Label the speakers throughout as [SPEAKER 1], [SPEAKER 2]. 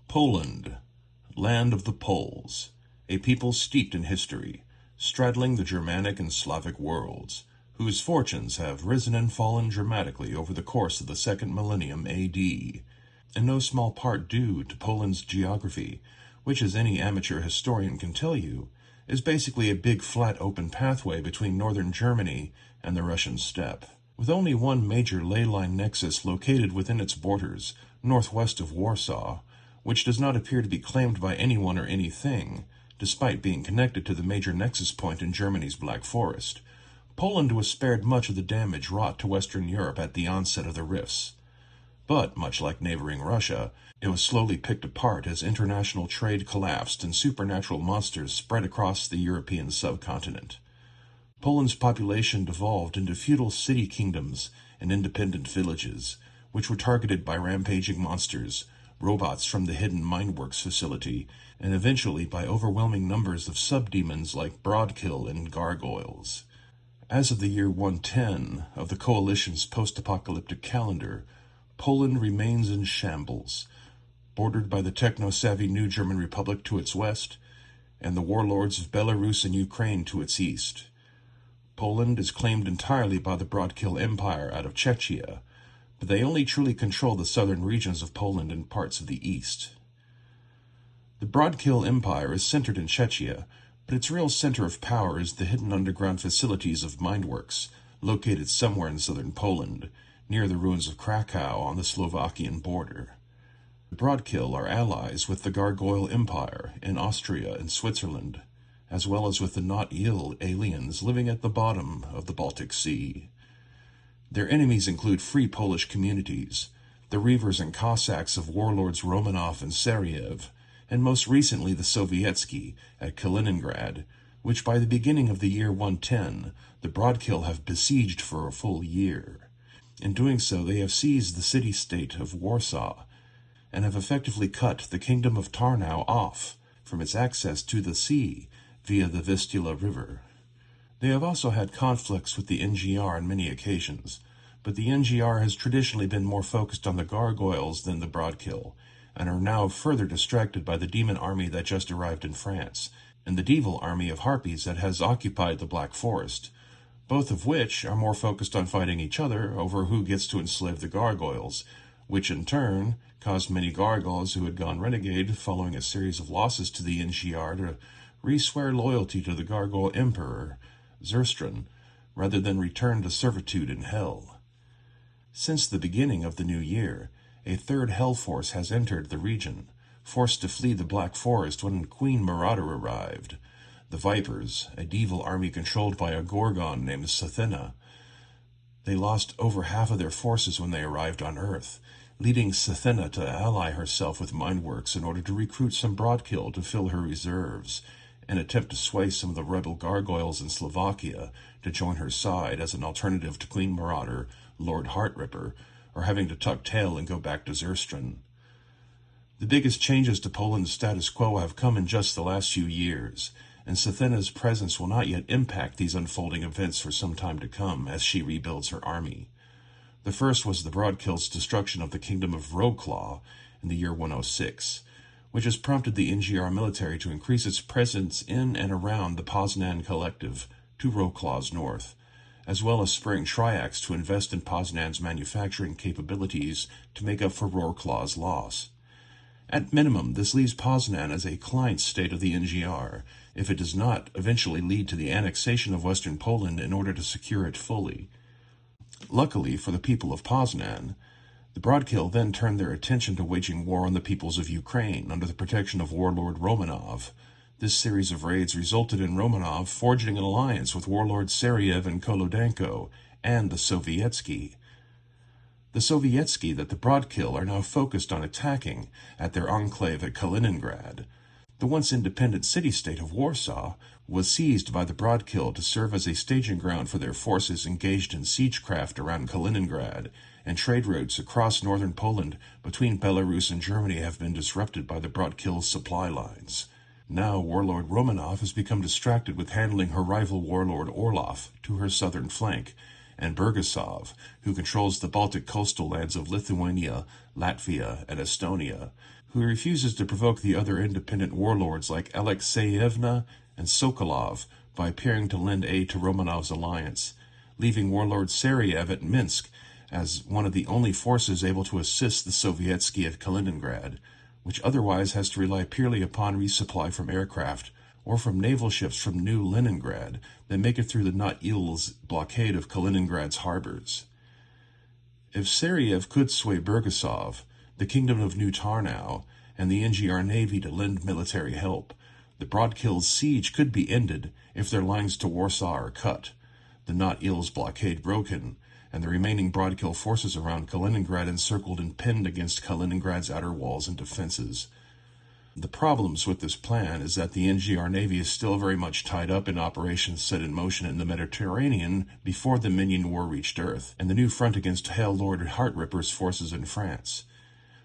[SPEAKER 1] Poland, land of the Poles, a people steeped in history, straddling the Germanic and Slavic worlds, whose fortunes have risen and fallen dramatically over the course of the second millennium A.D., in no small part due to Poland's geography, which, as any amateur historian can tell you, is basically a big flat open pathway between northern Germany and the Russian steppe, with only one major ley line nexus located within its borders, northwest of Warsaw, which does not appear to be claimed by anyone or anything, despite being connected to the major nexus point in Germany's Black Forest. Poland was spared much of the damage wrought to Western Europe at the onset of the rifts. But, much like neighboring Russia, it was slowly picked apart as international trade collapsed and supernatural monsters spread across the European subcontinent. Poland's population devolved into feudal city kingdoms and independent villages, which were targeted by rampaging monsters, robots from the hidden Mindworks facility, and eventually by overwhelming numbers of subdemons like Broadkill and Gargoyles. As of the year 110 of the Coalition's post-apocalyptic calendar, Poland remains in shambles, bordered by the techno-savvy New German Republic to its west, and the warlords of Belarus and Ukraine to its east. Poland is claimed entirely by the Broadkill Empire out of Czechia, but they only truly control the southern regions of Poland and parts of the east. The Broadkill Empire is centered in Czechia, but its real center of power is the hidden underground facilities of Mindworks, located somewhere in southern Poland, near the ruins of Krakow on the Slovakian border. The Broadkill are allies with the Gargoyle Empire in Austria and Switzerland, as well as with the not-ill aliens living at the bottom of the Baltic Sea. Their enemies include free Polish communities, the Reavers and Cossacks of warlords Romanov and Seriev, and most recently the Sovietsky at Kaliningrad, which by the beginning of the year 110, the Broadkill have besieged for a full year. In doing so, they have seized the city-state of Warsaw, and have effectively cut the Kingdom of Tarnow off from its access to the sea via the Vistula River. They have also had conflicts with the NGR on many occasions, but the NGR has traditionally been more focused on the Gargoyles than the Broadkill, and are now further distracted by the demon army that just arrived in France, and the devil army of Harpies that has occupied the Black Forest, both of which are more focused on fighting each other over who gets to enslave the Gargoyles, which in turn caused many Gargoyles who had gone renegade following a series of losses to the NGR to re-swear loyalty to the Gargoyle Emperor, Zerstran, rather than return to servitude in hell. Since the beginning of the new year, a third hell force has entered the region, forced to flee the Black Forest when Queen Marauder arrived. The Vipers, a devil army controlled by a Gorgon named Sathena. They lost over half of their forces when they arrived on Earth, leading Sathena to ally herself with Mindworks in order to recruit some Broadkill to fill her reserves, and attempt to sway some of the rebel Gargoyles in Slovakia to join her side as an alternative to Queen Marauder, Lord Heartripper, or having to tuck tail and go back to Zerstran. The biggest changes to Poland's status quo have come in just the last few years, and Sathena's presence will not yet impact these unfolding events for some time to come as she rebuilds her army. The first was the Broadkill's destruction of the kingdom of Wrocław in the year 106, which has prompted the NGR military to increase its presence in and around the Poznan Collective to Wrocław's north, as well as spurring Triax to invest in Poznan's manufacturing capabilities to make up for Wrocław's loss. At minimum, this leaves Poznan as a client state of the NGR, if it does not eventually lead to the annexation of Western Poland in order to secure it fully. Luckily for the people of Poznan, the Broadkill then turned their attention to waging war on the peoples of Ukraine under the protection of warlord Romanov. This series of raids resulted in Romanov forging an alliance with warlords Seriev and Kolodenko and the Sovietsky. The Sovietsky that the Broadkill are now focused on attacking at their enclave at Kaliningrad. The once independent city-state of Warsaw was seized by the Broadkill to serve as a staging ground for their forces engaged in siegecraft around Kaliningrad, and trade routes across northern Poland between Belarus and Germany have been disrupted by the Broadkill's supply lines. Now Warlord Romanov has become distracted with handling her rival warlord Orlov to her southern flank, and Burgasov, who controls the Baltic coastal lands of Lithuania, Latvia, and Estonia, who refuses to provoke the other independent warlords like Alexeyevna and Sokolov by appearing to lend aid to Romanov's alliance, leaving warlord Saryev at Minsk as one of the only forces able to assist the Sovietsky at Kaliningrad, which otherwise has to rely purely upon resupply from aircraft or from naval ships from New Leningrad that make it through the Not-Il's blockade of Kaliningrad's harbors. If Saryev could sway Burgasov, the Kingdom of New Tarnow, and the NGR Navy to lend military help, the Broadkill's siege could be ended if their lines to Warsaw are cut, the Not-Il's blockade broken, and the remaining Broadkill forces around Kaliningrad encircled and pinned against Kaliningrad's outer walls and defenses. The problems with this plan is that the NGR Navy is still very much tied up in operations set in motion in the Mediterranean before the Minion War reached Earth, and the new front against Hell Lord Heartripper's forces in France.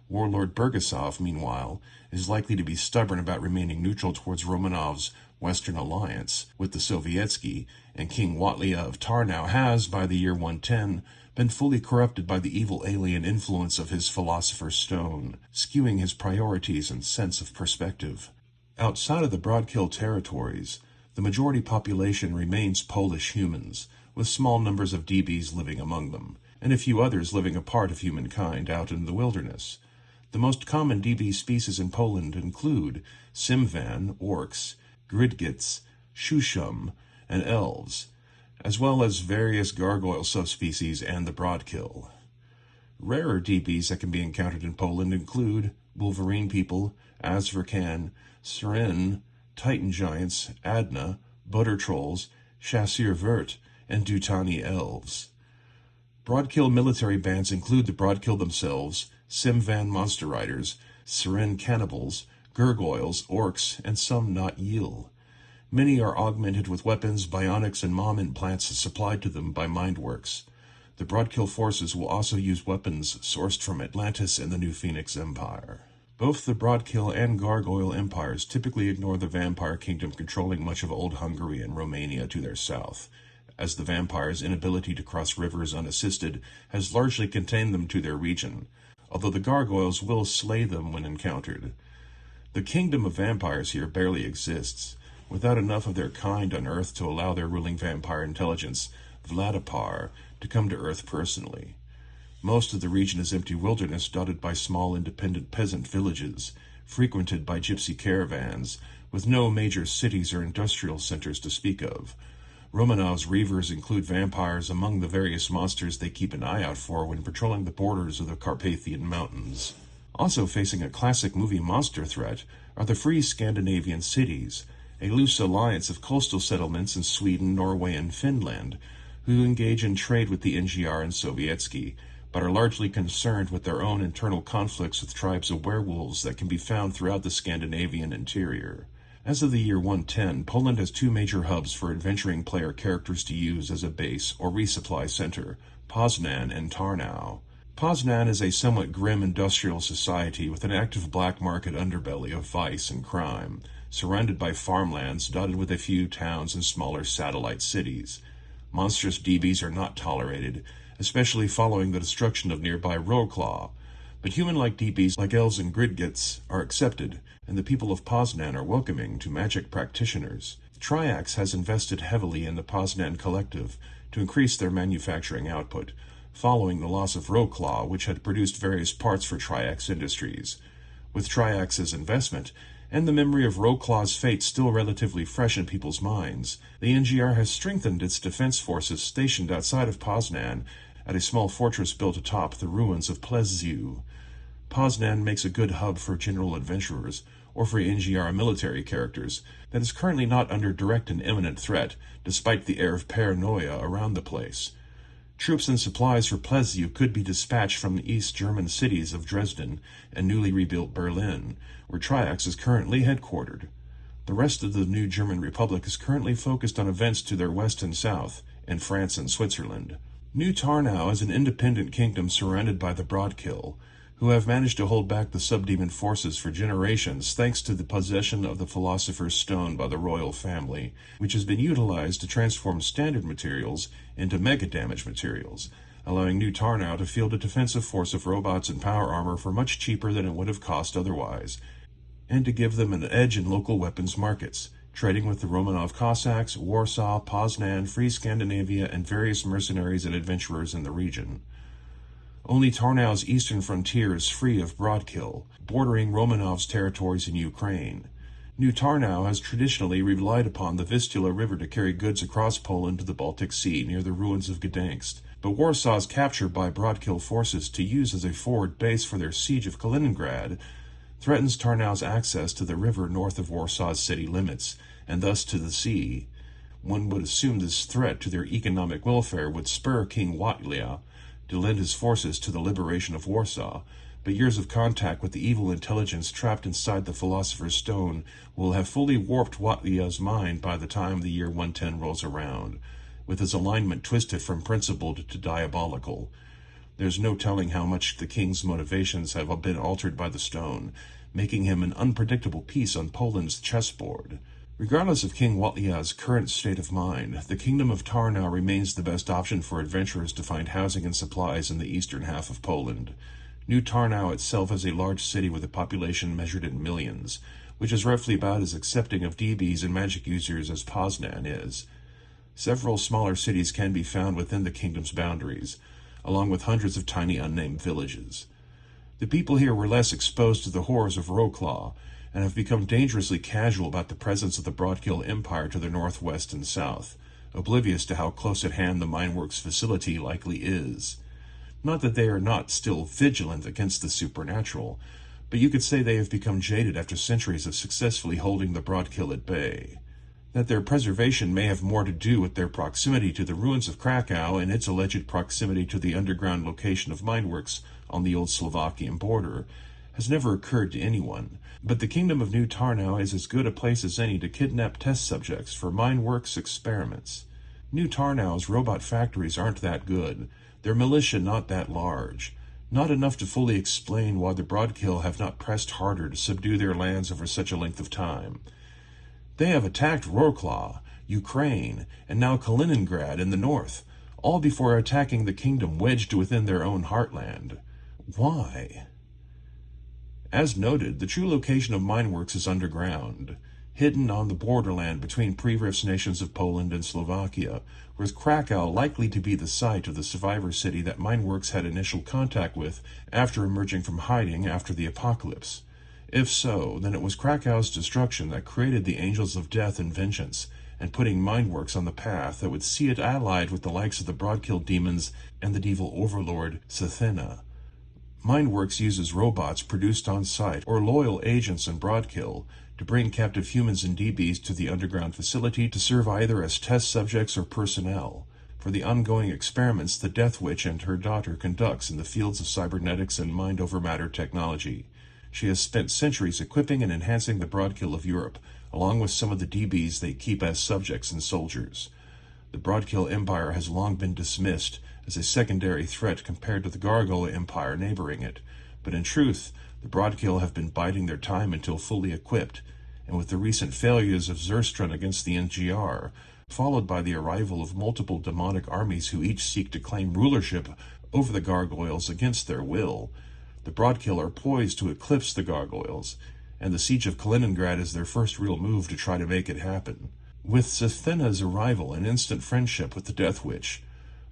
[SPEAKER 1] Warlord Burgasov, meanwhile, is likely to be stubborn about remaining neutral towards Romanov's Western alliance with the Sovietsky, and King Watlia of Tarnow has, by the year 110, been fully corrupted by the evil alien influence of his Philosopher's Stone, skewing his priorities and sense of perspective. Outside of the Broadkill territories, the majority population remains Polish humans, with small numbers of DBs living among them, and a few others living apart of humankind out in the wilderness. The most common DB species in Poland include Simvan, orcs, Gridgits, Shushum, and elves, as well as various gargoyle subspecies and the Broadkill. Rarer DBs that can be encountered in Poland include Wolverine people, Azverkan, Siren, Titan Giants, Adna, Butter Trolls, Chasseur Vert, and Dutani Elves. Broadkill military bands include the Broadkill themselves, Simvan Monster Riders, Siren Cannibals, Gargoyles, Orcs, and some Not-Il. Many are augmented with weapons, bionics, and mom implants supplied to them by Mindworks. The Broadkill forces will also use weapons sourced from Atlantis and the New Phoenix Empire. Both the Broadkill and Gargoyle empires typically ignore the Vampire Kingdom controlling much of Old Hungary and Romania to their south, as the vampires' inability to cross rivers unassisted has largely contained them to their region, although the Gargoyles will slay them when encountered. The kingdom of vampires here barely exists, without enough of their kind on Earth to allow their ruling vampire intelligence, Vladipar, to come to Earth personally. Most of the region is empty wilderness dotted by small independent peasant villages, frequented by gypsy caravans, with no major cities or industrial centers to speak of. Romanov's reavers include vampires among the various monsters they keep an eye out for when patrolling the borders of the Carpathian Mountains. Also facing a classic movie monster threat are the free Scandinavian cities, a loose alliance of coastal settlements in Sweden, Norway, and Finland, who engage in trade with the NGR and Sovietsky, but are largely concerned with their own internal conflicts with tribes of werewolves that can be found throughout the Scandinavian interior. As of the year 110, Poland has two major hubs for adventuring player characters to use as a base or resupply center, Poznan and Tarnow. Poznan is a somewhat grim industrial society with an active black market underbelly of vice and crime, surrounded by farmlands dotted with a few towns and smaller satellite cities. Monstrous DBs are not tolerated, especially following the destruction of nearby Wroclaw, but human-like DBs like elves and Gridgits are accepted, and the people of Poznan are welcoming to magic practitioners. Triax has invested heavily in the Poznan Collective to increase their manufacturing output, following the loss of Wroclaw, which had produced various parts for Triax Industries. With Triax's investment, and the memory of Wroclaw's fate still relatively fresh in people's minds, the NGR has strengthened its defense forces stationed outside of Poznan at a small fortress built atop the ruins of Plzeziu. Poznan makes a good hub for general adventurers, or for NGR military characters, that is currently not under direct and imminent threat, despite the air of paranoia around the place. Troops and supplies for Plzeziu could be dispatched from the East German cities of Dresden and newly rebuilt Berlin, where Triax is currently headquartered. The rest of the new German Republic is currently focused on events to their west and south, in France and Switzerland. New Tarnow is an independent kingdom surrounded by the Broadkill, who have managed to hold back the subdemon forces for generations thanks to the possession of the Philosopher's Stone by the royal family, which has been utilized to transform standard materials into mega-damage materials, allowing New Tarnow to field a defensive force of robots and power armor for much cheaper than it would have cost otherwise, and to give them an edge in local weapons markets, trading with the Romanov Cossacks, Warsaw, Poznan, Free Scandinavia, and various mercenaries and adventurers in the region. Only Tarnow's eastern frontier is free of Broadkill, bordering Romanov's territories in Ukraine. New Tarnow has traditionally relied upon the Vistula River to carry goods across Poland to the Baltic Sea near the ruins of Gdansk, but Warsaw's capture by Broadkill forces to use as a forward base for their siege of Kaliningrad threatens Tarnow's access to the river north of Warsaw's city limits, and thus to the sea. One would assume this threat to their economic welfare would spur King Władysław to lend his forces to the liberation of Warsaw, but years of contact with the evil intelligence trapped inside the Philosopher's Stone will have fully warped Władysław's mind by the time the year 110 rolls around, with his alignment twisted from principled to diabolical. There's no telling how much the king's motivations have been altered by the stone, making him an unpredictable piece on Poland's chessboard. Regardless of King Władysław's current state of mind, the Kingdom of Tarnow remains the best option for adventurers to find housing and supplies in the eastern half of Poland. New Tarnow itself is a large city with a population measured in millions, which is roughly about as accepting of DBs and magic users as Poznan is. Several smaller cities can be found within the kingdom's boundaries, along with hundreds of tiny unnamed villages. The people here were less exposed to the horrors of Wrocław, and have become dangerously casual about the presence of the Broadkill Empire to their northwest and south, oblivious to how close at hand the mineworks facility likely is. Not that they are not still vigilant against the supernatural, but you could say they have become jaded after centuries of successfully holding the Broadkill at bay. That their preservation may have more to do with their proximity to the ruins of Krakow and its alleged proximity to the underground location of mineworks on the old Slovakian border has never occurred to anyone, but the Kingdom of New Tarnow is as good a place as any to kidnap test subjects for mineworks experiments. New Tarnow's robot factories aren't that good, their militia not that large, not enough to fully explain why the Broadkill have not pressed harder to subdue their lands over such a length of time. They have attacked Wrocław, Ukraine, and now Kaliningrad in the north, all before attacking the kingdom wedged within their own heartland. Why? As noted, the true location of mineworks is underground, hidden on the borderland between pre-Rifts nations of Poland and Slovakia, with Krakow likely to be the site of the survivor city that mineworks had initial contact with after emerging from hiding after the apocalypse. If so, then it was Krakow's destruction that created the Angels of Death and Vengeance, and putting mineworks on the path that would see it allied with the likes of the Broadkill demons and the devil overlord Sathena. Mineworks uses robots produced on site or loyal agents in Broadkill to bring captive humans and DBs to the underground facility to serve either as test subjects or personnel for the ongoing experiments the Death Witch and her daughter conducts in the fields of cybernetics and mind-over-matter technology. She has spent centuries equipping and enhancing the Broadkill of Europe, along with some of the DBs they keep as subjects and soldiers. The Broadkill Empire has long been dismissed as a secondary threat compared to the Gargoyle Empire neighboring it, but in truth, the Broadkill have been biding their time until fully equipped, and with the recent failures of Zerstrun against the NGR, followed by the arrival of multiple demonic armies who each seek to claim rulership over the Gargoyles against their will, the Broadkill are poised to eclipse the Gargoyles, and the siege of Kaliningrad is their first real move to try to make it happen. With Sathena's arrival and instant friendship with the Death Witch,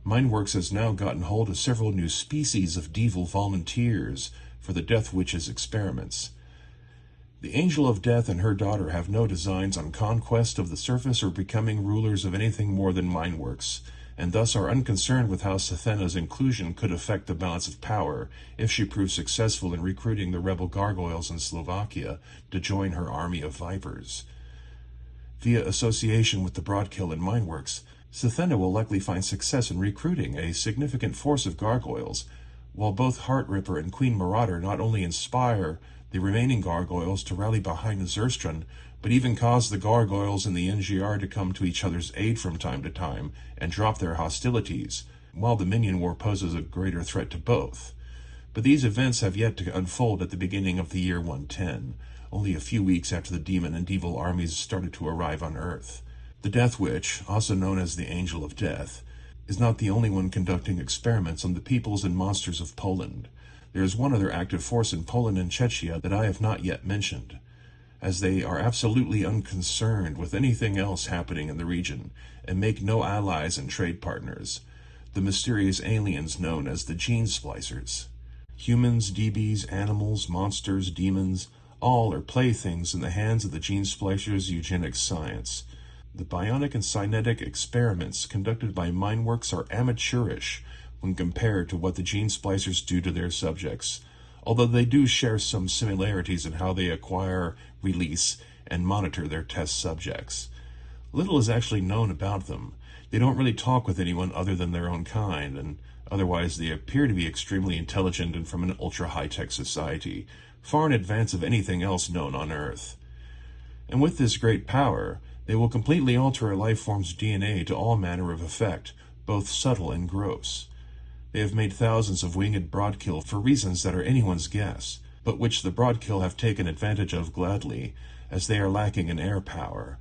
[SPEAKER 1] Mineworks has now gotten hold of several new species of devil volunteers for the Death Witch's experiments. The Angel of Death and her daughter have no designs on conquest of the surface or becoming rulers of anything more than Mineworks, and thus are unconcerned with how Sathena's inclusion could affect the balance of power if she proves successful in recruiting the rebel gargoyles in Slovakia to join her army of vipers. Via association with the Broadkill and Mineworks, Sathena will likely find success in recruiting a significant force of gargoyles, while both Heartripper and Queen Marauder not only inspire the remaining gargoyles to rally behind Zerstrun, but even cause the gargoyles and the NGR to come to each other's aid from time to time and drop their hostilities, while the minion war poses a greater threat to both. But these events have yet to unfold at the beginning of the year 110, only a few weeks after the demon and devil armies started to arrive on Earth. The Death Witch, also known as the Angel of Death, is not the only one conducting experiments on the peoples and monsters of Poland. There is one other active force in Poland and Czechia that I have not yet mentioned, as they are absolutely unconcerned with anything else happening in the region, and make no allies and trade partners: the mysterious aliens known as the Gene Splicers. Humans, DBs, animals, monsters, demons, all are playthings in the hands of the Gene Splicers' eugenics science. The bionic and cynetic experiments conducted by Mindworks are amateurish when compared to what the Gene Splicers do to their subjects, although they do share some similarities in how they acquire, release, and monitor their test subjects. Little is actually known about them. They don't really talk with anyone other than their own kind, and otherwise they appear to be extremely intelligent and from an ultra-high-tech society, far in advance of anything else known on Earth. And with this great power, they will completely alter a life form's DNA to all manner of effect, both subtle and gross. They have made thousands of winged broadkill for reasons that are anyone's guess, but which the broadkill have taken advantage of gladly, as they are lacking in air power.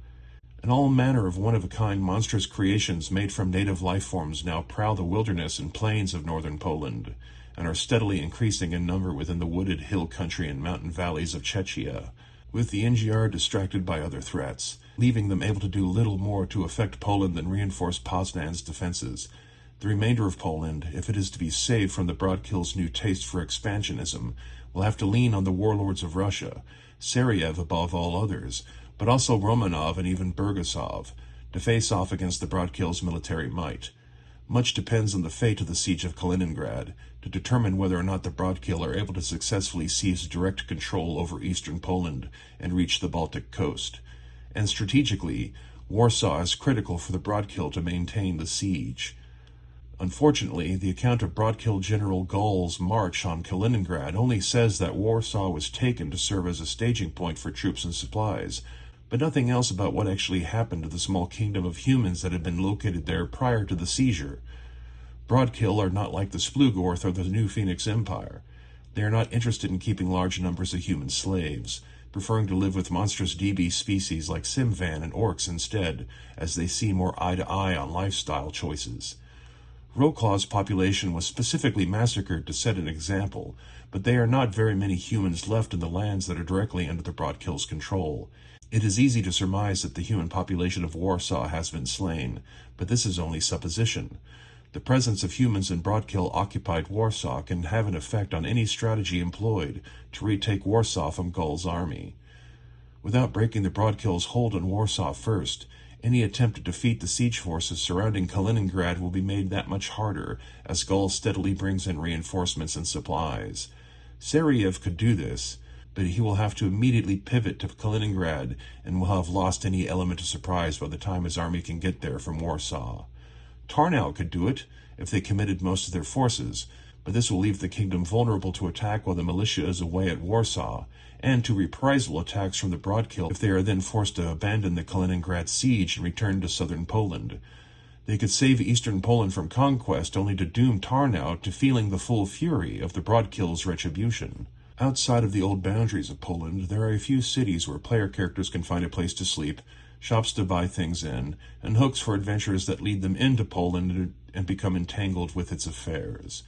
[SPEAKER 1] And all manner of one-of-a-kind monstrous creations made from native life forms now prowl the wilderness and plains of northern Poland, and are steadily increasing in number within the wooded hill country and mountain valleys of Czechia, with the NGR distracted by other threats, leaving them able to do little more to affect Poland than reinforce Poznan's defenses. The remainder of Poland, if it is to be saved from the broadkill's new taste for expansionism, will have to lean on the warlords of Russia, Seriev above all others, but also Romanov and even Burgasov, to face off against the broadkill's military might. Much depends on the fate of the siege of Kaliningrad to determine whether or not the broadkill are able to successfully seize direct control over eastern Poland and reach the Baltic coast. And strategically, Warsaw is critical for the broadkill to maintain the siege. Unfortunately, the account of Broadkill General Gall's march on Kaliningrad only says that Warsaw was taken to serve as a staging point for troops and supplies, but nothing else about what actually happened to the small kingdom of humans that had been located there prior to the seizure. Broadkill are not like the Splugorth or the New Phoenix Empire. They are not interested in keeping large numbers of human slaves, preferring to live with monstrous DB species like Simvan and Orcs instead, as they see more eye-to-eye on lifestyle choices. Roklaw's population was specifically massacred to set an example, but there are not very many humans left in the lands that are directly under the Broadkill's control. It is easy to surmise that the human population of Warsaw has been slain, but this is only supposition. The presence of humans in Broadkill-occupied Warsaw can have an effect on any strategy employed to retake Warsaw from Gall's army. Without breaking the Broadkill's hold on Warsaw first, any attempt to defeat the siege forces surrounding Kaliningrad will be made that much harder, as Gall steadily brings in reinforcements and supplies. Seriev could do this, but he will have to immediately pivot to Kaliningrad and will have lost any element of surprise by the time his army can get there from Warsaw. Tarnow could do it, if they committed most of their forces, but this will leave the kingdom vulnerable to attack while the militia is away at Warsaw, and to reprisal attacks from the Broadkill if they are then forced to abandon the Kaliningrad siege and return to southern Poland. They could save eastern Poland from conquest only to doom Tarnow to feeling the full fury of the Broadkill's retribution. Outside of the old boundaries of Poland, there are a few cities where player characters can find a place to sleep, shops to buy things in, and hooks for adventures that lead them into Poland and become entangled with its affairs.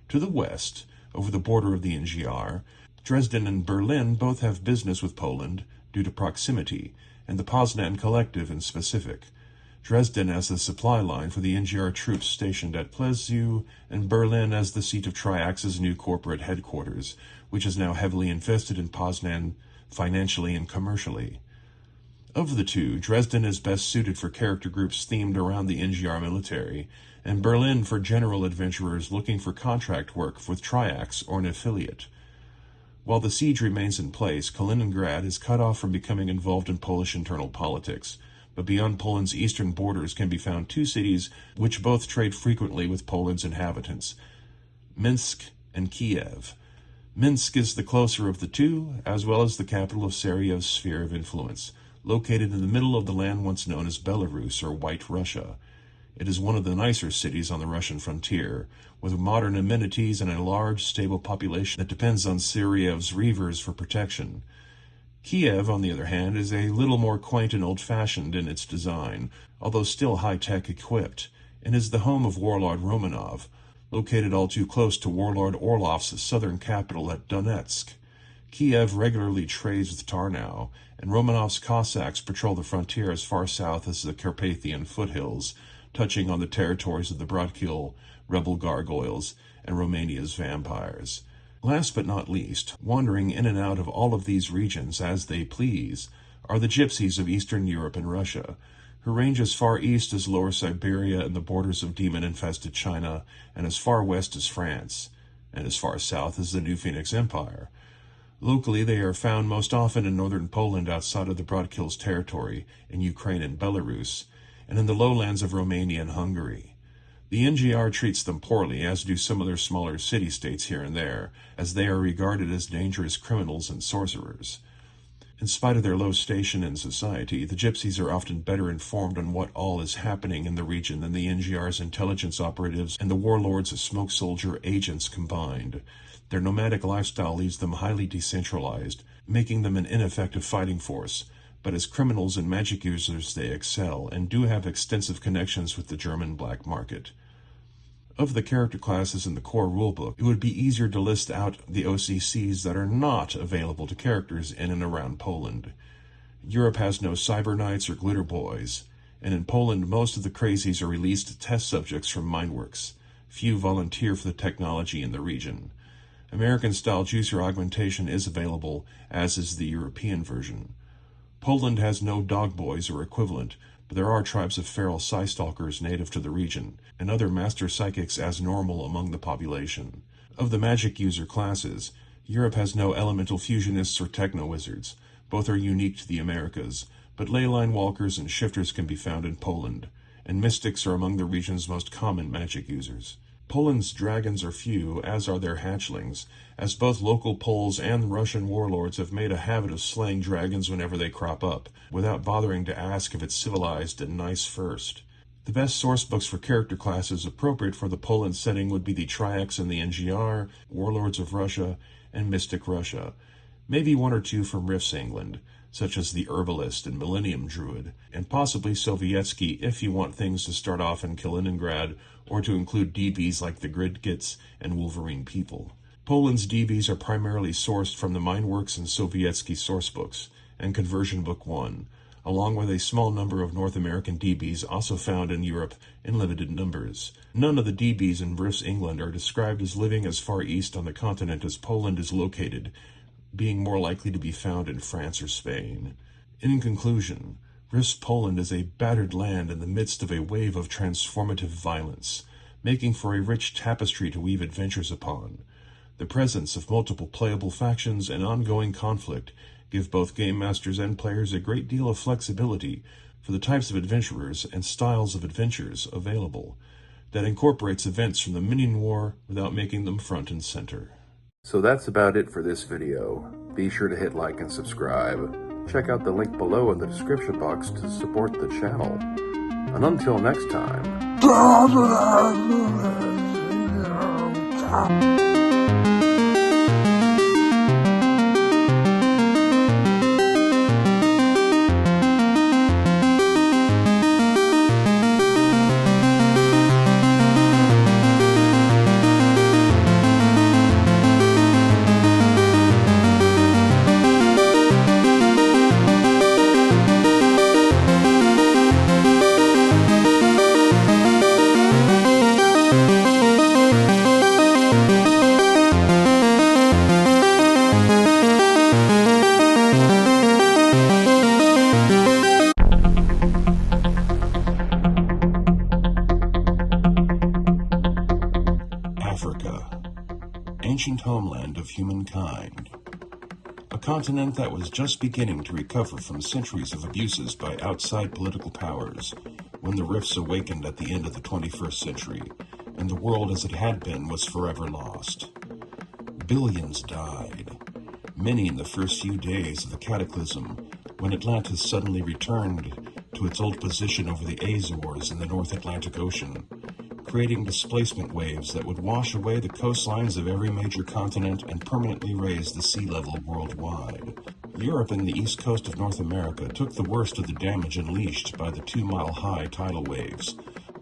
[SPEAKER 1] To the west, over the border of the NGR, Dresden and Berlin both have business with Poland due to proximity, and the Poznan Collective in specific. Dresden as the supply line for the NGR troops stationed at Plzew, and Berlin as the seat of Triax's new corporate headquarters, which is now heavily invested in Poznan financially and commercially. Of the two, Dresden is best suited for character groups themed around the NGR military, and Berlin for general adventurers looking for contract work with Triax or an affiliate. While the siege remains in place, Kaliningrad is cut off from becoming involved in Polish internal politics, but beyond Poland's eastern borders can be found two cities which both trade frequently with Poland's inhabitants, Minsk and Kiev. Minsk is the closer of the two, as well as the capital of Seriev's sphere of influence, located in the middle of the land once known as Belarus or White Russia. It is one of the nicer cities on the Russian frontier, with modern amenities and a large, stable population that depends on Seriev's reavers for protection. Kiev, on the other hand, is a little more quaint and old-fashioned in its design, although still high-tech equipped. and is the home of Warlord Romanov, located all too close to Warlord Orlov's southern capital at Donetsk. Kiev regularly trades with Tarnow, and Romanov's Cossacks patrol the frontier as far south as the Carpathian foothills, touching on the territories of the Bratkill, rebel gargoyles, and Romania's vampires. Last but not least, wandering in and out of all of these regions as they please, are the gypsies of Eastern Europe and Russia, who range as far east as Lower Siberia and the borders of demon-infested China, and as far west as France, and as far south as the New Phoenix Empire. Locally, they are found most often in northern Poland outside of the Bratskills territory, in Ukraine and Belarus, and in the lowlands of Romania and Hungary. The NGR treats them poorly, as do some of their smaller city-states here and there, as they are regarded as dangerous criminals and sorcerers. In spite of their low station in society, the gypsies are often better informed on what all is happening in the region than the NGR's intelligence operatives and the warlords' smoke soldier agents combined. Their nomadic lifestyle leaves them highly decentralized, making them an ineffective fighting force, but as criminals and magic users they excel, and do have extensive connections with the German black market. Of the character classes in the core rulebook, it would be easier to list out the OCCs that are not available to characters in and around Poland. Europe has no cyber knights or glitter boys, and in Poland most of the crazies are released test subjects from Mindworks. Few volunteer for the technology in the region. American-style juicer augmentation is available, as is the European version. Poland has no dog boys or equivalent, but there are tribes of feral psy-stalkers native to the region, and other master psychics as normal among the population. Of the magic user classes, Europe has no elemental fusionists or techno-wizards. Both are unique to the Americas, but leyline walkers and shifters can be found in Poland, and mystics are among the region's most common magic users. Poland's dragons are few, as are their hatchlings, as both local Poles and Russian warlords have made a habit of slaying dragons whenever they crop up, without bothering to ask if it's civilized and nice first. The best source books for character classes appropriate for the Poland setting would be the Triax and the NGR, Warlords of Russia, and Mystic Russia. Maybe one or two from Rifts England, such as the Herbalist and Millennium Druid, and possibly Sovietsky if you want things to start off in Kaliningrad, or to include DBs like the Gridkits and Wolverine People. Poland's DBs are primarily sourced from the Mindworks and Sovietsky sourcebooks, and Conversion Book 1, along with a small number of North American DBs also found in Europe in limited numbers. None of the DBs in Rifts England are described as living as far east on the continent as Poland is located, being more likely to be found in France or Spain. In conclusion, Rifts Poland is a battered land in the midst of a wave of transformative violence, making for a rich tapestry to weave adventures upon. The presence of multiple playable factions and ongoing conflict give both game masters and players a great deal of flexibility for the types of adventurers and styles of adventures available, that incorporates events from the Minion War without making them front and center. So that's about it for this video. Be sure to hit like and subscribe. Check out the link below in the description box to support the channel. And until next time... Ancient homeland of humankind. A continent that was just beginning to recover from centuries of abuses by outside political powers when the rifts awakened at the end of the 21st century, and the world as it had been was forever lost. Billions died, many in the first few days of the cataclysm when Atlantis suddenly returned to its old position over the Azores in the North Atlantic Ocean, creating displacement waves that would wash away the coastlines of every major continent and permanently raise the sea level worldwide. Europe and the east coast of North America took the worst of the damage unleashed by the 2-mile-high tidal waves,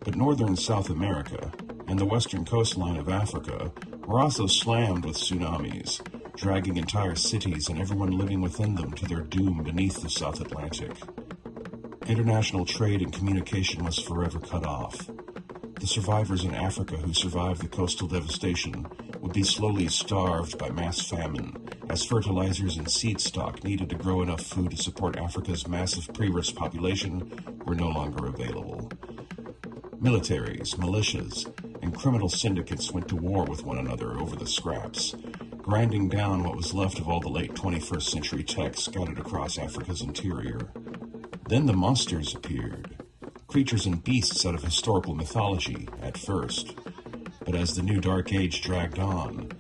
[SPEAKER 1] But northern South America and the western coastline of Africa were also slammed with tsunamis, dragging entire cities and everyone living within them to their doom beneath the South Atlantic. International trade and communication was forever cut off. The survivors in Africa who survived the coastal devastation would be slowly starved by mass famine, as fertilizers and seed stock needed to grow enough food to support Africa's massive pre-rist population were no longer available. Militaries, militias, and criminal syndicates went to war with one another over the scraps, grinding down what was left of all the late 21st century tech scattered across Africa's interior. Then the monsters appeared, creatures and beasts out of historical mythology at first. But as the new Dark Age dragged on,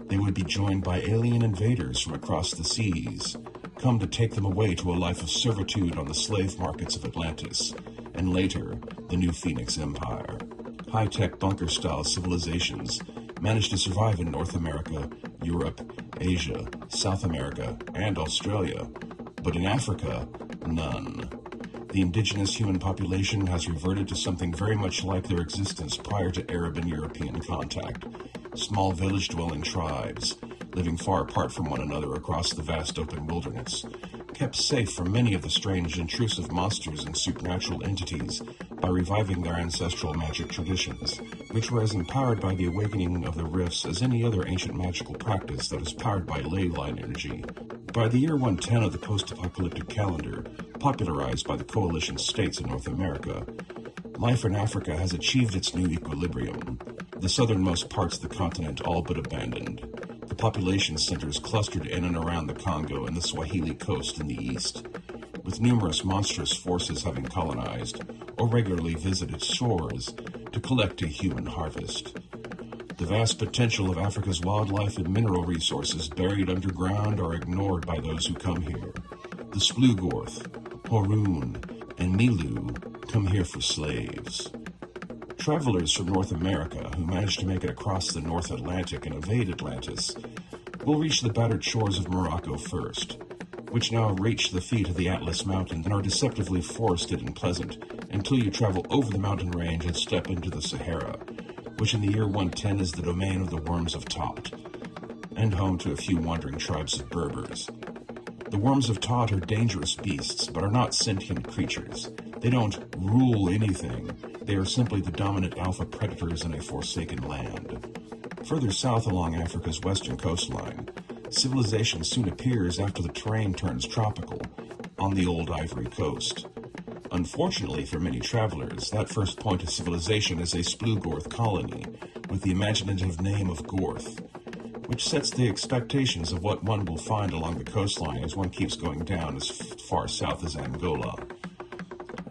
[SPEAKER 1] they would be joined by alien invaders from across the seas, come to take them away to a life of servitude on the slave markets of Atlantis, and later, the new Phoenix Empire. High-tech bunker-style civilizations managed to survive in North America, Europe, Asia, South America, and Australia. But in Africa, none. The indigenous human population has reverted to something very much like their existence prior to Arab and European contact. Small village-dwelling tribes, living far apart from one another across the vast open wilderness, kept safe from many of the strange intrusive monsters and supernatural entities by reviving their ancestral magic traditions, which were as empowered by the awakening of the rifts as any other ancient magical practice that is powered by ley line energy. By the year 110 of the post-apocalyptic calendar, popularized by the coalition states in North America, life in Africa has achieved its new equilibrium, the southernmost parts of the continent all but abandoned, the population centers clustered in and around the Congo and the Swahili coast in the east, with numerous monstrous forces having colonized or regularly visited shores to collect a human harvest. The vast potential of Africa's wildlife and mineral resources buried underground are ignored by those who come here. The Splugorth, Horoon, and Milu come here for slaves. Travelers from North America who manage to make it across the North Atlantic and evade Atlantis will reach the battered shores of Morocco first, which now reach the feet of the Atlas Mountains and are deceptively forested and pleasant until you travel over the mountain range and step into the Sahara, which in the year 110 is the domain of the Worms of Tot, and home to a few wandering tribes of Berbers. The Worms of Tot are dangerous beasts, but are not sentient creatures. They don't rule anything. They are simply the dominant alpha predators in a forsaken land. Further south along Africa's western coastline, civilization soon appears after the terrain turns tropical on the old Ivory Coast. Unfortunately for many travelers, that first point of civilization is a Splugorth colony with the imaginative name of Gorth, which sets the expectations of what one will find along the coastline as one keeps going down as far south as Angola.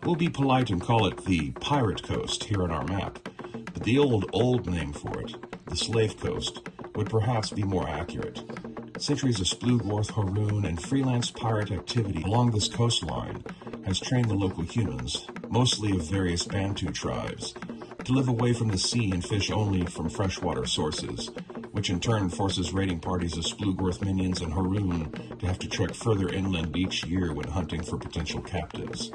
[SPEAKER 1] We'll be polite and call it the Pirate Coast here on our map, but the old name for it, the Slave Coast, would perhaps be more accurate. Centuries of Splugorth, Horoon, and freelance pirate activity along this coastline has trained the local humans, mostly of various Bantu tribes, to live away from the sea and fish only from freshwater sources, which in turn forces raiding parties of Splugorth minions and Horoon to have to trek further inland each year when hunting for potential captives.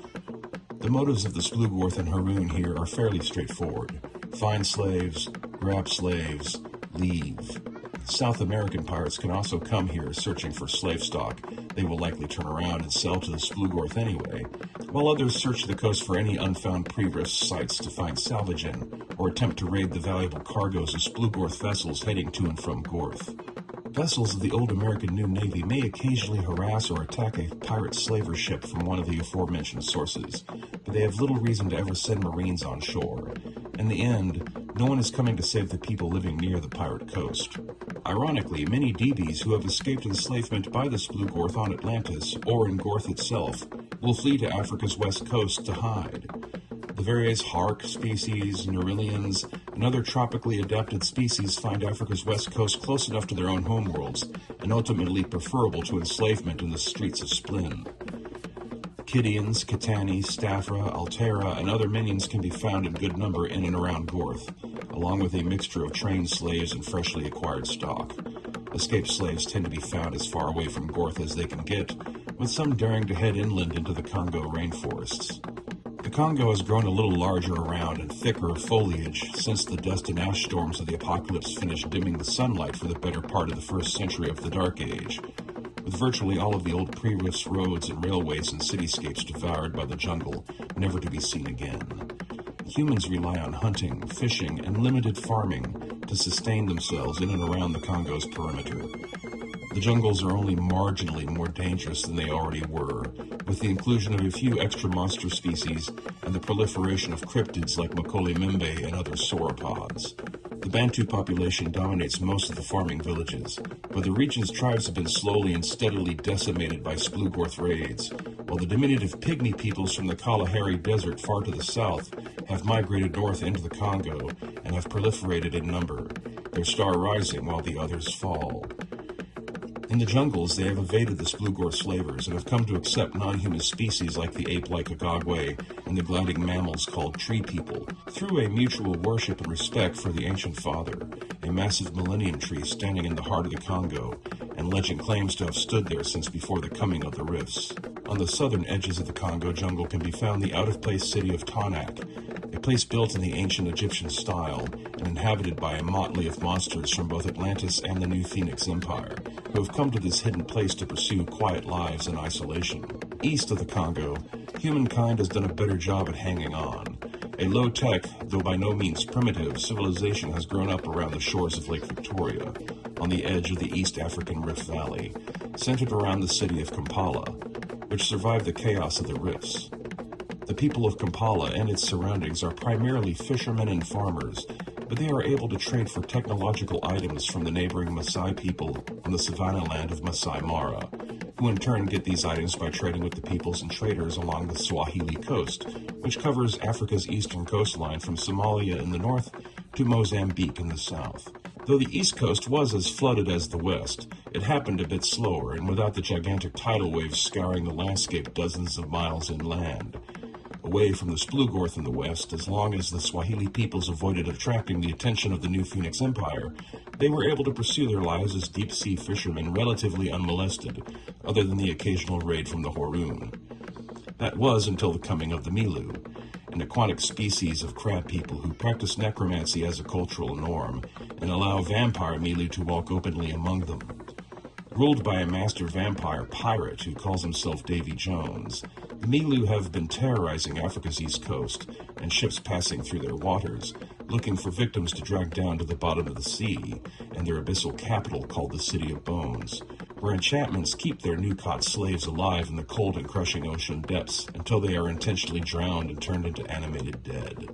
[SPEAKER 1] The motives of the Splugorth and Horoon here are fairly straightforward. Find slaves, grab slaves, leave. South American pirates can also come here searching for slave stock they will likely turn around and sell to the Splugorth anyway, while others search the coast for any unfound pre-rift sites to find salvage in, or attempt to raid the valuable cargoes of Splugorth vessels heading to and from Gorth. Vessels of the old American New Navy may occasionally harass or attack a pirate slaver ship from one of the aforementioned sources, but they have little reason to ever send Marines on shore. In the end, no one is coming to save the people living near the pirate coast. Ironically, many DBs who have escaped enslavement by the Splugorth on Atlantis, or in Gorth itself, will flee to Africa's west coast to hide. The various Hark species, Neurillians, and other tropically adapted species find Africa's west coast close enough to their own homeworlds, and ultimately preferable to enslavement in the streets of Splin. Kidians, Kitani, Staffra, Altera, and other minions can be found in good number in and around Gorth, along with a mixture of trained slaves and freshly acquired stock. Escaped slaves tend to be found as far away from Gorth as they can get, with some daring to head inland into the Congo rainforests. The Congo has grown a little larger around and thicker of foliage since the dust and ash storms of the apocalypse finished dimming the sunlight for the better part of the first century of the Dark Age, with virtually all of the old pre-Rifts roads and railways and cityscapes devoured by the jungle, never to be seen again. Humans rely on hunting, fishing, and limited farming to sustain themselves in and around the Congo's perimeter. The jungles are only marginally more dangerous than they already were, with the inclusion of a few extra monster species and the proliferation of cryptids like Makoli Membe and other sauropods. The Bantu population dominates most of the farming villages, but the region's tribes have been slowly and steadily decimated by Splugorth raids, while the diminutive pygmy peoples from the Kalahari Desert far to the south have migrated north into the Congo and have proliferated in number, their star rising while the others fall. In the jungles, they have evaded the Splugorth slavers and have come to accept non-human species like the ape-like Agagwe and the gliding mammals called tree people, through a mutual worship and respect for the ancient father, a massive millennium tree standing in the heart of the Congo, and legend claims to have stood there since before the coming of the Rifts. On the southern edges of the Congo jungle can be found the out-of-place city of Tanak, a place built in the ancient Egyptian style and inhabited by a motley of monsters from both Atlantis and the New Phoenix Empire, who have come to this hidden place to pursue quiet lives in isolation. East of the Congo, humankind has done a better job at hanging on. A low-tech, though by no means primitive, civilization has grown up around the shores of Lake Victoria, on the edge of the East African Rift Valley, centered around the city of Kampala, which survived the chaos of the Rifts. The people of Kampala and its surroundings are primarily fishermen and farmers, but they are able to trade for technological items from the neighboring Maasai people on the savanna land of Masai Mara, who in turn get these items by trading with the peoples and traders along the Swahili coast, which covers Africa's eastern coastline from Somalia in the north to Mozambique in the south. Though the east coast was as flooded as the west, it happened a bit slower and without the gigantic tidal waves scouring the landscape dozens of miles inland. Away from the Splugorth in the west, as long as the Swahili peoples avoided attracting the attention of the New Phoenix Empire, they were able to pursue their lives as deep-sea fishermen relatively unmolested, other than the occasional raid from the Horoon. That was until the coming of the Milu, an aquatic species of crab people who practice necromancy as a cultural norm and allow vampire Milu to walk openly among them. Ruled by a master vampire pirate who calls himself Davy Jones, the Milu have been terrorizing Africa's east coast, and ships passing through their waters, looking for victims to drag down to the bottom of the sea, and their abyssal capital called the City of Bones, where enchantments keep their new-caught slaves alive in the cold and crushing ocean depths until they are intentionally drowned and turned into animated dead.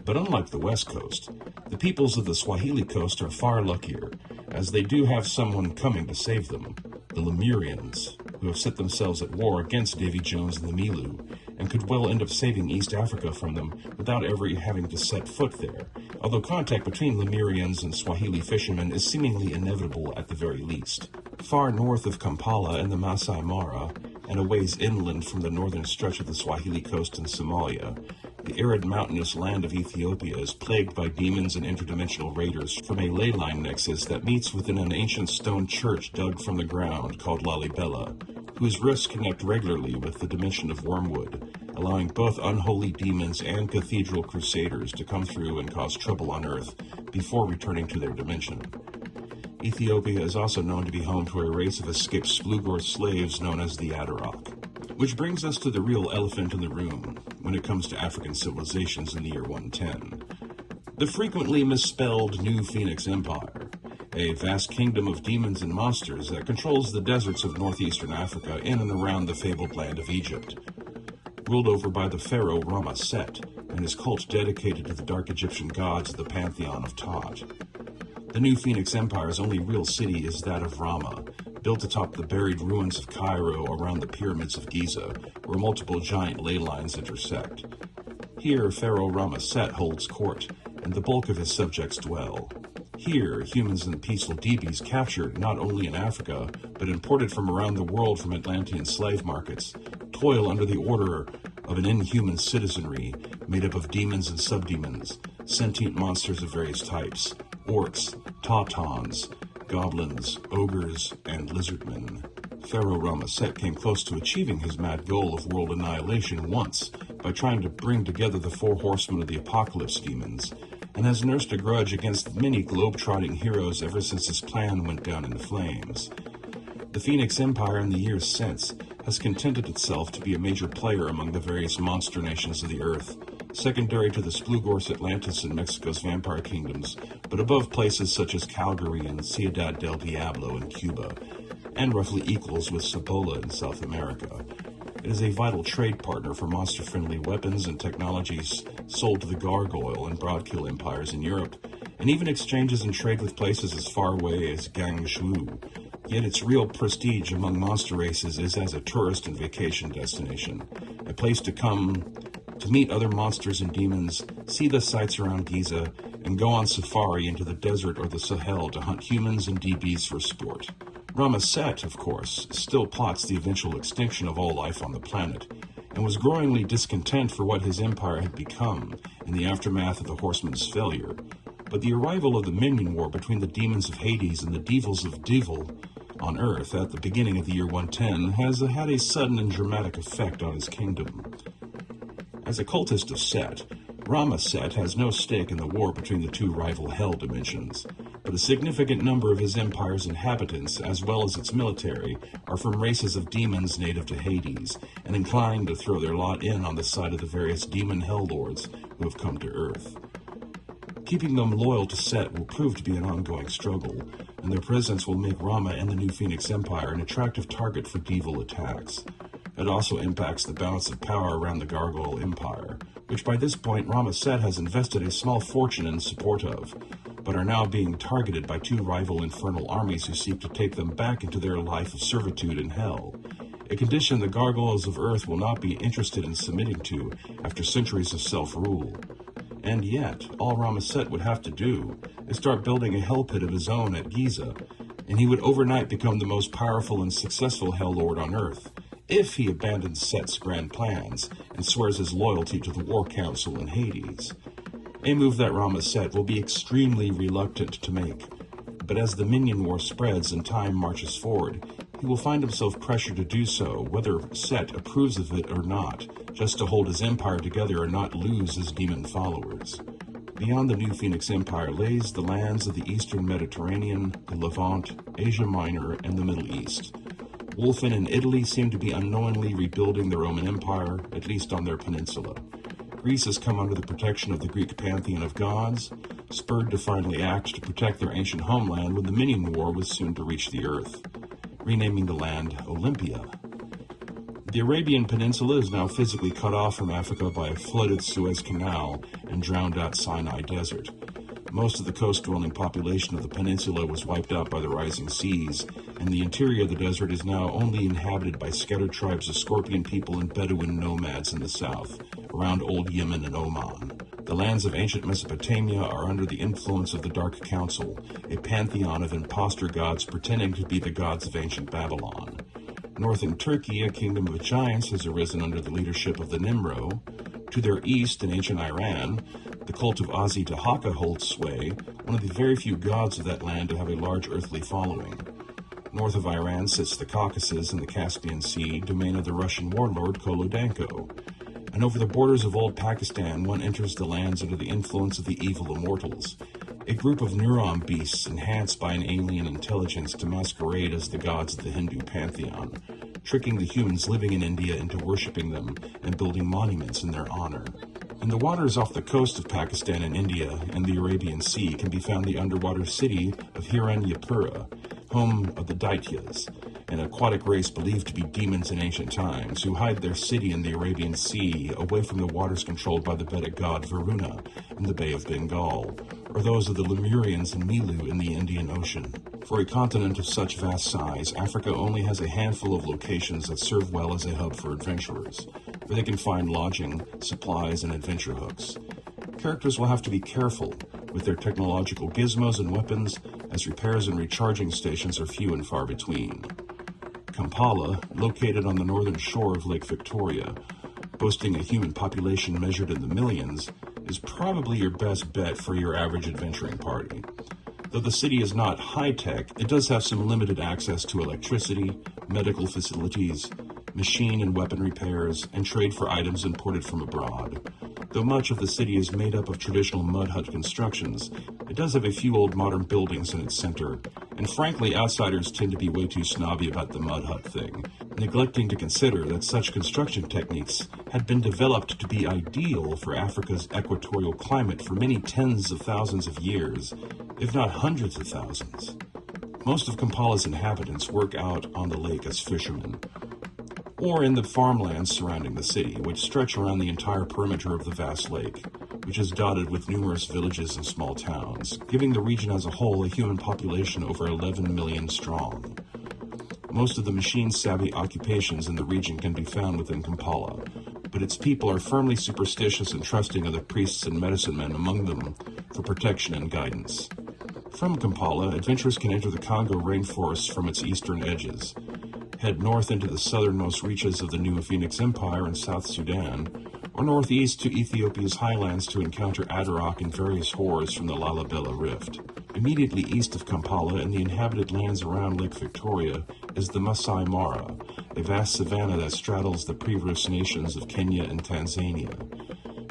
[SPEAKER 1] But unlike the west coast, the peoples of the Swahili coast are far luckier, as they do have someone coming to save them, the Lemurians, who have set themselves at war against Davy Jones and the Milu, and could well end up saving East Africa from them without ever having to set foot there, although contact between Lemurians and Swahili fishermen is seemingly inevitable at the very least. Far north of Kampala and the Masai Mara, and a ways inland from the northern stretch of the Swahili coast in Somalia, the arid mountainous land of Ethiopia is plagued by demons and interdimensional raiders from a ley line nexus that meets within an ancient stone church dug from the ground called Lalibela, whose rifts connect regularly with the dimension of Wormwood, allowing both unholy demons and cathedral crusaders to come through and cause trouble on Earth before returning to their dimension. Ethiopia is also known to be home to a race of escaped Splugorth slaves known as the Adarok. Which brings us to the real elephant in the room when it comes to African civilizations in the year 110. The frequently misspelled New Phoenix Empire, a vast kingdom of demons and monsters that controls the deserts of northeastern Africa in and around the fabled land of Egypt. Ruled over by the pharaoh Rama Set and his cult dedicated to the dark Egyptian gods of the pantheon of Tot. The New Phoenix Empire's only real city is that of Rama, built atop the buried ruins of Cairo around the pyramids of Giza, where multiple giant ley lines intersect. Here, Pharaoh Rama Set holds court, and the bulk of his subjects dwell. Here, humans and peaceful Debis captured not only in Africa, but imported from around the world from Atlantean slave markets, toil under the order of an inhuman citizenry made up of demons and subdemons, sentient monsters of various types, orcs, tautons, goblins, ogres, and lizardmen. Pharaoh Rama Set came close to achieving his mad goal of world annihilation once by trying to bring together the four horsemen of the apocalypse demons, and has nursed a grudge against many globe-trotting heroes ever since his plan went down in flames. The Phoenix Empire in the years since has contented itself to be a major player among the various monster nations of the earth, secondary to the Splugor's Atlantis and Mexico's vampire kingdoms, but above places such as Calgary and Ciudad del Diablo in Cuba, and roughly equals with Cibola in South America. It is a vital trade partner for monster-friendly weapons and technologies sold to the Gargoyle and Broadkill empires in Europe, and even exchanges and trade with places as far away as Guangzhou. Yet its real prestige among monster races is as a tourist and vacation destination, a place to come to meet other monsters and demons, see the sights around Giza, and go on safari into the desert or the Sahel to hunt humans and DBs for sport. Ramesset, of course, still plots the eventual extinction of all life on the planet, and was growingly discontent for what his empire had become in the aftermath of the Horsemen's failure. But the arrival of the Minion War between the demons of Hades and the Devils of Devil on Earth at the beginning of the year 110 has had a sudden and dramatic effect on his kingdom. As a cultist of Set, Ramesset has no stake in the war between the two rival hell dimensions, but a significant number of his empire's inhabitants, as well as its military, are from races of demons native to Hades, and inclined to throw their lot in on the side of the various demon hell lords who have come to Earth. Keeping them loyal to Set will prove to be an ongoing struggle, and their presence will make Rama and the new Phoenix Empire an attractive target for devil attacks. It also impacts the balance of power around the Gargoyle Empire, which by this point Ramesset has invested a small fortune in support of, but are now being targeted by two rival infernal armies who seek to take them back into their life of servitude in hell, a condition the Gargoyles of Earth will not be interested in submitting to after centuries of self-rule. And yet, all Ramesset would have to do is start building a hell pit of his own at Giza, and he would overnight become the most powerful and successful Hell Lord on Earth, if he abandons Set's grand plans and swears his loyalty to the War Council in Hades. A move that Ramesset will be extremely reluctant to make, but as the Minion War spreads and time marches forward, he will find himself pressured to do so, whether Set approves of it or not, just to hold his empire together and not lose his demon followers. Beyond the new Phoenix Empire lays the lands of the Eastern Mediterranean, the Levant, Asia Minor, and the Middle East. Wolfen and Italy seem to be unknowingly rebuilding the Roman Empire, at least on their peninsula. Greece has come under the protection of the Greek pantheon of gods, spurred to finally act to protect their ancient homeland when the Minion War was soon to reach the earth, renaming the land Olympia. The Arabian Peninsula is now physically cut off from Africa by a flooded Suez Canal and drowned-out Sinai Desert. Most of the coast-dwelling population of the peninsula was wiped out by the rising seas, and the interior of the desert is now only inhabited by scattered tribes of scorpion people and Bedouin nomads in the south, around old Yemen and Oman. The lands of ancient Mesopotamia are under the influence of the Dark Council, a pantheon of impostor gods pretending to be the gods of ancient Babylon. North in Turkey, a kingdom of giants has arisen under the leadership of the Nimro. To their east, in ancient Iran, the cult of Azi-Dahaka holds sway, one of the very few gods of that land to have a large earthly following. North of Iran sits the Caucasus and the Caspian Sea, domain of the Russian warlord Kolodenko. And over the borders of old Pakistan, one enters the lands under the influence of the evil immortals, a group of neuron beasts enhanced by an alien intelligence to masquerade as the gods of the Hindu pantheon, tricking the humans living in India into worshipping them and building monuments in their honor. In the waters off the coast of Pakistan and India and the Arabian Sea can be found the underwater city of Hiranyapura, home of the Daityas, an aquatic race believed to be demons in ancient times, who hide their city in the Arabian Sea away from the waters controlled by the Vedic god Varuna in the Bay of Bengal, or those of the Lemurians and Milu in the Indian Ocean. For a continent of such vast size, Africa only has a handful of locations that serve well as a hub for adventurers, where they can find lodging, supplies, and adventure hooks. Characters will have to be careful with their technological gizmos and weapons, as repairs and recharging stations are few and far between. Kampala, located on the northern shore of Lake Victoria, boasting a human population measured in the millions, is probably your best bet for your average adventuring party. Though the city is not high-tech, it does have some limited access to electricity, medical facilities, machine and weapon repairs, and trade for items imported from abroad. Though much of the city is made up of traditional mud hut constructions, it does have a few old modern buildings in its center, and frankly, outsiders tend to be way too snobby about the mud hut thing, neglecting to consider that such construction techniques had been developed to be ideal for Africa's equatorial climate for many tens of thousands of years, if not hundreds of thousands. Most of Kampala's inhabitants work out on the lake as fishermen, or in the farmlands surrounding the city, which stretch around the entire perimeter of the vast lake, which is dotted with numerous villages and small towns, giving the region as a whole a human population over 11 million strong. Most of the machine-savvy occupations in the region can be found within Kampala, but its people are firmly superstitious and trusting of the priests and medicine men among them for protection and guidance. From Kampala, adventurers can enter the Congo rainforests from its eastern edges, head north into the southernmost reaches of the New Phoenix Empire in South Sudan, or northeast to Ethiopia's highlands to encounter Adarok and various horrors from the Lalibela Rift. Immediately east of Kampala and the inhabited lands around Lake Victoria is the Masai Mara, a vast savanna that straddles the pre-Rifts nations of Kenya and Tanzania,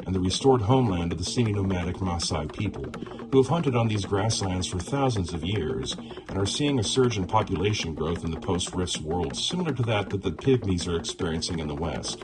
[SPEAKER 1] and the restored homeland of the semi-nomadic Maasai people, who have hunted on these grasslands for thousands of years and are seeing a surge in population growth in the post-Rifts world similar to that the Pygmies are experiencing in the West.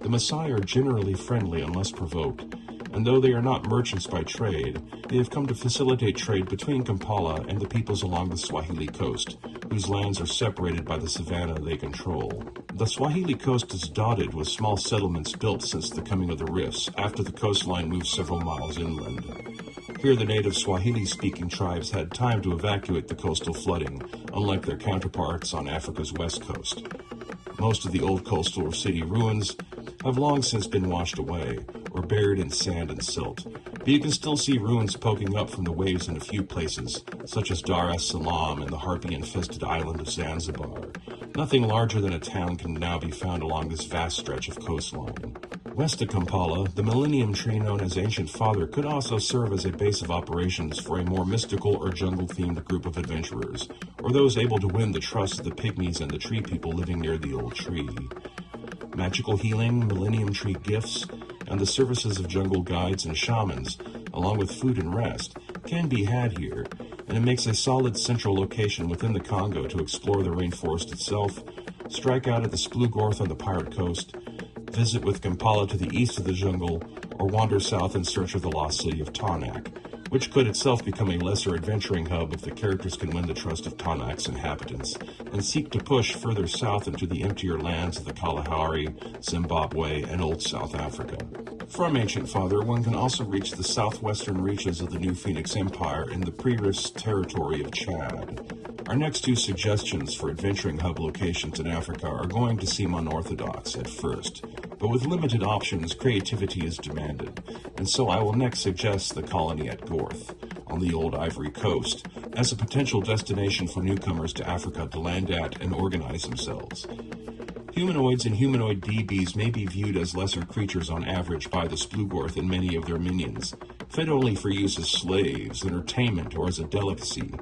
[SPEAKER 1] The Maasai are generally friendly unless provoked, and though they are not merchants by trade, they have come to facilitate trade between Kampala and the peoples along the Swahili coast, whose lands are separated by the savanna they control. The Swahili coast is dotted with small settlements built since the coming of the Rifts, after the coastline moved several miles inland. Here the native Swahili-speaking tribes had time to evacuate the coastal flooding, unlike their counterparts on Africa's west coast. Most of the old coastal city ruins have long since been washed away, or buried in sand and silt, but you can still see ruins poking up from the waves in a few places, such as Dar es Salaam and the harpy-infested island of Zanzibar. Nothing larger than a town can now be found along this vast stretch of coastline. West of Kampala, the Millennium Tree known as Ancient Father could also serve as a base of operations for a more mystical or jungle-themed group of adventurers, or those able to win the trust of the Pygmies and the tree people living near the old tree. Magical healing, Millennium Tree gifts, and the services of jungle guides and shamans, along with food and rest, can be had here, and it makes a solid central location within the Congo to explore the rainforest itself, strike out at the Splugorth on the Pirate Coast, visit with Kampala to the east of the jungle, or wander south in search of the lost city of Tanak, which could itself become a lesser adventuring hub if the characters can win the trust of Tanak's inhabitants, and seek to push further south into the emptier lands of the Kalahari, Zimbabwe, and Old South Africa. From Ancient Father, one can also reach the southwestern reaches of the New Phoenix Empire in the pre-Rifts territory of Chad. Our next two suggestions for adventuring hub locations in Africa are going to seem unorthodox at first, but with limited options, creativity is demanded, and so I will next suggest the colony at Gorth, on the old Ivory Coast, as a potential destination for newcomers to Africa to land at and organize themselves. Humanoids and humanoid DBs may be viewed as lesser creatures on average by the Splugorth and many of their minions, fed only for use as slaves, entertainment, or as a delicacy.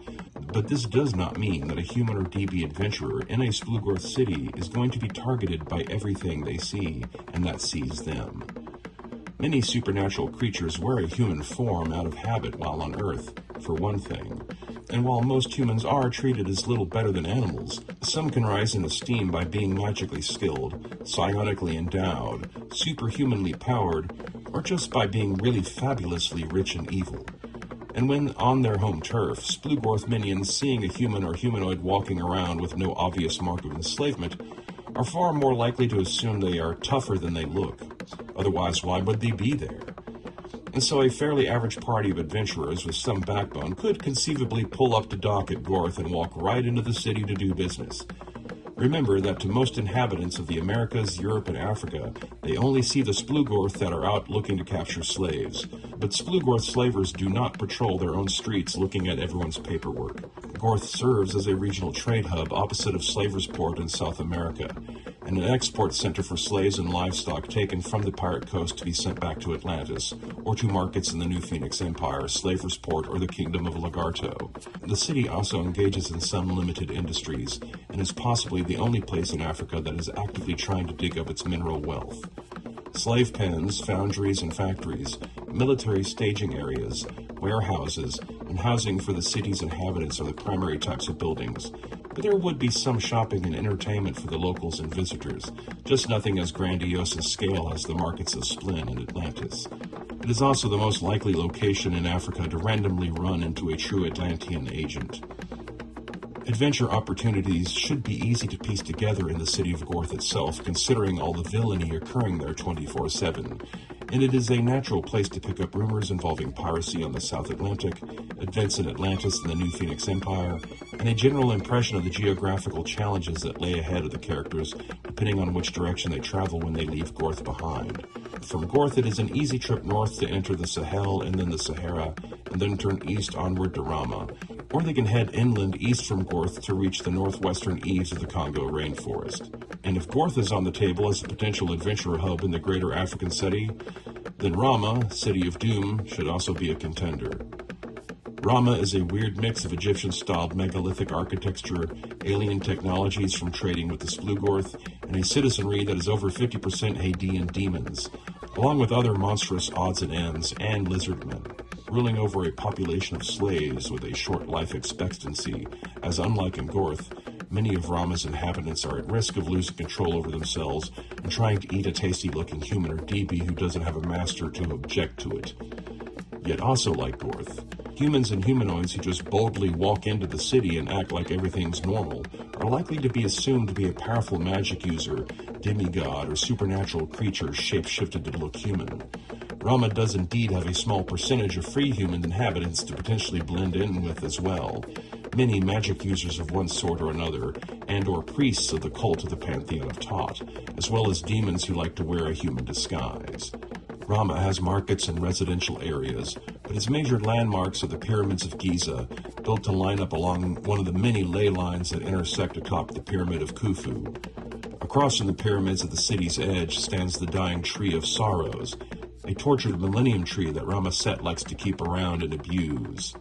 [SPEAKER 1] But this does not mean that a human or DB adventurer in a Splugorth city is going to be targeted by everything they see and that sees them. Many supernatural creatures wear a human form out of habit while on Earth, for one thing. And while most humans are treated as little better than animals, some can rise in esteem by being magically skilled, psionically endowed, superhumanly powered, or just by being really fabulously rich and evil. And when on their home turf, Splugorth minions, seeing a human or humanoid walking around with no obvious mark of enslavement, are far more likely to assume they are tougher than they look. Otherwise, why would they be there? And so a fairly average party of adventurers with some backbone could conceivably pull up to dock at Gorth and walk right into the city to do business. Remember that to most inhabitants of the Americas, Europe, and Africa, they only see the Splugorth that are out looking to capture slaves. But Splugorth slavers do not patrol their own streets looking at everyone's paperwork. Gorth serves as a regional trade hub opposite of Slavers Port in South America, and an export center for slaves and livestock taken from the Pirate Coast to be sent back to Atlantis, or to markets in the New Phoenix Empire, Slavers Port, or the Kingdom of Lagarto. The city also engages in some limited industries, and is possibly the only place in Africa that is actively trying to dig up its mineral wealth. Slave pens, foundries and factories, military staging areas, warehouses, and housing for the city's inhabitants are the primary types of buildings, but there would be some shopping and entertainment for the locals and visitors, just nothing as grandiose in scale as the markets of Splin and Atlantis. It is also the most likely location in Africa to randomly run into a true Atlantean agent. Adventure opportunities should be easy to piece together in the city of Gorth itself, considering all the villainy occurring there 24/7, and it is a natural place to pick up rumors involving piracy on the South Atlantic, events in Atlantis and the New Phoenix Empire, and a general impression of the geographical challenges that lay ahead of the characters, depending on which direction they travel when they leave Gorth behind. From Gorth, it is an easy trip north to enter the Sahel and then the Sahara, and then turn east onward to Rama, or they can head inland east from Gorth to reach the northwestern eaves of the Congo rainforest. And if Gorth is on the table as a potential adventure hub in the greater African city, then Rama, City of Doom, should also be a contender. Rama is a weird mix of Egyptian-styled megalithic architecture, alien technologies from trading with the Splugorth, and a citizenry that is over 50% Hadean demons, along with other monstrous odds and ends and lizardmen, ruling over a population of slaves with a short life expectancy, as unlike in Gorth, many of Rama's inhabitants are at risk of losing control over themselves and trying to eat a tasty-looking human or DB who doesn't have a master to object to it. Yet also like Gorth, humans and humanoids who just boldly walk into the city and act like everything's normal are likely to be assumed to be a powerful magic user, demigod, or supernatural creature shape-shifted to look human. Rama does indeed have a small percentage of free human inhabitants to potentially blend in with as well, many magic users of one sort or another, and or priests of the cult of the Pantheon of Tot, as well as demons who like to wear a human disguise. Rama has markets and residential areas, but its major landmarks are the pyramids of Giza, built to line up along one of the many ley lines that intersect atop the Pyramid of Khufu. Across from the pyramids at the city's edge stands the Dying Tree of Sorrows, a tortured millennium tree that Rama Set likes to keep around and abuse.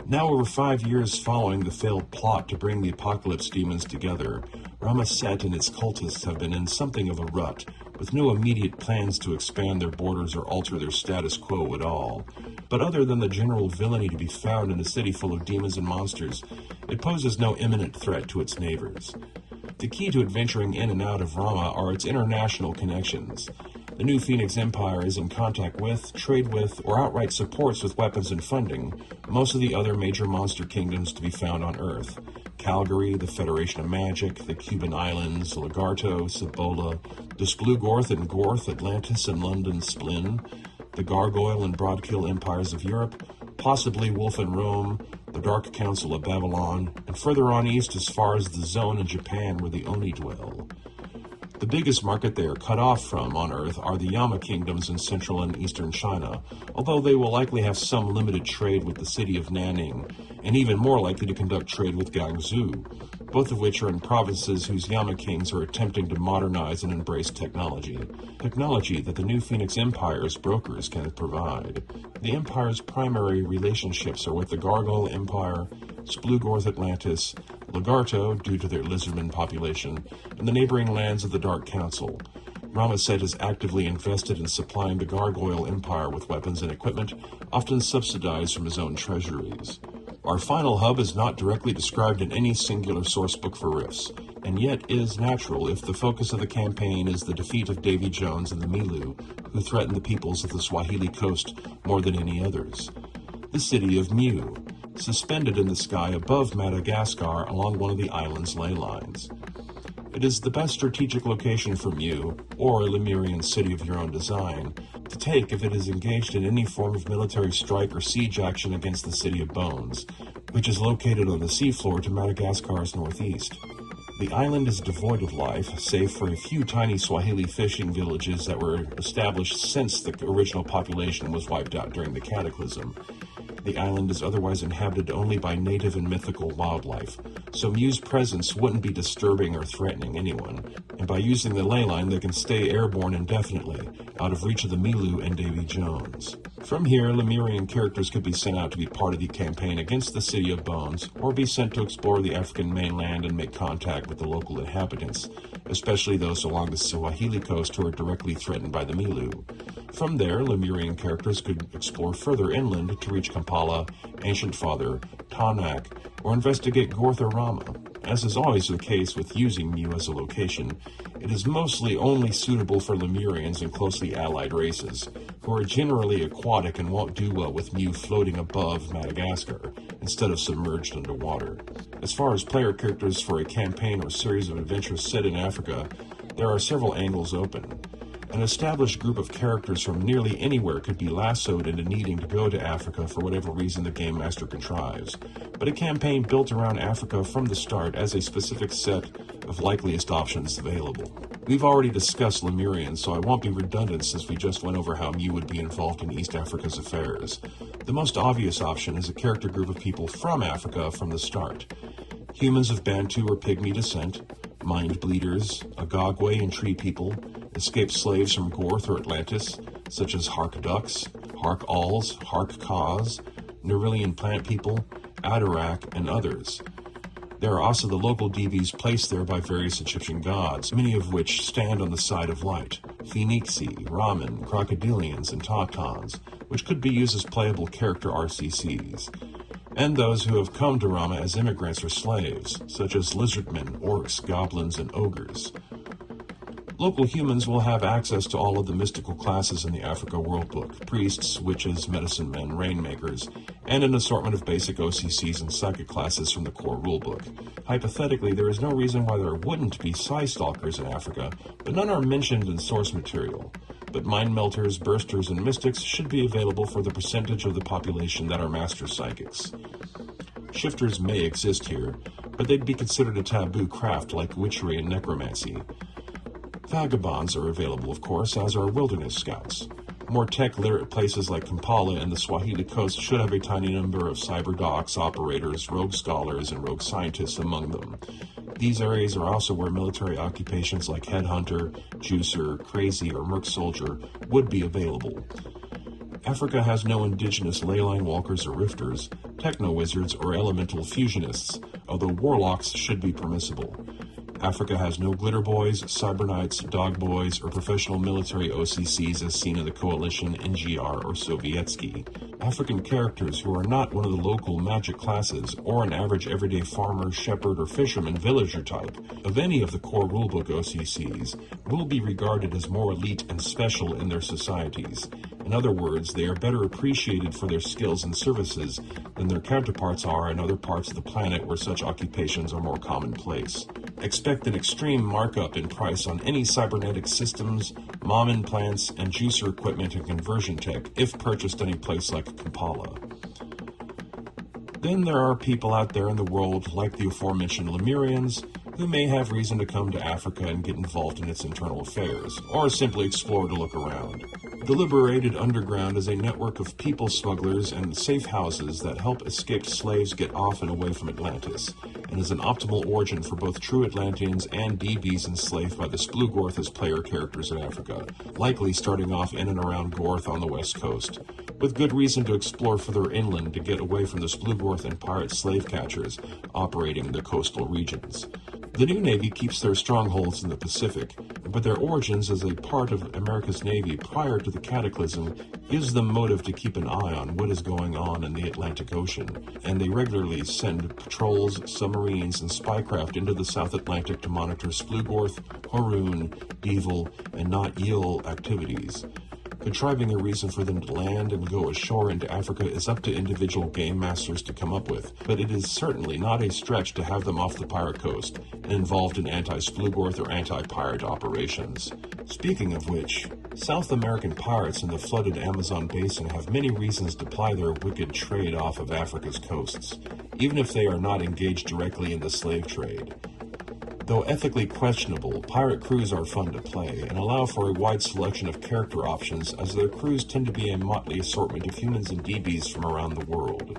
[SPEAKER 1] Now over 5 years following the failed plot to bring the Apocalypse demons together, Rama Set and its cultists have been in something of a rut, with no immediate plans to expand their borders or alter their status quo at all. But other than the general villainy to be found in a city full of demons and monsters, it poses no imminent threat to its neighbors. The key to adventuring in and out of Rama are its international connections. The New Phoenix Empire is in contact with, trade with, or outright supports with weapons and funding most of the other major monster kingdoms to be found on Earth. Calgary, the Federation of Magic, the Cuban Islands, Lagarto, Cibola, the Splugorth and Gorth, Atlantis and London Splin, the Gargoyle and Broadkill empires of Europe, possibly Wolf and Rome, the Dark Council of Babylon, and further on east as far as the zone in Japan where the Oni dwell. The biggest market they are cut off from on Earth are the Yama kingdoms in central and eastern China, although they will likely have some limited trade with the city of Nanning, and even more likely to conduct trade with Guangzhou, both of which are in provinces whose Yama kings are attempting to modernize and embrace technology that the New Phoenix Empire's brokers can provide. The Empire's primary relationships are with the Gargoyle Empire, Splugorth Atlantis, Lagarto, due to their lizardman population, and the neighboring lands of the Dark Council. Rama Set is actively invested in supplying the Gargoyle Empire with weapons and equipment, often subsidized from his own treasuries. Our final hub is not directly described in any singular sourcebook for Rifts, and yet is natural if the focus of the campaign is the defeat of Davy Jones and the Milu, who threaten the peoples of the Swahili coast more than any others. The city of Mu, suspended in the sky above Madagascar along one of the island's ley lines. It is the best strategic location for Mu, or a Lemurian city of your own design, to take if it is engaged in any form of military strike or siege action against the City of Bones, which is located on the seafloor to Madagascar's northeast. The island is devoid of life, save for a few tiny Swahili fishing villages that were established since the original population was wiped out during the Cataclysm. The island is otherwise inhabited only by native and mythical wildlife, so Mew's presence wouldn't be disturbing or threatening anyone, and by using the ley line they can stay airborne indefinitely, out of reach of the Milu and Davy Jones. From here, Lemurian characters could be sent out to be part of the campaign against the City of Bones, or be sent to explore the African mainland and make contact with the local inhabitants, especially those along the Swahili coast who are directly threatened by the Milu. From there, Lemurian characters could explore further inland to reach Kampala, Ancient Father, Tanak, or investigate Gorthorama. As is always the case with using Mew as a location, it is mostly only suitable for Lemurians and closely allied races, who are generally aquatic and won't do well with Mew floating above Madagascar, instead of submerged underwater. As far as player characters for a campaign or series of adventures set in Africa, there are several angles open. An established group of characters from nearly anywhere could be lassoed into needing to go to Africa for whatever reason the game master contrives, but a campaign built around Africa from the start has a specific set of likeliest options available. We've already discussed Lemurians, so I won't be redundant since we just went over how Mew would be involved in East Africa's affairs. The most obvious option is a character group of people from Africa from the start. Humans of Bantu or Pygmy descent, mind bleeders, Agogwe and tree people, escaped slaves from Gorth or Atlantis, such as Hark Ducks, Hark Alls, Hark Kaws, Nerillian plant people, Adarak, and others. There are also the local DBs placed there by various Egyptian gods, many of which stand on the side of light, Phoenixi, Ramen, Crocodilians, and Tautons, which could be used as playable character RCCs, and those who have come to Rama as immigrants or slaves, such as lizardmen, orcs, goblins, and ogres. Local humans will have access to all of the mystical classes in the Africa Worldbook: priests, witches, medicine men, rainmakers, and an assortment of basic OCCs and psychic classes from the core rulebook. Hypothetically, there is no reason why there wouldn't be Psy-Stalkers in Africa, but none are mentioned in source material. But Mind Melters, Bursters, and Mystics should be available for the percentage of the population that are Master Psychics. Shifters may exist here, but they'd be considered a taboo craft like witchery and necromancy. Vagabonds are available, of course, as are wilderness scouts. More tech-literate places like Kampala and the Swahili coast should have a tiny number of cyber docs, operators, rogue scholars, and rogue scientists among them. These areas are also where military occupations like Headhunter, Juicer, Crazy, or Merc Soldier would be available. Africa has no indigenous leyline walkers or rifters, techno-wizards, or elemental fusionists, although warlocks should be permissible. Africa has no glitter boys, cyber knights, dog boys, or professional military OCCs as seen in the Coalition, NGR, or Sovietsky. African characters who are not one of the local magic classes, or an average everyday farmer, shepherd, or fisherman villager type of any of the core rulebook OCCs will be regarded as more elite and special in their societies. In other words, they are better appreciated for their skills and services than their counterparts are in other parts of the planet where such occupations are more commonplace. Expect an extreme markup in price on any cybernetic systems, mom implants, and juicer equipment and conversion tech if purchased any place like Kampala. Then there are people out there in the world, like the aforementioned Lemurians, who may have reason to come to Africa and get involved in its internal affairs, or simply explore to look around. The Liberated Underground is a network of people smugglers and safe houses that help escaped slaves get off and away from Atlantis, and is an optimal origin for both true Atlanteans and DBs enslaved by the Splugorth as player characters in Africa, likely starting off in and around Gorth on the west coast, with good reason to explore further inland to get away from the Splugorth and pirate slave catchers operating in the coastal regions. The new Navy keeps their strongholds in the Pacific, but their origins as a part of America's Navy prior to the Cataclysm gives them motive to keep an eye on what is going on in the Atlantic Ocean, and they regularly send patrols, submarines, and spycraft into the South Atlantic to monitor Splugorth, Haroon, Devil, and Not Yil activities. Contriving a reason for them to land and go ashore into Africa is up to individual game masters to come up with, but it is certainly not a stretch to have them off the pirate coast and involved in anti-Splugorth or anti-pirate operations. Speaking of which, South American pirates in the flooded Amazon basin have many reasons to ply their wicked trade off of Africa's coasts, even if they are not engaged directly in the slave trade. Though ethically questionable, pirate crews are fun to play and allow for a wide selection of character options, as their crews tend to be a motley assortment of humans and DBs from around the world.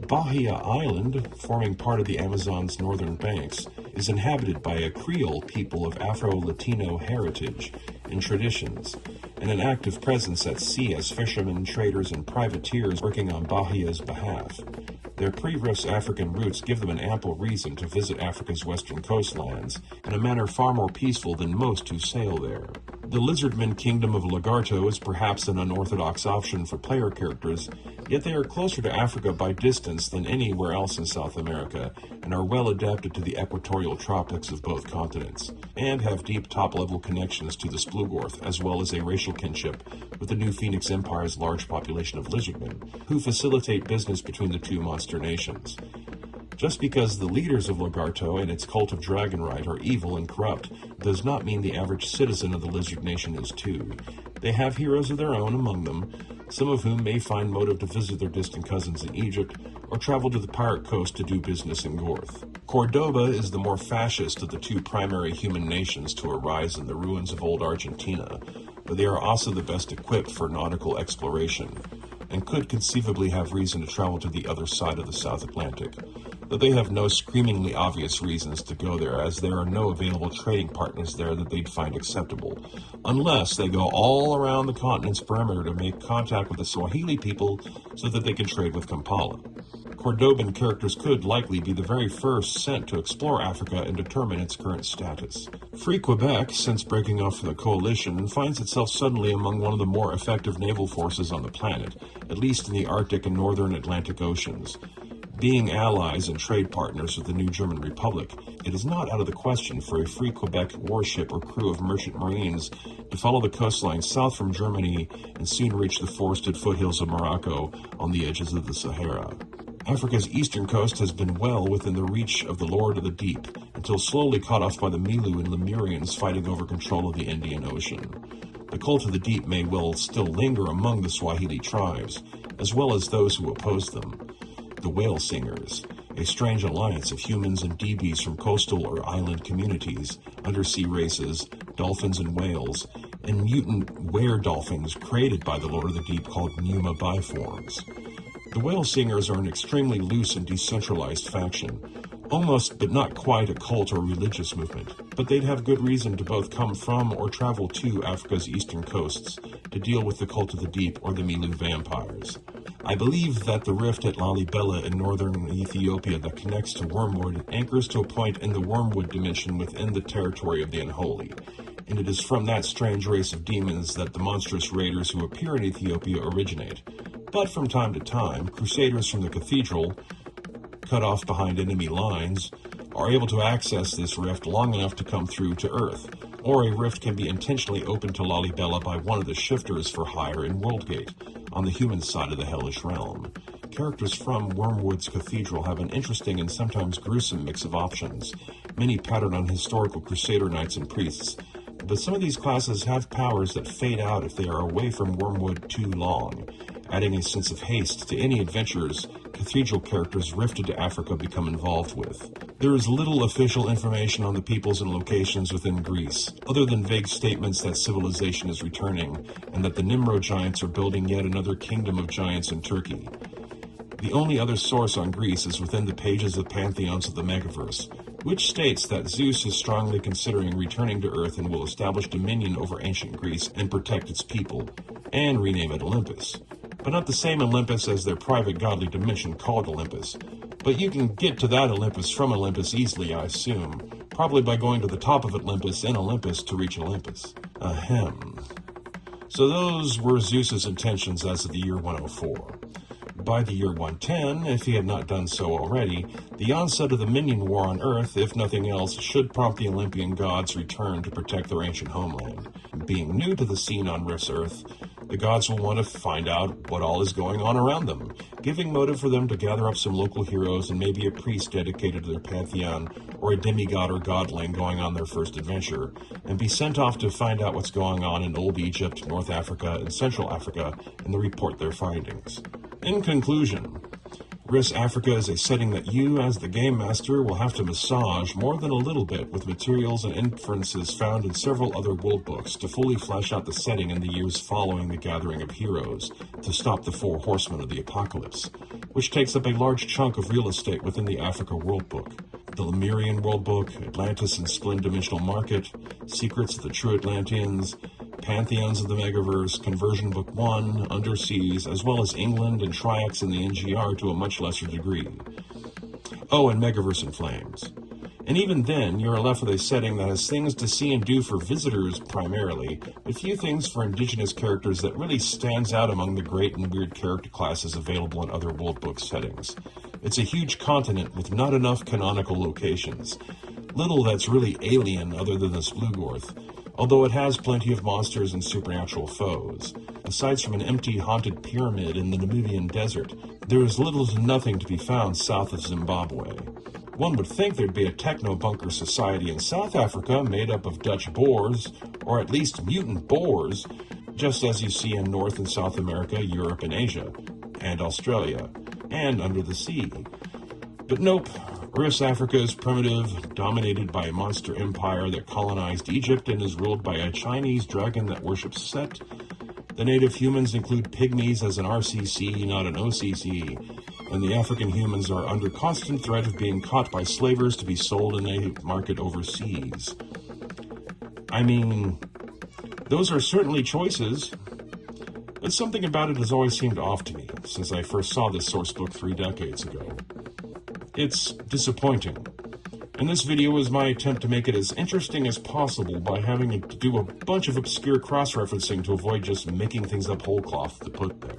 [SPEAKER 1] Bahia Island, forming part of the Amazon's northern banks, is inhabited by a Creole people of Afro-Latino heritage and traditions, and an active presence at sea as fishermen, traders, and privateers working on Bahia's behalf. Their pre-Rifts African roots give them an ample reason to visit Africa's western coastlands in a manner far more peaceful than most who sail there. The Lizardman Kingdom of Lagarto is perhaps an unorthodox option for player characters, yet they are closer to Africa by distance than anywhere else in South America, and are well adapted to the equatorial tropics of both continents, and have deep top-level connections to the Splugorth, as well as a racial kinship with the New Phoenix Empire's large population of lizardmen, who facilitate business between the two monster nations. Just because the leaders of Lagarto and its cult of Dragonrite are evil and corrupt does not mean the average citizen of the Lizard Nation is too. They have heroes of their own among them, some of whom may find motive to visit their distant cousins in Egypt or travel to the pirate coast to do business in Gorth. Cordoba is the more fascist of the two primary human nations to arise in the ruins of old Argentina, but they are also the best equipped for nautical exploration, and could conceivably have reason to travel to the other side of the South Atlantic, though they have no screamingly obvious reasons to go there, as there are no available trading partners there that they'd find acceptable, unless they go all around the continent's perimeter to make contact with the Swahili people so that they can trade with Kampala. Cordoban characters could likely be the very first sent to explore Africa and determine its current status. Free Quebec, since breaking off from the coalition, finds itself suddenly among one of the more effective naval forces on the planet, at least in the Arctic and northern Atlantic Oceans. Being allies and trade partners with the new German Republic, it is not out of the question for a Free Quebec warship or crew of merchant marines to follow the coastline south from Germany and soon reach the forested foothills of Morocco on the edges of the Sahara. Africa's eastern coast has been well within the reach of the Lord of the Deep, until slowly cut off by the Milu and Lemurians fighting over control of the Indian Ocean. The cult of the deep may well still linger among the Swahili tribes, as well as those who oppose them. The Whale Singers, a strange alliance of humans and DBs from coastal or island communities, undersea races, dolphins and whales, and mutant were-dolphins created by the Lord of the Deep called Numa Biforms. The Whale Singers are an extremely loose and decentralized faction, almost but not quite a cult or religious movement, but they'd have good reason to both come from or travel to Africa's eastern coasts to deal with the cult of the deep or the Milu vampires. I believe that the rift at Lalibela in northern Ethiopia that connects to Wormwood anchors to a point in the Wormwood dimension within the territory of the Unholy, and it is from that strange race of demons that the monstrous raiders who appear in Ethiopia originate. But from time to time, crusaders from the cathedral, cut off behind enemy lines, are able to access this rift long enough to come through to Earth, or a rift can be intentionally opened to Lalibela by one of the shifters for hire in Worldgate, on the human side of the hellish realm. Characters from Wormwood's cathedral have an interesting and sometimes gruesome mix of options, many patterned on historical crusader knights and priests, but some of these classes have powers that fade out if they are away from Wormwood too long, adding a sense of haste to any adventures cathedral characters rifted to Africa become involved with. There is little official information on the peoples and locations within Greece, other than vague statements that civilization is returning, and that the Nimrod giants are building yet another kingdom of giants in Turkey. The only other source on Greece is within the pages of Pantheons of the Megaverse, which states that Zeus is strongly considering returning to Earth and will establish dominion over ancient Greece and protect its people, and rename it Olympus. But not the same Olympus as their private godly dimension called Olympus. But you can get to that Olympus from Olympus easily, I assume, probably by going to the top of Olympus in Olympus to reach Olympus. Ahem. So those were Zeus's intentions as of the year 104. By the year 110, if he had not done so already, the onset of the Minion War on Earth, if nothing else, should prompt the Olympian gods' return to protect their ancient homeland. Being new to the scene on Rift's Earth, the gods will want to find out what all is going on around them, giving motive for them to gather up some local heroes and maybe a priest dedicated to their pantheon, or a demigod or godling going on their first adventure, and be sent off to find out what's going on in Old Egypt, North Africa, and Central Africa, and to report their findings. In conclusion, Riss Africa is a setting that you, as the game master, will have to massage more than a little bit with materials and inferences found in several other world books to fully flesh out the setting in the years following the gathering of heroes to stop the four horsemen of the apocalypse, which takes up a large chunk of real estate within the Africa world book. The Lemurian World Book, Atlantis and Splend Dimensional Market, Secrets of the True Atlanteans, Pantheons of the Megaverse, Conversion Book 1, Underseas, as well as England and Triax in the NGR to a much lesser degree. Oh, and Megaverse in Flames. And even then, you're left with a setting that has things to see and do for visitors primarily, but few things for indigenous characters that really stands out among the great and weird character classes available in other world book settings. It's a huge continent with not enough canonical locations. Little that's really alien other than the Splugorth, although it has plenty of monsters and supernatural foes. Aside from an empty haunted pyramid in the Namibian desert, there is little to nothing to be found south of Zimbabwe. One would think there'd be a techno-bunker society in South Africa made up of Dutch Boers, or at least mutant boars, just as you see in North and South America, Europe and Asia, and Australia, and under the sea. But nope, Riss Africa is primitive, dominated by a monster empire that colonized Egypt and is ruled by a Chinese dragon that worships Set. The native humans include pygmies as an RCC, not an OCC, and the African humans are under constant threat of being caught by slavers to be sold in a market overseas. I mean, those are certainly choices, but something about it has always seemed off to me since I first saw this source book 3 decades ago. It's disappointing, and this video is my attempt to make it as interesting as possible by having to do a bunch of obscure cross-referencing to avoid just making things up whole cloth to put there.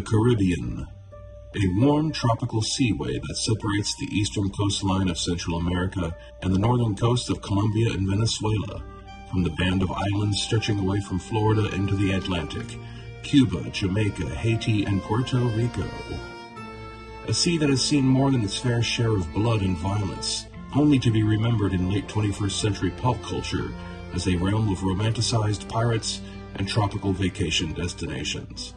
[SPEAKER 1] The Caribbean, a warm tropical seaway that separates the eastern coastline of Central America and the northern coast of Colombia and Venezuela from the band of islands stretching away from Florida into the Atlantic, Cuba, Jamaica, Haiti, and Puerto Rico. A sea that has seen more than its fair share of blood and violence, only to be remembered in late 21st century pulp culture as a realm of romanticized pirates and tropical vacation destinations.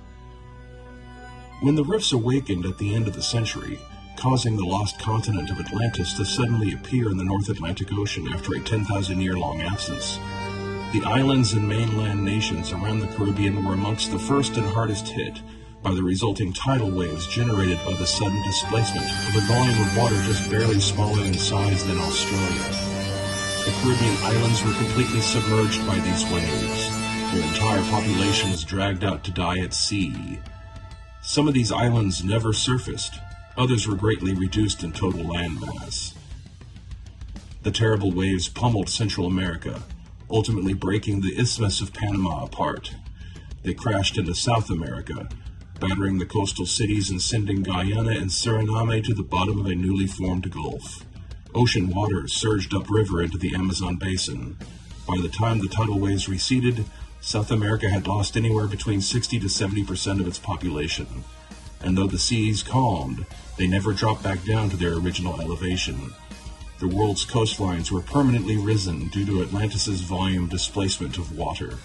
[SPEAKER 1] When the rifts awakened at the end of the century, causing the lost continent of Atlantis to suddenly appear in the North Atlantic Ocean after a 10,000-year-long absence, the islands and mainland nations around the Caribbean were amongst the first and hardest hit by the resulting tidal waves generated by the sudden displacement of a volume of water just barely smaller in size than Australia. The Caribbean islands were completely submerged by these waves. Their entire populations dragged out to die at sea. Some of these islands never surfaced, others were greatly reduced in total landmass. The terrible waves pummeled Central America, ultimately breaking the Isthmus of Panama apart. They crashed into South America, battering the coastal cities and sending Guyana and Suriname to the bottom of a newly formed gulf. Ocean water surged upriver into the Amazon basin. By the time the tidal waves receded, South America had lost anywhere between 60 to 70% of its population. And though the seas calmed, they never dropped back down to their original elevation. The world's coastlines were permanently risen due to Atlantis' volume displacement of water.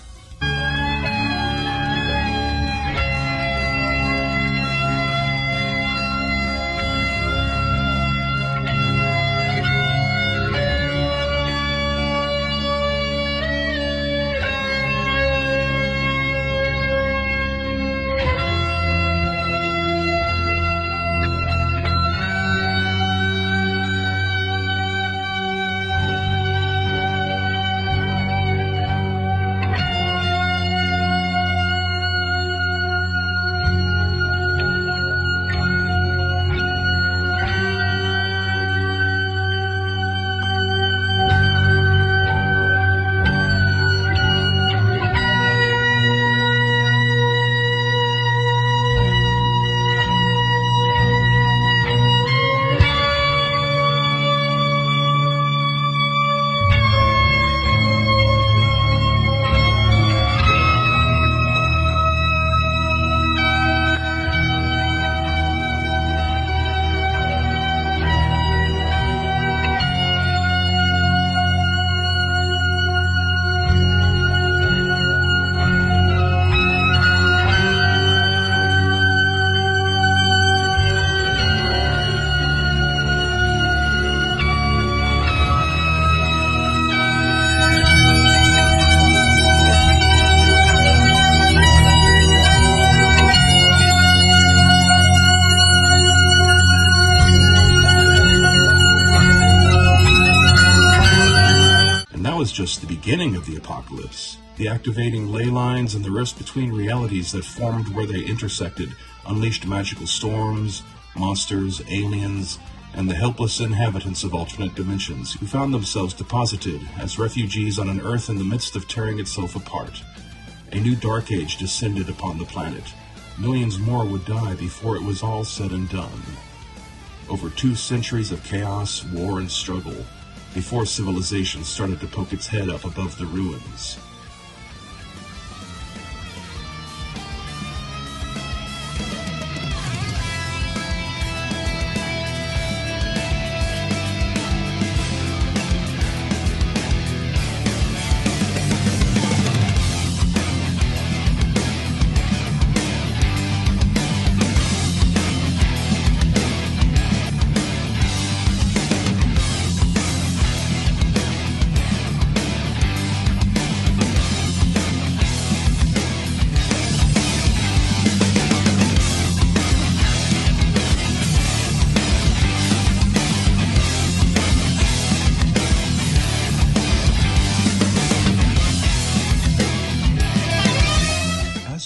[SPEAKER 1] Just the beginning of the apocalypse. The activating ley lines and the rifts between realities that formed where they intersected unleashed magical storms, monsters, aliens, and the helpless inhabitants of alternate dimensions who found themselves deposited as refugees on an Earth in the midst of tearing itself apart. A new dark age descended upon the planet. Millions more would die before it was all said and done. Over 2 centuries of chaos, war, and struggle, before civilization started to poke its head up above the ruins.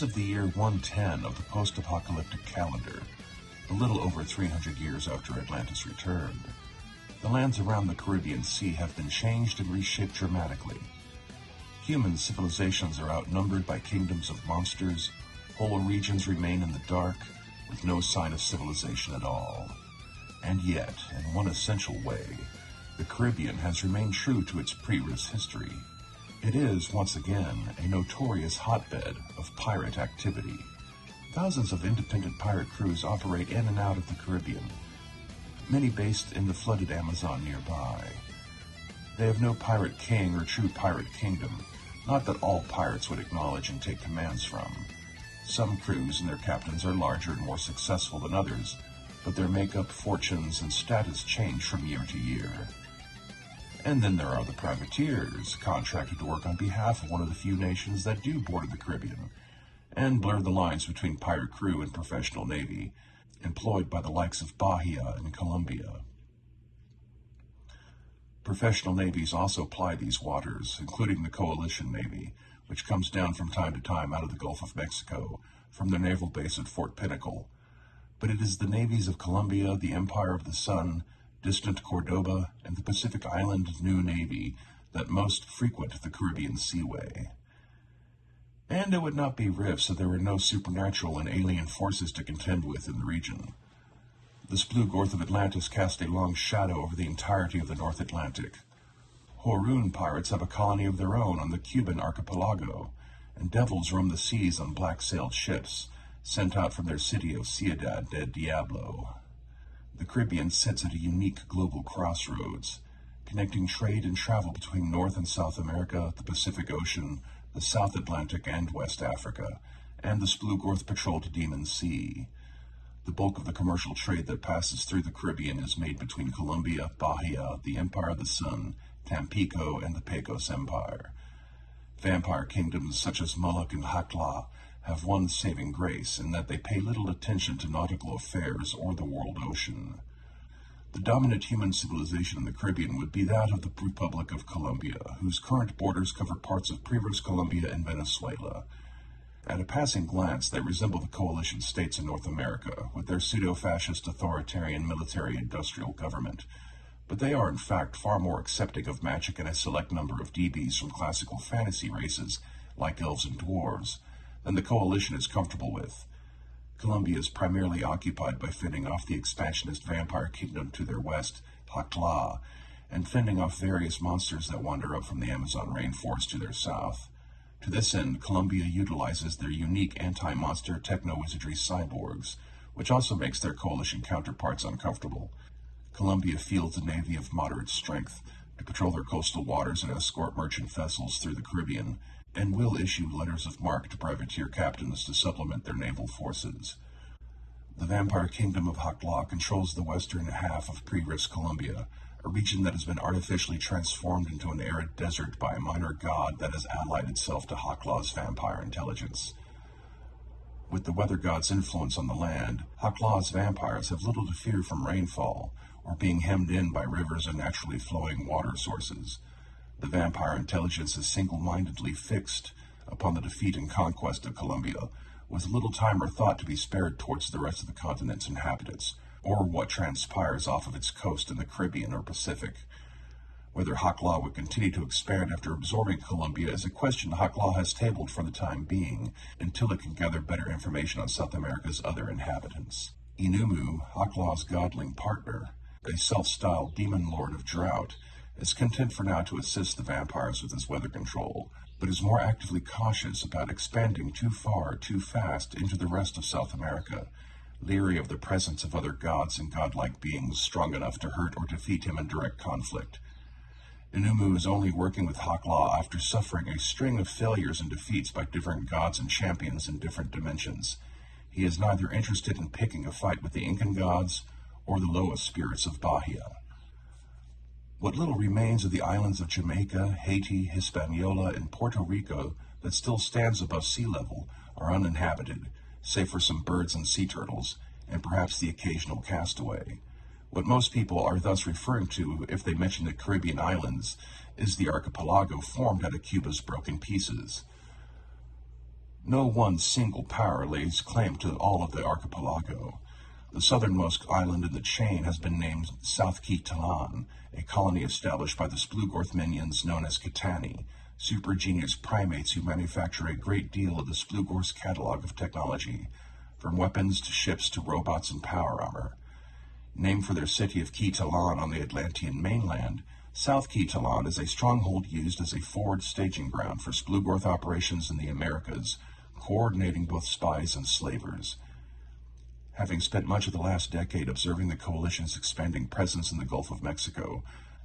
[SPEAKER 1] Of the year 110 of the post-apocalyptic calendar, a little over 300 years after Atlantis returned, the lands around the Caribbean Sea have been changed and reshaped dramatically. Human civilizations are outnumbered by kingdoms of monsters, whole regions remain in the dark, with no sign of civilization at all. And yet, in one essential way, the Caribbean has remained true to its pre-Rifts history. It is, once again, a notorious hotbed of pirate activity. Thousands of independent pirate crews operate in and out of the Caribbean, many based in the flooded Amazon nearby. They have no pirate king or true pirate kingdom, not that all pirates would acknowledge and take commands from. Some crews and their captains are larger and more successful than others, but their makeup, fortunes, and status change from year to year. And then there are the privateers, contracted to work on behalf of one of the few nations that do border the Caribbean, and blur the lines between pirate crew and professional navy, employed by the likes of Bahia and Colombia. Professional navies also ply these waters, including the Coalition Navy, which comes down from time to time out of the Gulf of Mexico, from their naval base at Fort Pinnacle. But it is the navies of Colombia, the Empire of the Sun, distant Cordoba, and the Pacific Island New Navy that most frequent the Caribbean Seaway. And it would not be rifts if there were no supernatural and alien forces to contend with in the region. The Splugorth of Atlantis cast a long shadow over the entirety of the North Atlantic. Haroon pirates have a colony of their own on the Cuban archipelago, and devils roam the seas on black-sailed ships, sent out from their city of Ciudad del Diablo. The Caribbean sits at a unique global crossroads, connecting trade and travel between North and South America, the Pacific Ocean, the South Atlantic and West Africa, and the Splugorth patrolled Demon Sea. The bulk of the commercial trade that passes through the Caribbean is made between Colombia, Bahia, the Empire of the Sun, Tampico, and the Pecos Empire. Vampire kingdoms such as Moloch and Hakla have one saving grace in that they pay little attention to nautical affairs or the world ocean. The dominant human civilization in the Caribbean would be that of the Republic of Colombia, whose current borders cover parts of pre-Rifts Colombia and Venezuela. At a passing glance, they resemble the coalition states in North America, with their pseudo-fascist authoritarian military-industrial government. But they are, in fact, far more accepting of magic and a select number of DBs from classical fantasy races, like elves and dwarves, than the coalition is comfortable with. Colombia is primarily occupied by fending off the expansionist vampire kingdom to their west, Hakla, and fending off various monsters that wander up from the Amazon rainforest to their south. To this end, Colombia utilizes their unique anti-monster techno-wizardry cyborgs, which also makes their coalition counterparts uncomfortable. Colombia fields a navy of moderate strength to patrol their coastal waters and escort merchant vessels through the Caribbean, and will issue letters of marque to privateer captains to supplement their naval forces. The vampire kingdom of Hakla controls the western half of pre-Rifts Colombia, a region that has been artificially transformed into an arid desert by a minor god that has allied itself to Hakla's vampire intelligence. With the weather god's influence on the land, Hakla's vampires have little to fear from rainfall, or being hemmed in by rivers and naturally flowing water sources. The vampire intelligence is single-mindedly fixed upon the defeat and conquest of Colombia, with little time or thought to be spared towards the rest of the continent's inhabitants, or what transpires off of its coast in the Caribbean or Pacific. Whether Hakla would continue to expand after absorbing Colombia is a question Hakla has tabled for the time being, until it can gather better information on South America's other inhabitants. Inumu, Hakla's godling partner, a self-styled demon lord of drought, is content for now to assist the vampires with his weather control, but is more actively cautious about expanding too far, too fast into the rest of South America, leery of the presence of other gods and godlike beings strong enough to hurt or defeat him in direct conflict. Inumu is only working with Hakla after suffering a string of failures and defeats by different gods and champions in different dimensions. He is neither interested in picking a fight with the Incan gods or the lowest spirits of Bahia. What little remains of the islands of Jamaica, Haiti, Hispaniola, and Puerto Rico that still stands above sea level are uninhabited, save for some birds and sea turtles, and perhaps the occasional castaway. What most people are thus referring to if they mention the Caribbean islands is the archipelago formed out of Cuba's broken pieces. No one single power lays claim to all of the archipelago. The southernmost island in the chain has been named South Key Talan, a colony established by the Splugorth minions known as Kitani, super genius primates who manufacture a great deal of the Splugorth's catalog of technology, from weapons to ships to robots and power armor. Named for their city of Key-Talon on the Atlantean mainland, South Key-Talon is a stronghold used as a forward staging ground for Splugorth operations in the Americas, coordinating both spies and slavers. Having spent much of the last decade observing the Coalition's expanding presence in the Gulf of Mexico,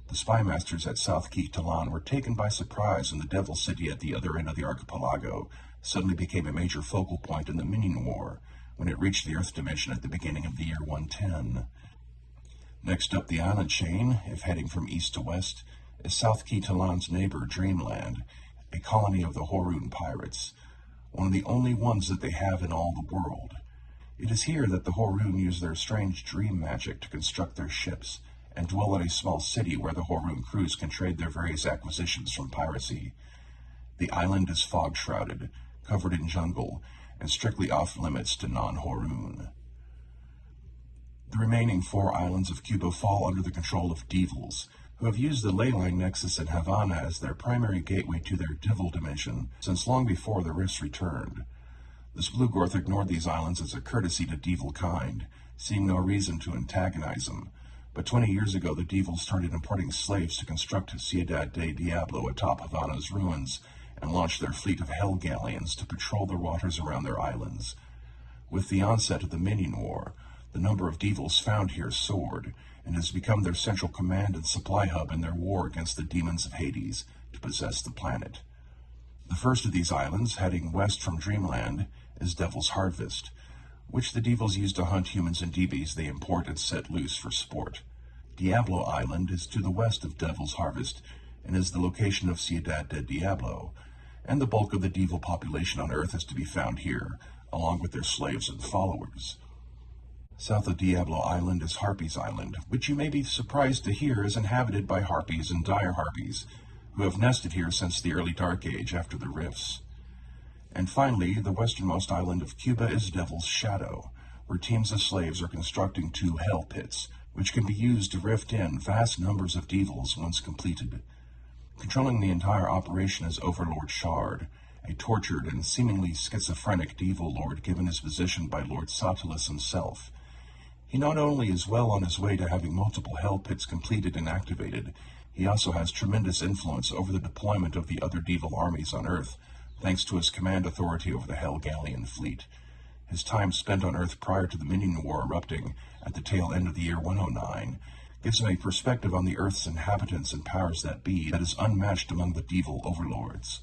[SPEAKER 1] the spy masters at South Key-Talon were taken by surprise when the Devil City at the other end of the archipelago suddenly became a major focal point in the Minion War when it reached the Earth dimension at the beginning of the year 110. Next up the island chain, if heading from east to west, is South Key-Talon's neighbor Dreamland, a colony of the Horun pirates, one of the only ones that they have in all the world. It is here that the Horun use their strange dream magic to construct their ships, and dwell in a small city where the Horun crews can trade their various acquisitions from piracy. The island is fog-shrouded, covered in jungle, and strictly off-limits to non-Horun. The remaining 4 islands of Cuba fall under the control of Devils, who have used the ley line nexus in Havana as their primary gateway to their Devil dimension since long before the Rifts returned. The Splugorth ignored these islands as a courtesy to Devil kind, seeing no reason to antagonize them, but 20 years ago the Devils started importing slaves to construct Ciudad de Diablo atop Havana's ruins, and launched their fleet of hell galleons to patrol the waters around their islands. With the onset of the Minion War, the number of Devils found here soared, and has become their central command and supply hub in their war against the demons of Hades to possess the planet. The first of these islands, heading west from Dreamland, is Devil's Harvest, which the Devils use to hunt humans and DBs they import and set loose for sport. Diablo Island is to the west of Devil's Harvest, and is the location of Ciudad de Diablo, and the bulk of the Devil population on Earth is to be found here, along with their slaves and followers. South of Diablo Island is Harpies Island, which you may be surprised to hear is inhabited by harpies and dire harpies, who have nested here since the early Dark Age after the Rifts. And finally, the westernmost island of Cuba is Devil's Shadow, where teams of slaves are constructing 2 hell pits, which can be used to rift in vast numbers of Devils once completed. Controlling the entire operation is Overlord Shard, a tortured and seemingly schizophrenic Devil Lord given his position by Lord Sautilus himself. He not only is well on his way to having multiple hell pits completed and activated, he also has tremendous influence over the deployment of the other Devil armies on Earth, thanks to his command authority over the Hell Galleon fleet. His time spent on Earth prior to the Minion War erupting at the tail end of the year 109 gives him a perspective on the Earth's inhabitants and powers that be that is unmatched among the Devil overlords.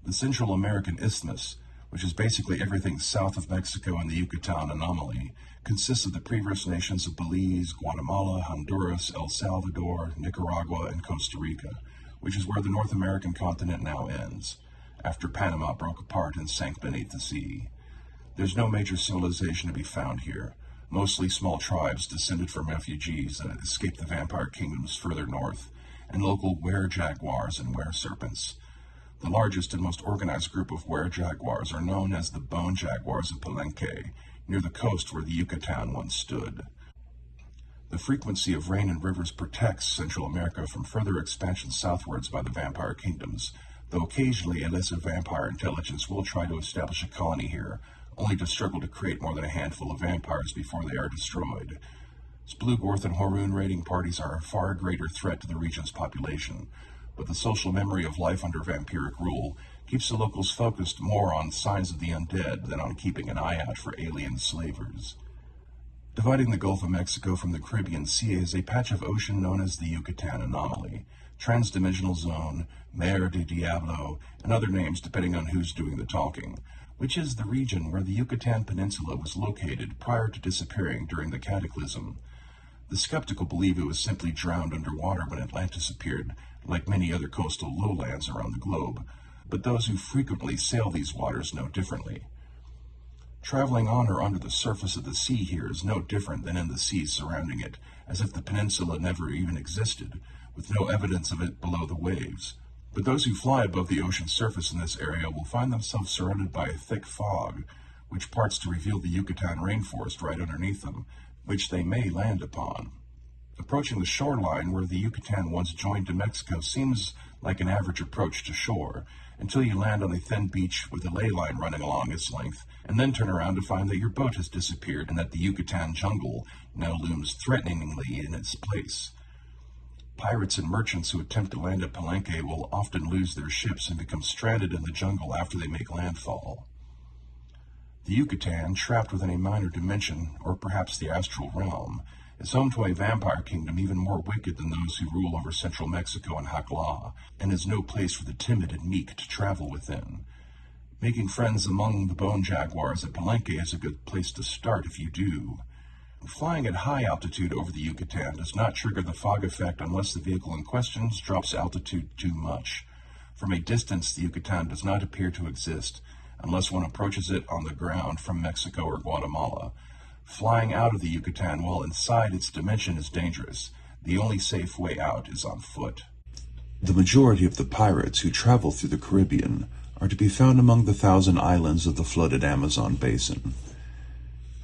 [SPEAKER 1] The Central American Isthmus, which is basically everything south of Mexico and the Yucatan anomaly, consists of the previous nations of Belize, Guatemala, Honduras, El Salvador, Nicaragua, and Costa Rica, which is where the North American continent now ends, after Panama broke apart and sank beneath the sea. There's no major civilization to be found here, mostly small tribes descended from refugees that escaped the vampire kingdoms further north, and local were-jaguars and were-serpents. The largest and most organized group of were-jaguars are known as the Bone Jaguars of Palenque, near the coast where the Yucatan once stood. The frequency of rain and rivers protects Central America from further expansion southwards by the vampire kingdoms, though occasionally a lesser vampire intelligence will try to establish a colony here, only to struggle to create more than a handful of vampires before they are destroyed. Splugorth and Horun raiding parties are a far greater threat to the region's population, but the social memory of life under vampiric rule keeps the locals focused more on signs of the undead than on keeping an eye out for alien slavers. Dividing the Gulf of Mexico from the Caribbean Sea is a patch of ocean known as the Yucatan Anomaly, Transdimensional Zone, Mer de Diablo, and other names depending on who's doing the talking, which is the region where the Yucatan Peninsula was located prior to disappearing during the Cataclysm. The skeptical believe it was simply drowned underwater when Atlantis appeared, like many other coastal lowlands around the globe, but those who frequently sail these waters know differently. Traveling on or under the surface of the sea here is no different than in the seas surrounding it, as if the peninsula never even existed, with no evidence of it below the waves. But those who fly above the ocean surface in this area will find themselves surrounded by a thick fog, which parts to reveal the Yucatan rainforest right underneath them, which they may land upon. Approaching the shoreline where the Yucatan once joined to Mexico seems like an average approach to shore, until you land on a thin beach with a ley line running along its length, and then turn around to find that your boat has disappeared and that the Yucatan jungle now looms threateningly in its place. Pirates and merchants who attempt to land at Palenque will often lose their ships and become stranded in the jungle after they make landfall. The Yucatan, trapped within a minor dimension, or perhaps the astral realm, is home to a vampire kingdom even more wicked than those who rule over central Mexico and Jacla, and is no place for the timid and meek to travel within. Making friends among the bone jaguars at Palenque is a good place to start if you do. Flying at high altitude over the Yucatan does not trigger the fog effect unless the vehicle in question drops altitude too much. From a distance, the Yucatan does not appear to exist, unless one approaches it on the ground from Mexico or Guatemala. Flying out of the Yucatan while inside its dimension is dangerous. The only safe way out is on foot. The majority of the pirates who travel through the Caribbean are to be found among the 1,000 islands of the flooded Amazon basin.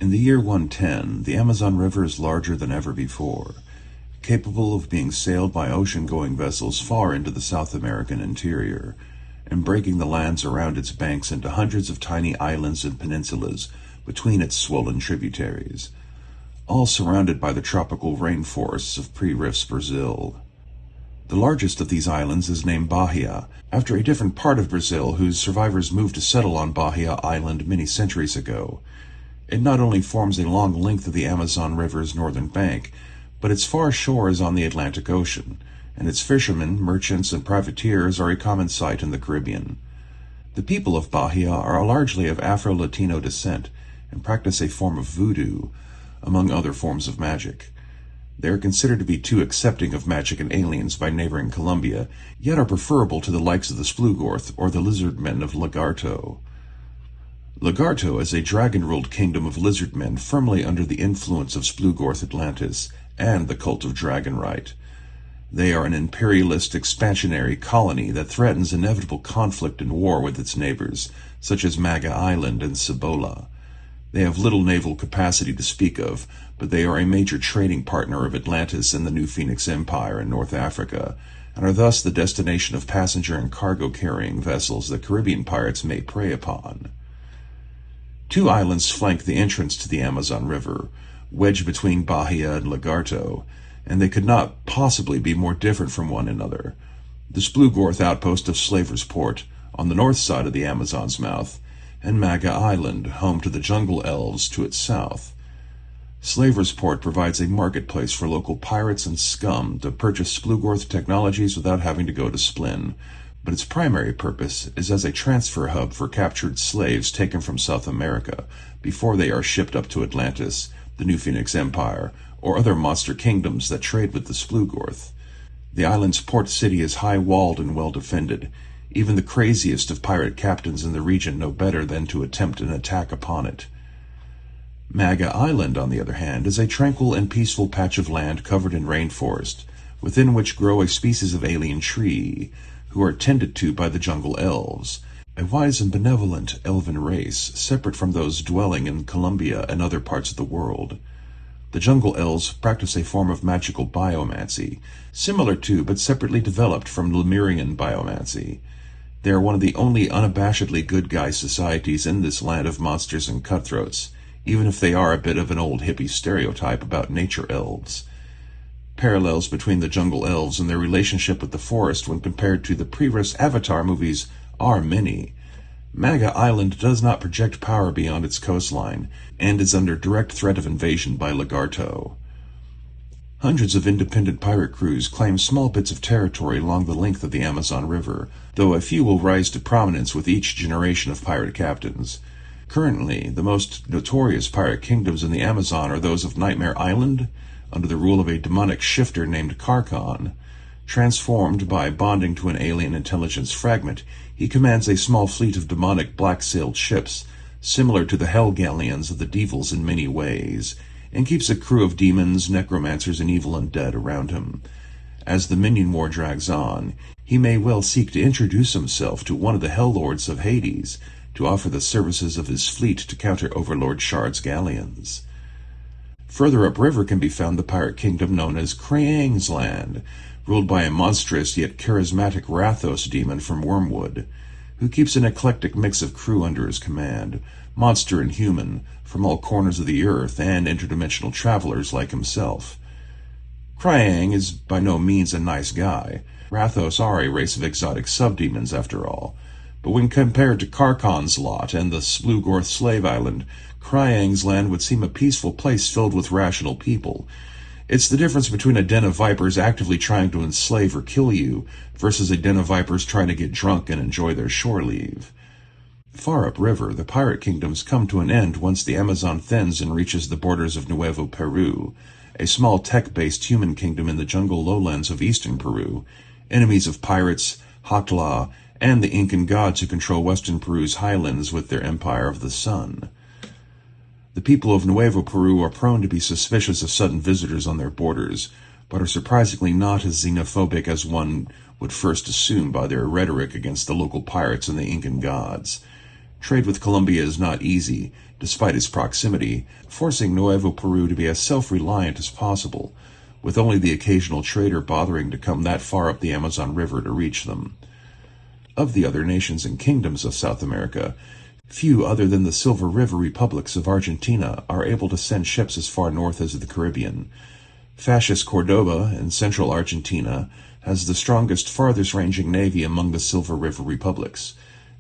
[SPEAKER 1] In the year 110, the Amazon River is larger than ever before, capable of being sailed by ocean-going vessels far into the South American interior, and breaking the lands around its banks into hundreds of tiny islands and peninsulas between its swollen tributaries, all surrounded by the tropical rainforests of pre-Rifts Brazil. The largest of these islands is named Bahia, after a different part of Brazil whose survivors moved to settle on Bahia Island many centuries ago. It not only forms a long length of the Amazon River's northern bank, but its far shore is on the Atlantic Ocean, and its fishermen, merchants, and privateers are a common sight in the Caribbean. The people of Bahia are largely of Afro-Latino descent and practice a form of voodoo, among other forms of magic. They are considered to be too accepting of magic and aliens by neighboring Colombia, yet are preferable to the likes of the Splugorth or the lizard men of Lagarto. Lagarto is a dragon-ruled kingdom of lizard men firmly under the influence of Splugorth Atlantis and the cult of Dragonrite. They are an imperialist, expansionary colony that threatens inevitable conflict and war with its neighbors, such as Maga Island and Cibola. They have little naval capacity to speak of, but they are a major trading partner of Atlantis and the New Phoenix Empire in North Africa, and are thus the destination of passenger and cargo-carrying vessels that Caribbean pirates may prey upon. 2 islands flank the entrance to the Amazon River, wedged between Bahia and Lagarto, and they could not possibly be more different from one another. The Splugorth outpost of Slaver's Port, on the north side of the Amazon's mouth, and Maga Island, home to the jungle elves, to its south. Slaver's Port provides a marketplace for local pirates and scum to purchase Splugorth technologies without having to go to Splin, but its primary purpose is as a transfer hub for captured slaves taken from South America before they are shipped up to Atlantis, the New Phoenix Empire, or other monster kingdoms that trade with the Splugorth. The island's port city is high-walled and well-defended. Even the craziest of pirate captains in the region know better than to attempt an attack upon it. Maga Island, on the other hand, is a tranquil and peaceful patch of land covered in rainforest, within which grow a species of alien tree, who are tended to by the jungle elves, a wise and benevolent elven race, separate from those dwelling in Colombia and other parts of the world. The jungle elves practice a form of magical biomancy, similar to but separately developed from Lemurian biomancy. They are one of the only unabashedly good guy societies in this land of monsters and cutthroats, even if they are a bit of an old hippie stereotype about nature elves. Parallels between the jungle elves and their relationship with the forest when compared to the previous Avatar movies are many. Maga Island does not project power beyond its coastline, and is under direct threat of invasion by Lagarto. Hundreds of independent pirate crews claim small bits of territory along the length of the Amazon River, though a few will rise to prominence with each generation of pirate captains. Currently, the most notorious pirate kingdoms in the Amazon are those of Nightmare Island, under the rule of a demonic shifter named Carcon. Transformed by bonding to an alien intelligence fragment, he commands a small fleet of demonic black-sailed ships, similar to the Hell Galleons of the Devils in many ways, and keeps a crew of demons, necromancers, and evil undead around him. As the Minion War drags on, he may well seek to introduce himself to one of the Hell Lords of Hades, to offer the services of his fleet to counter Overlord Shard's galleons. Further upriver can be found the pirate kingdom known as Krang's Land, ruled by a monstrous yet charismatic Rathos demon from Wormwood, who keeps an eclectic mix of crew under his command, monster and human, from all corners of the earth, and interdimensional travelers like himself. Kryang is by no means a nice guy. Rathos are a race of exotic subdemons, after all. But when compared to Karkon's lot and the Splugorth slave island, Kryang's land would seem a peaceful place filled with rational people. It's the difference between a den of vipers actively trying to enslave or kill you versus a den of vipers trying to get drunk and enjoy their shore leave. Far upriver, the pirate kingdoms come to an end once the Amazon thins and reaches the borders of Nuevo Peru, a small tech-based human kingdom in the jungle lowlands of eastern Peru, enemies of pirates, Hakla, and the Incan gods who control western Peru's highlands with their empire of the sun. The people of Nuevo Peru are prone to be suspicious of sudden visitors on their borders, but are surprisingly not as xenophobic as one would first assume by their rhetoric against the local pirates and the Incan gods. Trade with Colombia is not easy, despite its proximity, forcing Nuevo Peru to be as self-reliant as possible, with only the occasional trader bothering to come that far up the Amazon River to reach them. Of the other nations and kingdoms of South America, few other than the Silver River republics of Argentina are able to send ships as far north as the Caribbean. Fascist Cordoba in central Argentina has the strongest, farthest-ranging navy among the Silver River republics.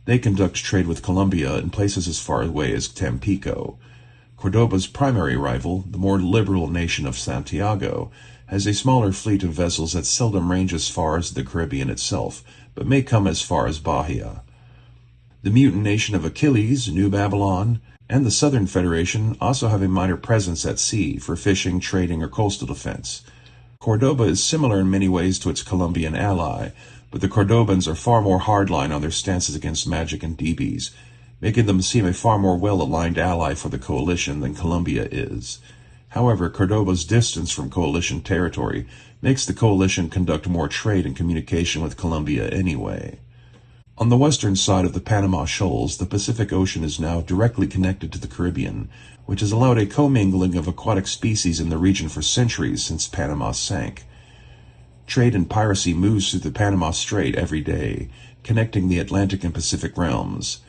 [SPEAKER 1] They conduct trade with Colombia in places as far away as Tampico. Cordoba's primary rival, the more liberal nation of Santiago, has a smaller fleet of vessels that seldom range as far as the Caribbean itself, but may come as far as Bahia. The mutant nation of Achilles, New Babylon, and the Southern Federation also have a minor presence at sea for fishing, trading, or coastal defense. Cordoba is similar in many ways to its Colombian ally, but the Cordobans are far more hardline on their stances against magic and DBs, making them seem a far more well-aligned ally for the coalition than Colombia is. However, Cordoba's distance from coalition territory makes the coalition conduct more trade and communication with Colombia anyway. On the western side of the Panama Shoals, the Pacific Ocean is now directly connected to the Caribbean, which has allowed a commingling of aquatic species in the region for centuries since Panama sank. Trade and piracy moves through the Panama Strait every day, connecting the Atlantic and Pacific realms.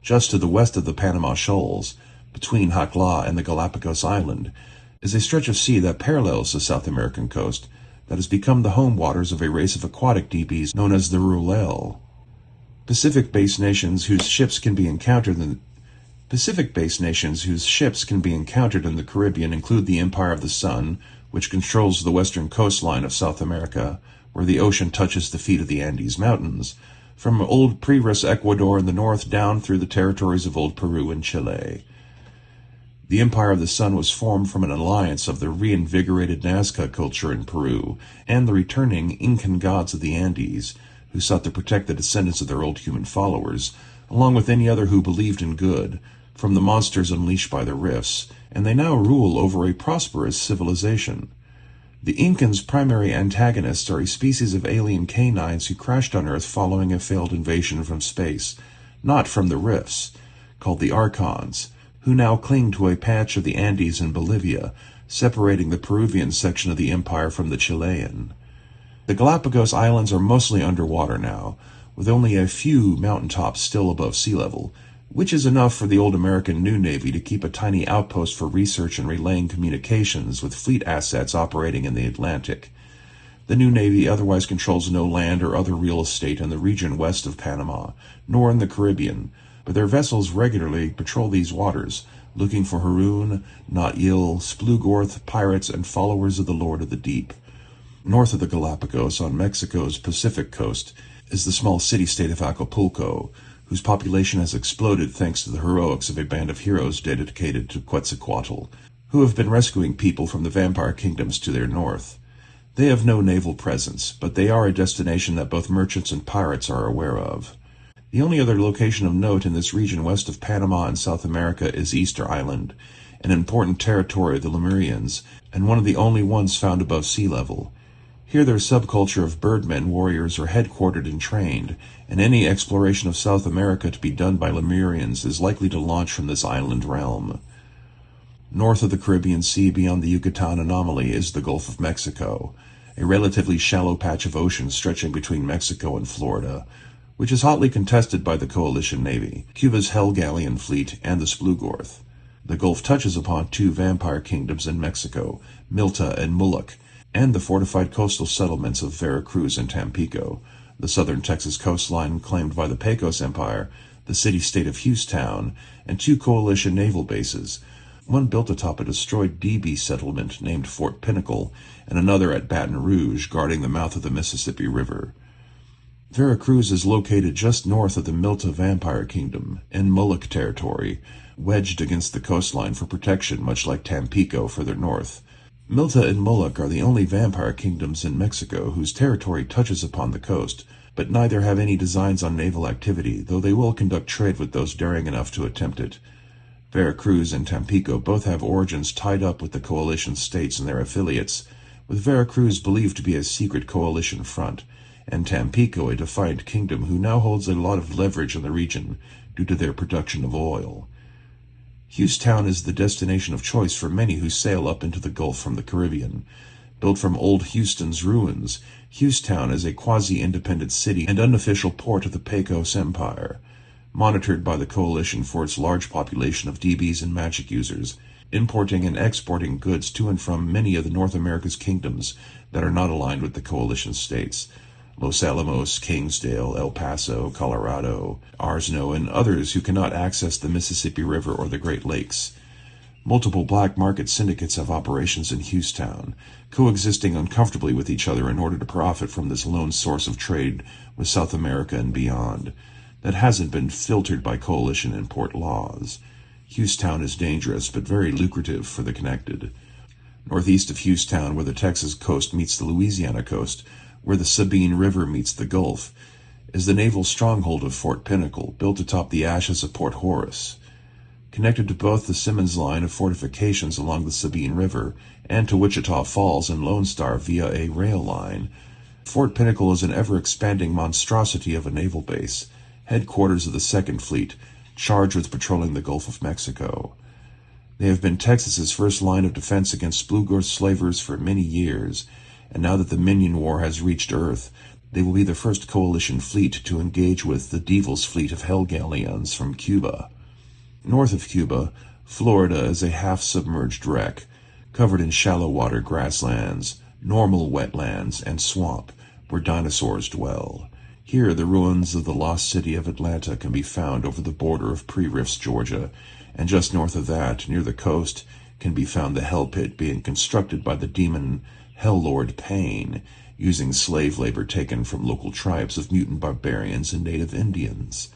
[SPEAKER 1] Just to the west of the Panama Shoals, between Hakla and the Galapagos Island, is a stretch of sea that parallels the South American coast that has become the home waters of a race of aquatic DBs known as the Roulelle. Pacific-based nations whose ships can be encountered in the Caribbean include the Empire of the Sun, which controls the western coastline of South America, where the ocean touches the feet of the Andes Mountains, from old pre-Rus Ecuador in the north down through the territories of old Peru and Chile. The Empire of the Sun was formed from an alliance of the reinvigorated Nazca culture in Peru and the returning Incan gods of the Andes, who sought to protect the descendants of their old human followers, along with any other who believed in good, from the monsters unleashed by the rifts, and they now rule over a prosperous civilization. The Incans' primary antagonists are a species of alien canines who crashed on Earth following a failed invasion from space, not from the rifts, called the Archons, who now cling to a patch of the Andes in Bolivia, separating the Peruvian section of the empire from the Chilean. The Galapagos Islands are mostly underwater now, with only a few mountaintops still above sea level, which is enough for the old American New Navy to keep a tiny outpost for research and relaying communications with fleet assets operating in the Atlantic. The New Navy otherwise controls no land or other real estate in the region west of Panama, nor in the Caribbean, but their vessels regularly patrol these waters, looking for Haroon, Not-Yil, Splugorth, pirates, and followers of the Lord of the Deep. North of the Galapagos, on Mexico's Pacific coast, is the small city-state of Acapulco, whose population has exploded thanks to the heroics of a band of heroes dedicated to Quetzalcoatl, who have been rescuing people from the vampire kingdoms to their north. They have no naval presence, but they are a destination that both merchants and pirates are aware of. The only other location of note in this region west of Panama and South America is Easter Island, an important territory of the Lemurians, and one of the only ones found above sea level. Here their subculture of birdmen warriors are headquartered and trained, and any exploration of South America to be done by Lemurians is likely to launch from this island realm. North of the Caribbean Sea beyond the Yucatan anomaly is the Gulf of Mexico, a relatively shallow patch of ocean stretching between Mexico and Florida, which is hotly contested by the coalition navy, Cuba's Hell Galleon fleet, and the Splugorth. The Gulf touches upon two vampire kingdoms in Mexico, Milta and Moloch, and the fortified coastal settlements of Veracruz and Tampico, the southern Texas coastline claimed by the Pecos Empire, the city-state of Hughestown, and two coalition naval bases, one built atop a destroyed DB settlement named Fort Pinnacle, and another at Baton Rouge guarding the mouth of the Mississippi River. Veracruz is located just north of the Milta Vampire Kingdom, in Moloch territory, wedged against the coastline for protection, much like Tampico further north. Milta and Moloch are the only vampire kingdoms in Mexico whose territory touches upon the coast, but neither have any designs on naval activity, though they will conduct trade with those daring enough to attempt it. Veracruz and Tampico both have origins tied up with the coalition states and their affiliates, with Veracruz believed to be a secret coalition front, and Tampico a defiant kingdom who now holds a lot of leverage in the region due to their production of oil. Hughestown is the destination of choice for many who sail up into the Gulf from the Caribbean. Built from old Houston's ruins, Hughestown is a quasi-independent city and unofficial port of the Pecos Empire, monitored by the coalition for its large population of DBs and magic users, importing and exporting goods to and from many of the North America's kingdoms that are not aligned with the coalition states: Los Alamos, Kingsdale, El Paso, Colorado, Arsno, and others who cannot access the Mississippi River or the Great Lakes. Multiple black market syndicates have operations in Hughestown, coexisting uncomfortably with each other in order to profit from this lone source of trade with South America and beyond that hasn't been filtered by coalition import laws. Hughestown is dangerous but very lucrative for the connected. Northeast of Hughestown, where the Texas coast meets the Louisiana coast, where the Sabine River meets the Gulf, is the naval stronghold of Fort Pinnacle, built atop the ashes of Port Horace. Connected to both the Simmons line of fortifications along the Sabine River and to Wichita Falls and Lone Star via a rail line, Fort Pinnacle is an ever-expanding monstrosity of a naval base, headquarters of the Second Fleet, charged with patrolling the Gulf of Mexico. They have been Texas's first line of defense against Splugorth slavers for many years, and now that the Minion War has reached Earth, they will be the first coalition fleet to engage with the Devil's fleet of Hell Galleons from Cuba. North of Cuba, Florida is a half-submerged wreck, covered in shallow-water grasslands, normal wetlands, and swamp, where dinosaurs dwell. Here, the ruins of the lost city of Atlanta can be found over the border of Pre-Rifts, Georgia, and just north of that, near the coast, can be found the Hell Pit being constructed by the demon Hell Lord Pain, using slave labor taken from local tribes of mutant barbarians and native Indians.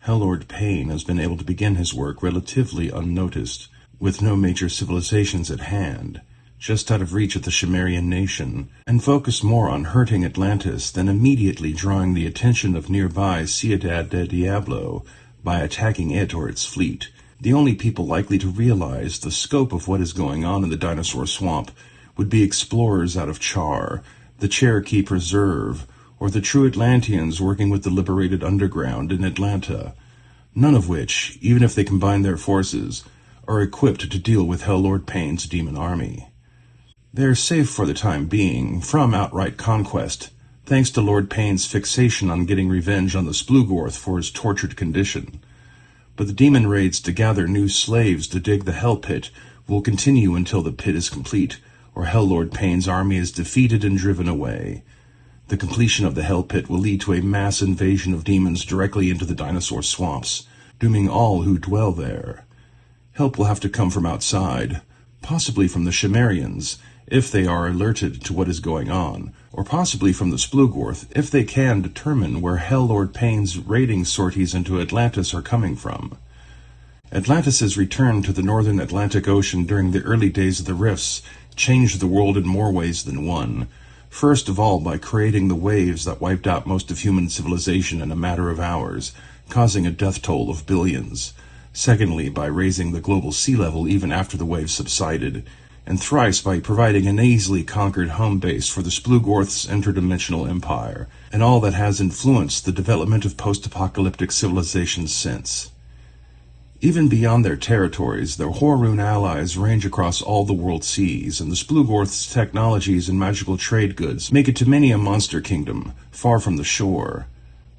[SPEAKER 1] Hell Lord Pain has been able to begin his work relatively unnoticed, with no major civilizations at hand, just out of reach of the Cimmerian nation, and focused more on hurting Atlantis than immediately drawing the attention of nearby Ciudad del Diablo by attacking it or its fleet. The only people likely to realize the scope of what is going on in the dinosaur swamp would be explorers out of Char, the Cherokee Preserve, or the true Atlanteans working with the liberated underground in Atlanta, none of which, even if they combine their forces, are equipped to deal with Hell Lord Pain's demon army. They are safe for the time being from outright conquest, thanks to Lord Pain's fixation on getting revenge on the Splugorth for his tortured condition. But the demon raids to gather new slaves to dig the Hell Pit will continue until the pit is complete, or Hell Lord Pain's army is defeated and driven away. The completion of the Hell Pit will lead to a mass invasion of demons directly into the dinosaur swamps, dooming all who dwell there. Help will have to come from outside, possibly from the Cimmerians, if they are alerted to what is going on, or possibly from the Splugorth, if they can determine where Hell Lord Pain's raiding sorties into Atlantis are coming from. Atlantis' return to the northern Atlantic Ocean during the early days of the Rifts changed the world in more ways than one. First of all, by creating the waves that wiped out most of human civilization in a matter of hours, causing a death toll of billions. Secondly, by raising the global sea level even after the waves subsided. And thrice by providing an easily conquered home base for the Splugorth's interdimensional empire, and all that has influenced the development of post-apocalyptic civilizations since. Even beyond their territories, their Horun allies range across all the world seas, and the Splugorth's technologies and magical trade goods make it to many a monster kingdom, far from the shore,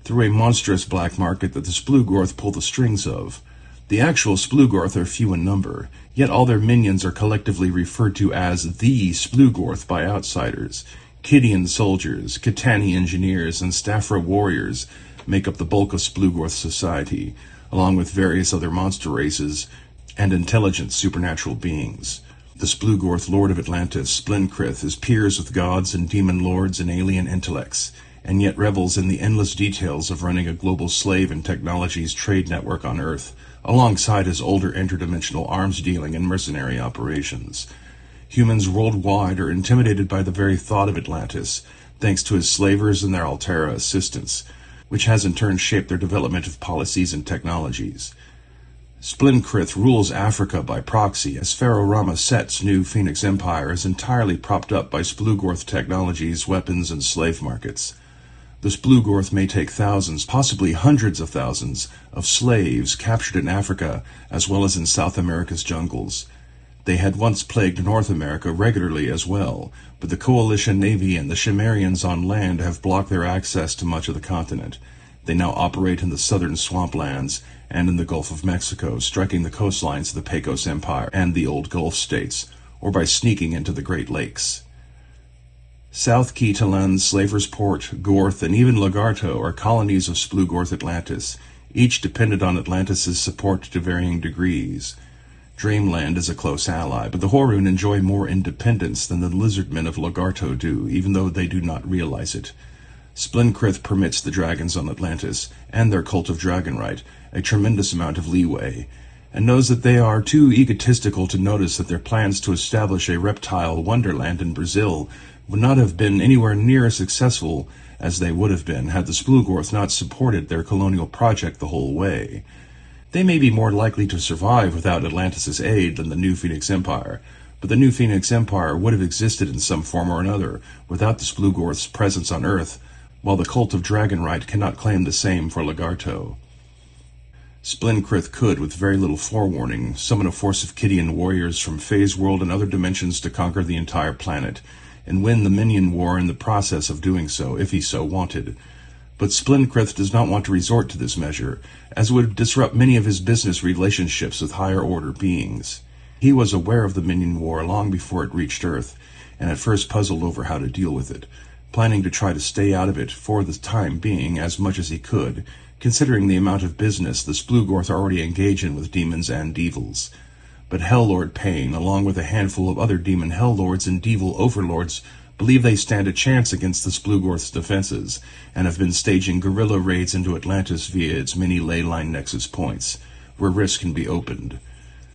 [SPEAKER 1] through a monstrous black market that the Splugorth pull the strings of. The actual Splugorth are few in number, yet all their minions are collectively referred to as the Splugorth by outsiders. Kidian soldiers, Kitani engineers, and Staffra warriors make up the bulk of Splugorth society, along with various other monster races and intelligent supernatural beings. The Splugorth Lord of Atlantis, Splinkrith, is peers with gods and demon lords and alien intellects, and yet revels in the endless details of running a global slave and technologies trade network on Earth, alongside his older interdimensional arms dealing and mercenary operations. Humans worldwide are intimidated by the very thought of Atlantis, thanks to his slavers and their Altera assistants, which has in turn shaped their development of policies and technologies. Splinkrith rules Africa by proxy, as Pharaoh Rama Set's new Phoenix Empire is entirely propped up by Splugorth technologies, weapons, and slave markets. The Splugorth may take thousands, possibly hundreds of thousands, of slaves captured in Africa as well as in South America's jungles. They had once plagued North America regularly as well, but the Coalition Navy and the Cimmerians on land have blocked their access to much of the continent. They now operate in the southern swamplands and in the Gulf of Mexico, striking the coastlines of the Pecos Empire and the old Gulf states, or by sneaking into the Great Lakes. South Key-Talan, Slaver's Port, Gorth, and even Lagarto are colonies of Splugorth Atlantis, each dependent on Atlantis' support to varying degrees. Dreamland is a close ally, but the Horun enjoy more independence than the lizardmen of Lagarto do, even though they do not realize it. Splinkrith permits the dragons on Atlantis, and their cult of Dragonrite, a tremendous amount of leeway, and knows that they are too egotistical to notice that their plans to establish a reptile wonderland in Brazil would not have been anywhere near as successful as they would have been had the Splugorth not supported their colonial project the whole way. They may be more likely to survive without Atlantis' aid than the New Phoenix Empire, but the New Phoenix Empire would have existed in some form or another without the Splugorth's presence on Earth, while the cult of Dragonrite cannot claim the same for Lagarto. Splinkrith could, with very little forewarning, summon a force of Kidian warriors from Phase World and other dimensions to conquer the entire planet, and win the Minion War in the process of doing so, if he so wanted. But Splinkrith does not want to resort to this measure, as it would disrupt many of his business relationships with higher-order beings. He was aware of the Minion War long before it reached Earth, and at first puzzled over how to deal with it, planning to try to stay out of it for the time being as much as he could, considering the amount of business the Splugorth already engage in with demons and devils. But Hell-Lord Payne, along with a handful of other demon Hell-Lords and devil overlords, believe they stand a chance against the Splugorth's defenses, and have been staging guerrilla raids into Atlantis via its many ley-line nexus points, where risk can be opened.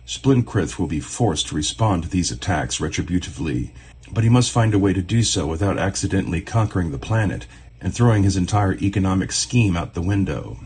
[SPEAKER 1] Splinkrith will be forced to respond to these attacks retributively, but he must find a way to do so without accidentally conquering the planet and throwing his entire economic scheme out the window.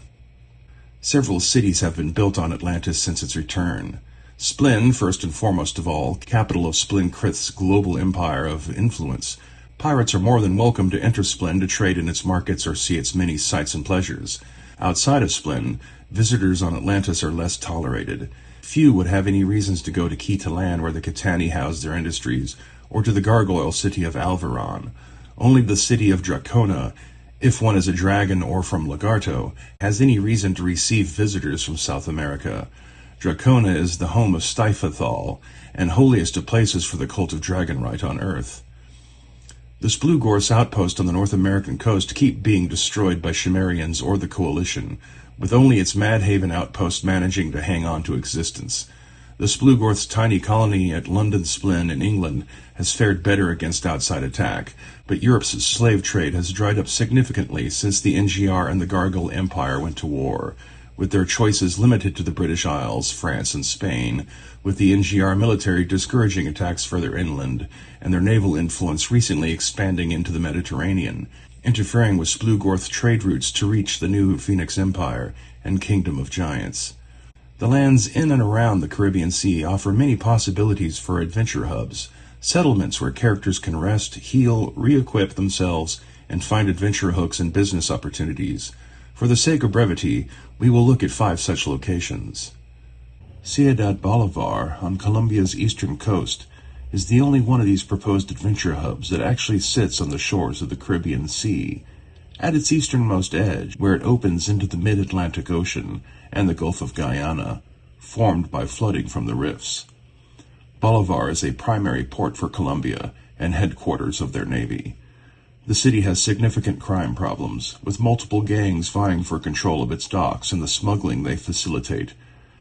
[SPEAKER 1] Several cities have been built on Atlantis since its return. Splin, first and foremost of all, capital of Splinkrith's global empire of influence. Pirates are more than welcome to enter Splin to trade in its markets or see its many sights and pleasures. Outside of Splin, visitors on Atlantis are less tolerated. Few would have any reasons to go to Key-Talan, where the Kitani house their industries, or to the gargoyle city of Alvaron. Only the city of Dracona, if one is a dragon or from Lagarto, has any reason to receive visitors from South America. Dracona is the home of Styfathal, and holiest of places for the cult of Dragonrite on Earth. The Splugorth's outposts on the North American coast keep being destroyed by Cimmerians or the Coalition, with only its Madhaven outpost managing to hang on to existence. The Splugorth's tiny colony at London Splin in England has fared better against outside attack, but Europe's slave trade has dried up significantly since the NGR and the Gargle Empire went to war, with their choices limited to the British Isles, France, and Spain, with the NGR military discouraging attacks further inland, and their naval influence recently expanding into the Mediterranean, interfering with Splugorth trade routes to reach the new Phoenix Empire and Kingdom of Giants. The lands in and around the Caribbean Sea offer many possibilities for adventure hubs, settlements where characters can rest, heal, re-equip themselves, and find adventure hooks and business opportunities. For the sake of brevity, we will look at 5 such locations. Ciudad Bolivar, on Colombia's eastern coast, is the only one of these proposed adventure hubs that actually sits on the shores of the Caribbean Sea, at its easternmost edge, where it opens into the mid-Atlantic Ocean and the Gulf of Guyana, formed by flooding from the rifts. Bolivar is a primary port for Colombia and headquarters of their navy. The city has significant crime problems, with multiple gangs vying for control of its docks and the smuggling they facilitate.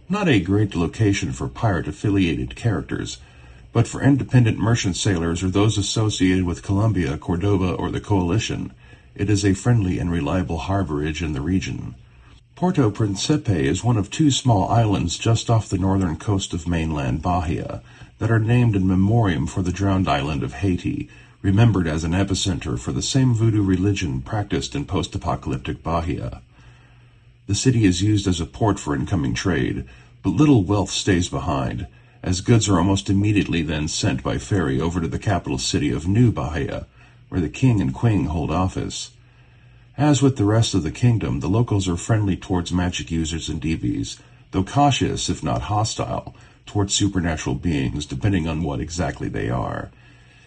[SPEAKER 1] Not a great location for pirate-affiliated characters, but for independent merchant sailors or those associated with Colombia, Cordoba, or the Coalition, it is a friendly and reliable harborage in the region. Puerto Principe is one of two small islands just off the northern coast of mainland Bahia that are named in memoriam for the drowned island of Haiti, remembered as an epicenter for the same voodoo religion practiced in post-apocalyptic Bahia. The city is used as a port for incoming trade, but little wealth stays behind, as goods are almost immediately then sent by ferry over to the capital city of New Bahia, where the king and queen hold office. As with the rest of the kingdom, the locals are friendly towards magic users and deviants, though cautious, if not hostile, towards supernatural beings, depending on what exactly they are.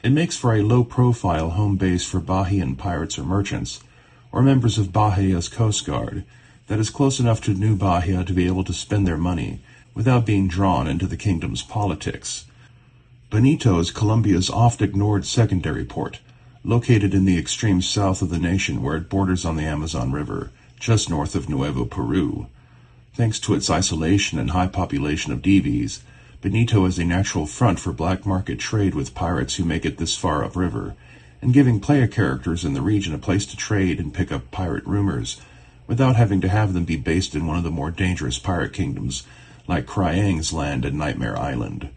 [SPEAKER 1] It makes for a low-profile home base for Bahian pirates or merchants, or members of Bahia's Coast Guard, that is close enough to New Bahia to be able to spend their money without being drawn into the kingdom's politics. Bonito is Colombia's oft-ignored secondary port, located in the extreme south of the nation where it borders on the Amazon River, just north of Nuevo Peru. Thanks to its isolation and high population of DVs, Bonito is a natural front for black market trade with pirates who make it this far upriver, and giving player characters in the region a place to trade and pick up pirate rumors, without having to have them be based in one of the more dangerous pirate kingdoms, like Kryang's Land and Nightmare Island.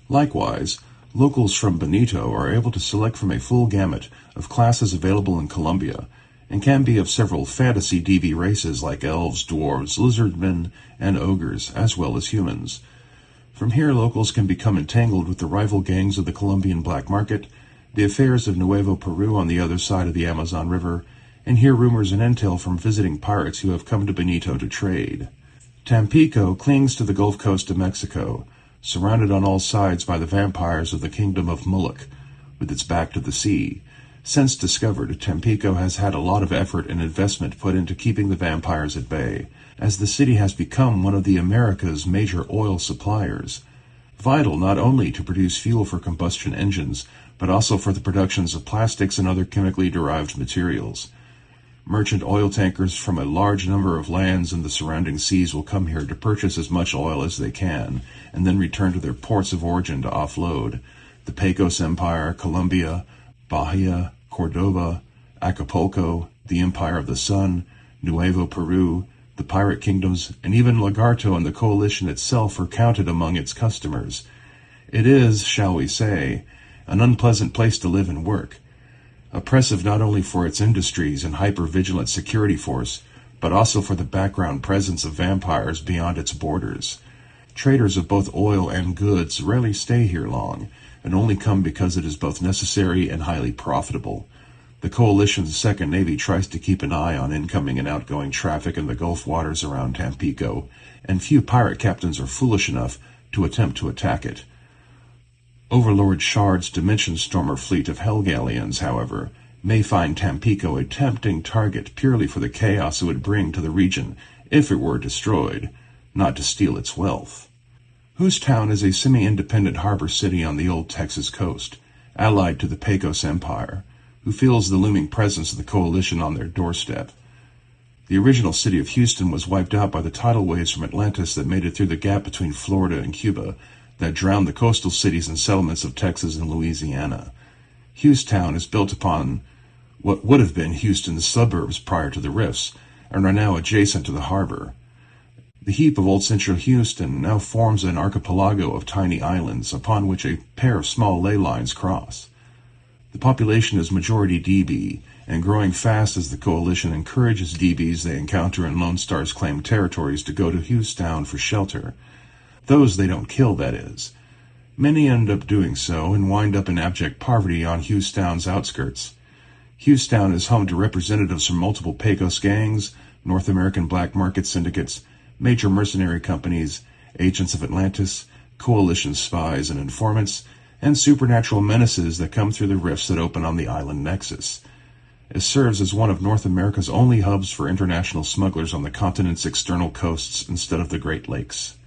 [SPEAKER 1] Likewise, locals from Bonito are able to select from a full gamut of classes available in Colombia, and can be of several fantasy DV races like elves, dwarves, lizardmen, and ogres, as well as humans. From here, locals can become entangled with the rival gangs of the Colombian black market, the affairs of Nuevo Peru on the other side of the Amazon River, and hear rumors and intel from visiting pirates who have come to Bonito to trade. Tampico clings to the Gulf Coast of Mexico, surrounded on all sides by the vampires of the Kingdom of Moloch, with its back to the sea. Since discovered, Tampico has had a lot of effort and investment put into keeping the vampires at bay, as the city has become one of the America's major oil suppliers, vital not only to produce fuel for combustion engines, but also for the productions of plastics and other chemically derived materials. Merchant oil tankers from a large number of lands in the surrounding seas will come here to purchase as much oil as they can, and then return to their ports of origin to offload. The Pecos Empire, Colombia, Bahia, Cordoba, Acapulco, the Empire of the Sun, Nuevo Peru, the pirate kingdoms, and even Lagarto and the Coalition itself are counted among its customers. It is, shall we say, an unpleasant place to live and work. Oppressive not only for its industries and hyper-vigilant security force, but also for the background presence of vampires beyond its borders. Traders of both oil and goods rarely stay here long, and only come because it is both necessary and highly profitable. The Coalition's Second Navy tries to keep an eye on incoming and outgoing traffic in the Gulf waters around Tampico, and few pirate captains are foolish enough to attempt to attack it. Overlord Shard's Dimension Stormer fleet of Hellgalleons, however, may find Tampico a tempting target purely for the chaos it would bring to the region if it were destroyed, not to steal its wealth. Housetown is a semi-independent harbor city on the old Texas coast, allied to the Pecos Empire, who feels the looming presence of the Coalition on their doorstep. The original city of Houston was wiped out by the tidal waves from Atlantis that made it through the gap between Florida and Cuba, that drowned the coastal cities and settlements of Texas and Louisiana. Housetown is built upon what would have been Houston's suburbs prior to the rifts, and are now adjacent to the harbor. The heap of old Central Houston now forms an archipelago of tiny islands upon which a pair of small ley lines cross. The population is majority DB, and growing fast as the Coalition encourages DBs they encounter in Lone Star's claimed territories to go to Housetown for shelter. Those they don't kill, that is. Many end up doing so and wind up in abject poverty on Housetown's outskirts. Housetown is home to representatives from multiple Pecos gangs, North American black market syndicates, major mercenary companies, agents of Atlantis, coalition spies and informants, and supernatural menaces that come through the rifts that open on the island nexus. It serves as one of North America's only hubs for international smugglers on the continent's external coasts instead of the Great Lakes.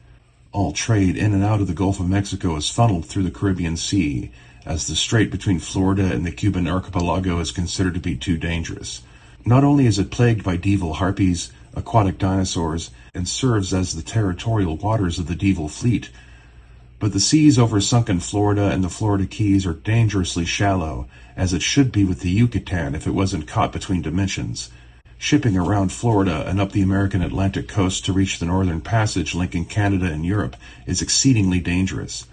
[SPEAKER 1] All trade in and out of the Gulf of Mexico is funneled through the Caribbean Sea, as the strait between Florida and the Cuban archipelago is considered to be too dangerous. Not only is it plagued by devil harpies, aquatic dinosaurs, and serves as the territorial waters of the devil fleet, but the seas over sunken Florida and the Florida Keys are dangerously shallow, as it should be with the Yucatan if it wasn't caught between dimensions. Shipping around Florida and up the American Atlantic coast to reach the Northern Passage linking Canada and Europe is exceedingly dangerous.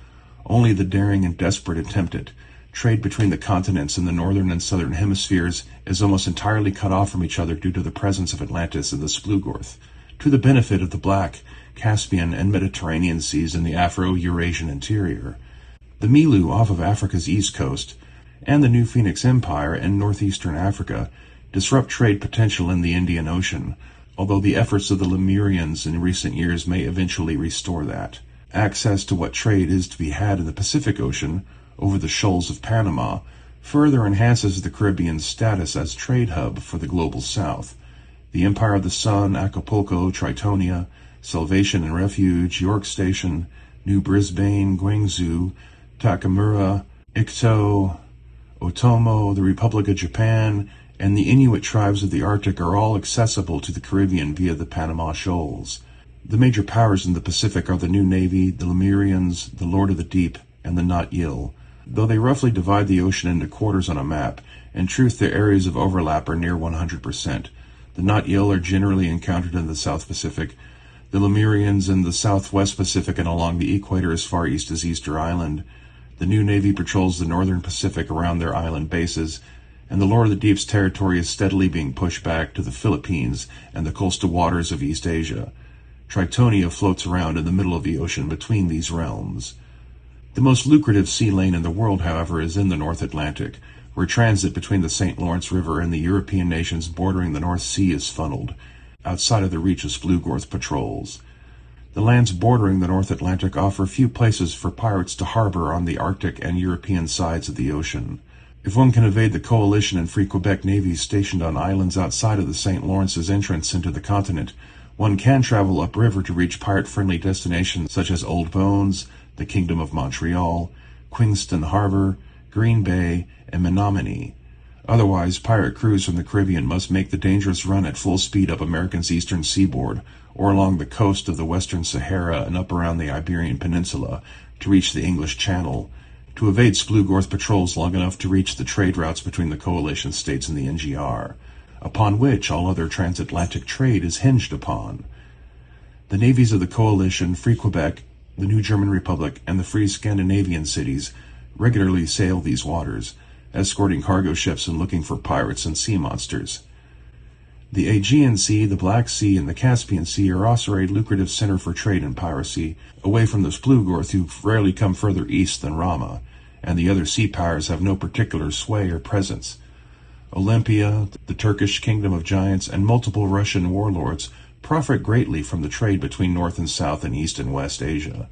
[SPEAKER 1] Only the daring and desperate attempt it. Trade between the continents in the northern and southern hemispheres is almost entirely cut off from each other due to the presence of Atlantis and the Splugorth, to the benefit of the Black, Caspian, and Mediterranean seas in the Afro-Eurasian interior. The Milu off of Africa's east coast, and the New Phoenix Empire in northeastern Africa disrupt trade potential in the Indian Ocean, although the efforts of the Lemurians in recent years may eventually restore that. Access to what trade is to be had in the Pacific Ocean, over the shoals of Panama, further enhances the Caribbean's status as trade hub for the global south. The Empire of the Sun, Acapulco, Tritonia, Salvation and Refuge, York Station, New Brisbane, Guangzhou, Takamura, Ito, Otomo, the Republic of Japan, and the Inuit tribes of the Arctic are all accessible to the Caribbean via the Panama Shoals. The major powers in the Pacific are the New Navy, the Lemurians, the Lord of the Deep, and the Nat-Yil. Though they roughly divide the ocean into quarters on a map, in truth their areas of overlap are near 100%. The Nat-Yil are generally encountered in the South Pacific, the Lemurians in the Southwest Pacific and along the equator as far east as Easter Island. The New Navy patrols the northern Pacific around their island bases, and the Lord of the Deep's territory is steadily being pushed back to the Philippines and the coastal waters of East Asia. Tritonia floats around in the middle of the ocean between these realms. The most lucrative sea lane in the world, however, is in the North Atlantic, where transit between the St. Lawrence River and the European nations bordering the North Sea is funneled, outside of the reach of Splugorth patrols. The lands bordering the North Atlantic offer few places for pirates to harbor on the Arctic and European sides of the ocean. If one can evade the Coalition and Free Quebec navies stationed on islands outside of the St. Lawrence's entrance into the continent, one can travel upriver to reach pirate-friendly destinations such as Old Bones, the Kingdom of Montreal, Queenston Harbor, Green Bay, and Menominee. Otherwise, pirate crews from the Caribbean must make the dangerous run at full speed up America's eastern seaboard, or along the coast of the Western Sahara and up around the Iberian Peninsula to reach the English Channel, to evade Splugorth patrols long enough to reach the trade routes between the coalition states and the NGR, upon which all other transatlantic trade is hinged upon. The navies of the coalition, Free Quebec, the New German Republic, and the Free Scandinavian cities regularly sail these waters, escorting cargo ships and looking for pirates and sea monsters. The Aegean Sea, the Black Sea, and the Caspian Sea are also a lucrative center for trade and piracy, away from the Splugorth, who rarely come further east than Rama, and the other sea powers have no particular sway or presence. Olympia, the Turkish kingdom of giants, and multiple Russian warlords profit greatly from the trade between North and South and East and West Asia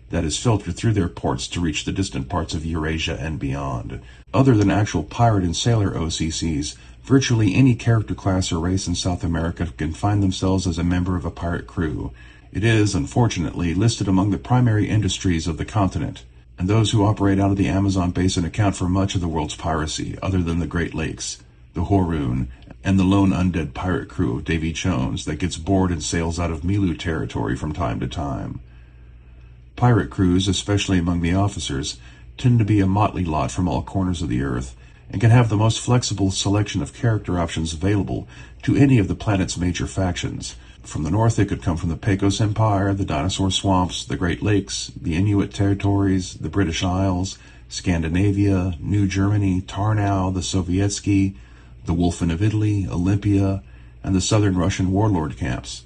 [SPEAKER 1] that is filtered through their ports to reach the distant parts of Eurasia and beyond. Other than actual pirate and sailor OCCs, virtually any character class or race in South America can find themselves as a member of a pirate crew. It is, unfortunately, listed among the primary industries of the continent, and those who operate out of the Amazon basin account for much of the world's piracy, other than the Great Lakes, the Horoon, and the lone undead pirate crew of Davy Jones that gets bored and sails out of Milu territory from time to time. Pirate crews, especially among the officers, tend to be a motley lot from all corners of the earth, and can have the most flexible selection of character options available to any of the planet's major factions. From the north, they could come from the Pecos Empire, the Dinosaur Swamps, the Great Lakes, the Inuit territories, the British Isles, Scandinavia, New Germany, Tarnow, the Sovietsky, the Wolfen of Italy, Olympia, and the southern Russian warlord camps.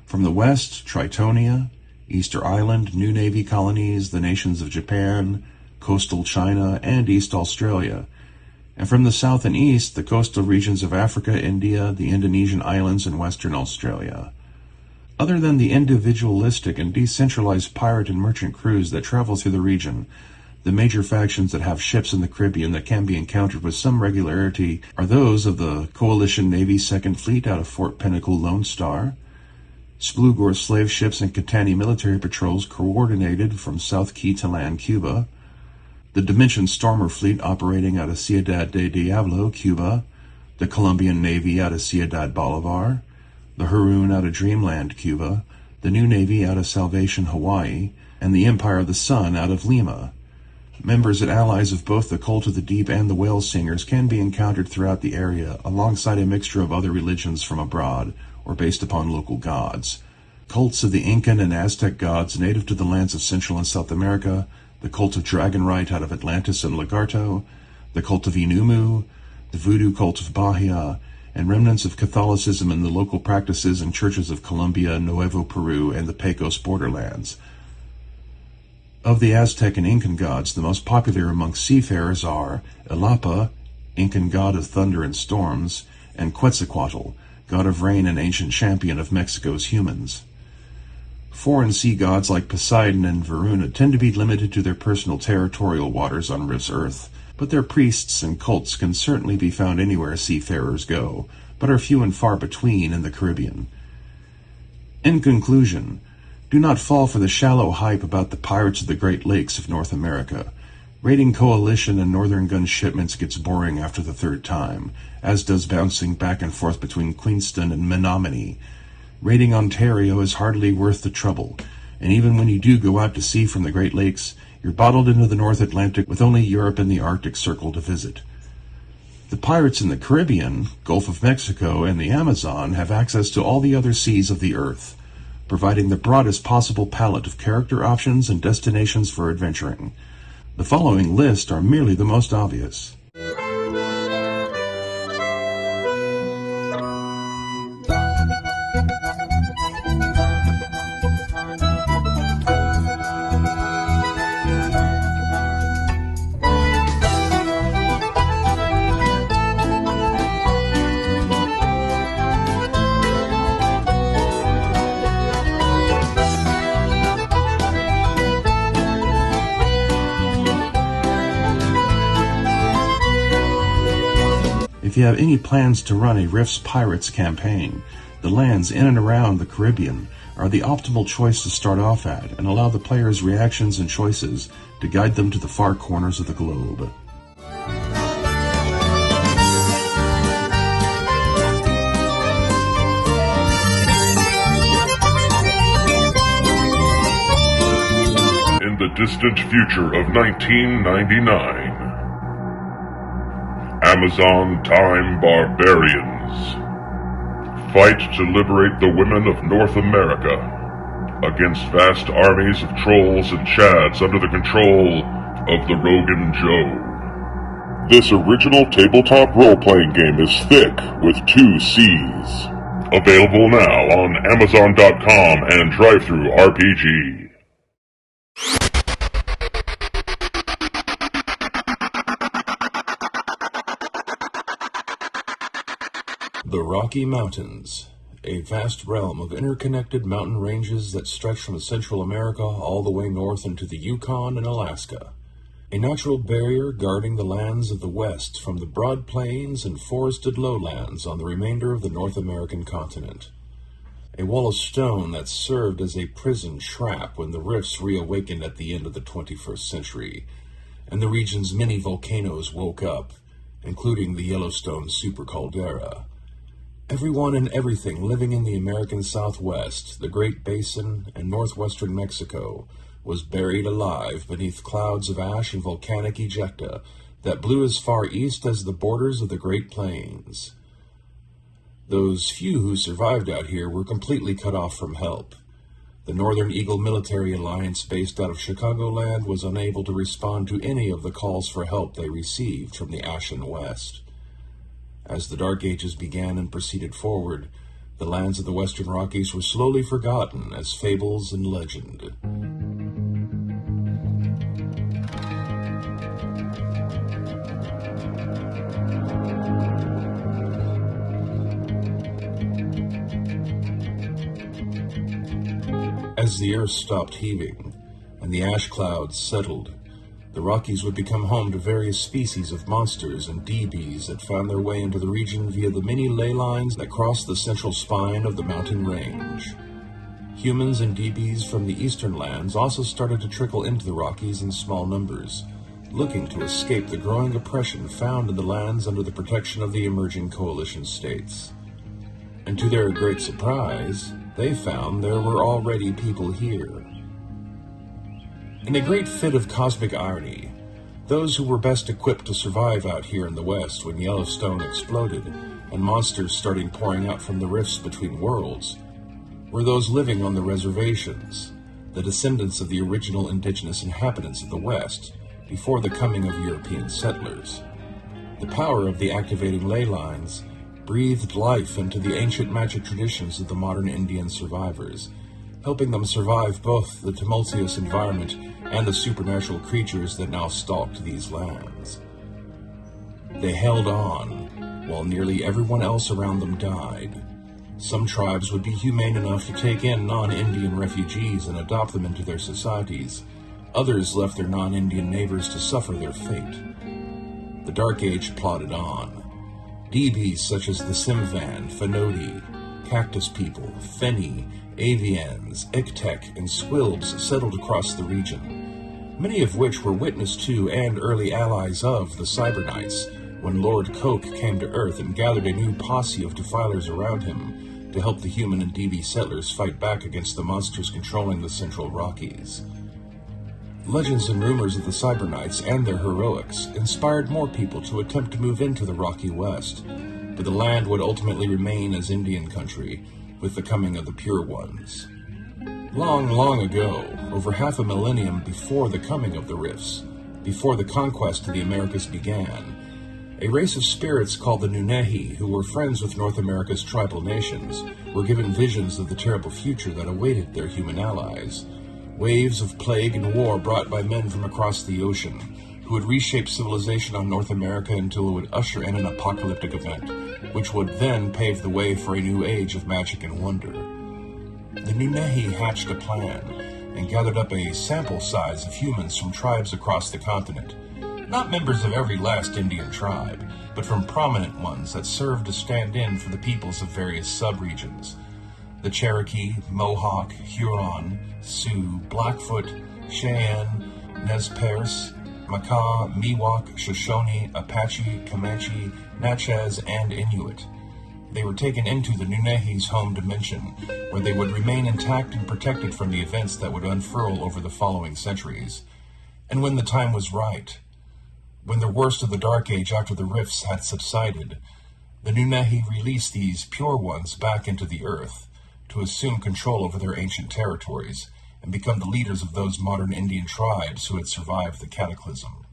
[SPEAKER 1] From the west, Tritonia, Easter Island, New Navy colonies, the nations of Japan, coastal China, and East Australia. And from the south and east, the coastal regions of Africa, India, the Indonesian islands, and Western Australia. Other than the individualistic and decentralized pirate and merchant crews that travel through the region, the major factions that have ships in the Caribbean that can be encountered with some regularity are those of the Coalition Navy Second Fleet out of Fort Pinnacle Lone Star, Splugor slave ships and Catani military patrols coordinated from South Key to Land, Cuba, the Dimension Stormer Fleet operating out of Ciudad de Diablo, Cuba, the Colombian Navy out of Ciudad Bolivar, the Haroon out of Dreamland, Cuba, the New Navy out of Salvation, Hawaii, and the Empire of the Sun out of Lima. Members and allies of both the Cult of the Deep and the Whale Singers can be encountered throughout the area, alongside a mixture of other religions from abroad, or based upon local gods. Cults of the Incan and Aztec gods native to the lands of Central and South America, the cult of Dragonrite out of Atlantis and Lagarto, the cult of Inumu, the voodoo cult of Bahia, and remnants of Catholicism in the local practices and churches of Colombia, Nuevo Peru, and the Pecos borderlands. Of the Aztec and Incan gods, the most popular among seafarers are Ilapa, Incan god of thunder and storms, and Quetzalcoatl, god of rain and ancient champion of Mexico's humans. Foreign sea gods like Poseidon and Varuna tend to be limited to their personal territorial waters on Rift's Earth, but their priests and cults can certainly be found anywhere seafarers go, but are few and far between in the Caribbean. In conclusion, do not fall for the shallow hype about the pirates of the Great Lakes of North America. Raiding Coalition and Northern gun shipments gets boring after the third time, as does bouncing back and forth between Queenston and Menominee. Raiding Ontario is hardly worth the trouble, and even when you do go out to sea from the Great Lakes, you're bottled into the North Atlantic with only Europe and the Arctic Circle to visit. The pirates in the Caribbean, Gulf of Mexico, and the Amazon have access to all the other seas of the Earth, providing the broadest possible palette of character options and destinations for adventuring. The following list are merely the most obvious. If you have any plans to run a Rifts Pirates campaign, the lands in and around the Caribbean are the optimal choice to start off at and allow the players' reactions and choices to guide them to the far corners of the globe.
[SPEAKER 2] In the distant future of 1999, Amazon Time Barbarians fight to liberate the women of North America against vast armies of trolls and chads under the control of the Rogan Joe. This original tabletop role-playing game is thick with 2 C's. Available now on Amazon.com and DriveThru RPG.
[SPEAKER 1] The Rocky Mountains, a vast realm of interconnected mountain ranges that stretch from Central America all the way north into the Yukon and Alaska. A natural barrier guarding the lands of the West from the broad plains and forested lowlands on the remainder of the North American continent. A wall of stone that served as a prison trap when the rifts reawakened at the end of the 21st century, and the region's many volcanoes woke up, including the Yellowstone supercaldera. Everyone and everything living in the American Southwest, the Great Basin, and northwestern Mexico was buried alive beneath clouds of ash and volcanic ejecta that blew as far east as the borders of the Great Plains. Those few who survived out here were completely cut off from help. The Northern Eagle Military Alliance, based out of Chicagoland, was unable to respond to any of the calls for help they received from the Ashen West. As the Dark Ages began and proceeded forward, the lands of the Western Rockies were slowly forgotten as fables and legend. As the earth stopped heaving, and the ash clouds settled, the Rockies would become home to various species of monsters and DBs that found their way into the region via the many ley lines that crossed the central spine of the mountain range. Humans and DBs from the eastern lands also started to trickle into the Rockies in small numbers, looking to escape the growing oppression found in the lands under the protection of the emerging coalition states. And to their great surprise, they found there were already people here. In a great fit of cosmic irony, those who were best equipped to survive out here in the West when Yellowstone exploded and monsters started pouring out from the rifts between worlds were those living on the reservations, the descendants of the original indigenous inhabitants of the West before the coming of European settlers. The power of the activating ley lines breathed life into the ancient magic traditions of the modern Indian survivors, helping them survive both the tumultuous environment and the supernatural creatures that now stalked these lands. They held on, while nearly everyone else around them died. Some tribes would be humane enough to take in non-Indian refugees and adopt them into their societies. Others left their non-Indian neighbors to suffer their fate. The Dark Age plodded on. DBs such as the Simvan, Fanodi, Cactus People, Feni, Avians, Iktek, and Squilbs settled across the region, many of which were witness to and early allies of the Cyberknights when Lord Coke came to Earth and gathered a new posse of defilers around him to help the human and DB settlers fight back against the monsters controlling the Central Rockies. Legends and rumors of the Cyberknights and their heroics inspired more people to attempt to move into the Rocky West, but the land would ultimately remain as Indian country with the coming of the Pure Ones. Long, long ago, over half a millennium before the coming of the Rifts, before the conquest of the Americas began, a race of spirits called the Nunehi, who were friends with North America's tribal nations, were given visions of the terrible future that awaited their human allies. Waves of plague and war brought by men from across the ocean, who would reshape civilization on North America until it would usher in an apocalyptic event, which would then pave the way for a new age of magic and wonder. The Nunehi hatched a plan and gathered up a sample size of humans from tribes across the continent, not members of every last Indian tribe, but from prominent ones that served to stand in for the peoples of various subregions. The Cherokee, Mohawk, Huron, Sioux, Blackfoot, Cheyenne, Nez Perce, Makah, Miwok, Shoshone, Apache, Comanche, Natchez, and Inuit. They were taken into the Nunehi's home dimension, where they would remain intact and protected from the events that would unfurl over the following centuries. And when the time was right, when the worst of the Dark Age after the rifts had subsided, the Nunehi released these pure ones back into the earth to assume control over their ancient territories and become the leaders of those modern Indian tribes who had survived the cataclysm.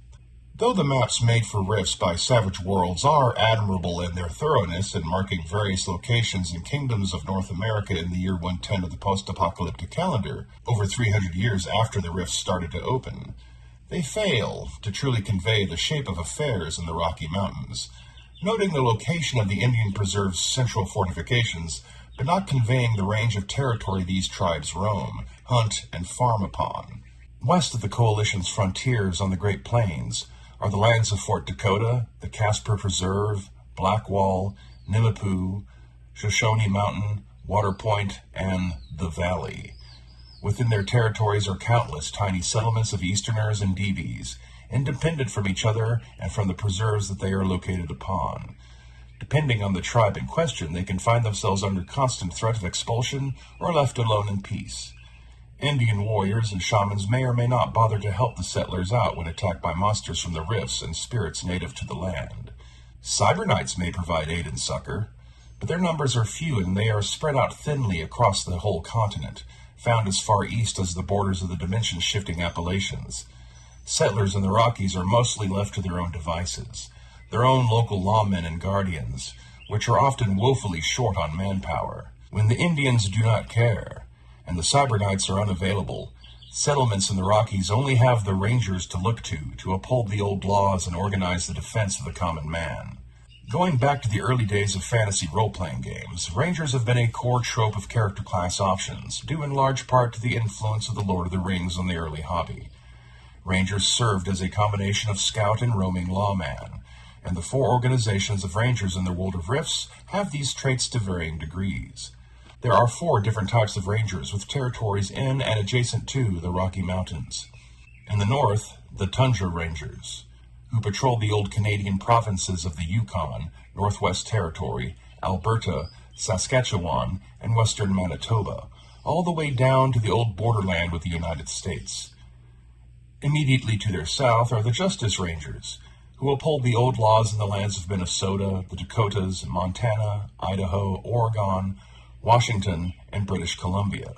[SPEAKER 1] Though the maps made for rifts by Savage Worlds are admirable in their thoroughness in marking various locations and kingdoms of North America in the year 110 of the post-apocalyptic calendar, over 300 years after the rifts started to open, they fail to truly convey the shape of affairs in the Rocky Mountains, noting the location of the Indian Preserve's central fortifications, but not conveying the range of territory these tribes roam, hunt, and farm upon. West of the Coalition's frontiers on the Great Plains are the lands of Fort Dakota, the Casper Preserve, Blackwall, Nimipu, Shoshone Mountain, Water Point, and the Valley. Within their territories are countless tiny settlements of Easterners and DBs, independent from each other and from the preserves that they are located upon. Depending on the tribe in question, they can find themselves under constant threat of expulsion or left alone in peace. Indian warriors and shamans may or may not bother to help the settlers out when attacked by monsters from the rifts and spirits native to the land. Cyberknights may provide aid and succor, but their numbers are few and they are spread out thinly across the whole continent, found as far east as the borders of the dimension-shifting Appalachians. Settlers in the Rockies are mostly left to their own devices, their own local lawmen and guardians, which are often woefully short on manpower. When the Indians do not care, and the Cyberknights are unavailable, settlements in the Rockies only have the rangers to look to uphold the old laws and organize the defense of the common man. Going back to the early days of fantasy role-playing games, Rangers have been a core trope of character class options, due in large part to the influence of the Lord of the Rings on the early hobby. Rangers served as a combination of scout and roaming lawman, and the 4 organizations of Rangers in the World of Rifts have these traits to varying degrees. There are 4 different types of Rangers with territories in and adjacent to the Rocky Mountains. In the north, the Tundra Rangers, who patrol the old Canadian provinces of the Yukon, Northwest Territory, Alberta, Saskatchewan, and western Manitoba, all the way down to the old borderland with the United States. Immediately to their south are the Justice Rangers, who uphold the old laws in the lands of Minnesota, the Dakotas, Montana, Idaho, Oregon, Washington, and British Columbia.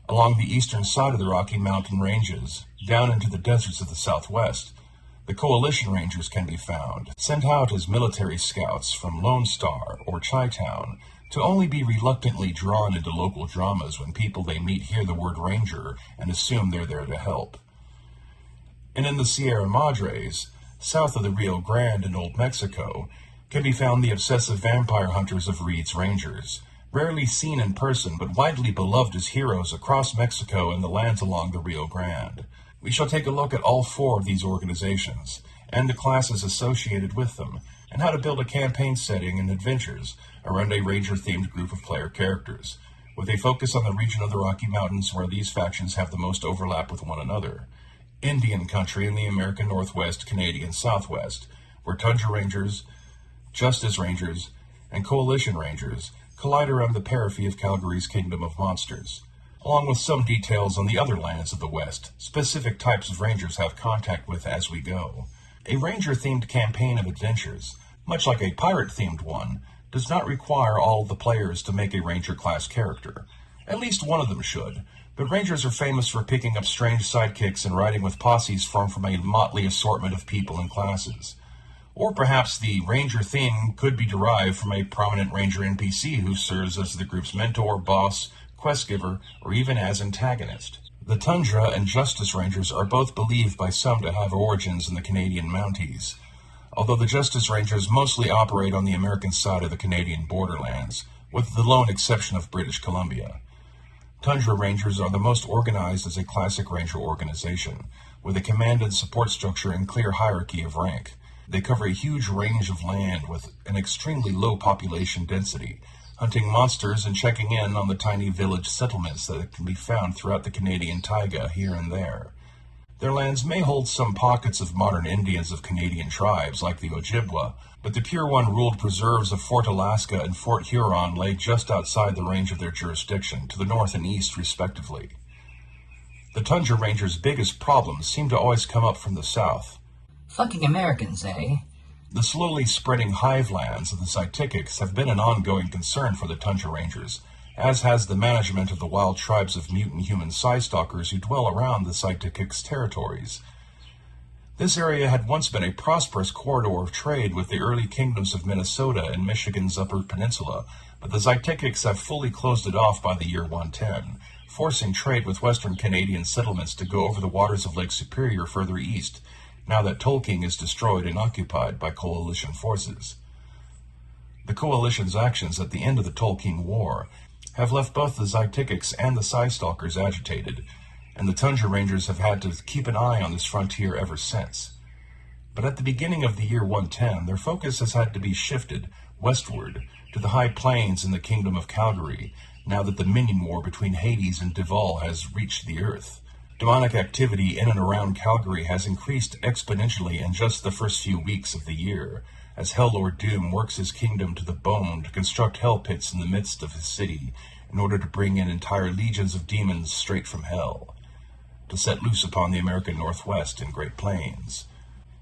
[SPEAKER 1] Along the eastern side of the Rocky Mountain Ranges, down into the deserts of the Southwest, the Coalition Rangers can be found, sent out as military scouts from Lone Star or Chi-Town, to only be reluctantly drawn into local dramas when people they meet hear the word Ranger and assume they're there to help. And in the Sierra Madres, south of the Rio Grande in Old Mexico, can be found the obsessive vampire hunters of Reed's Rangers, rarely seen in person but widely beloved as heroes across Mexico and the lands along the Rio Grande. We shall take a look at all 4 of these organizations, and the classes associated with them, and how to build a campaign setting and adventures around a Ranger-themed group of player characters, with a focus on the region of the Rocky Mountains where these factions have the most overlap with one another. Indian country in the American Northwest, Canadian Southwest, where Tundra Rangers, Justice Rangers, and Coalition Rangers collide around the periphery of Calgary's Kingdom of Monsters. Along with some details on the other lands of the West, specific types of Rangers have contact with as we go. A Ranger-themed campaign of adventures, much like a pirate-themed one, does not require all the players to make a Ranger-class character. At least one of them should, but Rangers are famous for picking up strange sidekicks and riding with posses formed from a motley assortment of people and classes. Or perhaps the Ranger theme could be derived from a prominent Ranger NPC who serves as the group's mentor, boss, quest giver, or even as antagonist. The Tundra and Justice Rangers are both believed by some to have origins in the Canadian Mounties, although the Justice Rangers mostly operate on the American side of the Canadian borderlands, with the lone exception of British Columbia. Tundra Rangers are the most organized as a classic Ranger organization, with a command and support structure and clear hierarchy of rank. They cover a huge range of land with an extremely low population density, hunting monsters and checking in on the tiny village settlements that can be found throughout the Canadian taiga here and there. Their lands may hold some pockets of modern Indians of Canadian tribes like the Ojibwa, but the Pure One-ruled preserves of Fort Alaska and Fort Huron lay just outside the range of their jurisdiction, to the north and east respectively. The Tundra Rangers' biggest problems seem to always come up from the south.
[SPEAKER 3] Fucking Americans, eh?
[SPEAKER 1] The slowly spreading hivelands of the Psychics have been an ongoing concern for the Tundra Rangers, as has the management of the wild tribes of mutant human Psystalkers who dwell around the Psychics' territories. This area had once been a prosperous corridor of trade with the early kingdoms of Minnesota and Michigan's Upper Peninsula, but the Psychics have fully closed it off by the year 110, forcing trade with western Canadian settlements to go over the waters of Lake Superior further east, now that Tolkien is destroyed and occupied by Coalition forces. The Coalition's actions at the end of the Tolkien War have left both the Psychics and the Psystalkers agitated, and the Tundra Rangers have had to keep an eye on this frontier ever since. But at the beginning of the year 110, their focus has had to be shifted westward to the high plains in the Kingdom of Calgary, now that the minion war between Hades and Duval has reached the Earth. Demonic activity in and around Calgary has increased exponentially in just the first few weeks of the year, as Hell-Lord Doom works his kingdom to the bone to construct hell pits in the midst of his city, in order to bring in entire legions of demons straight from hell, to set loose upon the American Northwest and Great Plains.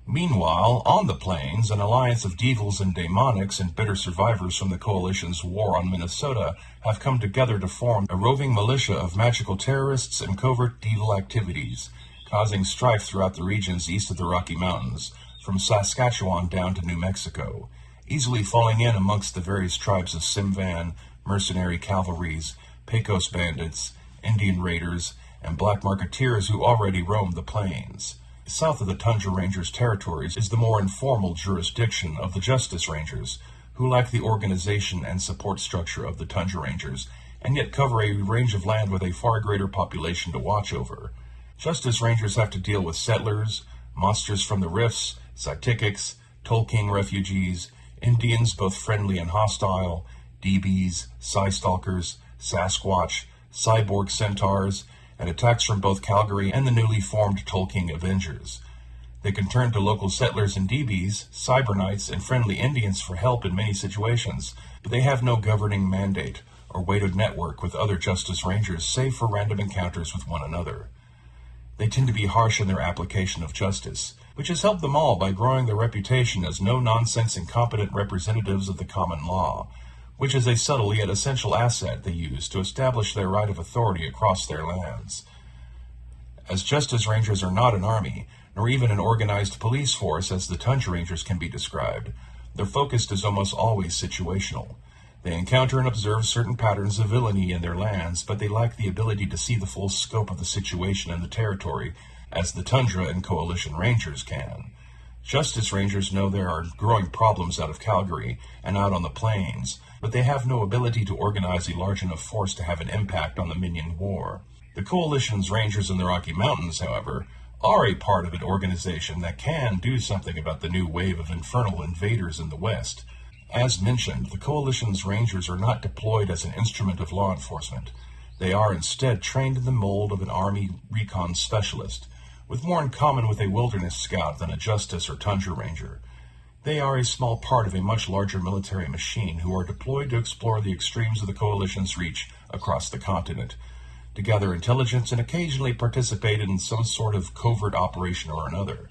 [SPEAKER 1] Meanwhile, on the plains, an alliance of devils and demonics and bitter survivors from the Coalition's war on Minnesota have come together to form a roving militia of magical terrorists and covert devil activities, causing strife throughout the regions east of the Rocky Mountains, from Saskatchewan down to New Mexico, easily falling in amongst the various tribes of Simvan, mercenary cavalries, Pecos bandits, Indian raiders, and black marketeers who already roam the plains. South of the Tundra Rangers' territories is the more informal jurisdiction of the Justice Rangers, who lack the organization and support structure of the Tundra Rangers, and yet cover a range of land with a far greater population to watch over. Justice Rangers have to deal with settlers, monsters from the Rifts, Psychics, Tolkien refugees, Indians both friendly and hostile, DBs, Psy-Stalkers, Sasquatch, cyborg centaurs, and attacks from both Calgary and the newly formed Tolkien Avengers. They can turn to local settlers and DBs, cyberknights, and friendly Indians for help in many situations, but they have no governing mandate or way to network with other Justice Rangers save for random encounters with one another. They tend to be harsh in their application of justice, which has helped them all by growing their reputation as no-nonsense and competent representatives of the common law, which is a subtle yet essential asset they use to establish their right of authority across their lands. As Justice Rangers are not an army, nor even an organized police force as the Tundra Rangers can be described, their focus is almost always situational. They encounter and observe certain patterns of villainy in their lands, but they lack the ability to see the full scope of the situation in the territory, as the Tundra and Coalition Rangers can. Justice Rangers know there are growing problems out of Calgary and out on the plains, but they have no ability to organize a large enough force to have an impact on the Minion War. The Coalition's Rangers in the Rocky Mountains, however, are a part of an organization that can do something about the new wave of infernal invaders in the West. As mentioned, the Coalition's Rangers are not deployed as an instrument of law enforcement. They are instead trained in the mold of an Army recon specialist, with more in common with a wilderness scout than a Justice or Tundra Ranger. They are a small part of a much larger military machine who are deployed to explore the extremes of the Coalition's reach across the continent, to gather intelligence and occasionally participate in some sort of covert operation or another.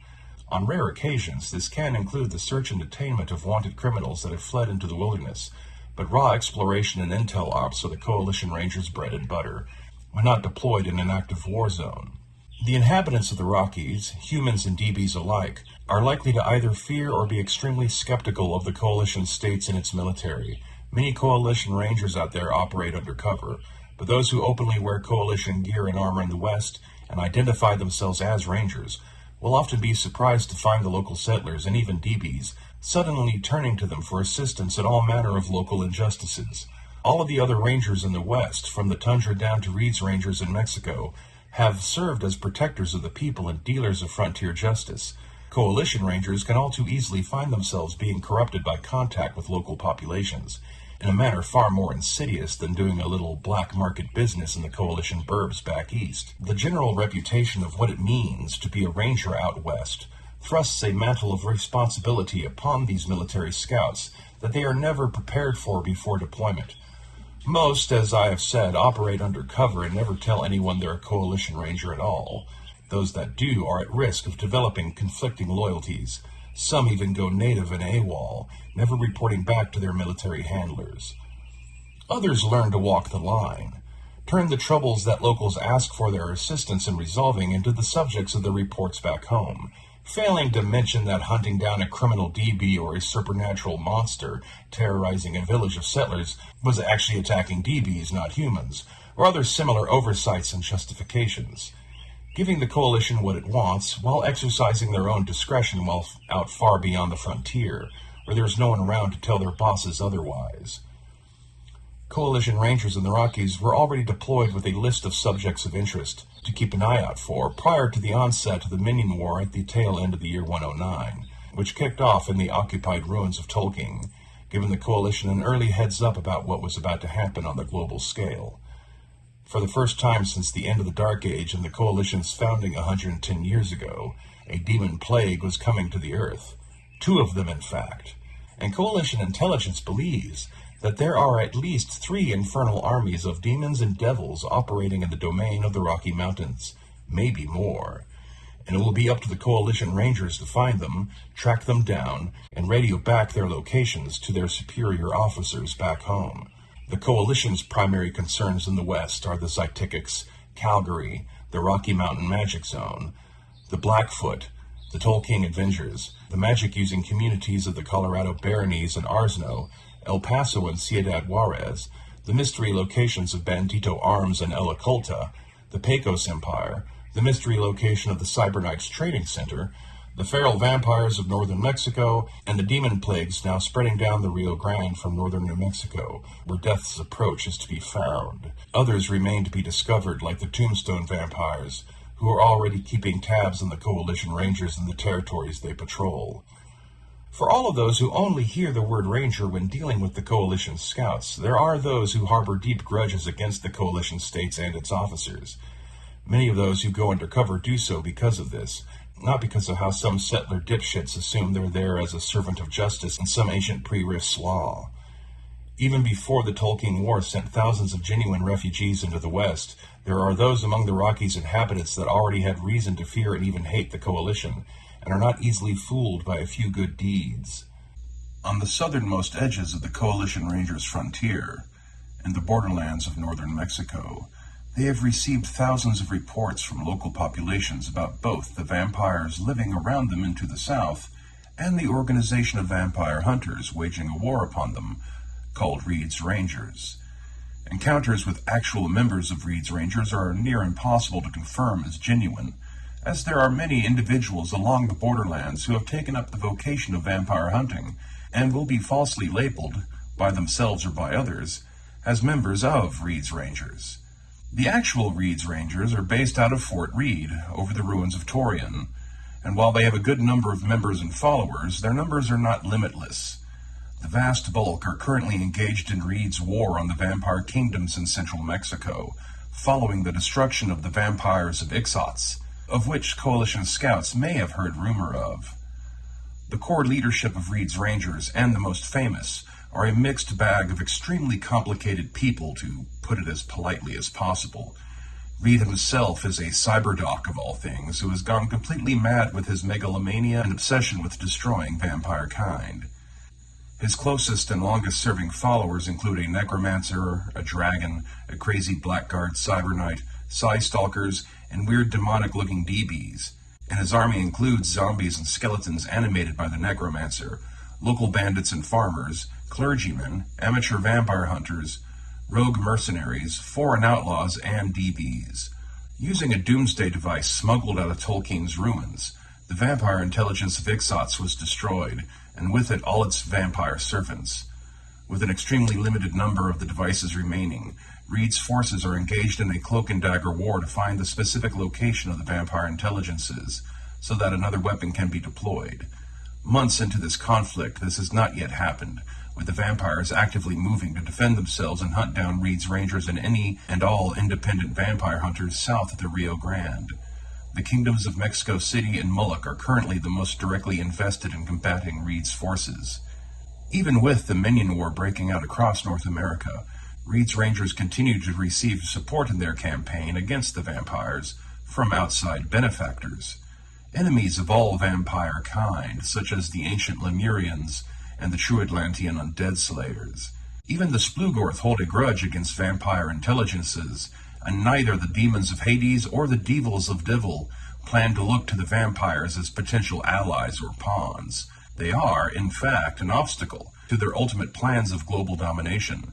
[SPEAKER 1] On rare occasions, this can include the search and detainment of wanted criminals that have fled into the wilderness, but raw exploration and intel ops are the Coalition Rangers' bread and butter, when not deployed in an active war zone. The inhabitants of the Rockies, humans and DBs alike, are likely to either fear or be extremely skeptical of the Coalition states and its military. Many Coalition Rangers out there operate undercover, but those who openly wear Coalition gear and armor in the West and identify themselves as Rangers will often be surprised to find the local settlers and even DBs suddenly turning to them for assistance in all manner of local injustices. All of the other Rangers in the West, from the Tundra down to Reed's Rangers in Mexico, have served as protectors of the people and dealers of frontier justice. Coalition Rangers can all too easily find themselves being corrupted by contact with local populations, in a manner far more insidious than doing a little black market business in the Coalition burbs back east. The general reputation of what it means to be a Ranger out west thrusts a mantle of responsibility upon these military scouts that they are never prepared for before deployment. Most, as I have said, operate undercover and never tell anyone they're a Coalition Ranger at all. Those that do are at risk of developing conflicting loyalties. Some even go native and AWOL, never reporting back to their military handlers. Others learn to walk the line, turn the troubles that locals ask for their assistance in resolving into the subjects of their reports back home, failing to mention that hunting down a criminal DB or a supernatural monster terrorizing a village of settlers was actually attacking DBs, not humans, or other similar oversights and justifications, giving the Coalition what it wants while exercising their own discretion while out far beyond the frontier, where there is no one around to tell their bosses otherwise. Coalition Rangers in the Rockies were already deployed with a list of subjects of interest to keep an eye out for prior to the onset of the Minion War at the tail end of the year 109, which kicked off in the occupied ruins of Tolkien, giving the Coalition an early heads-up about what was about to happen on the global scale. For the first time since the end of the Dark Age and the Coalition's founding 110 years ago, a demon plague was coming to the Earth. 2 of them, in fact. And Coalition intelligence believes that there are at least 3 infernal armies of demons and devils operating in the domain of the Rocky Mountains, maybe more. And it will be up to the Coalition Rangers to find them, track them down, and radio back their locations to their superior officers back home. The Coalition's primary concerns in the West are the Psychics, Calgary, the Rocky Mountain Magic Zone, the Blackfoot, the Tolkien Avengers, the magic-using communities of the Colorado Baronies and Arsno, El Paso and Ciudad Juarez, the mystery locations of Bandito Arms and El Oculta, the Pecos Empire, the mystery location of the Cyber Knights Training Center, the feral vampires of northern Mexico, and the demon plagues now spreading down the Rio Grande from northern New Mexico, where Death's approach is to be found. Others remain to be discovered, like the Tombstone vampires, who are already keeping tabs on the Coalition Rangers in the territories they patrol. For all of those who only hear the word Ranger when dealing with the Coalition Scouts, there are those who harbor deep grudges against the Coalition states and its officers. Many of those who go undercover do so because of this, not because of how some settler dipshits assume they're there as a servant of justice in some ancient pre-Rifts law. Even before the Tolkien War sent thousands of genuine refugees into the West, there are those among the Rockies' inhabitants that already had reason to fear and even hate the Coalition, and are not easily fooled by a few good deeds. On the southernmost edges of the Coalition Rangers' frontier, in the borderlands of northern Mexico, they have received thousands of reports from local populations about both the vampires living around them into the south and the organization of vampire hunters waging a war upon them, called Reed's Rangers. Encounters with actual members of Reed's Rangers are near impossible to confirm as genuine, as there are many individuals along the borderlands who have taken up the vocation of vampire hunting and will be falsely labeled, by themselves or by others, as members of Reed's Rangers. The actual Reed's Rangers are based out of Fort Reed, over the ruins of Torreon, and while they have a good number of members and followers, their numbers are not limitless. The vast bulk are currently engaged in Reed's war on the vampire kingdoms in central Mexico, following the destruction of the vampires of Ixots, of which Coalition Scouts may have heard rumor of. The core leadership of Reed's Rangers, and the most famous, are a mixed bag of extremely complicated people, to put it as politely as possible. Reed himself is a cyberdoc of all things, who has gone completely mad with his megalomania and obsession with destroying vampire kind. His closest and longest-serving followers include a necromancer, a dragon, a crazy blackguard cyber knight, Psy-stalkers, and weird demonic-looking DBs, and his army includes zombies and skeletons animated by the necromancer, local bandits and farmers, clergymen, amateur vampire hunters, rogue mercenaries, foreign outlaws, and DBs. Using a doomsday device smuggled out of Tolkien's ruins, the vampire intelligence of Ixots was destroyed, and with it all its vampire servants. With an extremely limited number of the devices remaining, Reed's forces are engaged in a cloak-and-dagger war to find the specific location of the vampire intelligences, so that another weapon can be deployed. Months into this conflict, this has not yet happened, with the vampires actively moving to defend themselves and hunt down Reed's Rangers and any and all independent vampire hunters south of the Rio Grande. The kingdoms of Mexico City and Moloch are currently the most directly invested in combating Reed's forces. Even with the Minion War breaking out across North America, Reed's Rangers continue to receive support in their campaign against the vampires from outside benefactors, enemies of all vampire kind, such as the ancient Lemurians and the true Atlantean undead slayers. Even the Splugorth hold a grudge against vampire intelligences, and neither the demons of Hades or the devils of Divil plan to look to the vampires as potential allies or pawns. They are, in fact, an obstacle to their ultimate plans of global domination,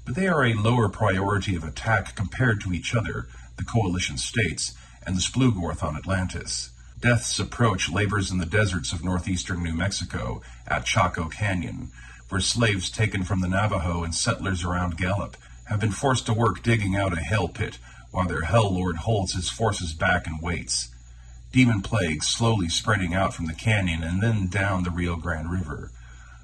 [SPEAKER 1] but they are a lower priority of attack compared to each other, the Coalition states, and the Splugorth on Atlantis. Death's approach labors in the deserts of northeastern New Mexico at Chaco Canyon, where slaves taken from the Navajo and settlers around Gallup have been forced to work digging out a hell pit while their Hell Lord holds his forces back and waits. Demon plagues slowly spreading out from the canyon and then down the Rio Grande River.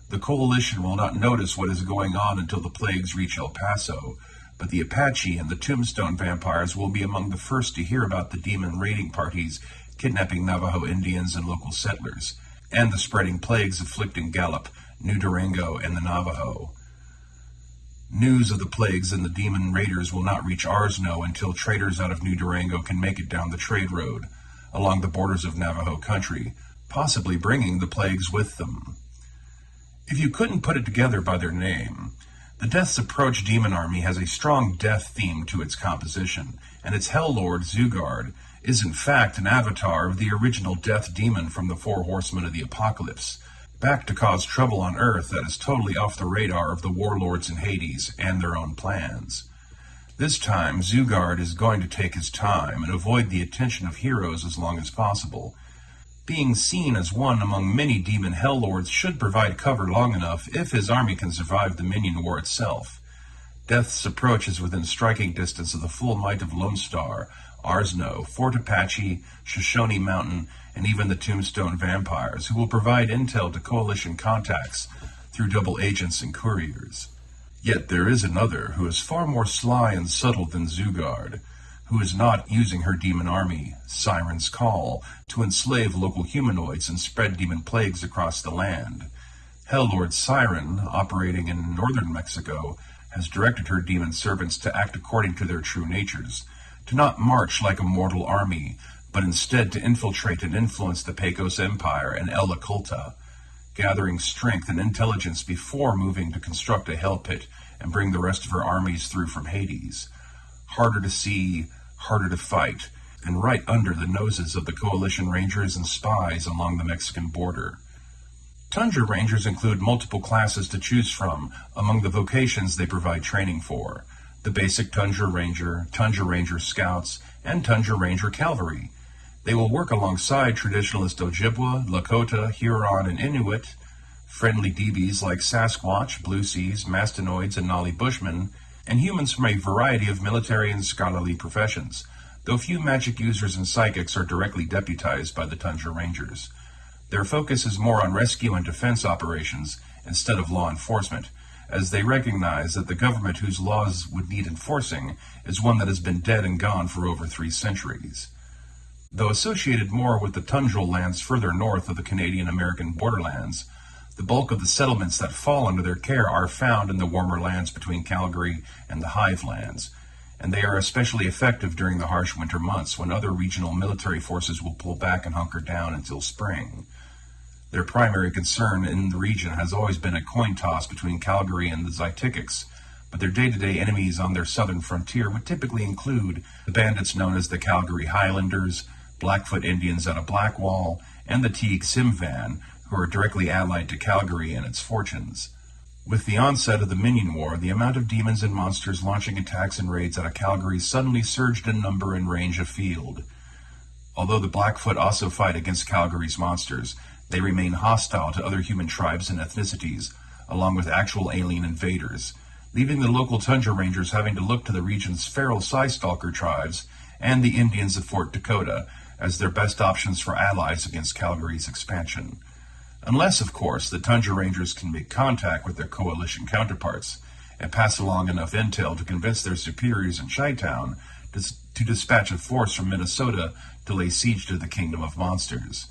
[SPEAKER 1] The Coalition will not notice what is going on until the plagues reach El Paso, but the Apache and the Tombstone vampires will be among the first to hear about the demon raiding parties kidnapping Navajo Indians and local settlers, and the spreading plagues afflicting Gallup, New Durango, and the Navajo. News of the plagues and the demon raiders will not reach Arsno until traders out of New Durango can make it down the trade road, along the borders of Navajo country, possibly bringing the plagues with them. If you couldn't put it together by their name, the Death's Approach demon army has a strong death theme to its composition, and its Hell Lord, Zugard, is in fact an avatar of the original death demon from the Four Horsemen of the Apocalypse, back to cause trouble on Earth that is totally off the radar of the warlords in Hades and their own plans. This time, Zugard is going to take his time and avoid the attention of heroes as long as possible. Being seen as one among many demon hell lords should provide cover long enough if his army can survive the minion war itself. Death's approach is within striking distance of the full might of Lone Star, Arsno, Fort Apache, Shoshone Mountain, and even the Tombstone Vampires, who will provide intel to coalition contacts through double agents and couriers. Yet there is another who is far more sly and subtle than Zugard, who is not using her demon army, Siren's Call, to enslave local humanoids and spread demon plagues across the land. Hell-Lord Siren, operating in northern Mexico, has directed her demon servants to act according to their true natures, to not march like a mortal army, but instead to infiltrate and influence the Pecos Empire and El Oculta, gathering strength and intelligence before moving to construct a hell pit and bring the rest of her armies through from Hades. Harder to see, harder to fight, and right under the noses of the coalition rangers and spies along the Mexican border. Tundra Rangers include multiple classes to choose from among the vocations they provide training for: the basic Tundra Ranger Scouts, and Tundra Ranger Cavalry. They will work alongside traditionalist Ojibwa, Lakota, Huron, and Inuit, friendly DBs like Sasquatch, Blue Seas, Mastinoids, and Nolly Bushmen, and humans from a variety of military and scholarly professions, though few magic users and psychics are directly deputized by the Tundra Rangers. Their focus is more on rescue and defense operations instead of law enforcement, as they recognize that the government whose laws would need enforcing is one that has been dead and gone for over 3 centuries. Though associated more with the tundral lands further north of the Canadian-American borderlands, the bulk of the settlements that fall under their care are found in the warmer lands between Calgary and the Hive Lands, and they are especially effective during the harsh winter months when other regional military forces will pull back and hunker down until spring. Their primary concern in the region has always been a coin toss between Calgary and the Zytikics, but their day-to-day enemies on their southern frontier would typically include the bandits known as the Calgary Highlanders, Blackfoot Indians out of Blackwall, and the Teague Simvan, who are directly allied to Calgary and its fortunes. With the onset of the Minion War, the amount of demons and monsters launching attacks and raids out of Calgary suddenly surged in number and range of field. Although the Blackfoot also fight against Calgary's monsters, they remain hostile to other human tribes and ethnicities, along with actual alien invaders, leaving the local Tundra Rangers having to look to the region's feral Psystalker tribes and the Indians of Fort Dakota as their best options for allies against Calgary's expansion. Unless, of course, the Tundra Rangers can make contact with their coalition counterparts and pass along enough intel to convince their superiors in Chi-Town to dispatch a force from Minnesota to lay siege to the Kingdom of Monsters.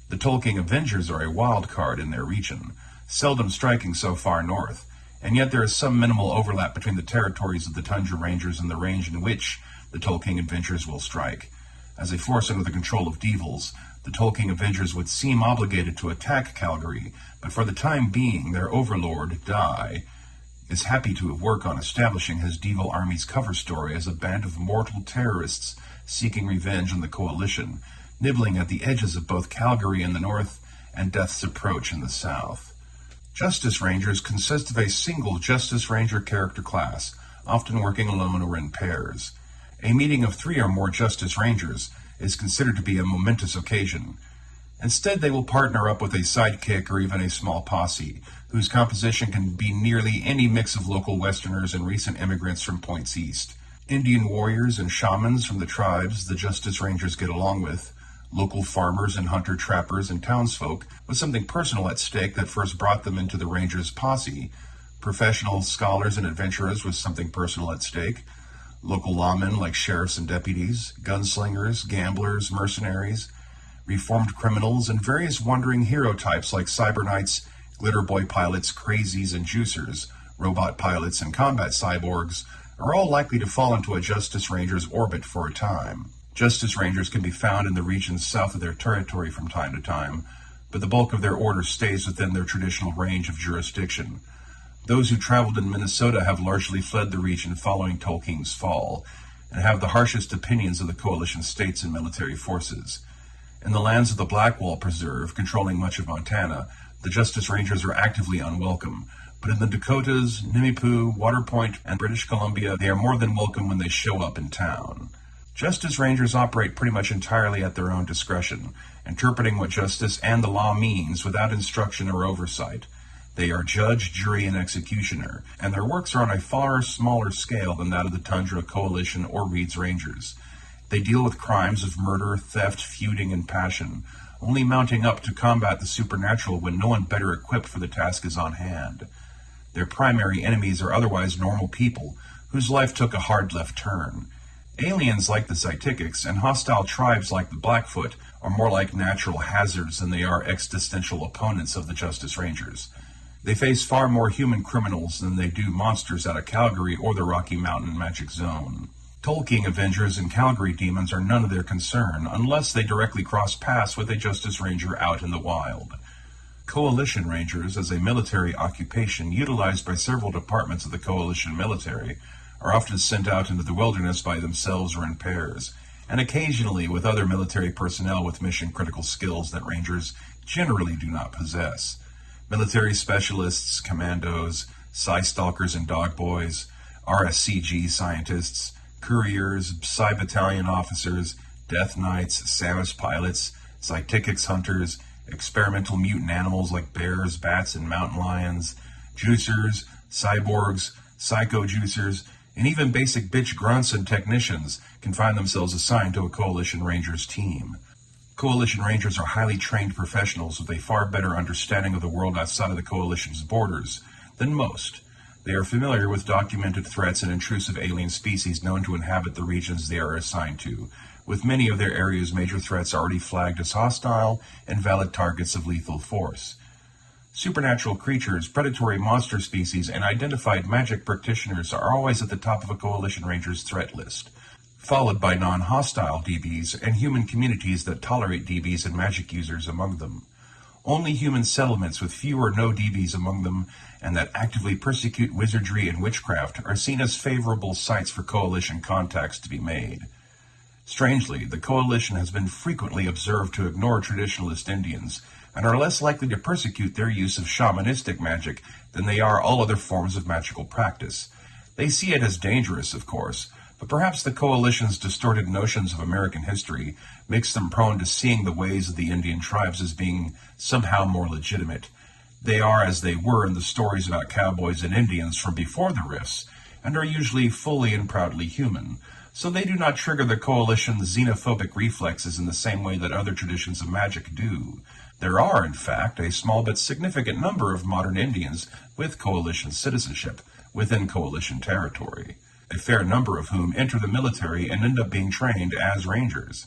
[SPEAKER 1] The Tolkien Avengers are a wild card in their region, seldom striking so far north, and yet there is some minimal overlap between the territories of the Tundra Rangers and the range in which the Tolkien Avengers will strike. As a force under the control of Devils, the Tolkien Avengers would seem obligated to attack Calgary, but for the time being their overlord, Dai, is happy to work on establishing his Devil army's cover story as a band of mortal terrorists seeking revenge on the Coalition, nibbling at the edges of both Calgary in the north and Death's Approach in the south. Justice Rangers consist of a single Justice Ranger character class, often working alone or in pairs. A meeting of 3 or more Justice Rangers is considered to be a momentous occasion. Instead, they will partner up with a sidekick or even a small posse, whose composition can be nearly any mix of local Westerners and recent immigrants from points east. Indian warriors and shamans from the tribes the Justice Rangers get along with, local farmers and hunter-trappers and townsfolk with something personal at stake that first brought them into the Rangers' posse, professional scholars and adventurers with something personal at stake, local lawmen like sheriffs and deputies, gunslingers, gamblers, mercenaries, reformed criminals, and various wandering hero types like cyber knights, glitter boy pilots, crazies, and juicers, robot pilots, and combat cyborgs, are all likely to fall into a Justice Ranger's orbit for a time. Justice Rangers can be found in the regions south of their territory from time to time, but the bulk of their order stays within their traditional range of jurisdiction. Those who traveled in Minnesota have largely fled the region following Tolkien's fall, and have the harshest opinions of the Coalition states and military forces. In the lands of the Blackwall Preserve, controlling much of Montana, the Justice Rangers are actively unwelcome, but in the Dakotas, Nimiipuu, Waterpoint, and British Columbia, they are more than welcome when they show up in town. Justice Rangers operate pretty much entirely at their own discretion, interpreting what justice and the law means without instruction or oversight. They are judge, jury, and executioner, and their works are on a far smaller scale than that of the Tundra Coalition or Reed's Rangers. They deal with crimes of murder, theft, feuding, and passion, only mounting up to combat the supernatural when no one better equipped for the task is on hand. Their primary enemies are otherwise normal people, whose life took a hard left turn. Aliens like the Zytikics and hostile tribes like the Blackfoot are more like natural hazards than they are existential opponents of the Justice Rangers. They face far more human criminals than they do monsters out of Calgary or the Rocky Mountain Magic Zone. Tolkien Avengers and Calgary demons are none of their concern, unless they directly cross paths with a Justice Ranger out in the wild. Coalition Rangers, as a military occupation utilized by several departments of the Coalition military, are often sent out into the wilderness by themselves or in pairs, and occasionally with other military personnel with mission-critical skills that Rangers generally do not possess. Military specialists, commandos, Psy-stalkers and dog boys, RSCG scientists, couriers, Psy-battalion officers, Death Knights, Samus pilots, Zytikics hunters, experimental mutant animals like bears, bats, and mountain lions, juicers, cyborgs, psycho-juicers, and even basic bitch grunts and technicians can find themselves assigned to a Coalition Rangers team. Coalition Rangers are highly trained professionals with a far better understanding of the world outside of the Coalition's borders than most. They are familiar with documented threats and intrusive alien species known to inhabit the regions they are assigned to, with many of their area's major threats already flagged as hostile and valid targets of lethal force. Supernatural creatures, predatory monster species, and identified magic practitioners are always at the top of a Coalition Ranger's threat list, followed by non-hostile DBs and human communities that tolerate DBs and magic users among them. Only human settlements with few or no DBs among them and that actively persecute wizardry and witchcraft are seen as favorable sites for Coalition contacts to be made. Strangely, the Coalition has been frequently observed to ignore traditionalist Indians and are less likely to persecute their use of shamanistic magic than they are all other forms of magical practice. They see it as dangerous, of course, but perhaps the Coalition's distorted notions of American history makes them prone to seeing the ways of the Indian tribes as being somehow more legitimate. They are as they were in the stories about cowboys and Indians from before the rifts, and are usually fully and proudly human, so they do not trigger the Coalition's xenophobic reflexes in the same way that other traditions of magic do. There are, in fact, a small but significant number of modern Indians with Coalition citizenship within Coalition territory, a fair number of whom enter the military and end up being trained as Rangers.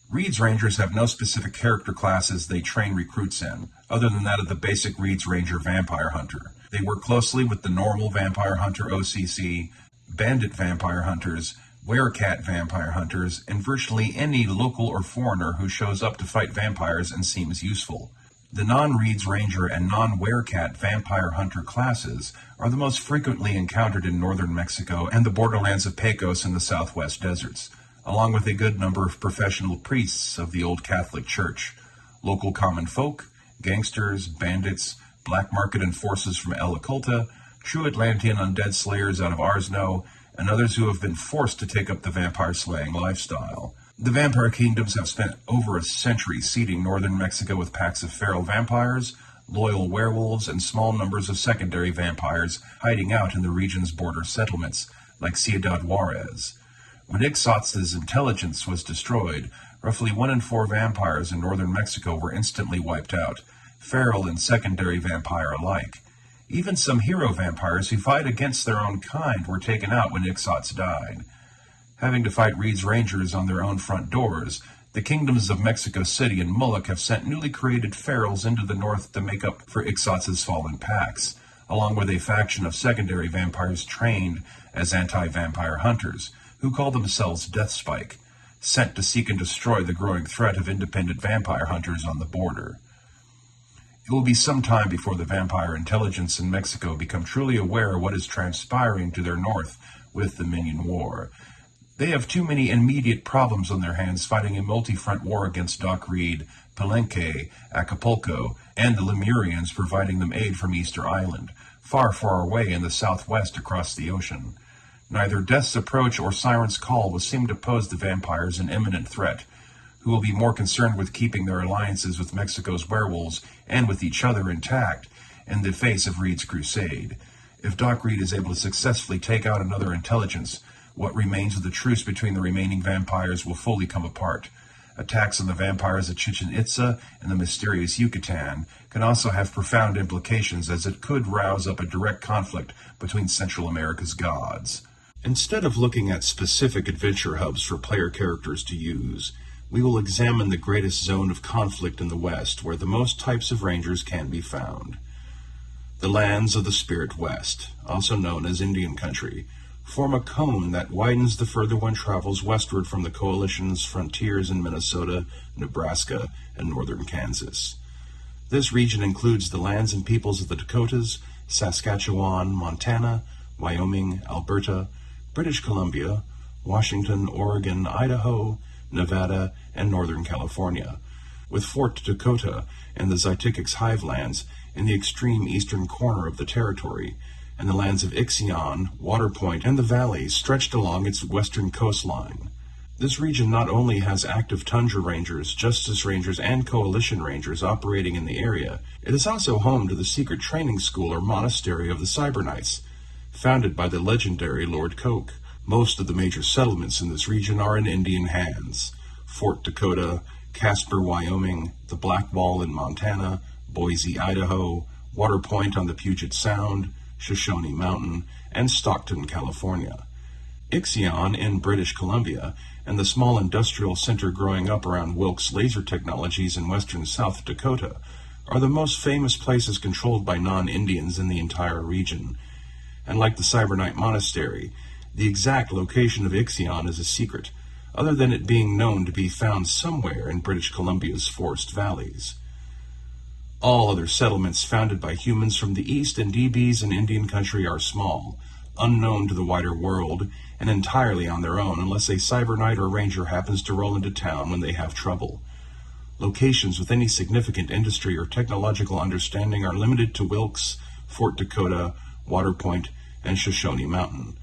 [SPEAKER 1] Reed's Rangers have no specific character classes they train recruits in, other than that of the basic Reed's Ranger Vampire Hunter. They work closely with the normal Vampire Hunter OCC, Bandit Vampire Hunters, Werecat Vampire Hunters, and virtually any local or foreigner who shows up to fight vampires and seems useful. The non-Reed's Ranger and non-Werecat Vampire Hunter classes are the most frequently encountered in northern Mexico and the borderlands of Pecos in the southwest deserts, along with a good number of professional priests of the old Catholic Church, local common folk, gangsters, bandits, black market enforcers from El Oculta, true Atlantean undead slayers out of Arsno, and others who have been forced to take up the vampire-slaying lifestyle. The vampire kingdoms have spent over a century seeding northern Mexico with packs of feral vampires, loyal werewolves, and small numbers of secondary vampires hiding out in the region's border settlements, like Ciudad Juarez. When Ixotz's intelligence was destroyed, roughly 1 in 4 vampires in northern Mexico were instantly wiped out, feral and secondary vampire alike. Even some hero vampires who fight against their own kind were taken out when Ixots died. Having to fight Reed's Rangers on their own front doors, the kingdoms of Mexico City and Mulloch have sent newly created ferals into the north to make up for Ixotz's fallen packs, along with a faction of secondary vampires trained as anti-vampire hunters, who call themselves Deathspike, sent to seek and destroy the growing threat of independent vampire hunters on the border. It will be some time before the vampire intelligence in Mexico become truly aware of what is transpiring to their north with the Minion War. They have too many immediate problems on their hands fighting a multi-front war against Doc Reed, Palenque, Acapulco, and the Lemurians providing them aid from Easter Island, far away in the southwest across the ocean. Neither Death's approach or Siren's call will seem to pose the vampires an imminent threat, who will be more concerned with keeping their alliances with Mexico's werewolves and with each other intact in the face of Reed's crusade. If Doc Reed is able to successfully take out another intelligence, what remains of the truce between the remaining vampires will fully come apart. Attacks on the vampires at Chichen Itza and the mysterious Yucatan can also have profound implications, as it could rouse up a direct conflict between Central America's gods. Instead of looking at specific adventure hubs for player characters to use, we will examine the greatest zone of conflict in the West, where the most types of rangers can be found. The lands of the Spirit West, also known as Indian Country, form a cone that widens the further one travels westward from the Coalition's frontiers in Minnesota, Nebraska, and northern Kansas. This region includes the lands and peoples of the Dakotas, Saskatchewan, Montana, Wyoming, Alberta, British Columbia, Washington, Oregon, Idaho, Nevada, and Northern California, with Fort Dakota and the Zytikix Hivelands in the extreme eastern corner of the territory, and the lands of Ixion, Waterpoint, and the valleys stretched along its western coastline. This region not only has active Tundra Rangers, Justice Rangers, and Coalition Rangers operating in the area, it is also home to the secret training school or monastery of the Cyberknights, founded by the legendary Lord Coke. Most of the major settlements in this region are in Indian hands: Fort Dakota, Casper, Wyoming, the Black Wall in Montana, Boise, Idaho, Waterpoint on the Puget Sound, Shoshone Mountain, and Stockton, California. Ixion in British Columbia, and the small industrial center growing up around Wilkes Laser Technologies in western South Dakota, are the most famous places controlled by non-Indians in the entire region. And like the Cyberknight Monastery, the exact location of Ixion is a secret, other than it being known to be found somewhere in British Columbia's forest valleys. All other settlements founded by humans from the East and DBs in Indian Country are small, unknown to the wider world, and entirely on their own unless a Cyberknight or Ranger happens to roll into town when they have trouble. Locations with any significant industry or technological understanding are limited to Wilkes, Fort Dakota, Waterpoint, and Shoshone Mountain.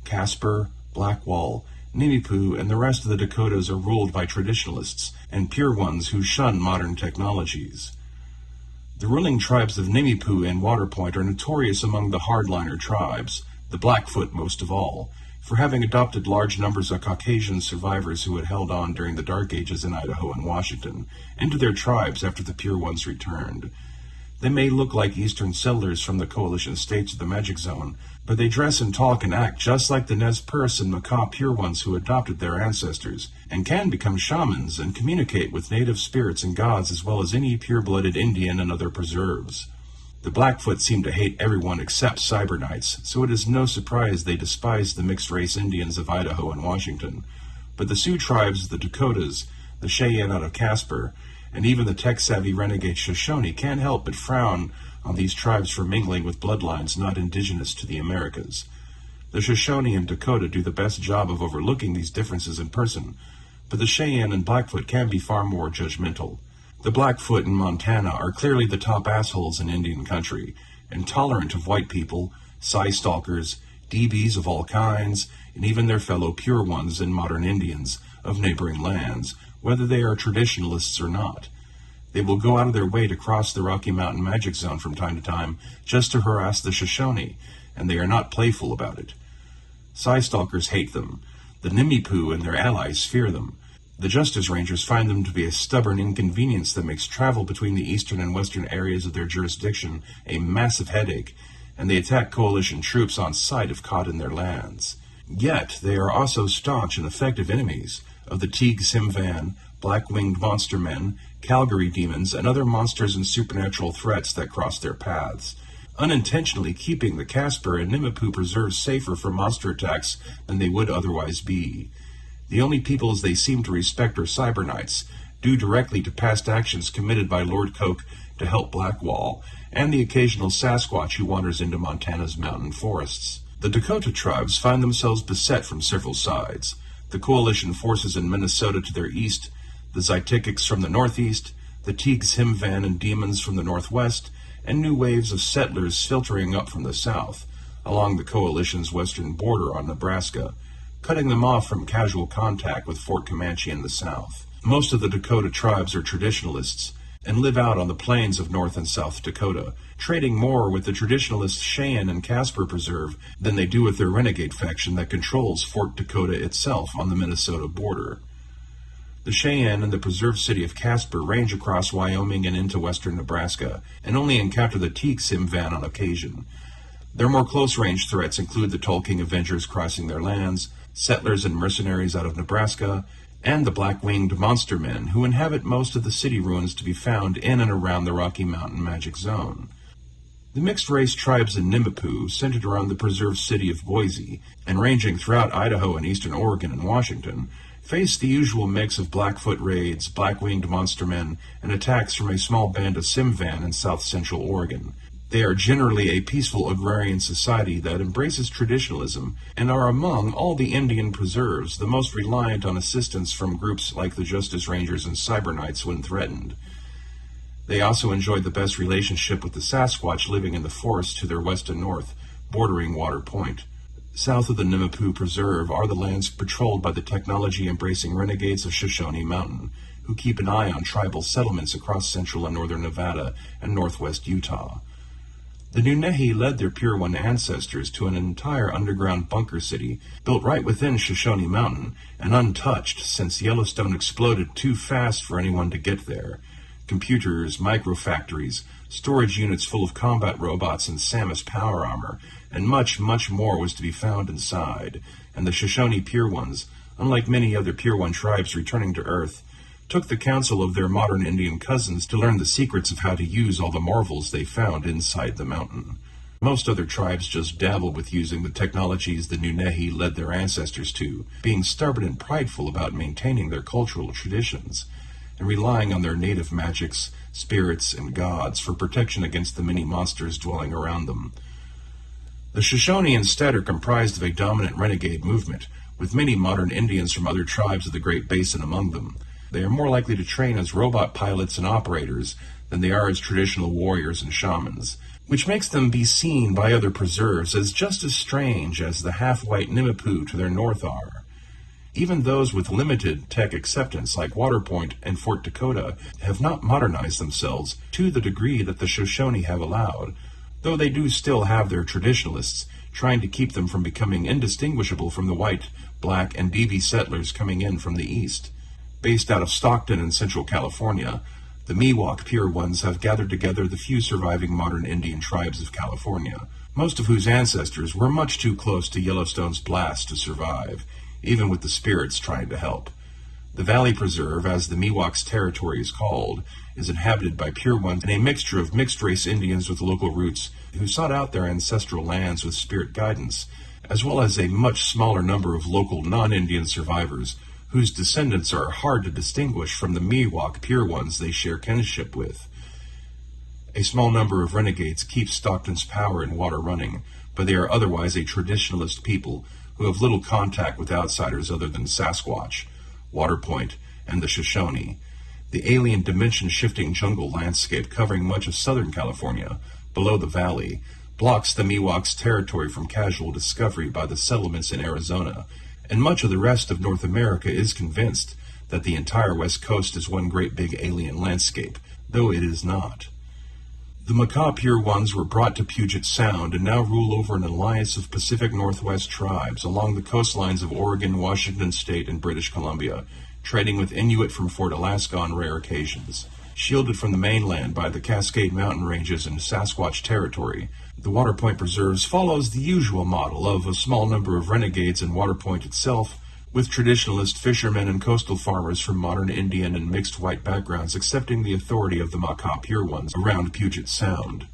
[SPEAKER 1] Casper, Blackwall, Nimipu, and the rest of the Dakotas are ruled by traditionalists and pure ones who shun modern technologies. The ruling tribes of Nimipu and Waterpoint are notorious among the hardliner tribes, the Blackfoot most of all, for having adopted large numbers of Caucasian survivors who had held on during the Dark Ages in Idaho and Washington into their tribes after the Pure Ones returned. They may look like Eastern settlers from the Coalition states of the Magic Zone, but they dress and talk and act just like the Nez Perce and Makah Pure Ones who adopted their ancestors, and can become shamans and communicate with native spirits and gods as well as any pure-blooded Indian and other preserves. The Blackfoot seem to hate everyone except Cyberknights, so it is no surprise they despise the mixed-race Indians of Idaho and Washington. But the Sioux tribes of the Dakotas, the Cheyenne out of Casper, and even the tech-savvy renegade Shoshone can't help but frown on these tribes for mingling with bloodlines not indigenous to the Americas. The Shoshone and Dakota do the best job of overlooking these differences in person, but the Cheyenne and Blackfoot can be far more judgmental. The Blackfoot in Montana are clearly the top assholes in Indian Country, intolerant of white people, Psy-stalkers, DBs of all kinds, and even their fellow Pure Ones and modern Indians of neighboring lands, whether they are traditionalists or not. They will go out of their way to cross the Rocky Mountain Magic Zone from time to time just to harass the Shoshone, and they are not playful about it. Psy-stalkers hate them. The Nimipu and their allies fear them. The Justice Rangers find them to be a stubborn inconvenience that makes travel between the eastern and western areas of their jurisdiction a massive headache, and they attack Coalition troops on sight if caught in their lands. Yet, they are also staunch and effective enemies of the Teague Simvan, black-winged monster men, Calgary demons, and other monsters and supernatural threats that cross their paths, unintentionally keeping the Casper and Nimipu preserves safer from monster attacks than they would otherwise be. The only peoples they seem to respect are Cyberknights, due directly to past actions committed by Lord Coke to help Blackwall, and the occasional Sasquatch who wanders into Montana's mountain forests. The Dakota tribes find themselves beset from several sides. The Coalition forces in Minnesota to their east, the Zytikix from the northeast, the Teague Simvan and demons from the northwest, and new waves of settlers filtering up from the south, along the coalition's western border on Nebraska, cutting them off from casual contact with Fort Comanche in the south. Most of the Dakota tribes are traditionalists and live out on the plains of North and South Dakota, trading more with the traditionalist Cheyenne and Casper Preserve than they do with their renegade faction that controls Fort Dakota itself on the Minnesota border. The Cheyenne and the preserved city of Casper range across Wyoming and into western Nebraska, and only encounter the Teak Simvan on occasion. Their more close-range threats include the Tolkien Avengers crossing their lands, settlers and mercenaries out of Nebraska, and the black-winged monster men who inhabit most of the city ruins to be found in and around the Rocky Mountain Magic Zone. The mixed-race tribes in Nimiipuu, centered around the preserved city of Boise, and ranging throughout Idaho and eastern Oregon and Washington, face the usual mix of Blackfoot raids, black-winged monster men, and attacks from a small band of Simvan in south-central Oregon. They are generally a peaceful agrarian society that embraces traditionalism and are among all the Indian preserves the most reliant on assistance from groups like the Justice Rangers and Cyber Knights when threatened. They also enjoy the best relationship with the Sasquatch living in the forest to their west and north, bordering Water Point. South of the Nimiipuu Preserve are the lands patrolled by the technology-embracing renegades of Shoshone Mountain, who keep an eye on tribal settlements across central and northern Nevada and northwest Utah. The Nunehi led their Pure One ancestors to an entire underground bunker city built right within Shoshone Mountain and untouched since Yellowstone exploded too fast for anyone to get there. Computers, microfactories, storage units full of combat robots and Samus power armor, and much, much more was to be found inside, and the Shoshone Pure Ones, unlike many other Pure One tribes returning to Earth, took the counsel of their modern Indian cousins to learn the secrets of how to use all the marvels they found inside the mountain. Most other tribes just dabbled with using the technologies the Nunehi led their ancestors to, being stubborn and prideful about maintaining their cultural traditions, and relying on their native magics, spirits, and gods for protection against the many monsters dwelling around them. The Shoshone instead are comprised of a dominant renegade movement, with many modern Indians from other tribes of the Great Basin among them. They are more likely to train as robot pilots and operators than they are as traditional warriors and shamans, which makes them be seen by other preserves as just as strange as the half-white Nimiipuu to their north are. Even those with limited tech acceptance like Water Point and Fort Dakota have not modernized themselves to the degree that the Shoshone have allowed, though they do still have their traditionalists, trying to keep them from becoming indistinguishable from the white, black, and DV settlers coming in from the east. Based out of Stockton in Central California, the Miwok Pure Ones have gathered together the few surviving modern Indian tribes of California, most of whose ancestors were much too close to Yellowstone's blast to survive, even with the spirits trying to help. The Valley Preserve, as the Miwok's territory is called, is inhabited by Pure Ones and a mixture of mixed-race Indians with local roots who sought out their ancestral lands with spirit guidance, as well as a much smaller number of local non-Indian survivors whose descendants are hard to distinguish from the Miwok Pure Ones they share kinship with. A small number of renegades keep Stockton's power and water running, but they are otherwise a traditionalist people who have little contact with outsiders other than Sasquatch, Water Point, and the Shoshone. The alien dimension-shifting jungle landscape covering much of Southern California, below the valley, blocks the Miwok's territory from casual discovery by the settlements in Arizona, and much of the rest of North America is convinced that the entire West Coast is one great big alien landscape, though it is not. The Makah Pure Ones were brought to Puget Sound and now rule over an alliance of Pacific Northwest tribes along the coastlines of Oregon, Washington State, and British Columbia, trading with Inuit from Fort Alaska on rare occasions. Shielded from the mainland by the Cascade Mountain Ranges and Sasquatch territory, the Water Point Preserves follows the usual model of a small number of renegades in Water Point itself, with traditionalist fishermen and coastal farmers from modern Indian and mixed white backgrounds accepting the authority of the Makah Pure Ones around Puget Sound.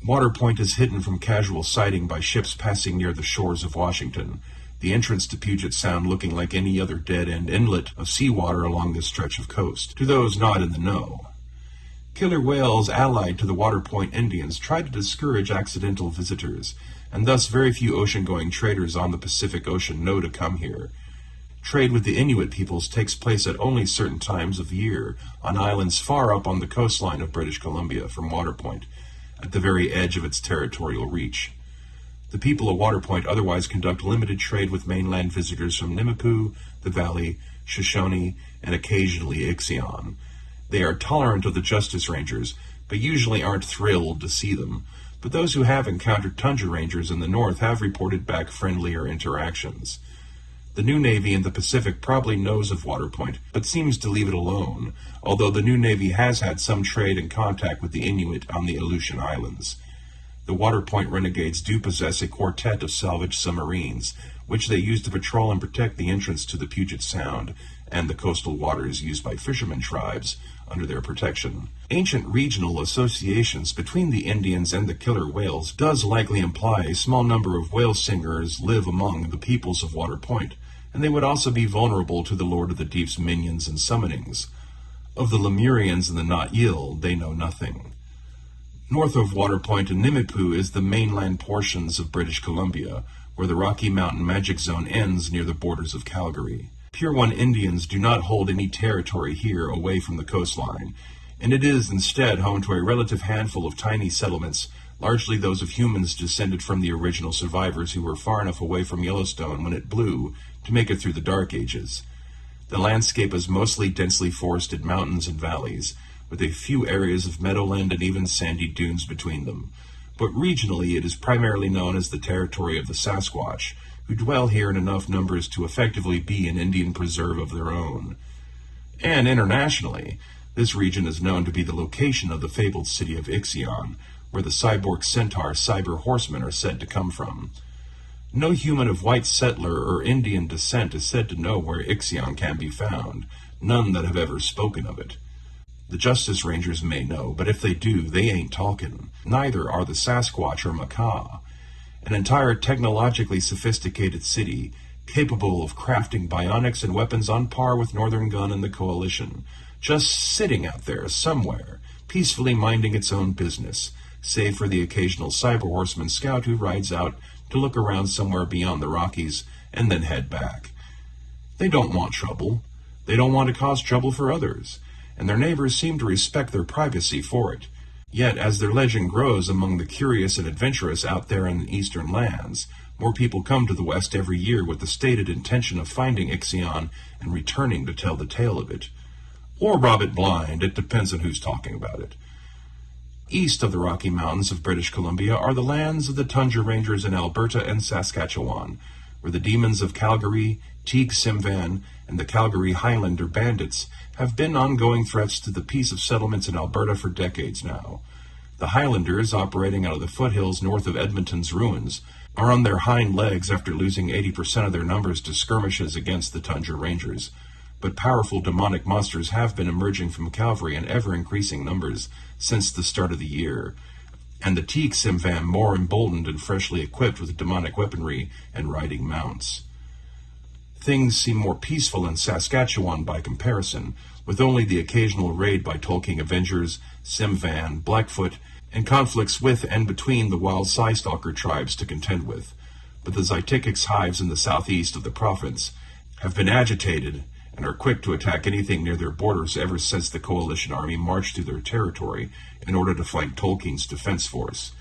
[SPEAKER 1] Water Point is hidden from casual sighting by ships passing near the shores of Washington, the entrance to Puget Sound looking like any other dead-end inlet of seawater along this stretch of coast, to those not in the know. Killer whales allied to the Water Point Indians try to discourage accidental visitors, and thus very few ocean-going traders on the Pacific Ocean know to come here. Trade with the Inuit peoples takes place at only certain times of year on islands far up on the coastline of British Columbia from Water Point, at the very edge of its territorial reach. The people of Waterpoint otherwise conduct limited trade with mainland visitors from Nimipu, the Valley, Shoshone, and occasionally Ixion. They are tolerant of the Justice Rangers, but usually aren't thrilled to see them. But those who have encountered Tundra Rangers in the north have reported back friendlier interactions. The New Navy in the Pacific probably knows of Waterpoint, but seems to leave it alone, although the New Navy has had some trade and contact with the Inuit on the Aleutian Islands. The Waterpoint renegades do possess a quartet of salvaged submarines, which they use to patrol and protect the entrance to the Puget Sound and the coastal waters used by fishermen tribes under their protection. Ancient regional associations between the Indians and the killer whales does likely imply a small number of whale singers live among the peoples of Waterpoint, and they would also be vulnerable to the Lord of the Deep's minions and summonings. Of the Lemurians and the Not-Yil, they know nothing. North of Waterpoint and Nimipu is the mainland portions of British Columbia, where the Rocky Mountain Magic Zone ends near the borders of Calgary. Pure One Indians do not hold any territory here away from the coastline, and it is instead home to a relative handful of tiny settlements, largely those of humans descended from the original survivors who were far enough away from Yellowstone when it blew to make it through the Dark Ages. The landscape is mostly densely forested mountains and valleys, with a few areas of meadowland and even sandy dunes between them. But regionally it is primarily known as the territory of the Sasquatch, who dwell here in enough numbers to effectively be an Indian preserve of their own. And internationally, this region is known to be the location of the fabled city of Ixion, where the cyborg centaur cyber horsemen are said to come from. No human of white settler or Indian descent is said to know where Ixion can be found, none that have ever spoken of it. The Justice Rangers may know, but if they do, they ain't talking. Neither are the Sasquatch or Macaw. An entire technologically sophisticated city, capable of crafting bionics and weapons on par with Northern Gun and the Coalition, just sitting out there somewhere, peacefully minding its own business, save for the occasional cyber horseman scout who rides out to look around somewhere beyond the Rockies and then head back. They don't want trouble. They don't want to cause trouble for others, and their neighbors seem to respect their privacy for it. Yet, as their legend grows among the curious and adventurous out there in the eastern lands, more people come to the west every year with the stated intention of finding Ixion and returning to tell the tale of it. Or rob it blind, it depends on who's talking about it. East of the Rocky Mountains of British Columbia are the lands of the Tundra Rangers in Alberta and Saskatchewan, where the demons of Calgary, Teague Simvan, and the Calgary Highlander bandits have been ongoing threats to the peace of settlements in Alberta for decades now. The Highlanders, operating out of the foothills north of Edmonton's ruins, are on their hind legs after losing 80% of their numbers to skirmishes against the Tundra Rangers. But powerful demonic monsters have been emerging from Calgary in ever-increasing numbers since the start of the year, and the Teague Simvan more emboldened and freshly equipped with demonic weaponry and riding mounts. Things seem more peaceful in Saskatchewan by comparison, with only the occasional raid by Tolkien Avengers, Simvan, Blackfoot, and conflicts with and between the wild Psystalker tribes to contend with. But the Zytikix hives in the southeast of the province have been agitated and are quick to attack anything near their borders ever since the Coalition Army marched through their territory in order to fight Tolkien's defense force.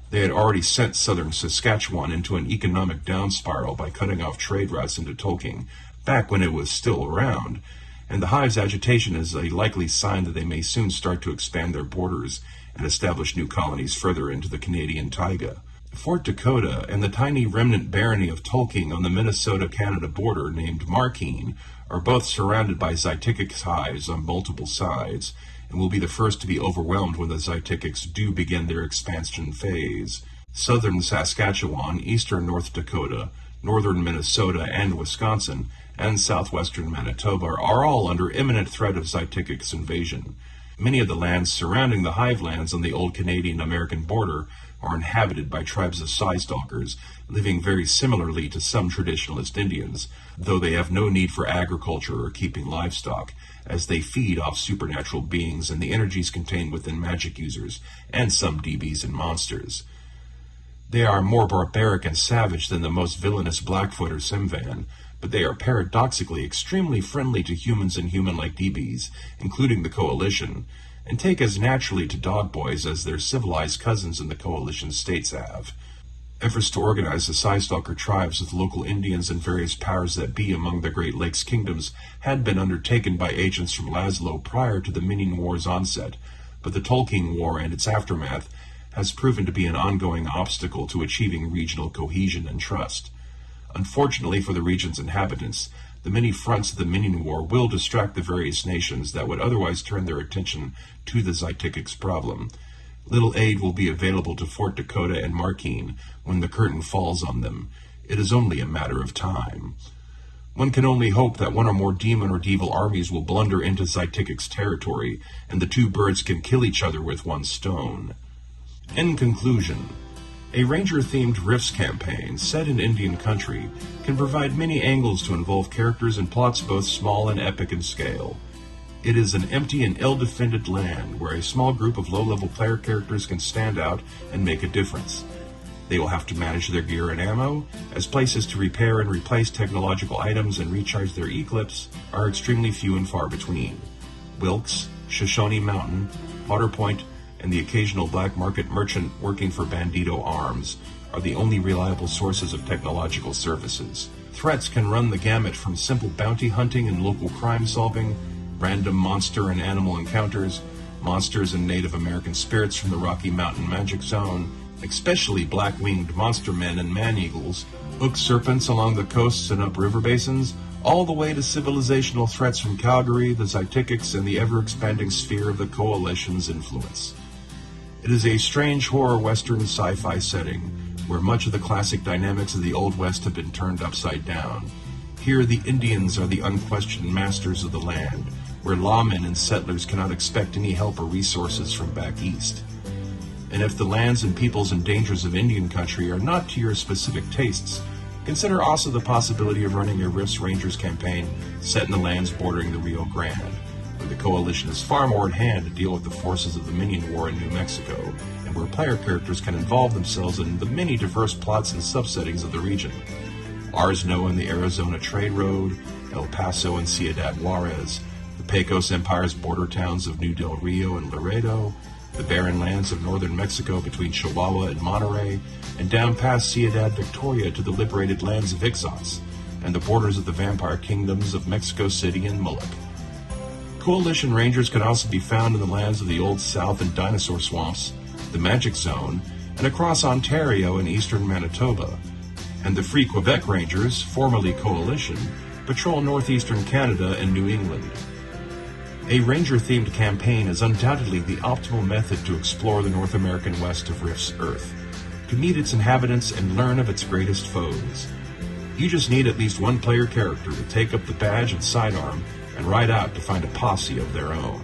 [SPEAKER 1] They had already sent southern Saskatchewan into an economic down spiral by cutting off trade routes into Tolkien, back when it was still around, and the hive's agitation is a likely sign that they may soon start to expand their borders and establish new colonies further into the Canadian taiga. Fort Dakota and the tiny remnant barony of Tolkien on the Minnesota-Canada border named Markeen are both surrounded by Zytikix hives on multiple sides, and will be the first to be overwhelmed when the Zytikix do begin their expansion phase. Southern Saskatchewan, eastern North Dakota, northern Minnesota and Wisconsin, and southwestern Manitoba are all under imminent threat of Zytikix invasion. Many of the lands surrounding the hive lands on the old Canadian-American border are inhabited by tribes of Psystalkers, living very similarly to some traditionalist Indians, though they have no need for agriculture or keeping livestock, as they feed off supernatural beings and the energies contained within magic users, and some DBs and monsters. They are more barbaric and savage than the most villainous Blackfoot or Simvan, but they are paradoxically extremely friendly to humans and human-like DBs, including the Coalition, and take as naturally to dog boys as their civilized cousins in the coalition states have. Efforts to organize the Seistalker tribes with local Indians and various powers that be among the Great Lakes kingdoms had been undertaken by agents from Laszlo prior to the Minion War's onset, but the Tolkien War and its aftermath has proven to be an ongoing obstacle to achieving regional cohesion and trust. Unfortunately for the region's inhabitants, the many fronts of the Minion War will distract the various nations that would otherwise turn their attention to the Zytikics problem. Little aid will be available to Fort Dakota and Markeen when the curtain falls on them. It is only a matter of time. One can only hope that one or more demon or devil armies will blunder into Zytikics territory, and the two birds can kill each other with one stone. In conclusion, a Ranger-themed Rifts campaign set in Indian country can provide many angles to involve characters and plots both small and epic in scale. It is an empty and ill-defended land where a small group of low-level player characters can stand out and make a difference. They will have to manage their gear and ammo, as places to repair and replace technological items and recharge their eclipse are extremely few and far between. Wilkes, Shoshone Mountain, Waterpoint, and the occasional black market merchant working for Bandito Arms are the only reliable sources of technological services. Threats can run the gamut from simple bounty hunting and local crime solving, random monster and animal encounters, monsters and Native American spirits from the Rocky Mountain Magic Zone, especially black-winged monster men and man-eagles, hook serpents along the coasts and up-river basins, all the way to civilizational threats from Calgary, the Zytikics, and the ever-expanding sphere of the Coalition's influence. It is a strange horror western sci-fi setting, where much of the classic dynamics of the Old West have been turned upside down. Here the Indians are the unquestioned masters of the land, where lawmen and settlers cannot expect any help or resources from back east. And if the lands and peoples and dangers of Indian country are not to your specific tastes, consider also the possibility of running a Rifts Rangers campaign set in the lands bordering the Rio Grande, where the Coalition is far more at hand to deal with the forces of the Minion War in New Mexico, and where player characters can involve themselves in the many diverse plots and subsettings of the region. Arsno and the Arizona Trade Road, El Paso and Ciudad Juarez, the Pecos Empire's border towns of New Del Rio and Laredo, the barren lands of northern Mexico between Chihuahua and Monterey, and down past Ciudad Victoria to the liberated lands of Ixots, and the borders of the vampire kingdoms of Mexico City and Mulek. Coalition Rangers can also be found in the lands of the Old South and Dinosaur Swamps, the Magic Zone, and across Ontario and eastern Manitoba. And the Free Quebec Rangers, formerly Coalition, patrol northeastern Canada and New England. A Ranger-themed campaign is undoubtedly the optimal method to explore the North American west of Rift's Earth, to meet its inhabitants and learn of its greatest foes. You just need at least one player character to take up the badge and sidearm and ride out to find a posse of their own.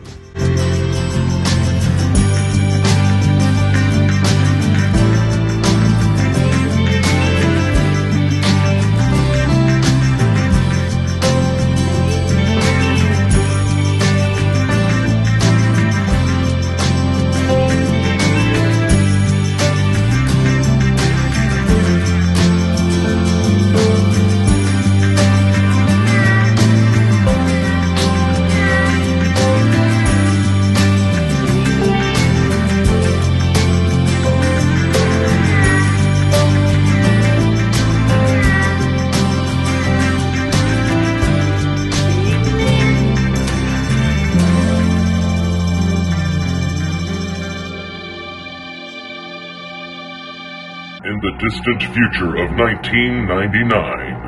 [SPEAKER 2] In the distant future of 1999,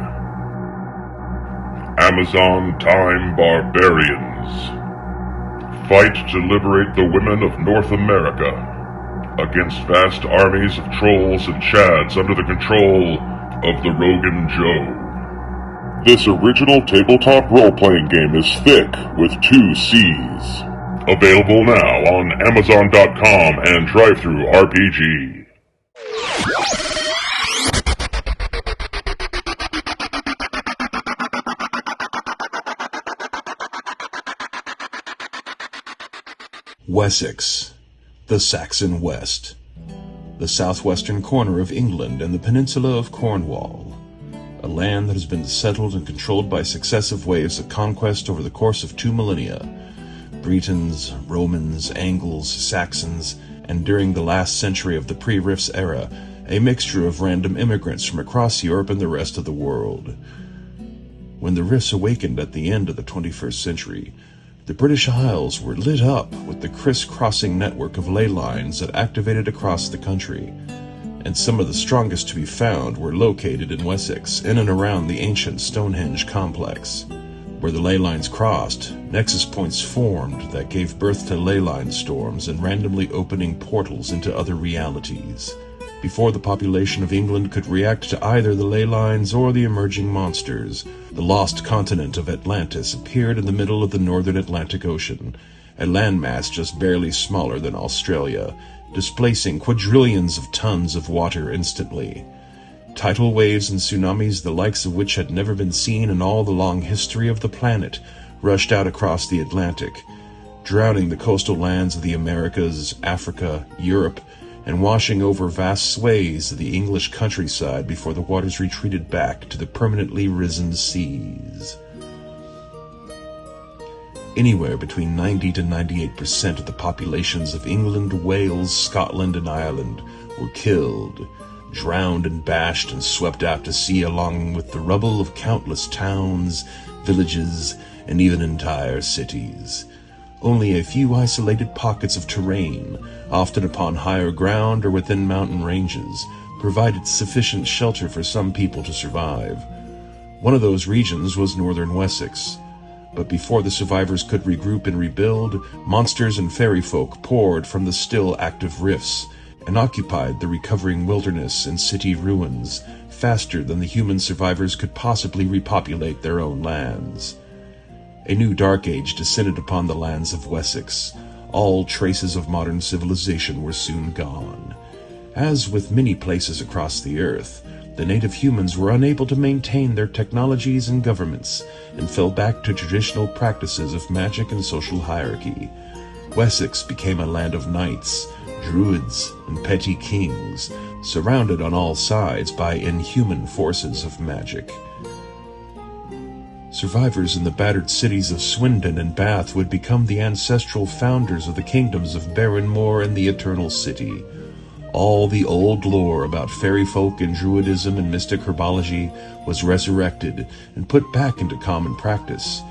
[SPEAKER 2] Amazon Time Barbarians fight to liberate the women of North America against vast armies of trolls and chads under the control of the Rogan Joe. This original tabletop role-playing game is thick with 2 C's. Available now on Amazon.com and DriveThru RPG.
[SPEAKER 1] Wessex, the Saxon West, the southwestern corner of England and the peninsula of Cornwall, a land that has been settled and controlled by successive waves of conquest over the course of 2 millennia. Bretons, Romans, Angles, Saxons, and during the last century of the pre-Rifts era, a mixture of random immigrants from across Europe and the rest of the world. When the Rifts awakened at the end of the 21st century, the British Isles were lit up with the criss-crossing network of ley lines that activated across the country, and some of the strongest to be found were located in Wessex, in and around the ancient Stonehenge complex. Where the ley lines crossed, nexus points formed that gave birth to ley line storms and randomly opening portals into other realities. Before the population of England could react to either the ley lines or the emerging monsters, the lost continent of Atlantis appeared in the middle of the northern Atlantic Ocean, a landmass just barely smaller than Australia, displacing quadrillions of tons of water instantly. Tidal waves and tsunamis, the likes of which had never been seen in all the long history of the planet, rushed out across the Atlantic, drowning the coastal lands of the Americas, Africa, Europe, and washing over vast swathes of the English countryside before the waters retreated back to the permanently risen seas. Anywhere between 90 to 98% of the populations of England, Wales, Scotland, and Ireland were killed, drowned and bashed and swept out to sea along with the rubble of countless towns, villages, and even entire cities. Only a few isolated pockets of terrain, often upon higher ground or within mountain ranges, provided sufficient shelter for some people to survive. One of those regions was northern Wessex. But before the survivors could regroup and rebuild, monsters and fairy folk poured from the still active rifts and occupied the recovering wilderness and city ruins faster than the human survivors could possibly repopulate their own lands. A new dark age descended upon the lands of Wessex. All traces of modern civilization were soon gone. As with many places across the earth, the native humans were unable to maintain their technologies and governments and fell back to traditional practices of magic and social hierarchy. Wessex became a land of knights, druids, and petty kings, surrounded on all sides by inhuman forces of magic. Survivors in the battered cities of Swindon and Bath would become the ancestral founders of the kingdoms of Barrenmore and the Eternal City. All the old lore about fairy folk and druidism and mystic herbology was resurrected and put back into common practice.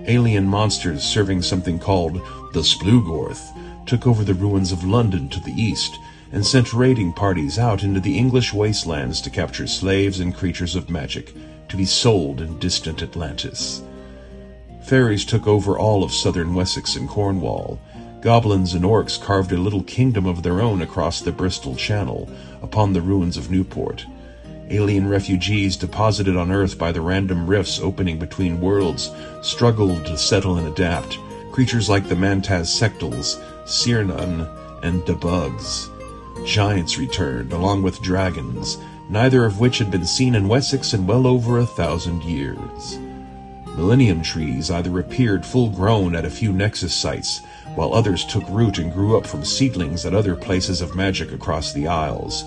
[SPEAKER 1] Alien monsters serving something called the Splugorth took over the ruins of London to the east and sent raiding parties out into the English wastelands to capture slaves and creatures of magic to be sold in distant Atlantis. Fairies took over all of southern Wessex and Cornwall. Goblins and orcs carved a little kingdom of their own across the Bristol Channel, upon the ruins of Newport. Alien refugees deposited on Earth by the random rifts opening between worlds struggled to settle and adapt. Creatures like the Mantaz Sectals, Cyrnun, and Debugs. Giants returned, along with dragons, neither of which had been seen in Wessex in well over 1,000 years. Millennium trees either appeared full-grown at a few nexus sites, while others took root and grew up from seedlings at other places of magic across the Isles.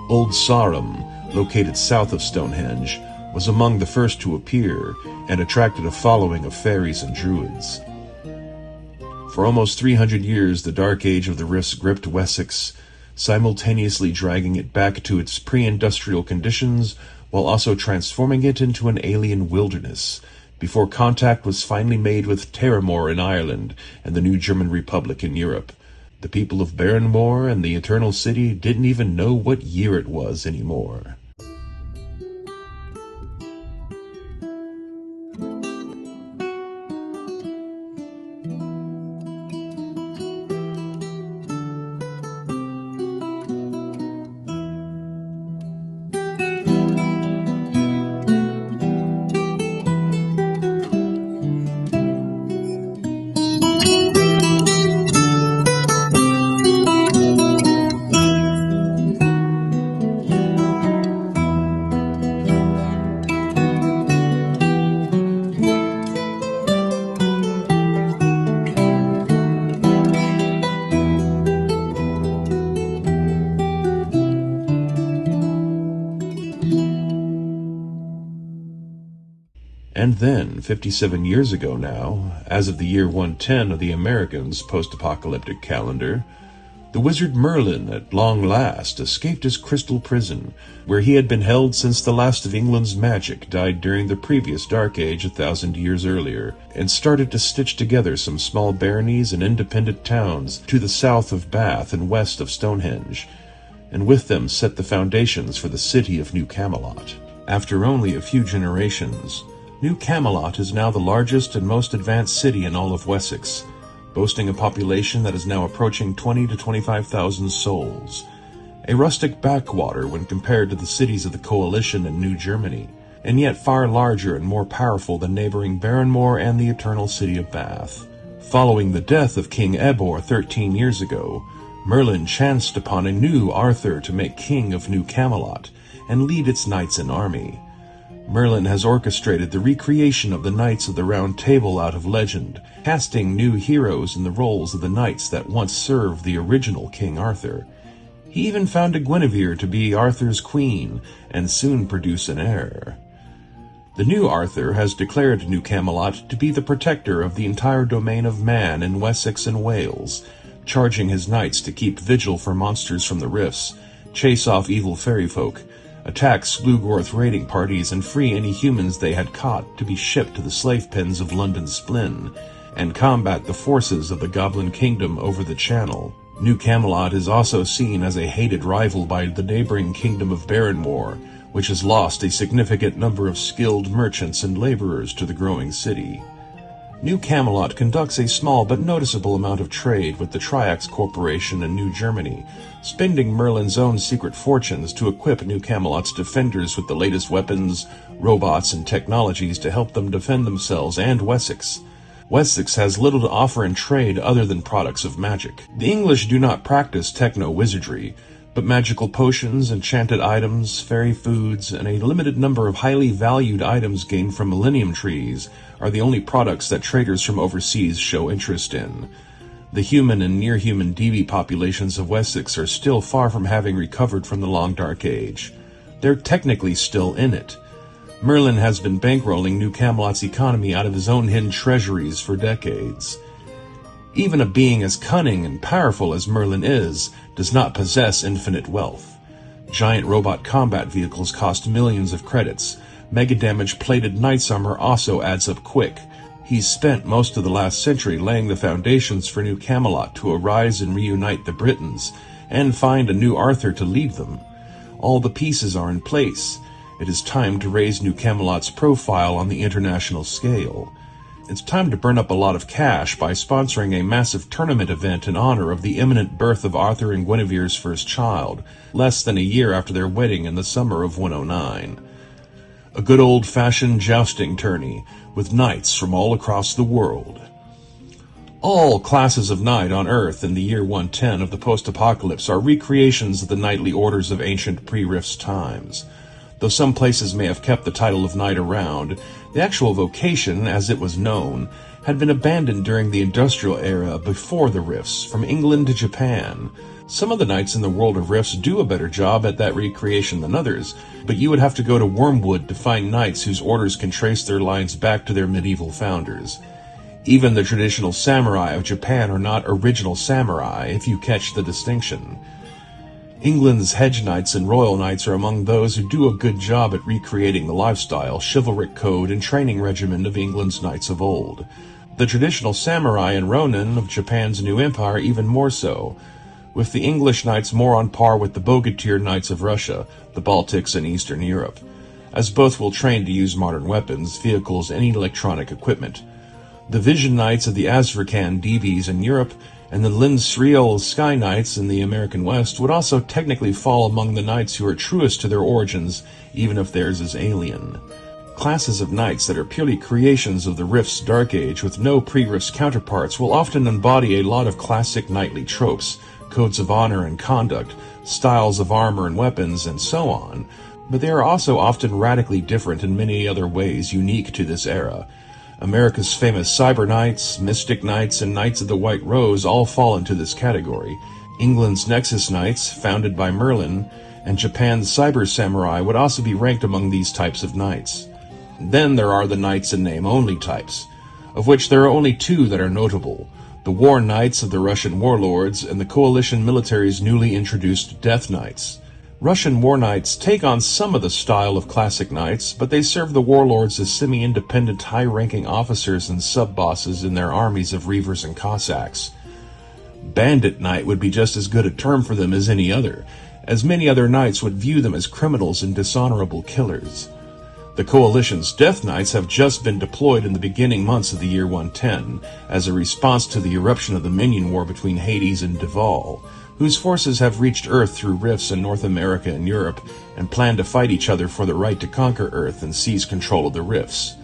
[SPEAKER 1] Old Sarum, located south of Stonehenge, was among the first to appear and attracted a following of fairies and druids. For almost 300 years, the Dark Age of the Rifts gripped Wessex, simultaneously dragging it back to its pre-industrial conditions while also transforming it into an alien wilderness, before contact was finally made with Terramore in Ireland and the new German Republic in Europe. The people of Barrenmore and the Eternal City didn't even know what year it was anymore. And then, 57 years ago now, as of the year 110 of the Americans' post-apocalyptic calendar, the wizard Merlin at long last escaped his crystal prison, where he had been held since the last of England's magic died during the previous Dark Age 1,000 years earlier, and started to stitch together some small baronies and independent towns to the south of Bath and west of Stonehenge, and with them set the foundations for the city of New Camelot. After only a few generations, New Camelot is now the largest and most advanced city in all of Wessex, boasting a population that is now approaching 20 to 25,000 souls, a rustic backwater when compared to the cities of the Coalition in New Germany, and yet far larger and more powerful than neighboring Barrymore and the eternal city of Bath. Following the death of King Ebbor 13 years ago, Merlin chanced upon a new Arthur to make king of New Camelot and lead its knights and army. Merlin has orchestrated the recreation of the Knights of the Round Table out of legend, casting new heroes in the roles of the knights that once served the original King Arthur. He even found a Guinevere to be Arthur's queen, and soon produce an heir. The new Arthur has declared New Camelot to be the protector of the entire domain of man in Wessex and Wales, charging his knights to keep vigil for monsters from the rifts, chase off evil fairy folk, attack Slugorth raiding parties, and free any humans they had caught to be shipped to the slave pens of London Splin, and combat the forces of the Goblin Kingdom over the Channel. New Camelot is also seen as a hated rival by the neighboring kingdom of Barrymore, which has lost a significant number of skilled merchants and laborers to the growing city. New Camelot conducts a small but noticeable amount of trade with the Triax Corporation in New Germany, spending Merlin's own secret fortunes to equip New Camelot's defenders with the latest weapons, robots, and technologies to help them defend themselves and Wessex. Wessex has little to offer in trade other than products of magic. The English do not practice techno-wizardry, but magical potions, enchanted items, fairy foods, and a limited number of highly valued items gained from millennium trees are the only products that traders from overseas show interest in. The human and near-human DB populations of Wessex are still far from having recovered from the long Dark Age. They're technically still in it. Merlin has been bankrolling New Camelot's economy out of his own hidden treasuries for decades. Even a being as cunning and powerful as Merlin is, does not possess infinite wealth. Giant robot combat vehicles cost millions of credits. Mega damage plated knight's armor also adds up quick. He's spent most of the last century laying the foundations for New Camelot to arise and reunite the Britons, and find a new Arthur to lead them. All the pieces are in place. It is time to raise New Camelot's profile on the international scale. It's time to burn up a lot of cash by sponsoring a massive tournament event in honor of the imminent birth of Arthur and Guinevere's first child, less than a year after their wedding in the summer of 109. A good old-fashioned jousting tourney, with knights from all across the world. All classes of knight on Earth in the year 110 of the post-apocalypse are recreations of the knightly orders of ancient pre-Rifts times. Though some places may have kept the title of knight around, the actual vocation, as it was known, had been abandoned during the industrial era before the Rifts, from England to Japan. Some of the knights in the world of Rifts do a better job at that recreation than others, but you would have to go to Wormwood to find knights whose orders can trace their lines back to their medieval founders. Even the traditional samurai of Japan are not original samurai, if you catch the distinction. England's hedge knights and royal knights are among those who do a good job at recreating the lifestyle, chivalric code, and training regimen of England's knights of old. The traditional samurai and ronin of Japan's new empire even more so, with the English knights more on par with the bogatyr knights of Russia, the Baltics, and Eastern Europe, as both will train to use modern weapons, vehicles, and electronic equipment. The Vision Knights of the Azrakhan DBs in Europe and the Lin Sriel Sky Knights in the American West would also technically fall among the knights who are truest to their origins, even if theirs is alien. Classes of knights that are purely creations of the Rift's Dark Age with no pre-Rifts counterparts will often embody a lot of classic knightly tropes, codes of honor and conduct, styles of armor and weapons, and so on, but they are also often radically different in many other ways unique to this era. America's famous Cyber Knights, Mystic Knights, and Knights of the White Rose all fall into this category. England's Nexus Knights, founded by Merlin, and Japan's Cyber Samurai would also be ranked among these types of knights. Then there are the knights in name-only types, of which there are only two that are notable: the War Knights of the Russian warlords and the coalition military's newly introduced Death Knights. Russian War Knights take on some of the style of classic knights, but they serve the warlords as semi-independent high-ranking officers and sub-bosses in their armies of Reavers and Cossacks. Bandit Knight would be just as good a term for them as any other, as many other knights would view them as criminals and dishonorable killers. The Coalition's Death Knights have just been deployed in the beginning months of the year 110, as a response to the eruption of the Minion War between Hades and Duval, whose forces have reached Earth through rifts in North America and Europe, and plan to fight each other for the right to conquer Earth and seize control of the rifts.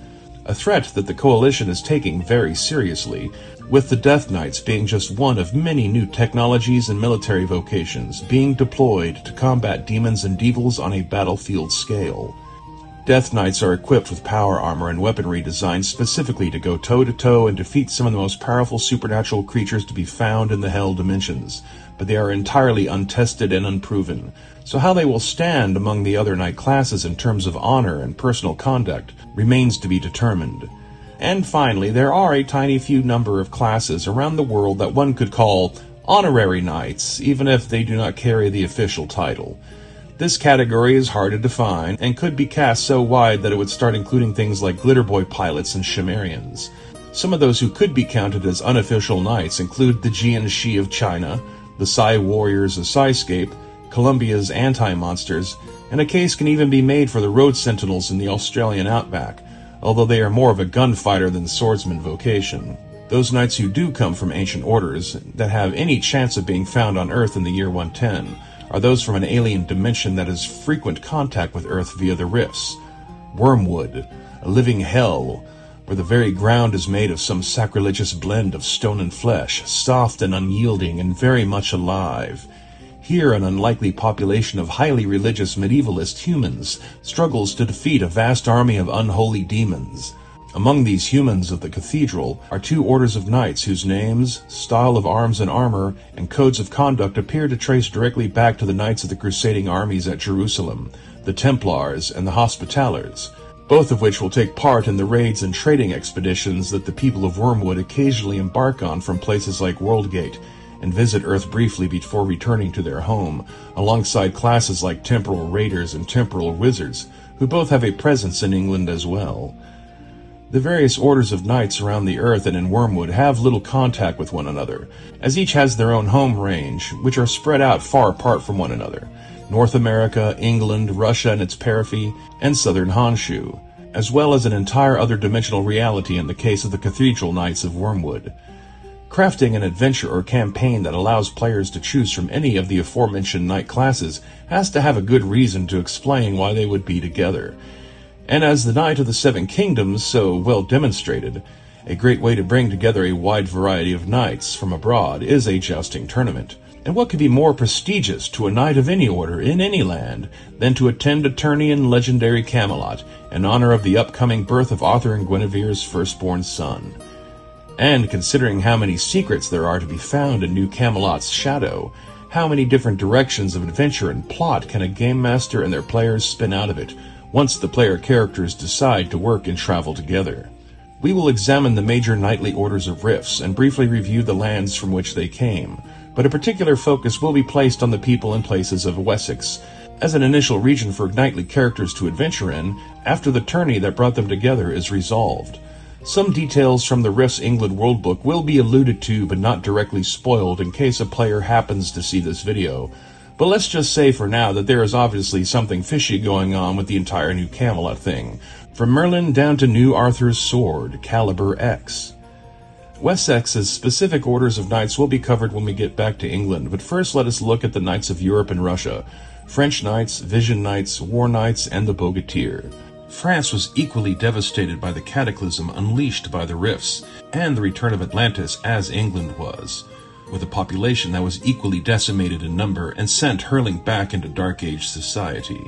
[SPEAKER 1] A threat that the Coalition is taking very seriously, with the Death Knights being just one of many new technologies and military vocations being deployed to combat demons and devils on a battlefield scale. Death Knights are equipped with power armor and weaponry designed specifically to go toe-to-toe and defeat some of the most powerful supernatural creatures to be found in the Hell dimensions, but they are entirely untested and unproven, so how they will stand among the other knight classes in terms of honor and personal conduct remains to be determined. And finally, there are a tiny few number of classes around the world that one could call honorary knights, even if they do not carry the official title. This category is hard to define, and could be cast so wide that it would start including things like Glitterboy pilots and Chimmerians. Some of those who could be counted as unofficial knights include the Jianshi of China, the Psy Warriors of Psyscape, Colombia's Anti-Monsters, and a case can even be made for the Road Sentinels in the Australian outback, although they are more of a gunfighter than swordsman vocation. Those knights who do come from ancient orders that have any chance of being found on Earth in the year 110 are those from an alien dimension that has frequent contact with Earth via the rifts. Wormwood, a living hell, where the very ground is made of some sacrilegious blend of stone and flesh, soft and unyielding and very much alive. Here an unlikely population of highly religious medievalist humans struggles to defeat a vast army of unholy demons. Among these humans of the cathedral are two orders of knights whose names, style of arms and armor, and codes of conduct appear to trace directly back to the knights of the crusading armies at Jerusalem, the Templars and the Hospitallers, both of which will take part in the raids and trading expeditions that the people of Wormwood occasionally embark on from places like Worldgate, and visit Earth briefly before returning to their home, alongside classes like Temporal Raiders and Temporal Wizards, who both have a presence in England as well. The various orders of knights around the Earth and in Wormwood have little contact with one another, as each has their own home range, which are spread out far apart from one another: North America, England, Russia and its periphery, and southern Honshu, as well as an entire other dimensional reality in the case of the Cathedral Knights of Wormwood. Crafting an adventure or campaign that allows players to choose from any of the aforementioned knight classes has to have a good reason to explain why they would be together. And as the Knight of the Seven Kingdoms so well demonstrated, a great way to bring together a wide variety of knights from abroad is a jousting tournament. And what could be more prestigious to a knight of any order in any land than to attend a tourney in legendary Camelot in honor of the upcoming birth of Arthur and Guinevere's firstborn son? And considering how many secrets there are to be found in New Camelot's shadow, how many different directions of adventure and plot can a game master and their players spin out of it once the player characters decide to work and travel together? We will examine the major knightly orders of rifts and briefly review the lands from which they came, but a particular focus will be placed on the people and places of Wessex, as an initial region for knightly characters to adventure in after the tourney that brought them together is resolved. Some details from the Rifts England Worldbook will be alluded to but not directly spoiled in case a player happens to see this video, but let's just say for now that there is obviously something fishy going on with the entire New Camelot thing, from Merlin down to New Arthur's sword, Caliber X. Wessex's specific orders of knights will be covered when we get back to England, but first let us look at the knights of Europe and Russia: French knights, Vision knights, War knights, and the Bogatyr. France was equally devastated by the cataclysm unleashed by the rifts, and the return of Atlantis as England was, with a population that was equally decimated in number and sent hurling back into Dark Age society.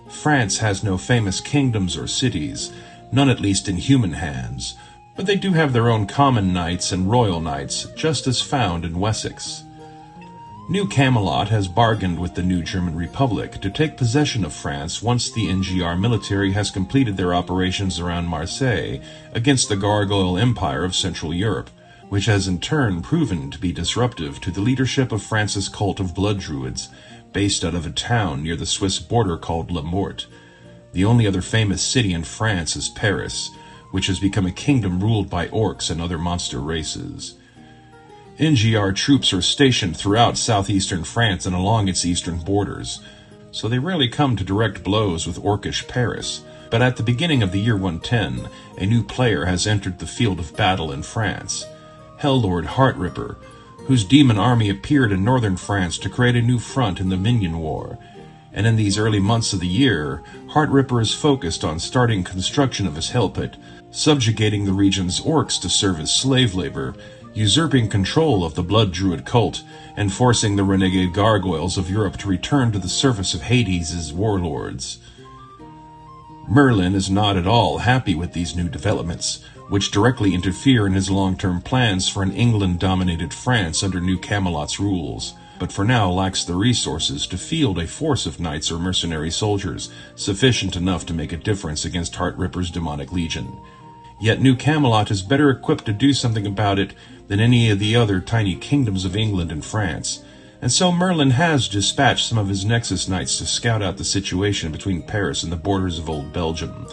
[SPEAKER 1] France has no famous kingdoms or cities, none at least in human hands, but they do have their own common knights and royal knights, just as found in Wessex. New Camelot has bargained with the new German Republic to take possession of France once the NGR military has completed their operations around Marseille against the Gargoyle Empire of Central Europe, which has in turn proven to be disruptive to the leadership of France's cult of blood druids, based out of a town near the Swiss border called La Morte. The only other famous city in France is Paris, which has become a kingdom ruled by orcs and other monster races. NGR troops are stationed throughout southeastern France and along its eastern borders, so they rarely come to direct blows with orcish Paris. But at the beginning of the year 110, a new player has entered the field of battle in France, Hell-Lord Heartripper, whose demon army appeared in northern France to create a new front in the Minion War. And in these early months of the year, Heartripper is focused on starting construction of his hell pit, subjugating the region's orcs to serve as slave labor, usurping control of the blood druid cult, and forcing the renegade gargoyles of Europe to return to the service of Hades as warlords. Merlin is not at all happy with these new developments, which directly interfere in his long-term plans for an England-dominated France under New Camelot's rules, but for now lacks the resources to field a force of knights or mercenary soldiers sufficient enough to make a difference against Heartripper's demonic legion. Yet New Camelot is better equipped to do something about it than any of the other tiny kingdoms of England and France, and so Merlin has dispatched some of his Nexus Knights to scout out the situation between Paris and the borders of Old Belgium,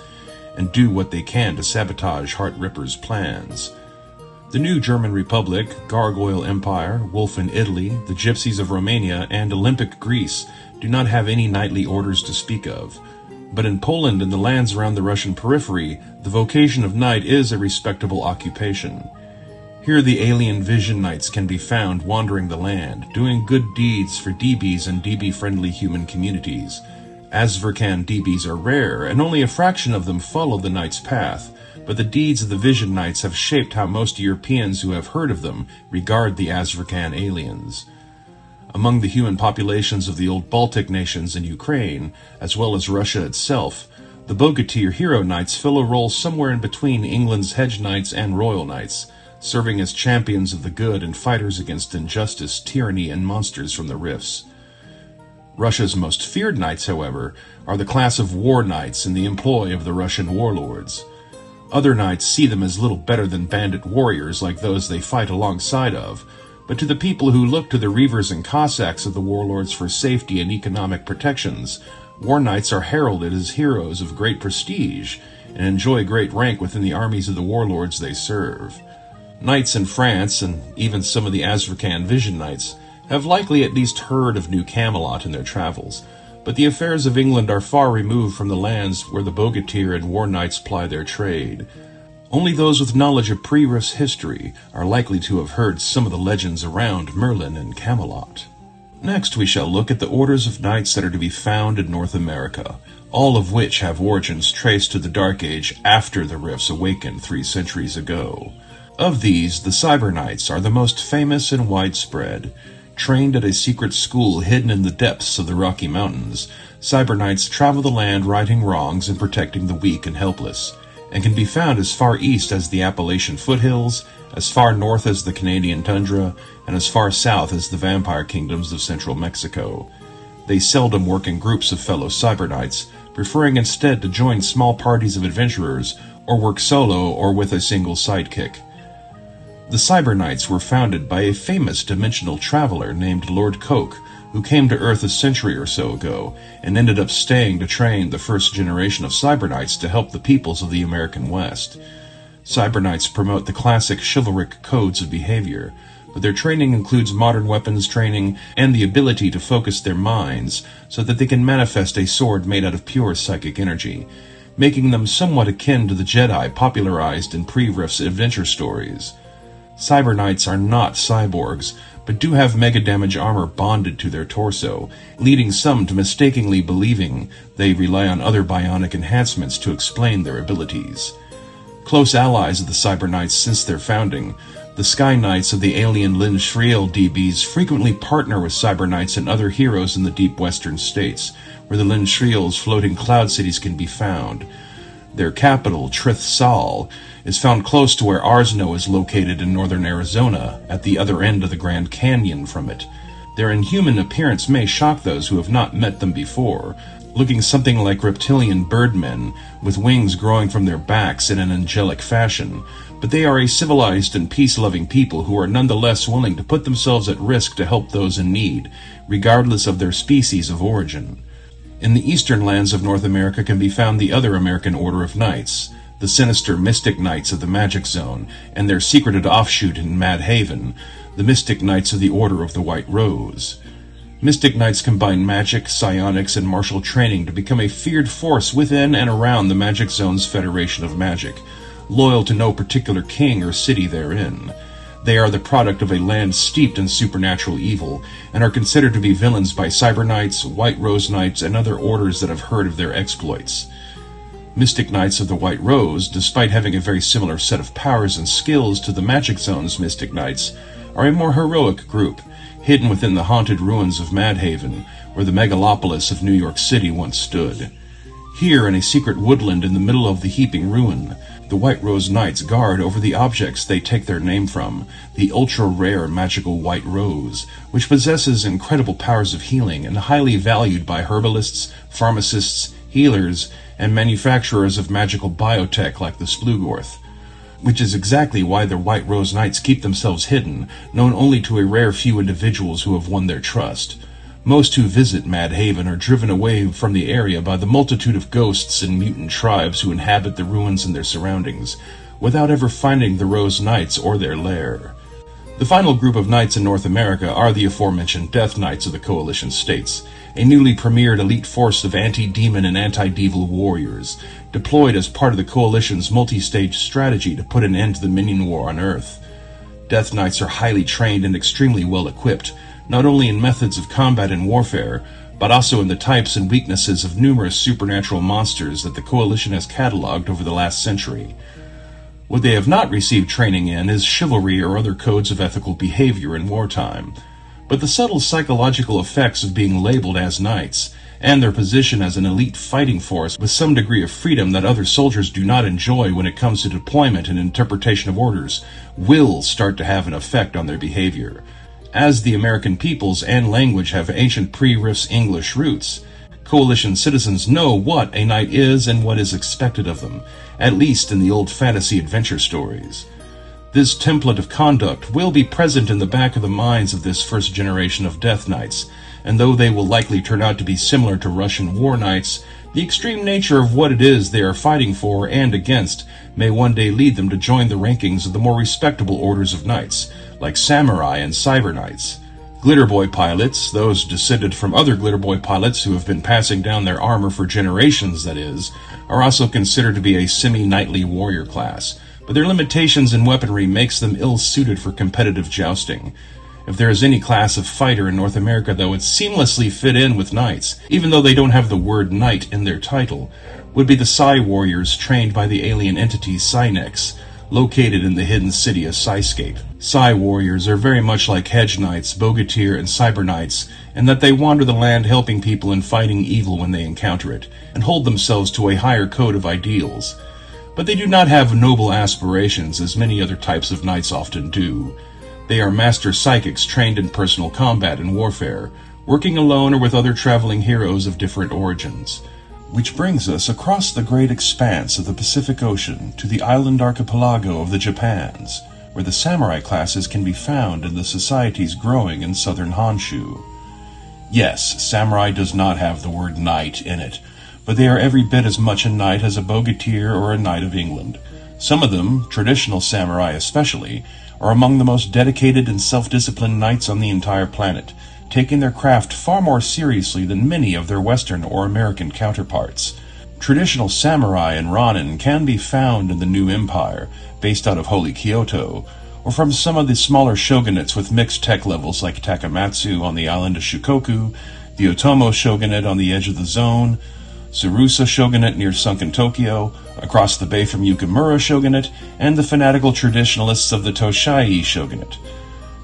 [SPEAKER 1] and do what they can to sabotage Heartripper's plans. The new German Republic, Gargoyle Empire, Wolf in Italy, the Gypsies of Romania, and Olympic Greece do not have any knightly orders to speak of. But in Poland and the lands around the Russian periphery, the vocation of knight is a respectable occupation. Here the alien vision knights can be found wandering the land, doing good deeds for DBs and DB-friendly human communities. Azverkan DBs are rare, and only a fraction of them follow the knight's path, but the deeds of the vision knights have shaped how most Europeans who have heard of them regard the Azverkan aliens. Among the human populations of the old Baltic nations and Ukraine, as well as Russia itself, the Bogatyr hero knights fill a role somewhere in between England's hedge knights and royal knights, serving as champions of the good and fighters against injustice, tyranny, and monsters from the rifts. Russia's most feared knights, however, are the class of war knights in the employ of the Russian warlords. Other knights see them as little better than bandit warriors like those they fight alongside of, but to the people who look to the reavers and Cossacks of the warlords for safety and economic protections, war knights are heralded as heroes of great prestige and enjoy great rank within the armies of the warlords they serve. Knights in France, and even some of the Azverkan Vision Knights, have likely at least heard of New Camelot in their travels, but the affairs of England are far removed from the lands where the Bogatyr and war knights ply their trade. Only those with knowledge of pre-Rifts history are likely to have heard some of the legends around Merlin and Camelot. Next we shall look at the orders of knights that are to be found in North America, all of which have origins traced to the Dark Age after the Rifts awakened 3 centuries ago. Of these, the Cyber Knights are the most famous and widespread. Trained at a secret school hidden in the depths of the Rocky Mountains, Cyber Knights travel the land righting wrongs and protecting the weak and helpless, and can be found as far east as the Appalachian foothills, as far north as the Canadian tundra, and as far south as the vampire kingdoms of central Mexico. They seldom work in groups of fellow Cyber Knights, preferring instead to join small parties of adventurers, or work solo or with a single sidekick. The Cyber Knights were founded by a famous dimensional traveler named Lord Coke, who came to Earth a century or so ago, and ended up staying to train the first generation of Cyber Knights to help the peoples of the American West. Cyber Knights promote the classic chivalric codes of behavior, but their training includes modern weapons training and the ability to focus their minds so that they can manifest a sword made out of pure psychic energy, making them somewhat akin to the Jedi popularized in pre-Rifts adventure stories. Cyber Knights are not cyborgs, but do have mega damage armor bonded to their torso, leading some to mistakenly believing they rely on other bionic enhancements to explain their abilities. Close allies of the Cyber Knights since their founding, the Sky Knights of the alien Lin Shriel DBs frequently partner with Cyber Knights and other heroes in the deep western states, where the Lin Shriel's floating cloud cities can be found. Their capital, Trith Sal, is found close to where Arsno is located in northern Arizona, at the other end of the Grand Canyon from it. Their inhuman appearance may shock those who have not met them before, looking something like reptilian birdmen, with wings growing from their backs in an angelic fashion, but they are a civilized and peace-loving people who are nonetheless willing to put themselves at risk to help those in need, regardless of their species of origin. In the eastern lands of North America can be found the other American Order of Knights, the sinister Mystic Knights of the Magic Zone, and their secreted offshoot in Mad Haven, the Mystic Knights of the Order of the White Rose. Mystic Knights combine magic, psionics, and martial training to become a feared force within and around the Magic Zone's Federation of Magic, loyal to no particular king or city therein. They are the product of a land steeped in supernatural evil, and are considered to be villains by Cyber Knights, White Rose Knights, and other orders that have heard of their exploits. Mystic Knights of the White Rose, despite having a very similar set of powers and skills to the Magic Zone's Mystic Knights, are a more heroic group, hidden within the haunted ruins of Mad Haven, where the megalopolis of New York City once stood. Here, in a secret woodland in the middle of the heaping ruin, the White Rose Knights guard over the objects they take their name from, the ultra-rare magical White Rose, which possesses incredible powers of healing and highly valued by herbalists, pharmacists, healers, and manufacturers of magical biotech like the Splugorth, which is exactly why the White Rose Knights keep themselves hidden, known only to a rare few individuals who have won their trust. Most who visit Mad Haven are driven away from the area by the multitude of ghosts and mutant tribes who inhabit the ruins and their surroundings, without ever finding the Rose Knights or their lair. The final group of knights in North America are the aforementioned Death Knights of the Coalition States, a newly premiered elite force of anti-demon and anti-devil warriors, deployed as part of the Coalition's multi-stage strategy to put an end to the Minion War on Earth. Death Knights are highly trained and extremely well equipped, not only in methods of combat and warfare, but also in the types and weaknesses of numerous supernatural monsters that the Coalition has cataloged over the last century. What they have not received training in is chivalry or other codes of ethical behavior in wartime, but the subtle psychological effects of being labeled as knights, and their position as an elite fighting force with some degree of freedom that other soldiers do not enjoy when it comes to deployment and interpretation of orders, will start to have an effect on their behavior. As the American peoples and language have ancient pre-Rifts English roots, Coalition citizens know what a knight is and what is expected of them, at least in the old fantasy adventure stories. This template of conduct will be present in the back of the minds of this first generation of Death Knights, and though they will likely turn out to be similar to Russian war knights, the extreme nature of what it is they are fighting for and against may one day lead them to join the rankings of the more respectable orders of knights, like samurai and cyber knights. Glitterboy pilots, those descended from other Glitterboy pilots who have been passing down their armor for generations, that is, are also considered to be a semi-knightly warrior class, but their limitations in weaponry makes them ill-suited for competitive jousting. If there is any class of fighter in North America that would seamlessly fit in with knights, even though they don't have the word knight in their title, would be the Psy warriors trained by the alien entity Psynex, located in the hidden city of Psyscape. Psy warriors are very much like Hedge Knights, Bogatyr, and Cyber Knights, in that they wander the land helping people and fighting evil when they encounter it, and hold themselves to a higher code of ideals. But they do not have noble aspirations as many other types of knights often do. They are master psychics trained in personal combat and warfare, working alone or with other traveling heroes of different origins. Which brings us across the great expanse of the Pacific Ocean to the island archipelago of the Japans, where the samurai classes can be found in the societies growing in southern Honshu. Yes, samurai does not have the word knight in it, but they are every bit as much a knight as a Bogatyr or a knight of England. Some of them, traditional samurai especially, are among the most dedicated and self-disciplined knights on the entire planet, taking their craft far more seriously than many of their Western or American counterparts. Traditional samurai and Ronin can be found in the New Empire, based out of Holy Kyoto, or from some of the smaller shogunates with mixed tech levels like Takamatsu on the island of Shikoku, the Otomo shogunate on the edge of the zone, Tsurusa shogunate near sunken Tokyo, across the bay from Yukimura shogunate, and the fanatical traditionalists of the Toshai shogunate.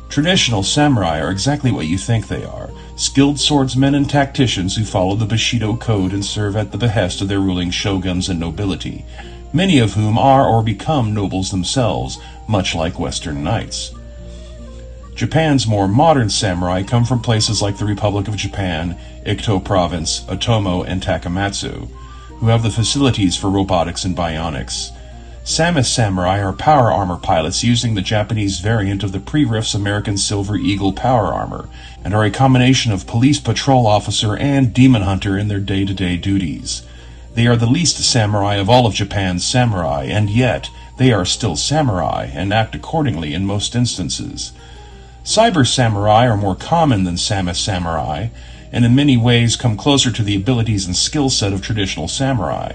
[SPEAKER 1] Traditional samurai are exactly what you think they are, skilled swordsmen and tacticians who follow the Bushido code and serve at the behest of their ruling shoguns and nobility, many of whom are or become nobles themselves, much like Western knights. Japan's more modern samurai come from places like the Republic of Japan, Ikto Province, Otomo, and Takamatsu, who have the facilities for robotics and bionics. Samus samurai are power armor pilots using the Japanese variant of the pre-Rifts American Silver Eagle power armor, and are a combination of police patrol officer and demon hunter in their day-to-day duties. They are the least samurai of all of Japan's samurai, and yet they are still samurai and act accordingly in most instances. Cyber samurai are more common than Samus samurai, and in many ways come closer to the abilities and skill set of traditional samurai,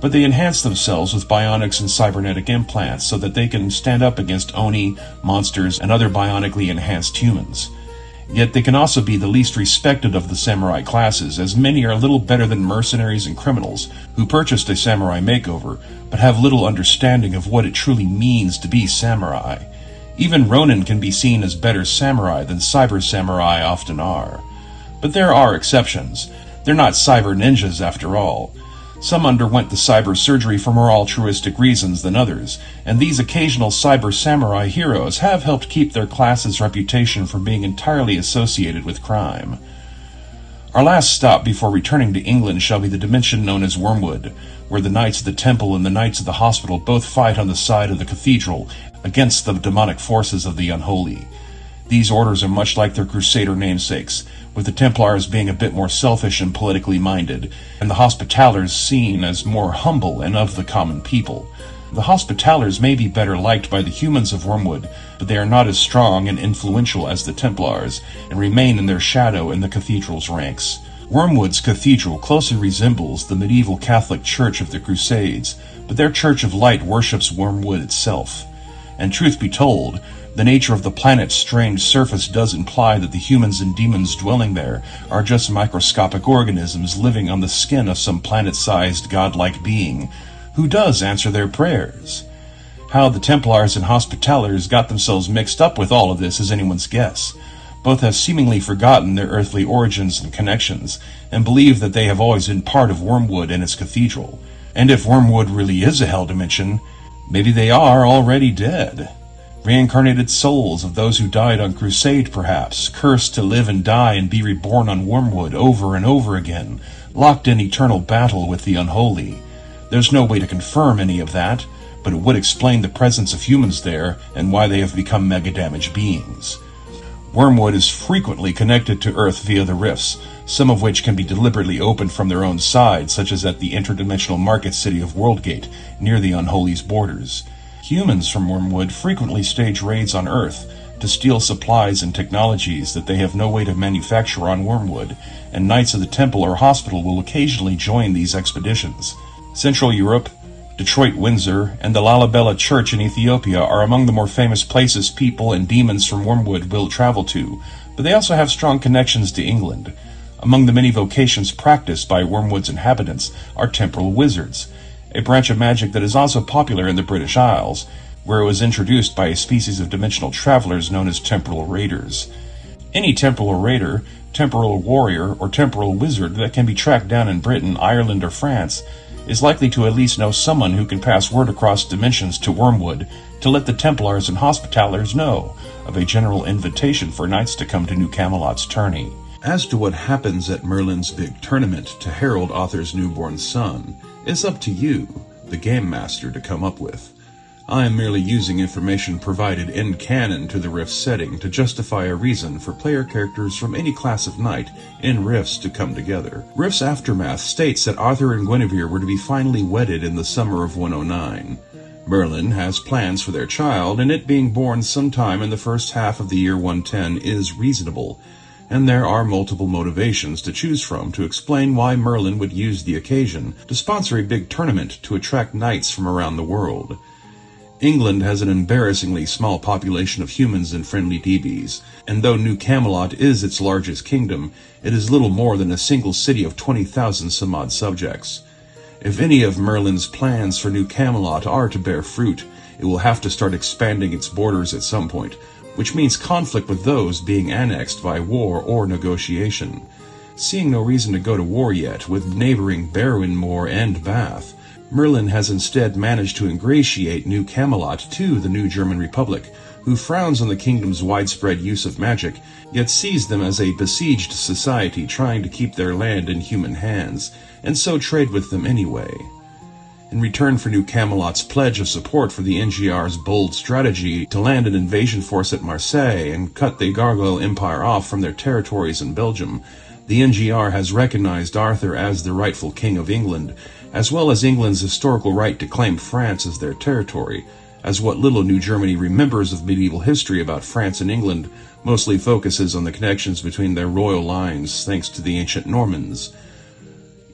[SPEAKER 1] but they enhance themselves with bionics and cybernetic implants so that they can stand up against Oni, monsters, and other bionically enhanced humans. Yet they can also be the least respected of the samurai classes, as many are little better than mercenaries and criminals who purchased a samurai makeover, but have little understanding of what it truly means to be samurai. Even Ronin can be seen as better samurai than cyber samurai often are. But there are exceptions. They're not cyber ninjas after all. Some underwent the cyber surgery for more altruistic reasons than others, and these occasional cyber samurai heroes have helped keep their class's reputation from being entirely associated with crime. Our last stop before returning to England shall be the dimension known as Wormwood, where the Knights of the Temple and the Knights of the Hospital both fight on the side of the Cathedral against the demonic forces of the unholy. These orders are much like their Crusader namesakes, with the Templars being a bit more selfish and politically minded, and the Hospitallers seen as more humble and of the common people. The Hospitallers may be better liked by the humans of Wormwood, but they are not as strong and influential as the Templars, and remain in their shadow in the Cathedral's ranks. Wormwood's cathedral closely resembles the medieval Catholic Church of the Crusades, but their Church of Light worships Wormwood itself. And truth be told, the nature of the planet's strange surface does imply that the humans and demons dwelling there are just microscopic organisms living on the skin of some planet-sized godlike being, who does answer their prayers. How the Templars and Hospitallers got themselves mixed up with all of this is anyone's guess. Both have seemingly forgotten their earthly origins and connections, and believe that they have always been part of Wormwood and its cathedral. And if Wormwood really is a hell dimension, maybe they are already dead. Reincarnated souls of those who died on crusade, perhaps, cursed to live and die and be reborn on Wormwood over and over again, locked in eternal battle with the unholy. There's no way to confirm any of that, but it would explain the presence of humans there and why they have become mega-damaged beings. Wormwood is frequently connected to Earth via the rifts, some of which can be deliberately opened from their own side, such as at the interdimensional market city of Worldgate, near the Unholy's borders. Humans from Wormwood frequently stage raids on Earth to steal supplies and technologies that they have no way to manufacture on Wormwood, and Knights of the Temple or Hospital will occasionally join these expeditions. Central Europe, Detroit, Windsor, and the Lalibela Church in Ethiopia are among the more famous places people and demons from Wormwood will travel to, but they also have strong connections to England. Among the many vocations practiced by Wormwood's inhabitants are temporal wizards, a branch of magic that is also popular in the British Isles, where it was introduced by a species of dimensional travelers known as temporal raiders. Any temporal raider, temporal warrior, or temporal wizard that can be tracked down in Britain, Ireland, or France is likely to at least know someone who can pass word across dimensions to Wormwood to let the Templars and Hospitallers know of a general invitation for knights to come to New Camelot's tourney. As to what happens at Merlin's big tournament to herald Arthur's newborn son, it's up to you, the Game Master, to come up with. I am merely using information provided in canon to the Rift setting to justify a reason for player characters from any class of knight in Rifts to come together. Rift's Aftermath states that Arthur and Guinevere were to be finally wedded in the summer of 109. Merlin has plans for their child, and it being born sometime in the first half of the year 110 is reasonable, and there are multiple motivations to choose from to explain why Merlin would use the occasion to sponsor a big tournament to attract knights from around the world. England has an embarrassingly small population of humans and friendly DBs, and though New Camelot is its largest kingdom, it is little more than a single city of 20,000 some odd subjects. If any of Merlin's plans for New Camelot are to bear fruit, it will have to start expanding its borders at some point, which means conflict with those being annexed by war or negotiation. Seeing no reason to go to war yet with neighboring Barwynmore and Bath, Merlin has instead managed to ingratiate New Camelot to the new German Republic, who frowns on the kingdom's widespread use of magic, yet sees them as a besieged society trying to keep their land in human hands, and so trade with them anyway. In return for New Camelot's pledge of support for the NGR's bold strategy to land an invasion force at Marseille and cut the Gargoyle Empire off from their territories in Belgium, the NGR has recognized Arthur as the rightful king of England, as well as England's historical right to claim France as their territory, as what little New Germany remembers of medieval history about France and England mostly focuses on the connections between their royal lines thanks to the ancient Normans.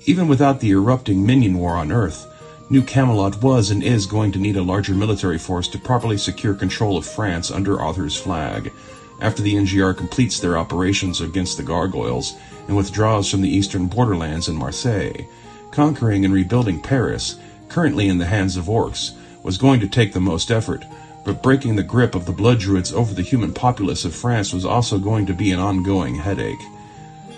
[SPEAKER 1] Even without the erupting minion war on Earth, New Camelot was and is going to need a larger military force to properly secure control of France under Arthur's flag, after the NGR completes their operations against the Gargoyles and withdraws from the eastern borderlands in Marseille. Conquering and rebuilding Paris, currently in the hands of orcs, was going to take the most effort, but breaking the grip of the blood druids over the human populace of France was also going to be an ongoing headache.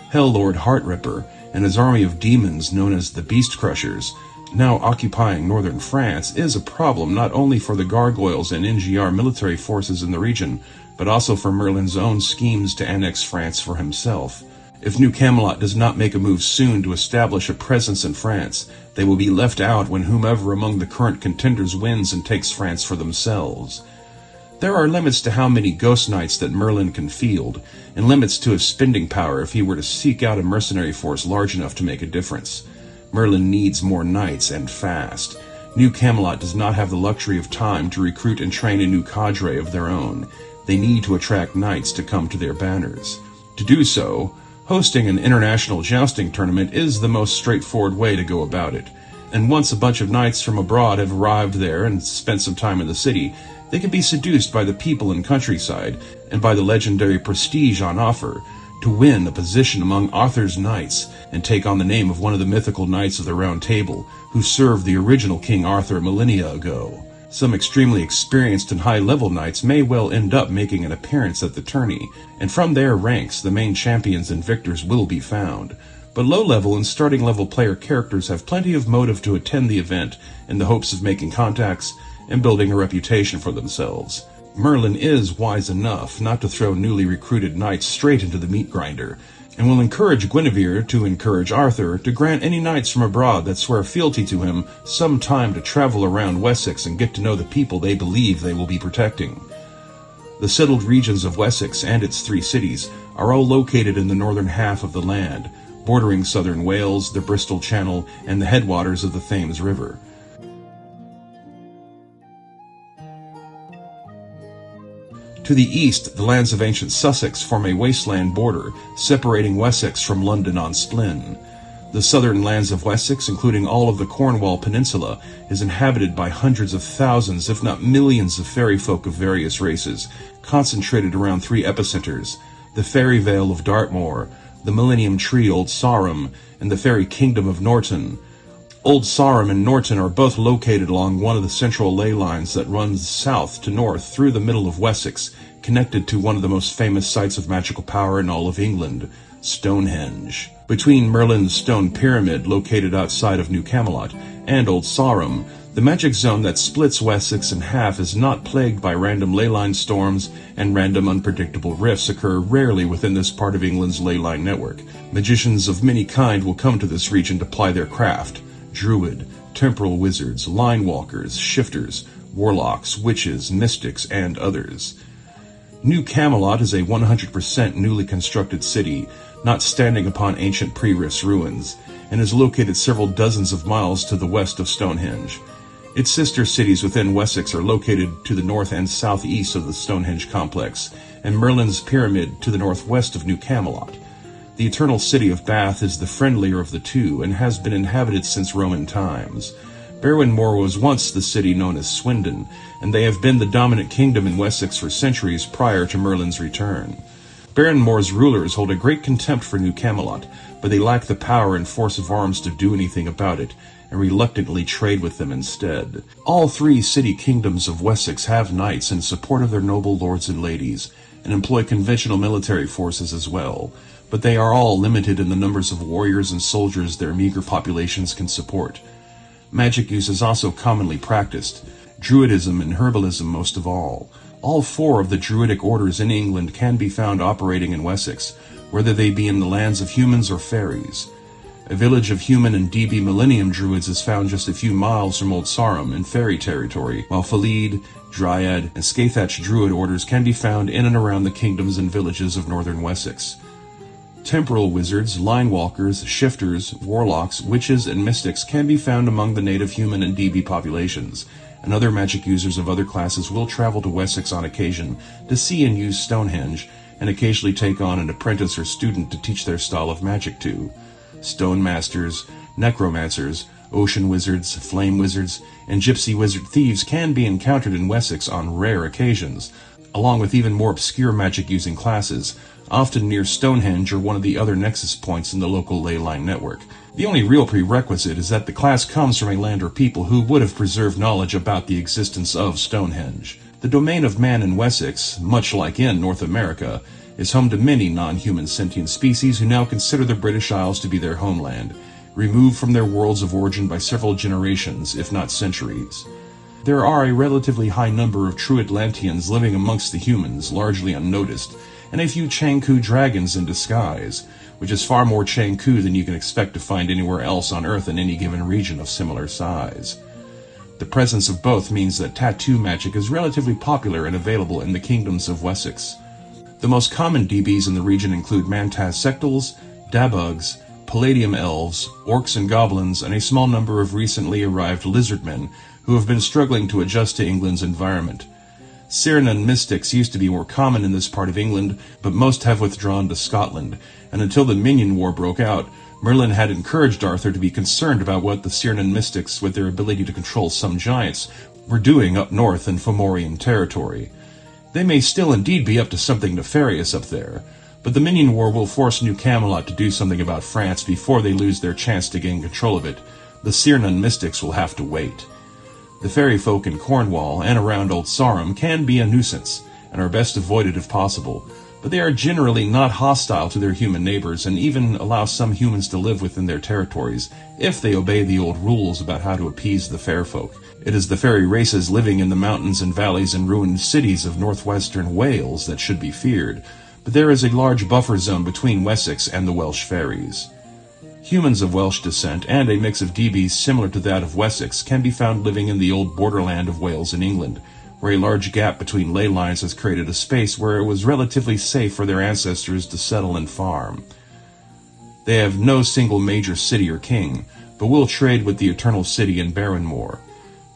[SPEAKER 1] Hell Lord Heartripper and his army of demons known as the Beast Crushers, now occupying northern France, is a problem not only for the Gargoyles and NGR military forces in the region, but also for Merlin's own schemes to annex France for himself. If New Camelot does not make a move soon to establish a presence in France, they will be left out when whomever among the current contenders wins and takes France for themselves. There are limits to how many ghost knights that Merlin can field, and limits to his spending power if he were to seek out a mercenary force large enough to make a difference. Merlin needs more knights, and fast. New Camelot does not have the luxury of time to recruit and train a new cadre of their own. They need to attract knights to come to their banners. To do so, hosting an international jousting tournament is the most straightforward way to go about it, and once a bunch of knights from abroad have arrived there and spent some time in the city, they can be seduced by the people and countryside, and by the legendary prestige on offer, to win a position among Arthur's knights and take on the name of one of the mythical knights of the Round Table who served the original King Arthur millennia ago. Some extremely experienced and high-level knights may well end up making an appearance at the tourney, and from their ranks the main champions and victors will be found. But low-level and starting-level player characters have plenty of motive to attend the event in the hopes of making contacts and building a reputation for themselves. Merlin is wise enough not to throw newly recruited knights straight into the meat grinder, and will encourage Guinevere to encourage Arthur to grant any knights from abroad that swear fealty to him some time to travel around Wessex and get to know the people they believe they will be protecting. The settled regions of Wessex and its 3 cities are all located in the northern half of the land, bordering southern Wales, the Bristol Channel, and the headwaters of the Thames River. To the east, the lands of ancient Sussex form a wasteland border, separating Wessex from London-on-Splin. The southern lands of Wessex, including all of the Cornwall Peninsula, is inhabited by hundreds of thousands, if not millions, of fairy folk of various races, concentrated around 3 epicenters: the Fairy Vale of Dartmoor, the Millennium Tree Old Sarum, and the Fairy Kingdom of Norton. Old Sarum and Norton are both located along one of the central ley lines that runs south to north through the middle of Wessex, connected to one of the most famous sites of magical power in all of England, Stonehenge. Between Merlin's stone pyramid, located outside of New Camelot, and Old Sarum, the magic zone that splits Wessex in half is not plagued by random ley line storms, and random unpredictable rifts occur rarely within this part of England's ley line network. Magicians of many kind will come to this region to ply their craft: druid, temporal wizards, line walkers, shifters, warlocks, witches, mystics, and others. New Camelot is a 100% newly constructed city, not standing upon ancient pre-Rifts ruins, and is located several dozens of miles to the west of Stonehenge. Its sister cities within Wessex are located to the north and southeast of the Stonehenge complex, and Merlin's pyramid to the northwest of New Camelot. The Eternal City of Bath is the friendlier of the two, and has been inhabited since Roman times. Berwynmore was once the city known as Swindon, and they have been the dominant kingdom in Wessex for centuries prior to Merlin's return. Berwynmore's rulers hold a great contempt for New Camelot, but they lack the power and force of arms to do anything about it, and reluctantly trade with them instead. All 3 city kingdoms of Wessex have knights in support of their noble lords and ladies, and employ conventional military forces as well, but they are all limited in the numbers of warriors and soldiers their meager populations can support. Magic use is also commonly practiced, druidism and herbalism most of all. All 4 of the druidic orders in England can be found operating in Wessex, whether they be in the lands of humans or fairies. A village of human and DB Millennium Druids is found just a few miles from Old Sarum in fairy territory, while Phalid, Dryad, and Scathach Druid orders can be found in and around the kingdoms and villages of northern Wessex. Temporal wizards, line walkers, shifters, warlocks, witches, and mystics can be found among the native human and DB populations, and other magic users of other classes will travel to Wessex on occasion to see and use Stonehenge, and occasionally take on an apprentice or student to teach their style of magic to. Stone masters, necromancers, ocean wizards, flame wizards, and gypsy wizard thieves can be encountered in Wessex on rare occasions, along with even more obscure magic-using classes, often near Stonehenge or one of the other nexus points in the local ley line network. The only real prerequisite is that the class comes from a land or people who would have preserved knowledge about the existence of Stonehenge. The domain of man in Wessex, much like in North America, is home to many non-human sentient species who now consider the British Isles to be their homeland, removed from their worlds of origin by several generations, if not centuries. There are a relatively high number of true Atlanteans living amongst the humans, largely unnoticed, and a few Changku dragons in disguise, which is far more Changku than you can expect to find anywhere else on Earth in any given region of similar size. The presence of both means that tattoo magic is relatively popular and available in the kingdoms of Wessex. The most common DBs in the region include Mantaz Sectals, Dabugs, Palladium Elves, Orcs and Goblins, and a small number of recently arrived Lizardmen who have been struggling to adjust to England's environment. Cyrenan mystics used to be more common in this part of England, but most have withdrawn to Scotland, and until the Minion War broke out, Merlin had encouraged Arthur to be concerned about what the Cyrenan mystics, with their ability to control some giants, were doing up north in Fomorian territory. They may still indeed be up to something nefarious up there, but the Minion War will force New Camelot to do something about France before they lose their chance to gain control of it. The Cyrenan mystics will have to wait. The fairy folk in Cornwall and around Old Sarum can be a nuisance, and are best avoided if possible, but they are generally not hostile to their human neighbors and even allow some humans to live within their territories, if they obey the old rules about how to appease the fair folk. It is the fairy races living in the mountains and valleys and ruined cities of northwestern Wales that should be feared, but there is a large buffer zone between Wessex and the Welsh fairies. Humans of Welsh descent and a mix of DBs similar to that of Wessex can be found living in the old borderland of Wales and England, where a large gap between ley lines has created a space where it was relatively safe for their ancestors to settle and farm. They have no single major city or king, but will trade with the Eternal City in Barronmore.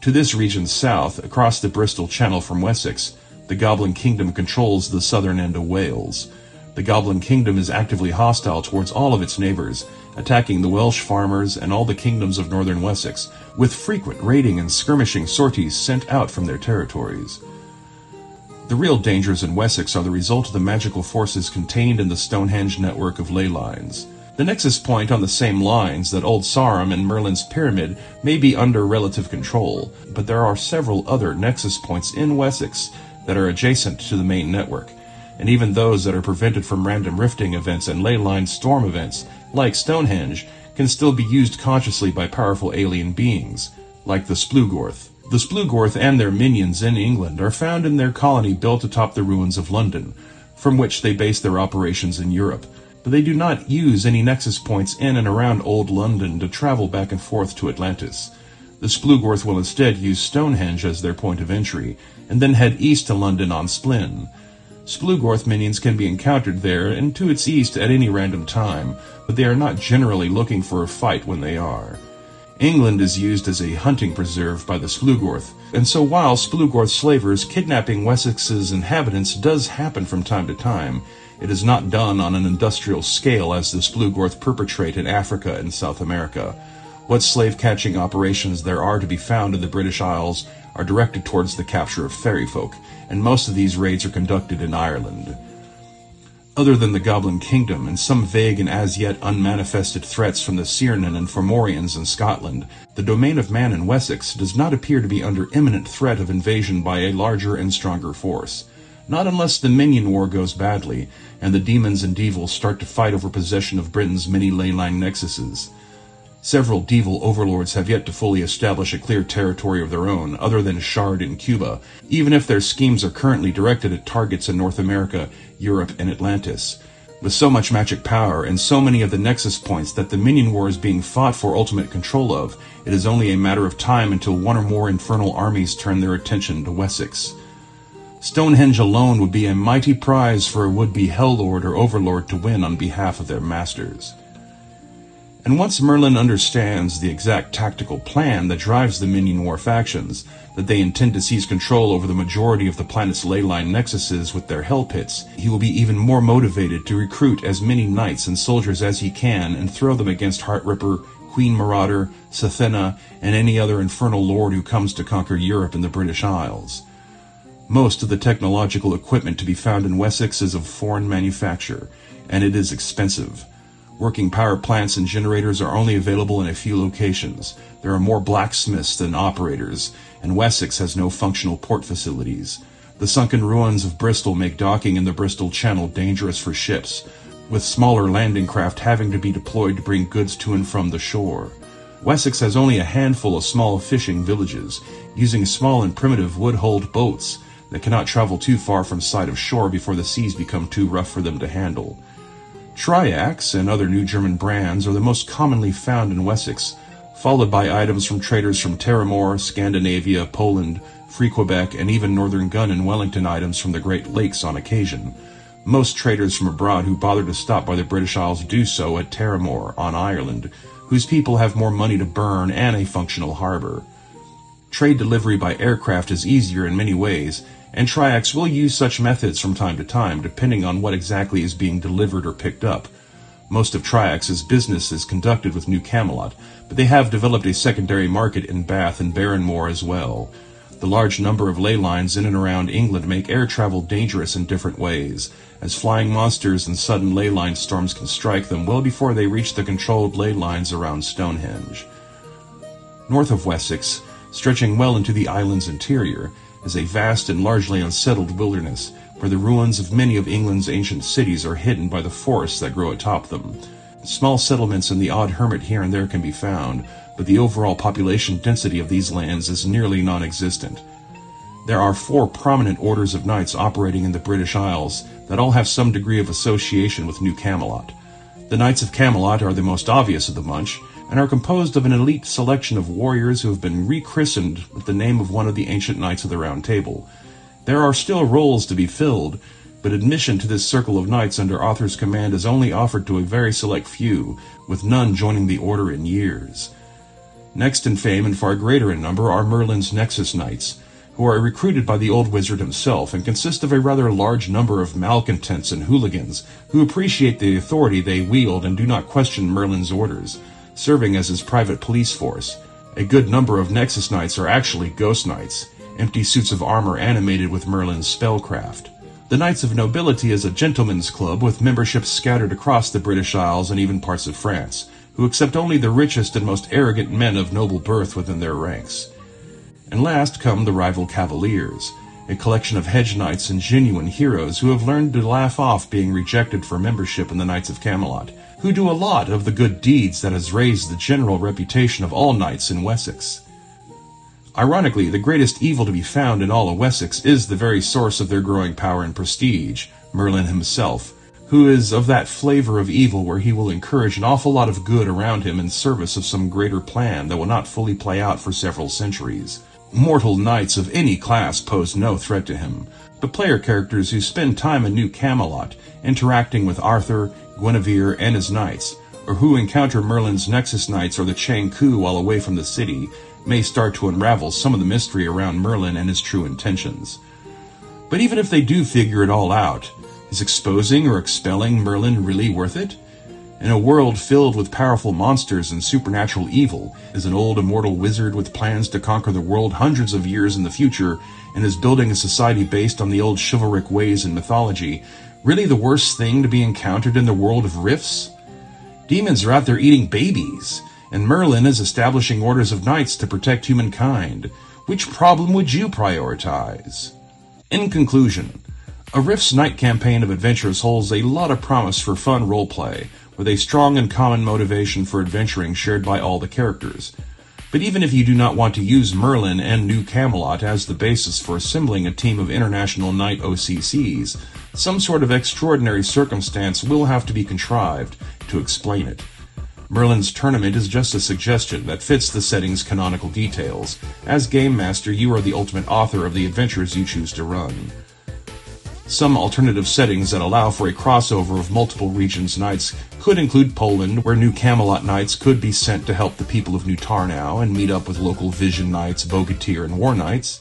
[SPEAKER 1] To this region south, across the Bristol Channel from Wessex, the Goblin Kingdom controls the southern end of Wales. The Goblin Kingdom is actively hostile towards all of its neighbors, attacking the Welsh farmers and all the kingdoms of northern Wessex, with frequent raiding and skirmishing sorties sent out from their territories. The real dangers in Wessex are the result of the magical forces contained in the Stonehenge network of ley lines. The nexus point on the same lines that Old Sarum and Merlin's Pyramid may be under relative control, but there are several other nexus points in Wessex that are adjacent to the main network, and even those that are prevented from random rifting events and ley line storm events, like Stonehenge, can still be used consciously by powerful alien beings, like the Splugorth. The Splugorth and their minions in England are found in their colony built atop the ruins of London, from which they base their operations in Europe, but they do not use any nexus points in and around Old London to travel back and forth to Atlantis. The Splugorth will instead use Stonehenge as their point of entry, and then head east to London on Splin. Splugorth minions can be encountered there and to its east at any random time, but they are not generally looking for a fight when they are. England is used as a hunting preserve by the Splugorth, and so while Splugorth slavers kidnapping Wessex's inhabitants does happen from time to time, it is not done on an industrial scale as the Splugorth perpetrate in Africa and South America. What slave-catching operations there are to be found in the British Isles are directed towards the capture of fairy folk, and most of these raids are conducted in Ireland. Other than the Goblin Kingdom and some vague and as yet unmanifested threats from the Cyrenan and Fomorians in Scotland, the domain of man in Wessex does not appear to be under imminent threat of invasion by a larger and stronger force. Not unless the Minion War goes badly, and the demons and devils start to fight over possession of Britain's many ley line nexuses. Several Devil overlords have yet to fully establish a clear territory of their own, other than Shard in Cuba, even if their schemes are currently directed at targets in North America, Europe, and Atlantis. With so much magic power and so many of the nexus points that the minion war is being fought for ultimate control of, it is only a matter of time until one or more infernal armies turn their attention to Wessex. Stonehenge alone would be a mighty prize for a would-be Hell-Lord or Overlord to win on behalf of their masters. And once Merlin understands the exact tactical plan that drives the Minion War factions, that they intend to seize control over the majority of the planet's leyline nexuses with their hell pits, he will be even more motivated to recruit as many knights and soldiers as he can and throw them against Heartripper, Queen Marauder, Sathena, and any other infernal lord who comes to conquer Europe and the British Isles. Most of the technological equipment to be found in Wessex is of foreign manufacture, and it is expensive. Working power plants and generators are only available in a few locations. There are more blacksmiths than operators, and Wessex has no functional port facilities. The sunken ruins of Bristol make docking in the Bristol Channel dangerous for ships, with smaller landing craft having to be deployed to bring goods to and from the shore. Wessex has only a handful of small fishing villages, using small and primitive wood-hulled boats that cannot travel too far from sight of shore before the seas become too rough for them to handle. Triax and other New German brands are the most commonly found in Wessex, followed by items from traders from Terramore, Scandinavia, Poland, Free Quebec, and even Northern Gun and Wellington items from the Great Lakes on occasion. Most traders from abroad who bother to stop by the British Isles do so at Terramore, on Ireland, whose people have more money to burn and a functional harbor. Trade delivery by aircraft is easier in many ways, and Triax will use such methods from time to time, depending on what exactly is being delivered or picked up. Most of Triax's business is conducted with New Camelot, but they have developed a secondary market in Bath and Barronmore as well. The large number of ley lines in and around England make air travel dangerous in different ways, as flying monsters and sudden ley line storms can strike them well before they reach the controlled ley lines around Stonehenge. North of Wessex, stretching well into the island's interior, is a vast and largely unsettled wilderness, where the ruins of many of England's ancient cities are hidden by the forests that grow atop them. Small settlements and the odd hermit here and there can be found, but the overall population density of these lands is nearly non-existent. There are 4 prominent orders of knights operating in the British Isles that all have some degree of association with New Camelot. The Knights of Camelot are the most obvious of the bunch, and are composed of an elite selection of warriors who have been rechristened with the name of one of the ancient Knights of the Round Table. There are still roles to be filled, but admission to this circle of knights under Arthur's command is only offered to a very select few, with none joining the order in years. Next in fame and far greater in number are Merlin's Nexus Knights, who are recruited by the old wizard himself and consist of a rather large number of malcontents and hooligans who appreciate the authority they wield and do not question Merlin's orders, serving as his private police force. A good number of Nexus Knights are actually Ghost Knights, empty suits of armor animated with Merlin's spellcraft. The Knights of Nobility is a gentleman's club with memberships scattered across the British Isles and even parts of France, who accept only the richest and most arrogant men of noble birth within their ranks. And last come the rival Cavaliers, a collection of hedge knights and genuine heroes who have learned to laugh off being rejected for membership in the Knights of Camelot, who do a lot of the good deeds that has raised the general reputation of all knights in Wessex. Ironically, the greatest evil to be found in all of Wessex is the very source of their growing power and prestige, Merlin himself, who is of that flavor of evil where he will encourage an awful lot of good around him in service of some greater plan that will not fully play out for several centuries. Mortal knights of any class pose no threat to him, but player characters who spend time in New Camelot, interacting with Arthur, Guinevere, and his knights, or who encounter Merlin's Nexus Knights or the Chang Ku while away from the city, may start to unravel some of the mystery around Merlin and his true intentions. But even if they do figure it all out, is exposing or expelling Merlin really worth it? In a world filled with powerful monsters and supernatural evil, is an old immortal wizard with plans to conquer the world hundreds of years in the future and is building a society based on the old chivalric ways and mythology really the worst thing to be encountered in the world of rifts? Demons are out there eating babies, and Merlin is establishing orders of knights to protect humankind. Which problem would you prioritize? In conclusion, a Rifts Knight campaign of adventures holds a lot of promise for fun roleplay, with a strong and common motivation for adventuring shared by all the characters. But even if you do not want to use Merlin and New Camelot as the basis for assembling a team of International Knight OCCs, some sort of extraordinary circumstance will have to be contrived to explain it. Merlin's tournament is just a suggestion that fits the setting's canonical details. As Game Master, you are the ultimate author of the adventures you choose to run. Some alternative settings that allow for a crossover of multiple regions' knights could include Poland, where New Camelot knights could be sent to help the people of New Tarnow and meet up with local Vision Knights, Bogatyr, and War Knights.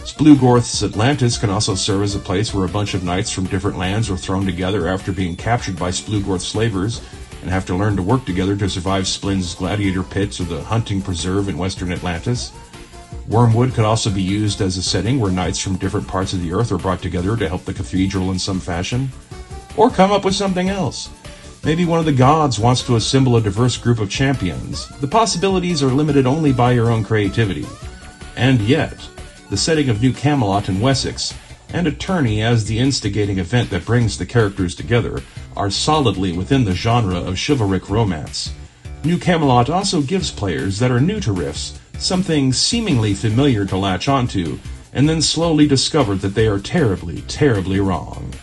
[SPEAKER 1] Splugorth's Atlantis can also serve as a place where a bunch of knights from different lands are thrown together after being captured by Splugorth slavers and have to learn to work together to survive Splin's gladiator pits or the hunting preserve in western Atlantis. Wormwood could also be used as a setting where knights from different parts of the earth are brought together to help the cathedral in some fashion. Or come up with something else. Maybe one of the gods wants to assemble a diverse group of champions. The possibilities are limited only by your own creativity. And yet, the setting of New Camelot and Wessex, and a tourney as the instigating event that brings the characters together, are solidly within the genre of chivalric romance. New Camelot also gives players that are new to Rifts something seemingly familiar to latch onto, and then slowly discover that they are terribly, terribly wrong.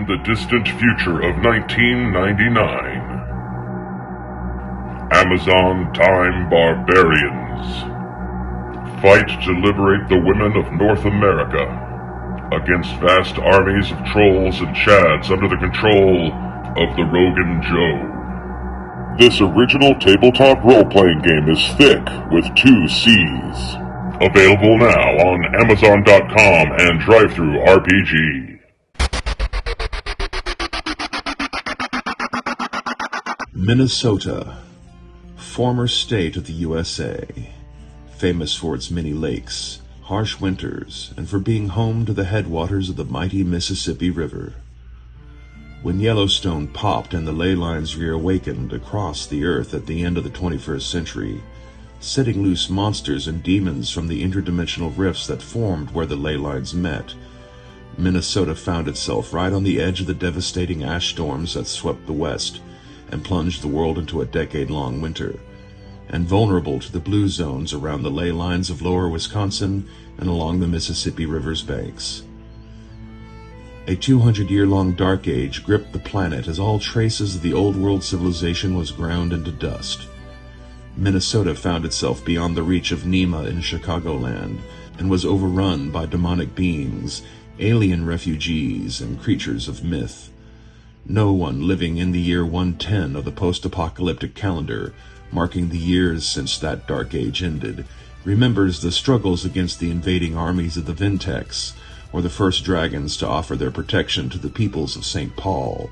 [SPEAKER 2] the distant future of 1999. Amazon Time Barbarians. Fight to liberate the women of North America against vast armies of trolls and chads under the control of the Rogan Joe. This original tabletop role-playing game is thick with 2 C's. Available now on Amazon.com and DriveThruRPG.
[SPEAKER 1] Minnesota, former state of the USA, famous for its many lakes, harsh winters, and for being home to the headwaters of the mighty Mississippi River. When Yellowstone popped and the ley lines reawakened across the earth at the end of the 21st century, setting loose monsters and demons from the interdimensional rifts that formed where the ley lines met, Minnesota found itself right on the edge of the devastating ash storms that swept the west and plunged the world into a decade-long winter, and vulnerable to the blue zones around the ley lines of lower Wisconsin and along the Mississippi River's banks. A 200-year-long dark age gripped the planet as all traces of the old world civilization was ground into dust. Minnesota found itself beyond the reach of Nema in Chicagoland and was overrun by demonic beings, alien refugees, and creatures of myth. No one living in the year 110 of the post-apocalyptic calendar, marking the years since that dark age ended, remembers the struggles against the invading armies of the Vintex, or the first dragons to offer their protection to the peoples of St. Paul.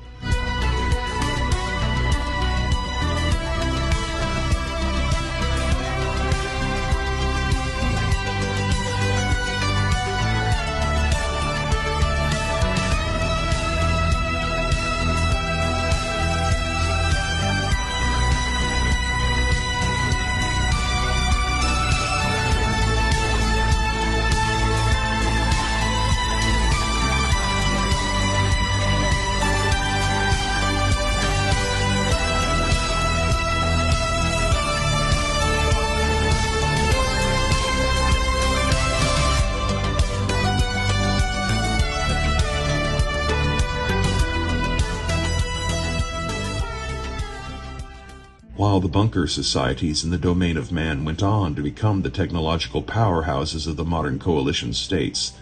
[SPEAKER 1] While the bunker societies in the domain of man went on to become the technological powerhouses of the modern coalition states,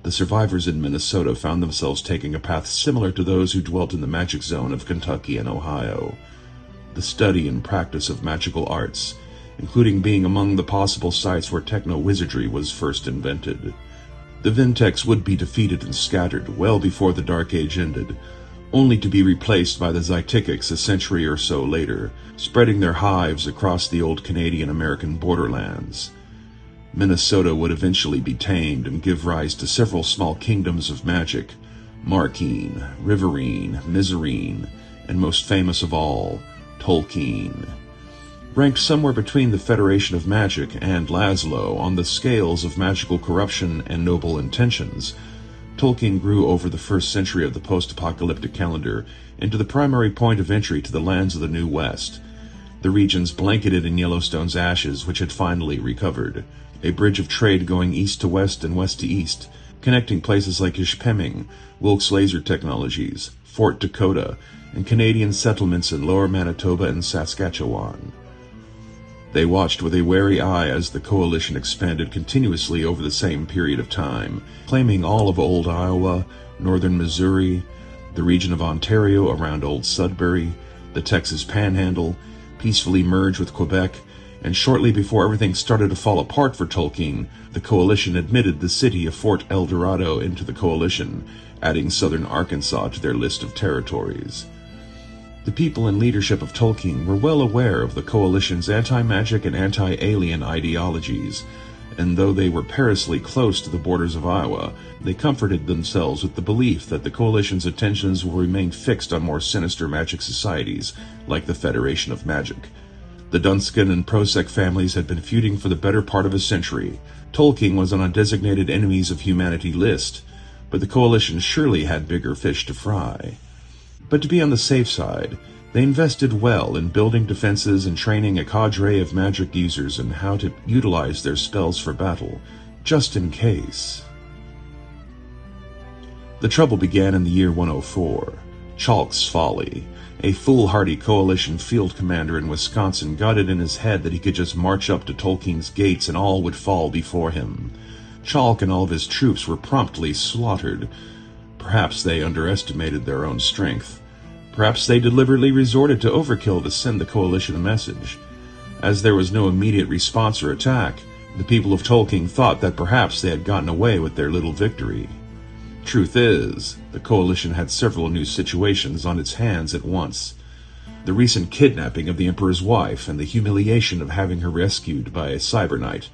[SPEAKER 1] the survivors in Minnesota found themselves taking a path similar to those who dwelt in the magic zone of Kentucky and Ohio. The study and practice of magical arts, including being among the possible sites where techno-wizardry was first invented. The Vintex would be defeated and scattered well before the Dark Age ended, only to be replaced by the Zytikics a century or so later, spreading their hives across the old Canadian-American borderlands. Minnesota would eventually be tamed and give rise to several small kingdoms of magic: Markeen, Riverine, Mizarine, and most famous of all, Tolkien. Ranked somewhere between the Federation of Magic and Laszlo on the scales of magical corruption and noble intentions, Tolkien grew over the first century of the post-apocalyptic calendar into the primary point of entry to the lands of the New West, the regions blanketed in Yellowstone's ashes which had finally recovered, a bridge of trade going east to west and west to east, connecting places like Ishpeming, Wilkes Laser Technologies, Fort Dakota, and Canadian settlements in Lower Manitoba and Saskatchewan. They watched with a wary eye as the coalition expanded continuously over the same period of time, claiming all of old Iowa, northern Missouri, the region of Ontario around Old Sudbury, the Texas Panhandle, peacefully merged with Quebec, and shortly before everything started to fall apart for Tolkien, the coalition admitted the city of Fort El Dorado into the coalition, adding southern Arkansas to their list of territories. The people and leadership of Tolkien were well aware of the coalition's anti-magic and anti-alien ideologies, and though they were perilously close to the borders of Iowa, they comforted themselves with the belief that the coalition's attentions will remain fixed on more sinister magic societies, like the Federation of Magic. The Dunscan and Prosek families had been feuding for the better part of a century. Tolkien was on a designated enemies of humanity list, but the coalition surely had bigger fish to fry. But to be on the safe side, they invested well in building defenses and training a cadre of magic users in how to utilize their spells for battle, just in case. The trouble began in the year 104. Chalk's Folly. A foolhardy coalition field commander in Wisconsin got it in his head that he could just march up to Tolkien's gates and all would fall before him. Chalk and all of his troops were promptly slaughtered. Perhaps they underestimated their own strength. Perhaps they deliberately resorted to overkill to send the coalition a message. As there was no immediate response or attack, the people of Tolkien thought that perhaps they had gotten away with their little victory. Truth is, the coalition had several new situations on its hands at once. The recent kidnapping of the Emperor's wife and the humiliation of having her rescued by a cyber knight.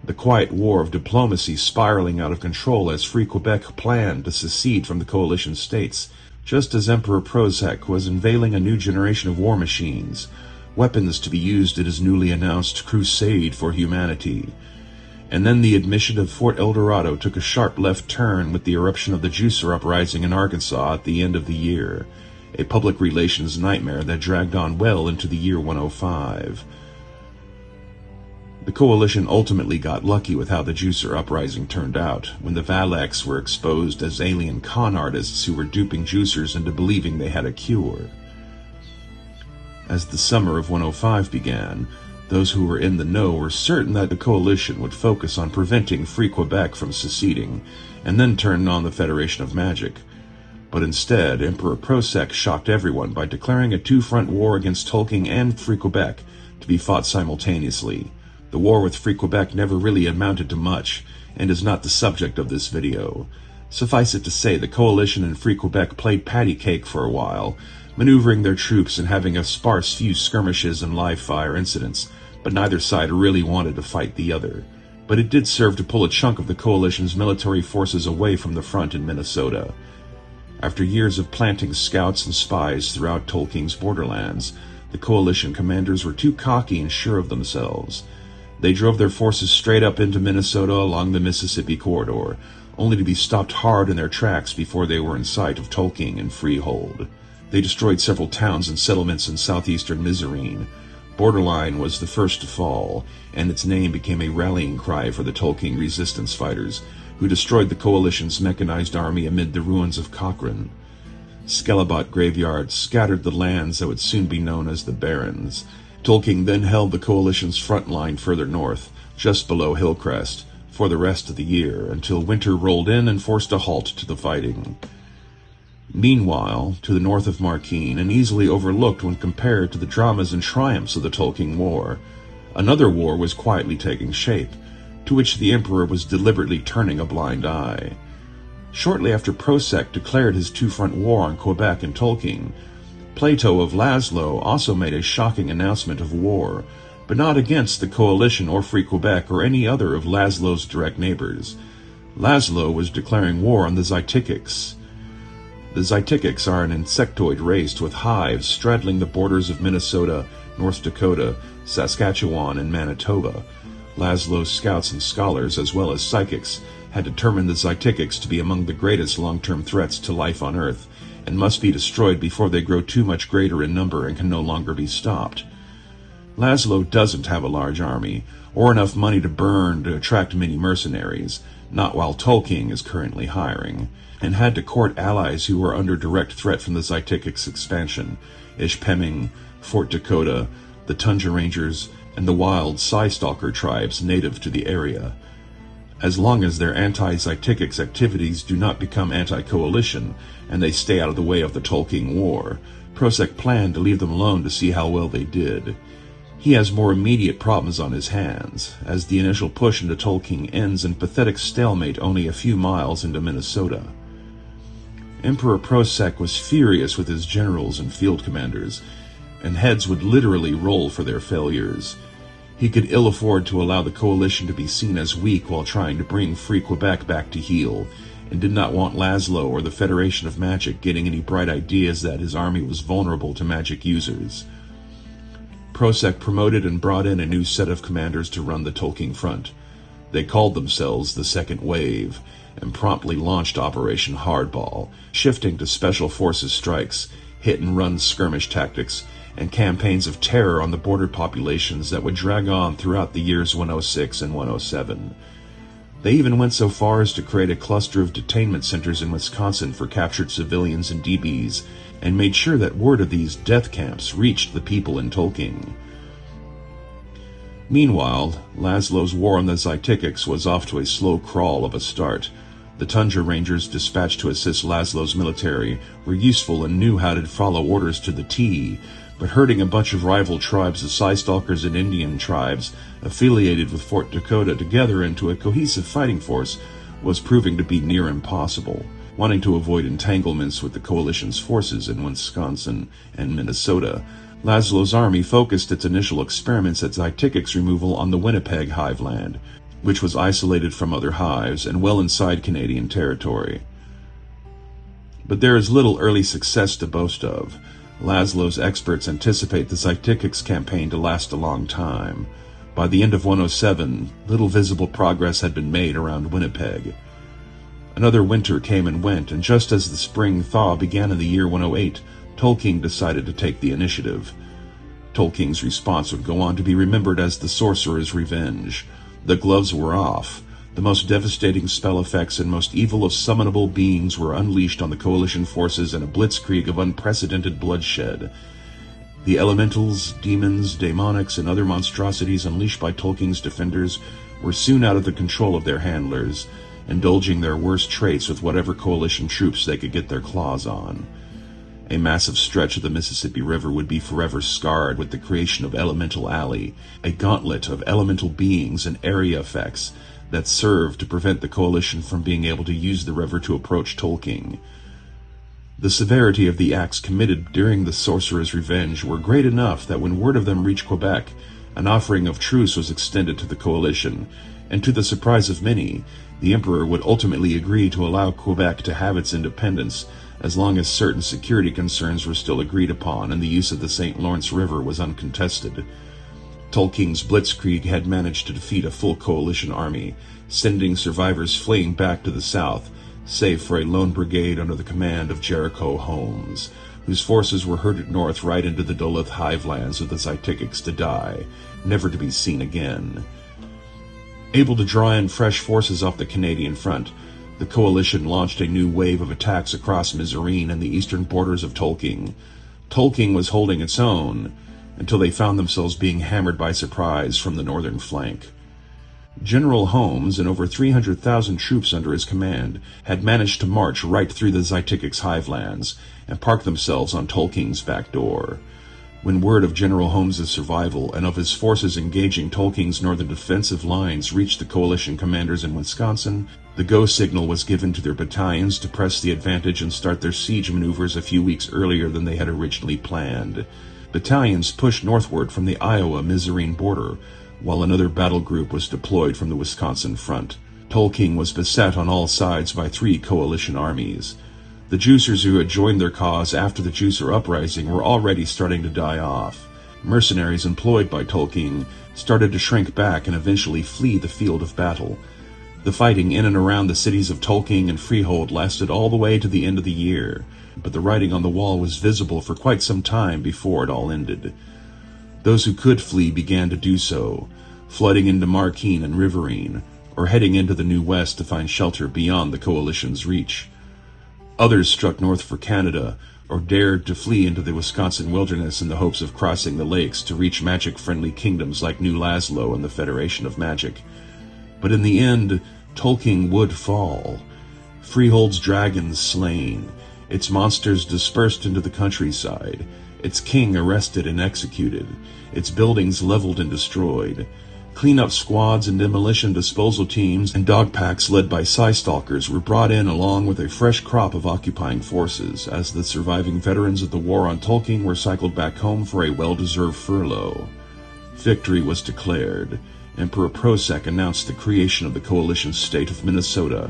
[SPEAKER 1] The quiet war of diplomacy spiraling out of control as Free Quebec planned to secede from the coalition states, just as Emperor Prozac was unveiling a new generation of war machines, weapons to be used in his newly announced crusade for humanity. And then the admission of Fort El Dorado took a sharp left turn with the eruption of the Juicer Uprising in Arkansas at the end of the year, a public relations nightmare that dragged on well into the year 105. The coalition ultimately got lucky with how the Juicer Uprising turned out, when the Valax were exposed as alien con artists who were duping Juicers into believing they had a cure. As the summer of 105 began, those who were in the know were certain that the coalition would focus on preventing Free Quebec from seceding, and then turn on the Federation of Magic. But instead, Emperor Prozac shocked everyone by declaring a two-front war against Tolkien and Free Quebec to be fought simultaneously. The war with Free Quebec never really amounted to much, and is not the subject of this video. Suffice it to say, the coalition and Free Quebec played patty cake for a while, maneuvering their troops and having a sparse few skirmishes and live-fire incidents, but neither side really wanted to fight the other. But it did serve to pull a chunk of the coalition's military forces away from the front in Minnesota. After years of planting scouts and spies throughout Tolkien's borderlands, the coalition commanders were too cocky and sure of themselves. They drove their forces straight up into Minnesota along the Mississippi corridor, only to be stopped hard in their tracks before they were in sight of Tolkien and Freehold. They destroyed several towns and settlements in southeastern Mizarine. Borderline was the first to fall, and its name became a rallying cry for the Tolkien resistance fighters, who destroyed the coalition's mechanized army amid the ruins of Cochrane. Skelebot graveyards scattered the lands that would soon be known as the Barrens. Tolkien then held the coalition's front line further north, just below Hillcrest, for the rest of the year, until winter rolled in and forced a halt to the fighting. Meanwhile, to the north of Marquine, and easily overlooked when compared to the dramas and triumphs of the Tolkien War, another war was quietly taking shape, to which the Emperor was deliberately turning a blind eye. Shortly after Prozac declared his two-front war on Quebec and Tolkien, Plato of Laszlo also made a shocking announcement of war, but not against the coalition or Free Quebec or any other of Laszlo's direct neighbors. Laszlo was declaring war on the Zytikics. The Zytikics are an insectoid race with hives straddling the borders of Minnesota, North Dakota, Saskatchewan, and Manitoba. Laszlo's scouts and scholars, as well as psychics, had determined the Zytikics to be among the greatest long-term threats to life on Earth, and must be destroyed before they grow too much greater in number and can no longer be stopped. Laszlo doesn't have a large army, or enough money to burn to attract many mercenaries, not while Tolkien is currently hiring, and had to court allies who were under direct threat from the Zytikics' expansion: Ishpeming, Fort Dakota, the Tundra Rangers, and the wild Psystalker tribes native to the area. As long as their anti-Zytikics activities do not become anti-coalition, and they stay out of the way of the Tolkien War, Prozac planned to leave them alone to see how well they did. He has more immediate problems on his hands, as the initial push into Tolkien ends in pathetic stalemate only a few miles into Minnesota. Emperor Prozac was furious with his generals and field commanders, and heads would literally roll for their failures. He could ill afford to allow the coalition to be seen as weak while trying to bring Free Quebec back to heel, and did not want Laszlo or the Federation of Magic getting any bright ideas that his army was vulnerable to magic users. Prozac promoted and brought in a new set of commanders to run the Tolkien front. They called themselves the Second Wave, and promptly launched Operation Hardball, shifting to Special Forces strikes, hit-and-run skirmish tactics, and campaigns of terror on the border populations that would drag on throughout the years 106 and 107. They even went so far as to create a cluster of detainment centers in Wisconsin for captured civilians and DBs, and made sure that word of these death camps reached the people in Tolkien. Meanwhile, Laszlo's war on the Zytikics was off to a slow crawl of a start. The Tundra Rangers dispatched to assist Laszlo's military were useful and knew how to follow orders to the T, but herding a bunch of rival tribes of Psystalkers and Indian tribes affiliated with Fort Dakota together into a cohesive fighting force was proving to be near impossible. Wanting to avoid entanglements with the coalition's forces in Wisconsin and Minnesota, Laszlo's army focused its initial experiments at Zytikics removal on the Winnipeg hiveland, which was isolated from other hives and well inside Canadian territory. But there is little early success to boast of. Laszlo's experts anticipate the Zytikics campaign to last a long time. By the end of 107, little visible progress had been made around Winnipeg. Another winter came and went, and just as the spring thaw began in the year 108, Tolkien decided to take the initiative. Tolkien's response would go on to be remembered as the Sorcerer's Revenge. The gloves were off. The most devastating spell effects and most evil of summonable beings were unleashed on the coalition forces in a blitzkrieg of unprecedented bloodshed. The elementals, demons, daemonics, and other monstrosities unleashed by Tolkien's defenders were soon out of the control of their handlers, indulging their worst traits with whatever coalition troops they could get their claws on. A massive stretch of the Mississippi River would be forever scarred with the creation of Elemental Alley, a gauntlet of elemental beings and area effects that served to prevent the coalition from being able to use the river to approach Tolkien. The severity of the acts committed during the Sorcerer's Revenge were great enough that when word of them reached Quebec, an offering of truce was extended to the coalition, and to the surprise of many, the Emperor would ultimately agree to allow Quebec to have its independence as long as certain security concerns were still agreed upon and the use of the St. Lawrence River was uncontested. Tolkien's blitzkrieg had managed to defeat a full coalition army, sending survivors fleeing back to the south, save for a lone brigade under the command of Jericho Holmes, whose forces were herded north right into the Duluth hivelands of the Zytikics to die, never to be seen again. Able to draw in fresh forces off the Canadian front, the coalition launched a new wave of attacks across Mizarine and the eastern borders of Tolkien. Tolkien was holding its own, until they found themselves being hammered by surprise from the northern flank. General Holmes and over 300,000 troops under his command had managed to march right through the Zytikics hivelands and park themselves on Tolkien's back door. When word of General Holmes's survival and of his forces engaging Tolkien's northern defensive lines reached the coalition commanders in Wisconsin, the go signal was given to their battalions to press the advantage and start their siege maneuvers a few weeks earlier than they had originally planned. Battalions pushed northward from the Iowa-Mizarine border, while another battle group was deployed from the Wisconsin front. Tolkien was beset on all sides by 3 coalition armies. The Juicers who had joined their cause after the Juicer Uprising were already starting to die off. Mercenaries employed by Tolkien started to shrink back and eventually flee the field of battle. The fighting in and around the cities of Tolkien and Freehold lasted all the way to the end of the year, but the writing on the wall was visible for quite some time before it all ended. Those who could flee began to do so, flooding into Marquine and Riverine, or heading into the New West to find shelter beyond the coalition's reach. Others struck north for Canada, or dared to flee into the Wisconsin wilderness in the hopes of crossing the lakes to reach magic-friendly kingdoms like New Laszlo and the Federation of Magic. But in the end, Tolkien would fall. Freehold's dragons slain, its monsters dispersed into the countryside, its king arrested and executed, its buildings leveled and destroyed. Cleanup squads and demolition disposal teams and dog packs led by Psystalkers were brought in along with a fresh crop of occupying forces as the surviving veterans of the war on Tolkien were cycled back home for a well-deserved furlough. Victory was declared. Emperor Prosek announced the creation of the coalition state of Minnesota,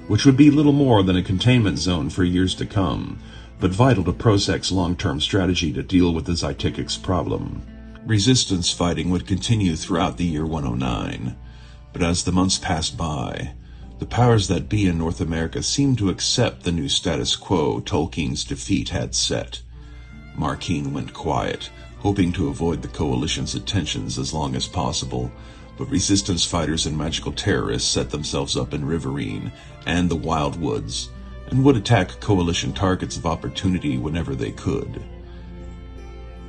[SPEAKER 1] which would be little more than a containment zone for years to come, but vital to Prosek's long-term strategy to deal with the Zytikics problem. Resistance fighting would continue throughout the year 109, but as the months passed by, the powers that be in North America seemed to accept the new status quo Tolkien's defeat had set. Marquine went quiet, hoping to avoid the coalition's attentions as long as possible, but resistance fighters and magical terrorists set themselves up in Riverine and the Wild Woods, and would attack coalition targets of opportunity whenever they could.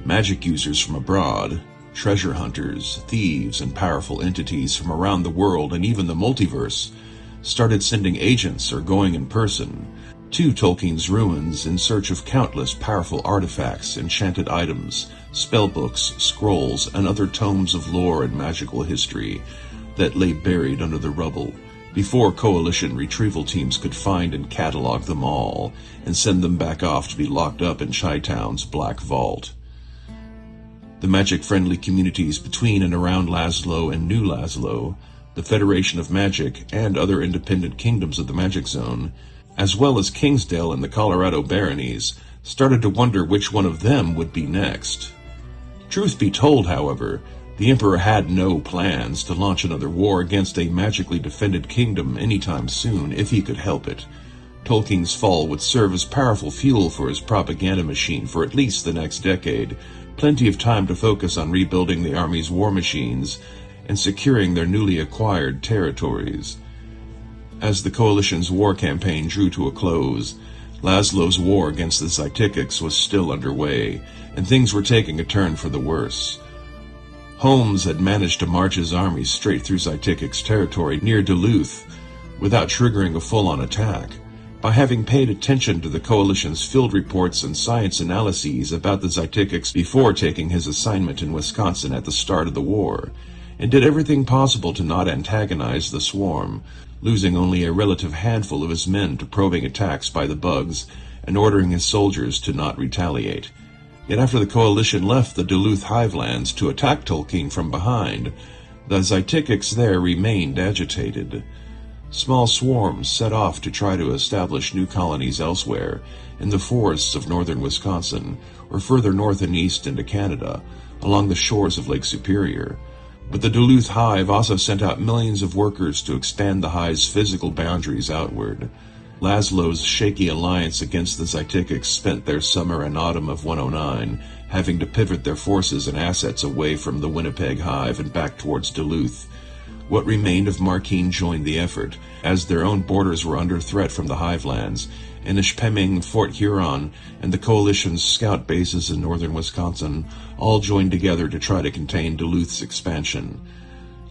[SPEAKER 1] Magic users from abroad, treasure hunters, thieves, and powerful entities from around the world and even the multiverse started sending agents or going in person to Tolkien's ruins in search of countless powerful artifacts, enchanted items, spellbooks, scrolls, and other tomes of lore and magical history that lay buried under the rubble before coalition retrieval teams could find and catalog them all and send them back off to be locked up in Chi-Town's Black Vault. The magic-friendly communities between and around Laszlo and New Laszlo, the Federation of Magic, and other independent kingdoms of the Magic Zone, as well as Kingsdale and the Colorado Baronies, started to wonder which one of them would be next. Truth be told, however, the Emperor had no plans to launch another war against a magically defended kingdom anytime soon if he could help it. Tolkien's fall would serve as powerful fuel for his propaganda machine for at least the next decade, plenty of time to focus on rebuilding the army's war machines and securing their newly acquired territories. As the coalition's war campaign drew to a close, Laszlo's war against the Zytikics was still underway, and things were taking a turn for the worse. Holmes had managed to march his army straight through Zytikic's territory near Duluth without triggering a full-on attack, by having paid attention to the coalition's field reports and science analyses about the Zytikics before taking his assignment in Wisconsin at the start of the war, and did everything possible to not antagonize the swarm, losing only a relative handful of his men to probing attacks by the bugs and ordering his soldiers to not retaliate. Yet after the coalition left the Duluth hivelands to attack Tolkien from behind, the Zytikics there remained agitated. Small swarms set off to try to establish new colonies elsewhere, in the forests of northern Wisconsin, or further north and east into Canada, along the shores of Lake Superior. But the Duluth Hive also sent out millions of workers to expand the hive's physical boundaries outward. Laszlo's shaky alliance against the Zytikics spent their summer and autumn of 109 having to pivot their forces and assets away from the Winnipeg Hive and back towards Duluth. What remained of Marquine joined the effort, as their own borders were under threat from the Hivelands, and Ishpeming, Fort Huron, and the Coalition's scout bases in northern Wisconsin all joined together to try to contain Duluth's expansion.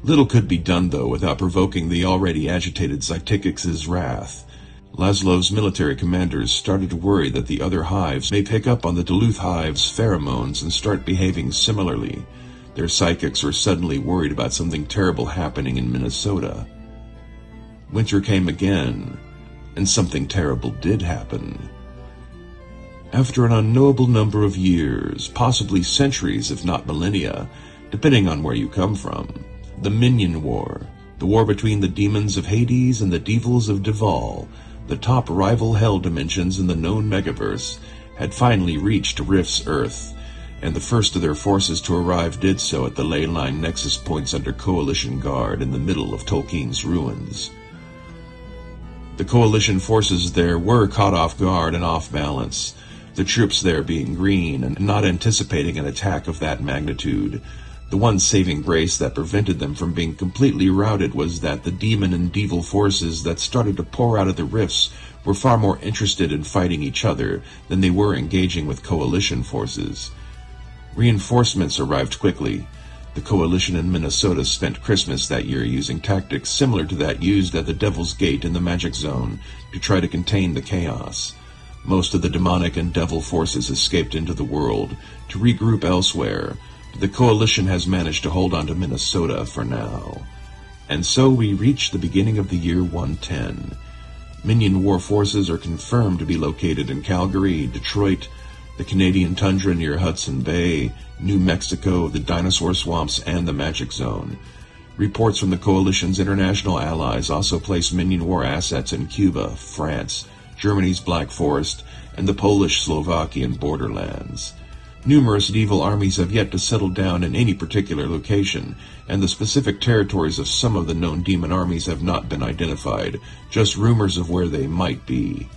[SPEAKER 1] Little could be done, though, without provoking the already agitated Zytikics' wrath. Laszlo's military commanders started to worry that the other hives may pick up on the Duluth Hive's pheromones and start behaving similarly. Their psychics were suddenly worried about something terrible happening in Minnesota. Winter came again, and something terrible did happen. After an unknowable number of years, possibly centuries if not millennia, depending on where you come from, the Minion War, the war between the demons of Hades and the devils of Duval, the top rival hell dimensions in the known megaverse, had finally reached Rift's Earth, and the first of their forces to arrive did so at the ley line nexus points under Coalition guard in the middle of Tolkien's ruins. The Coalition forces there were caught off guard and off balance, the troops there being green and not anticipating an attack of that magnitude. The one saving grace that prevented them from being completely routed was that the demon and devil forces that started to pour out of the rifts were far more interested in fighting each other than they were engaging with Coalition forces. Reinforcements arrived quickly. The Coalition in Minnesota spent Christmas that year using tactics similar to that used at the Devil's Gate in the Magic Zone to try to contain the chaos. Most of the demonic and devil forces escaped into the world to regroup elsewhere, but the Coalition has managed to hold on to Minnesota for now. And so we reach the beginning of the year 110. Minion War forces are confirmed to be located in Calgary, Detroit, the Canadian tundra near Hudson Bay, New Mexico, the dinosaur swamps, and the Magic Zone. Reports from the Coalition's international allies also place Minion War assets in Cuba, France, Germany's Black Forest, and the Polish-Slovakian borderlands. Numerous evil armies have yet to settle down in any particular location, and the specific territories of some of the known demon armies have not been identified, just rumors of where they might be.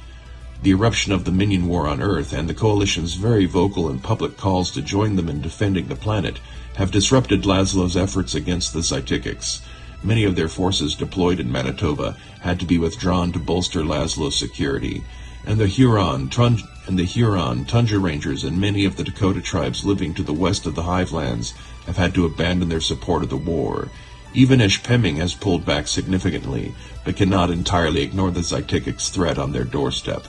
[SPEAKER 1] The eruption of the Minion War on Earth and the Coalition's very vocal and public calls to join them in defending the planet have disrupted Laszlo's efforts against the Zytikics. Many of their forces deployed in Manitoba had to be withdrawn to bolster Laszlo's security, and the Huron, Tundra Rangers, and many of the Dakota tribes living to the west of the Hivelands have had to abandon their support of the war. Even Ishpeming has pulled back significantly, but cannot entirely ignore the Zytikics' threat on their doorstep.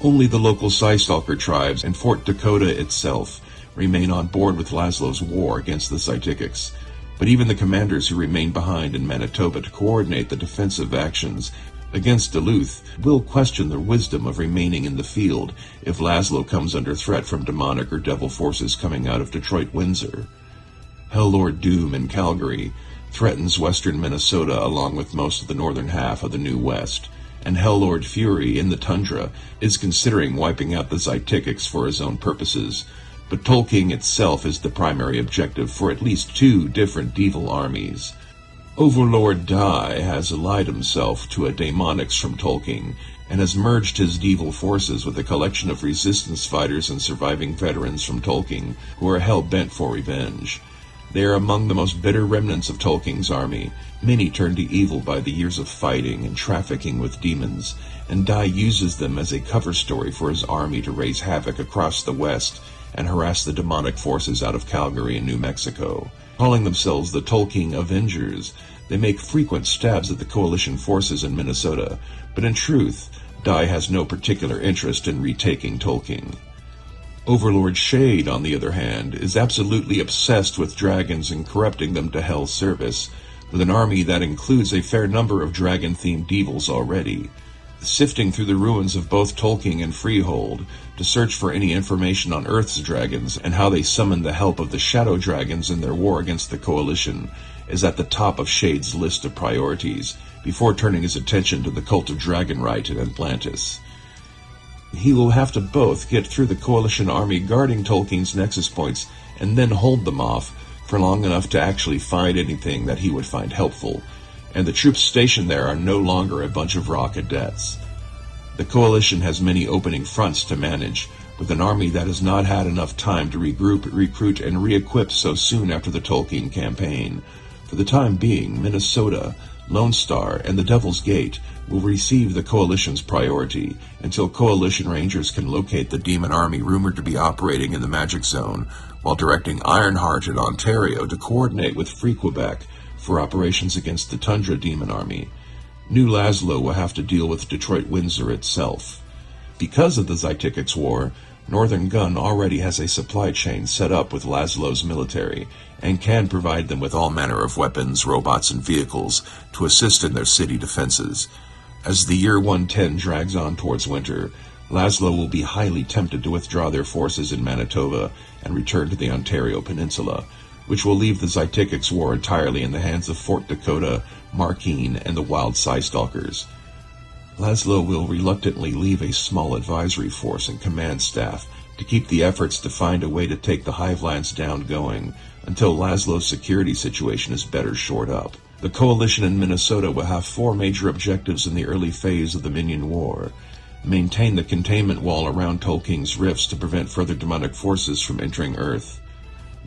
[SPEAKER 1] Only the local Psystalker tribes and Fort Dakota itself remain on board with Laszlo's war against the Zytikics, but even the commanders who remain behind in Manitoba to coordinate the defensive actions against Duluth will question the wisdom of remaining in the field if Laszlo comes under threat from demonic or devil forces coming out of Detroit-Windsor. Hell-Lord Doom in Calgary threatens western Minnesota along with most of the northern half of the New West, and Hell-Lord Fury in the tundra is considering wiping out the Zytikics for his own purposes, but Tolkien itself is the primary objective for at least two different devil armies. Overlord Dai has allied himself to a Daemonix from Tolkien, and has merged his devil forces with a collection of resistance fighters and surviving veterans from Tolkien who are hell-bent for revenge. They are among the most bitter remnants of Tolkien's army, many turned to evil by the years of fighting and trafficking with demons, and Dai uses them as a cover story for his army to raise havoc across the West and harass the demonic forces out of Calgary and New Mexico. Calling themselves the Tolkien Avengers, they make frequent stabs at the coalition forces in Minnesota, but in truth, Dai has no particular interest in retaking Tolkien. Overlord Shade, on the other hand, is absolutely obsessed with dragons and corrupting them to Hell's service, with an army that includes a fair number of dragon-themed devils already. Sifting through the ruins of both Tolkien and Freehold to search for any information on Earth's dragons and how they summon the help of the Shadow Dragons in their war against the Coalition is at the top of Shade's list of priorities, before turning his attention to the cult of Dragonrite in Atlantis. He will have to both get through the Coalition army guarding Tolkien's nexus points and then hold them off for long enough to actually find anything that he would find helpful, and the troops stationed there are no longer a bunch of raw cadets. The Coalition has many opening fronts to manage, with an army that has not had enough time to regroup, recruit, and re-equip so soon after the Tolkien campaign. For the time being, Minnesota, Lone Star, and the Devil's Gate will receive the Coalition's priority until Coalition Rangers can locate the demon army rumored to be operating in the Magic Zone, while directing Ironheart in Ontario to coordinate with Free Quebec for operations against the Tundra Demon Army. New Laszlo will have to deal with Detroit-Windsor itself. Because of the Zytikics War, Northern Gun already has a supply chain set up with Laszlo's military, and can provide them with all manner of weapons, robots, and vehicles to assist in their city defenses. As the year 110 drags on towards winter, Laszlo will be highly tempted to withdraw their forces in Manitoba and return to the Ontario Peninsula, which will leave the Zytikics War entirely in the hands of Fort Dakota, Markeen, and the Wild Psystalkers. Laszlo will reluctantly leave a small advisory force and command staff to keep the efforts to find a way to take the Hivelands down going until Laszlo's security situation is better shored up. The Coalition in Minnesota will have four major objectives in the early phase of the Minion War. Maintain the containment wall around Tolkien's rifts to prevent further demonic forces from entering Earth.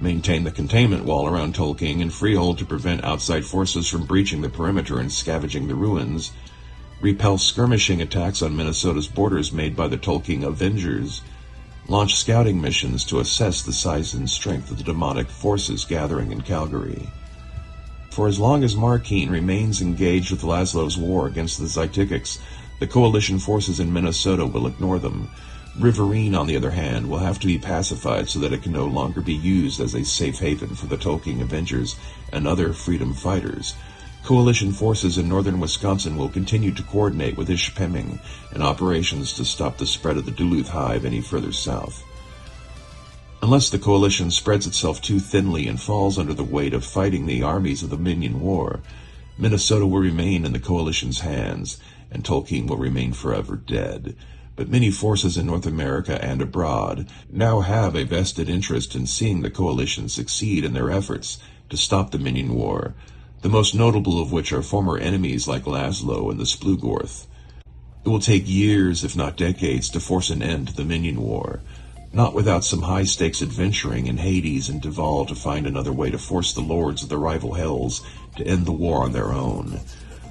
[SPEAKER 1] Maintain the containment wall around Tolkien and Freehold to prevent outside forces from breaching the perimeter and scavenging the ruins. Repel skirmishing attacks on Minnesota's borders made by the Tolkien Avengers. Launch scouting missions to assess the size and strength of the demonic forces gathering in Calgary. For as long as Markeen remains engaged with Laszlo's war against the Zytikics, the Coalition forces in Minnesota will ignore them. Riverine, on the other hand, will have to be pacified so that it can no longer be used as a safe haven for the Tolkien Avengers and other freedom fighters. Coalition forces in northern Wisconsin will continue to coordinate with Ishpeming in operations to stop the spread of the Duluth Hive any further south. Unless the Coalition spreads itself too thinly and falls under the weight of fighting the armies of the Minion War, Minnesota will remain in the Coalition's hands, and Tolkien will remain forever dead. But many forces in North America and abroad now have a vested interest in seeing the Coalition succeed in their efforts to stop the Minion War, the most notable of which are former enemies like Laszlo and the Splugorth. It will take years, if not decades, to force an end to the Minion War, not without some high-stakes adventuring in Hades and Duval to find another way to force the lords of the rival hells to end the war on their own.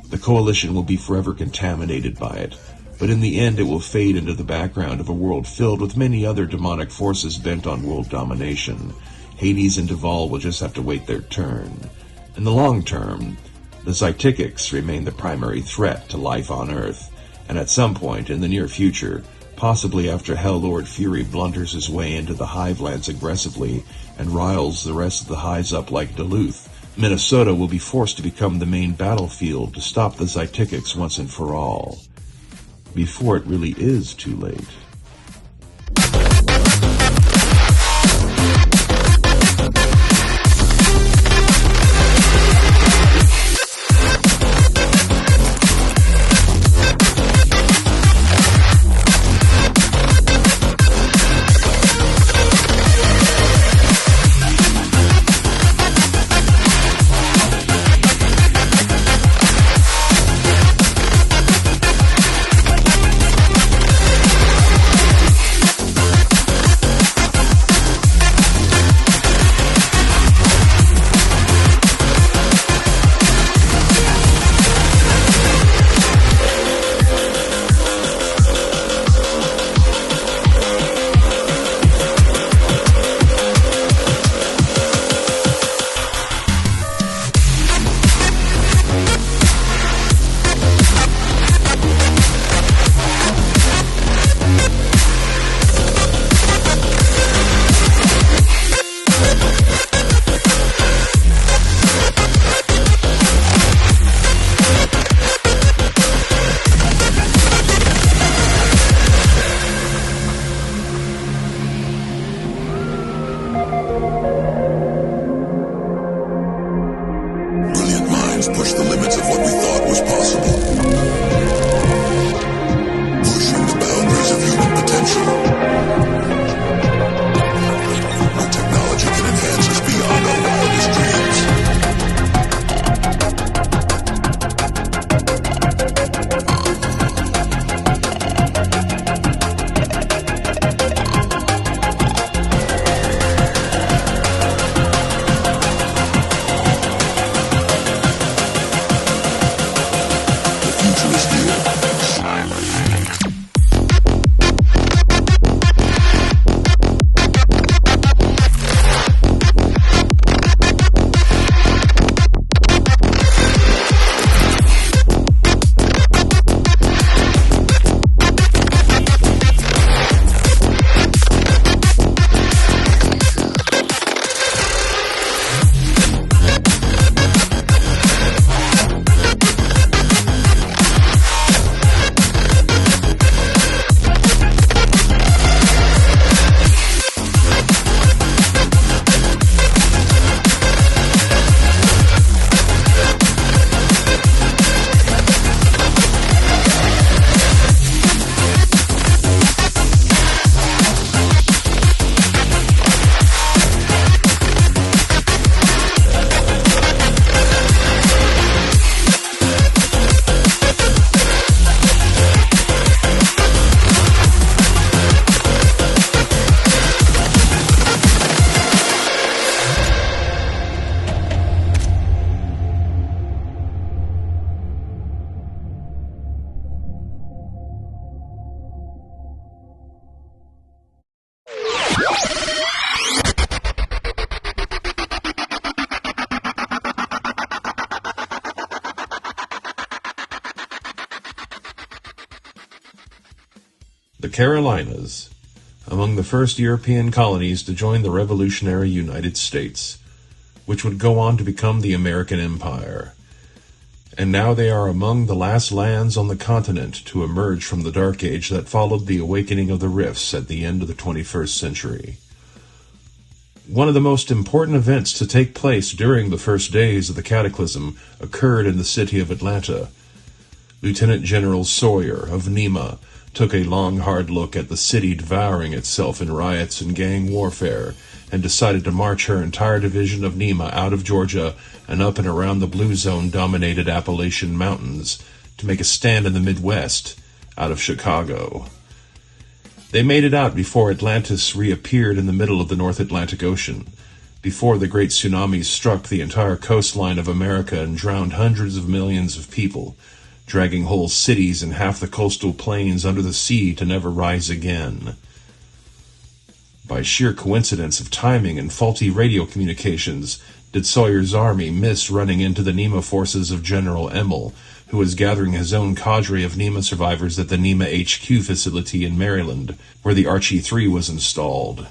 [SPEAKER 1] The Coalition will be forever contaminated by it, but in the end it will fade into the background of a world filled with many other demonic forces bent on world domination. Hades and Duval will just have to wait their turn. In the long term, the Zytikics remain the primary threat to life on Earth, and at some point in the near future, possibly after Hell Lord Fury blunders his way into the Hivelands aggressively and riles the rest of the Hives up like Duluth, Minnesota will be forced to become the main battlefield to stop the Zytikics once and for all, before it really is too late.
[SPEAKER 4] Push the limits of what we thought was possible. Pushing the boundaries of human potential. Where technology can enhance us beyond our wildest dreams.
[SPEAKER 1] The Carolinas, among the first European colonies to join the revolutionary United States, which would go on to become the American Empire. And now they are among the last lands on the continent to emerge from the Dark Age that followed the awakening of the Rifts at the end of the 21st century. One of the most important events to take place during the first days of the Cataclysm occurred in the city of Atlanta. Lieutenant General Sawyer of Nema took a long, hard look at the city devouring itself in riots and gang warfare, and decided to march her entire division of Nema out of Georgia and up and around the Blue Zone-dominated Appalachian Mountains to make a stand in the Midwest, out of Chicago. They made it out before Atlantis reappeared in the middle of the North Atlantic Ocean, before the great tsunamis struck the entire coastline of America and drowned hundreds of millions of people, dragging whole cities and half the coastal plains under the sea to never rise again. By sheer coincidence of timing and faulty radio communications, did Sawyer's army miss running into the Nema forces of General Emmel, who was gathering his own cadre of Nema survivors at the Nema HQ facility in Maryland, where the Archie III was installed.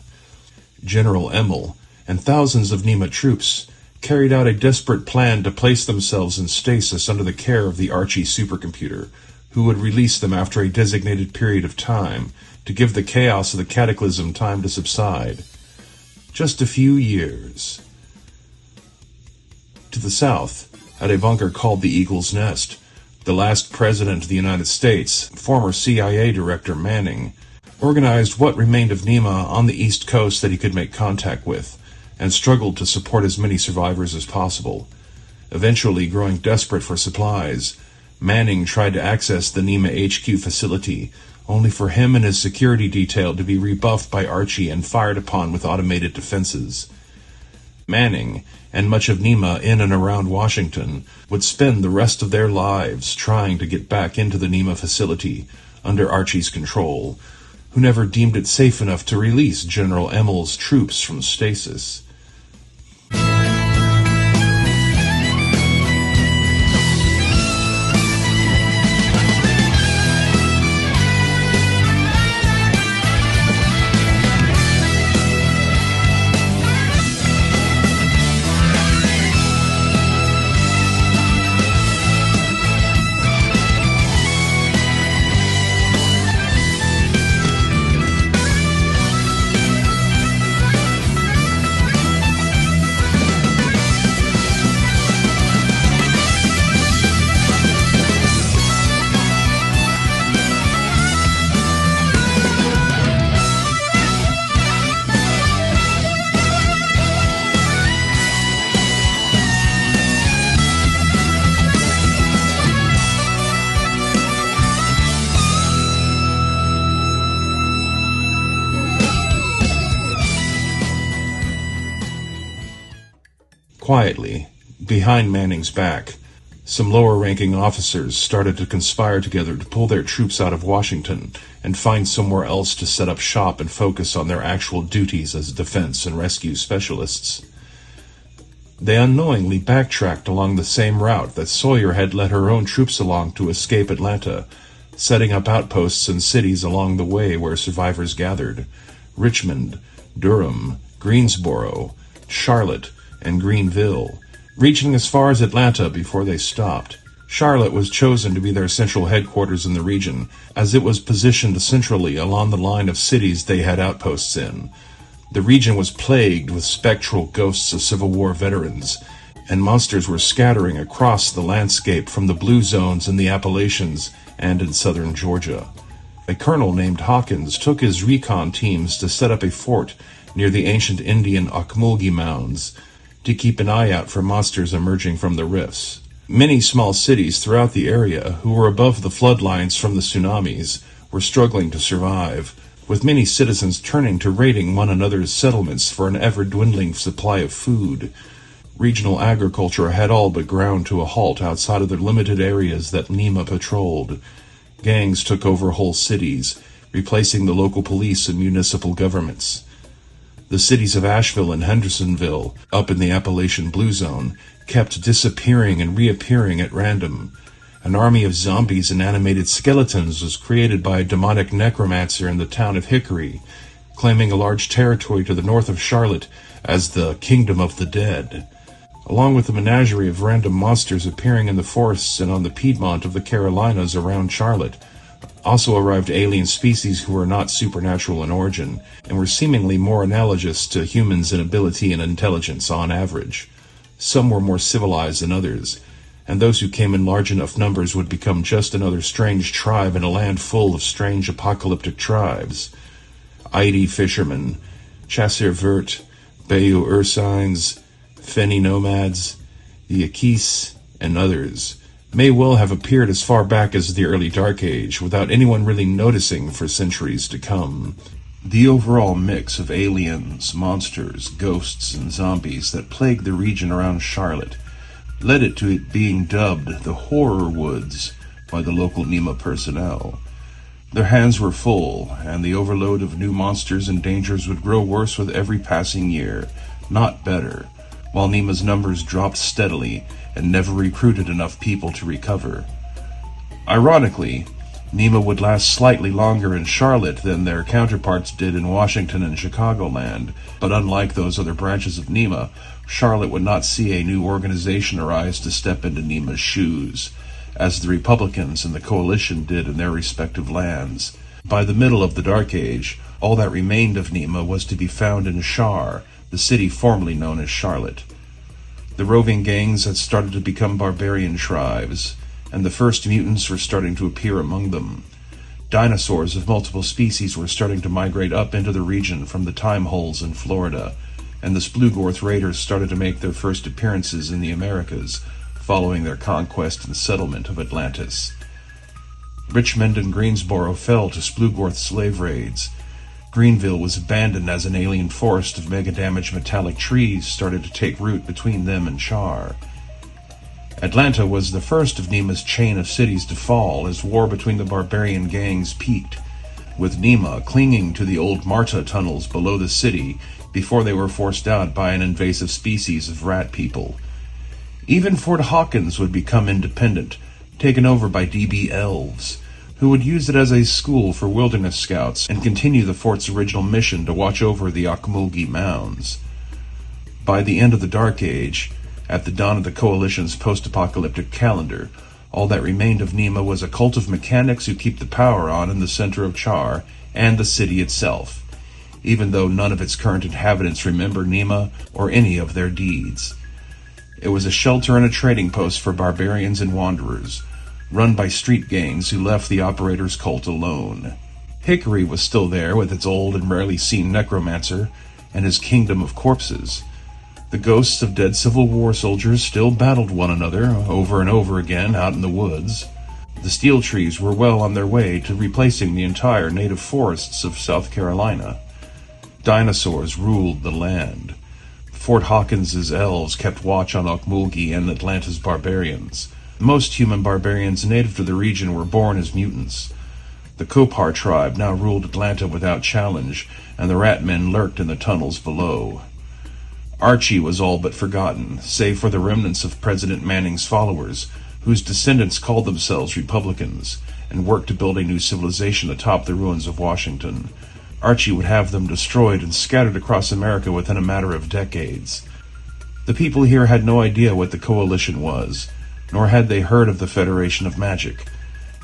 [SPEAKER 1] General Emmel and thousands of Nema troops carried out a desperate plan to place themselves in stasis under the care of the Archie supercomputer, who would release them after a designated period of time to give the chaos of the cataclysm time to subside. Just a few years. To the south, at a bunker called the Eagle's Nest, the last president of the United States, former CIA Director Manning, organized what remained of Nema on the East Coast that he could make contact with, and struggled to support as many survivors as possible. Eventually, growing desperate for supplies, Manning tried to access the Nema HQ facility, only for him and his security detail to be rebuffed by Archie and fired upon with automated defenses. Manning, and much of Nema in and around Washington, would spend the rest of their lives trying to get back into the Nema facility under Archie's control, who never deemed it safe enough to release General Emmel's troops from stasis. Quietly, behind Manning's back, some lower-ranking officers started to conspire together to pull their troops out of Washington and find somewhere else to set up shop and focus on their actual duties as defense and rescue specialists. They unknowingly backtracked along the same route that Sawyer had led her own troops along to escape Atlanta, setting up outposts in cities along the way where survivors gathered: Richmond, Durham, Greensboro, Charlotte, and Greenville, reaching as far as Atlanta before they stopped. Charlotte was chosen to be their central headquarters in the region, as it was positioned centrally along the line of cities they had outposts in. The region was plagued with spectral ghosts of Civil War veterans, and monsters were scattering across the landscape from the blue zones in the Appalachians and in southern Georgia. A colonel named Hawkins took his recon teams to set up a fort near the ancient Indian Ocmulgee mounds, to keep an eye out for monsters emerging from the rifts. Many small cities throughout the area, who were above the floodlines from the tsunamis, were struggling to survive, with many citizens turning to raiding one another's settlements for an ever-dwindling supply of food. Regional agriculture had all but ground to a halt outside of the limited areas that Nema patrolled. Gangs took over whole cities, replacing the local police and municipal governments. The cities of Asheville and Hendersonville, up in the Appalachian Blue Zone, kept disappearing and reappearing at random. An army of zombies and animated skeletons was created by a demonic necromancer in the town of Hickory, claiming a large territory to the north of Charlotte as the Kingdom of the Dead. Along with a menagerie of random monsters appearing in the forests and on the Piedmont of the Carolinas around Charlotte, also arrived alien species who were not supernatural in origin, and were seemingly more analogous to humans in ability and intelligence on average. Some were more civilized than others, and those who came in large enough numbers would become just another strange tribe in a land full of strange apocalyptic tribes. Aidi fishermen, Chasseur Vert, Bayou Ursines, Feni nomads, the Yakis, and others may well have appeared as far back as the early Dark Age, without anyone really noticing for centuries to come. The overall mix of aliens, monsters, ghosts, and zombies that plagued the region around Charlotte led it to it being dubbed the Horror Woods, by the local Nema personnel. Their hands were full, and the overload of new monsters and dangers would grow worse with every passing year, not better, while Nema's numbers dropped steadily and never recruited enough people to recover. Ironically, Nema would last slightly longer in Charlotte than their counterparts did in Washington and Chicagoland, but unlike those other branches of Nema, Charlotte would not see a new organization arise to step into Nema's shoes, as the Republicans and the Coalition did in their respective lands. By the middle of the Dark Age, all that remained of Nema was to be found in Shar, the city formerly known as Charlotte. The roving gangs had started to become barbarian tribes, and the first mutants were starting to appear among them. Dinosaurs of multiple species were starting to migrate up into the region from the time holes in Florida, and the Splugorth Raiders started to make their first appearances in the Americas, following their conquest and settlement of Atlantis. Richmond and Greensboro fell to Splugorth slave raids. Greenville was abandoned as an alien forest of mega-damaged metallic trees started to take root between them and Char. Atlanta was the first of Nema's chain of cities to fall as war between the barbarian gangs peaked, with Nema clinging to the old Marta tunnels below the city before they were forced out by an invasive species of rat people. Even Fort Hawkins would become independent, taken over by DB elves, who would use it as a school for wilderness scouts and continue the fort's original mission to watch over the Ocmulgee Mounds. By the end of the Dark Age, at the dawn of the Coalition's post-apocalyptic calendar, all that remained of Nema was a cult of mechanics who keep the power on in the center of Char and the city itself, even though none of its current inhabitants remember Nema or any of their deeds. It was a shelter and a trading post for barbarians and wanderers, run by street gangs who left the operator's cult alone. Hickory was still there with its old and rarely seen necromancer and his kingdom of corpses. The ghosts of dead Civil War soldiers still battled one another over and over again out in the woods. The steel trees were well on their way to replacing the entire native forests of South Carolina. Dinosaurs ruled the land. Fort Hawkins's elves kept watch on Ocmulgee and Atlanta's barbarians. Most human barbarians native to the region were born as mutants. The Kopar tribe now ruled Atlanta without challenge, and the rat men lurked in the tunnels below. Archie was all but forgotten, save for the remnants of President Manning's followers, whose descendants called themselves Republicans, and worked to build a new civilization atop the ruins of Washington. Archie would have them destroyed and scattered across America within a matter of decades. The people here had no idea what the Coalition was, nor had they heard of the Federation of Magic.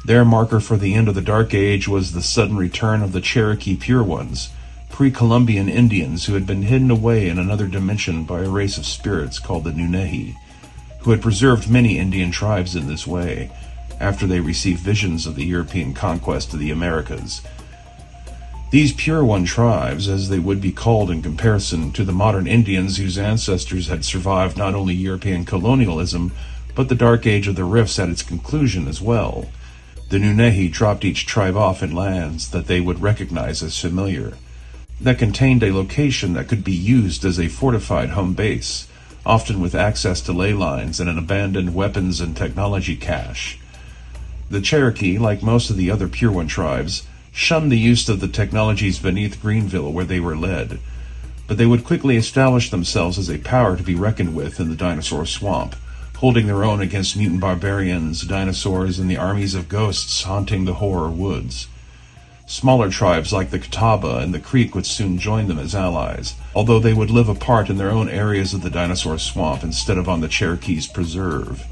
[SPEAKER 1] Their marker for the end of the Dark Age was the sudden return of the Cherokee Pure Ones, pre-Columbian Indians who had been hidden away in another dimension by a race of spirits called the Nunehi, who had preserved many Indian tribes in this way, after they received visions of the European conquest of the Americas. These Pure One tribes, as they would be called in comparison to the modern Indians whose ancestors had survived not only European colonialism, but the Dark Age of the Rifts at its conclusion as well. The Nunehi dropped each tribe off in lands that they would recognize as familiar, that contained a location that could be used as a fortified home base, often with access to ley lines and an abandoned weapons and technology cache. The Cherokee, like most of the other Pure One tribes, shunned the use of the technologies beneath Greenville where they were led, but they would quickly establish themselves as a power to be reckoned with in the dinosaur swamp, holding their own against mutant barbarians, dinosaurs, and the armies of ghosts haunting the horror woods. Smaller tribes like the Catawba and the Creek would soon join them as allies, although they would live apart in their own areas of the dinosaur swamp instead of on the Cherokee's preserve.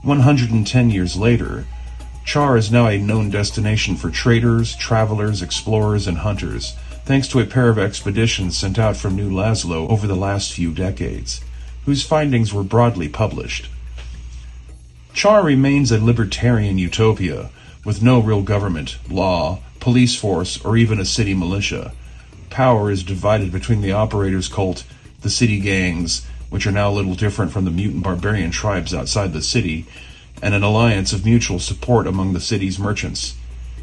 [SPEAKER 1] 110 years later, Char is now a known destination for traders, travelers, explorers, and hunters, thanks to a pair of expeditions sent out from New Laszlo over the last few decades, whose findings were broadly published. Char remains a libertarian utopia, with no real government, law, police force, or even a city militia. Power is divided between the Operator's cult, the city gangs, which are now a little different from the mutant barbarian tribes outside the city, and an alliance of mutual support among the city's merchants.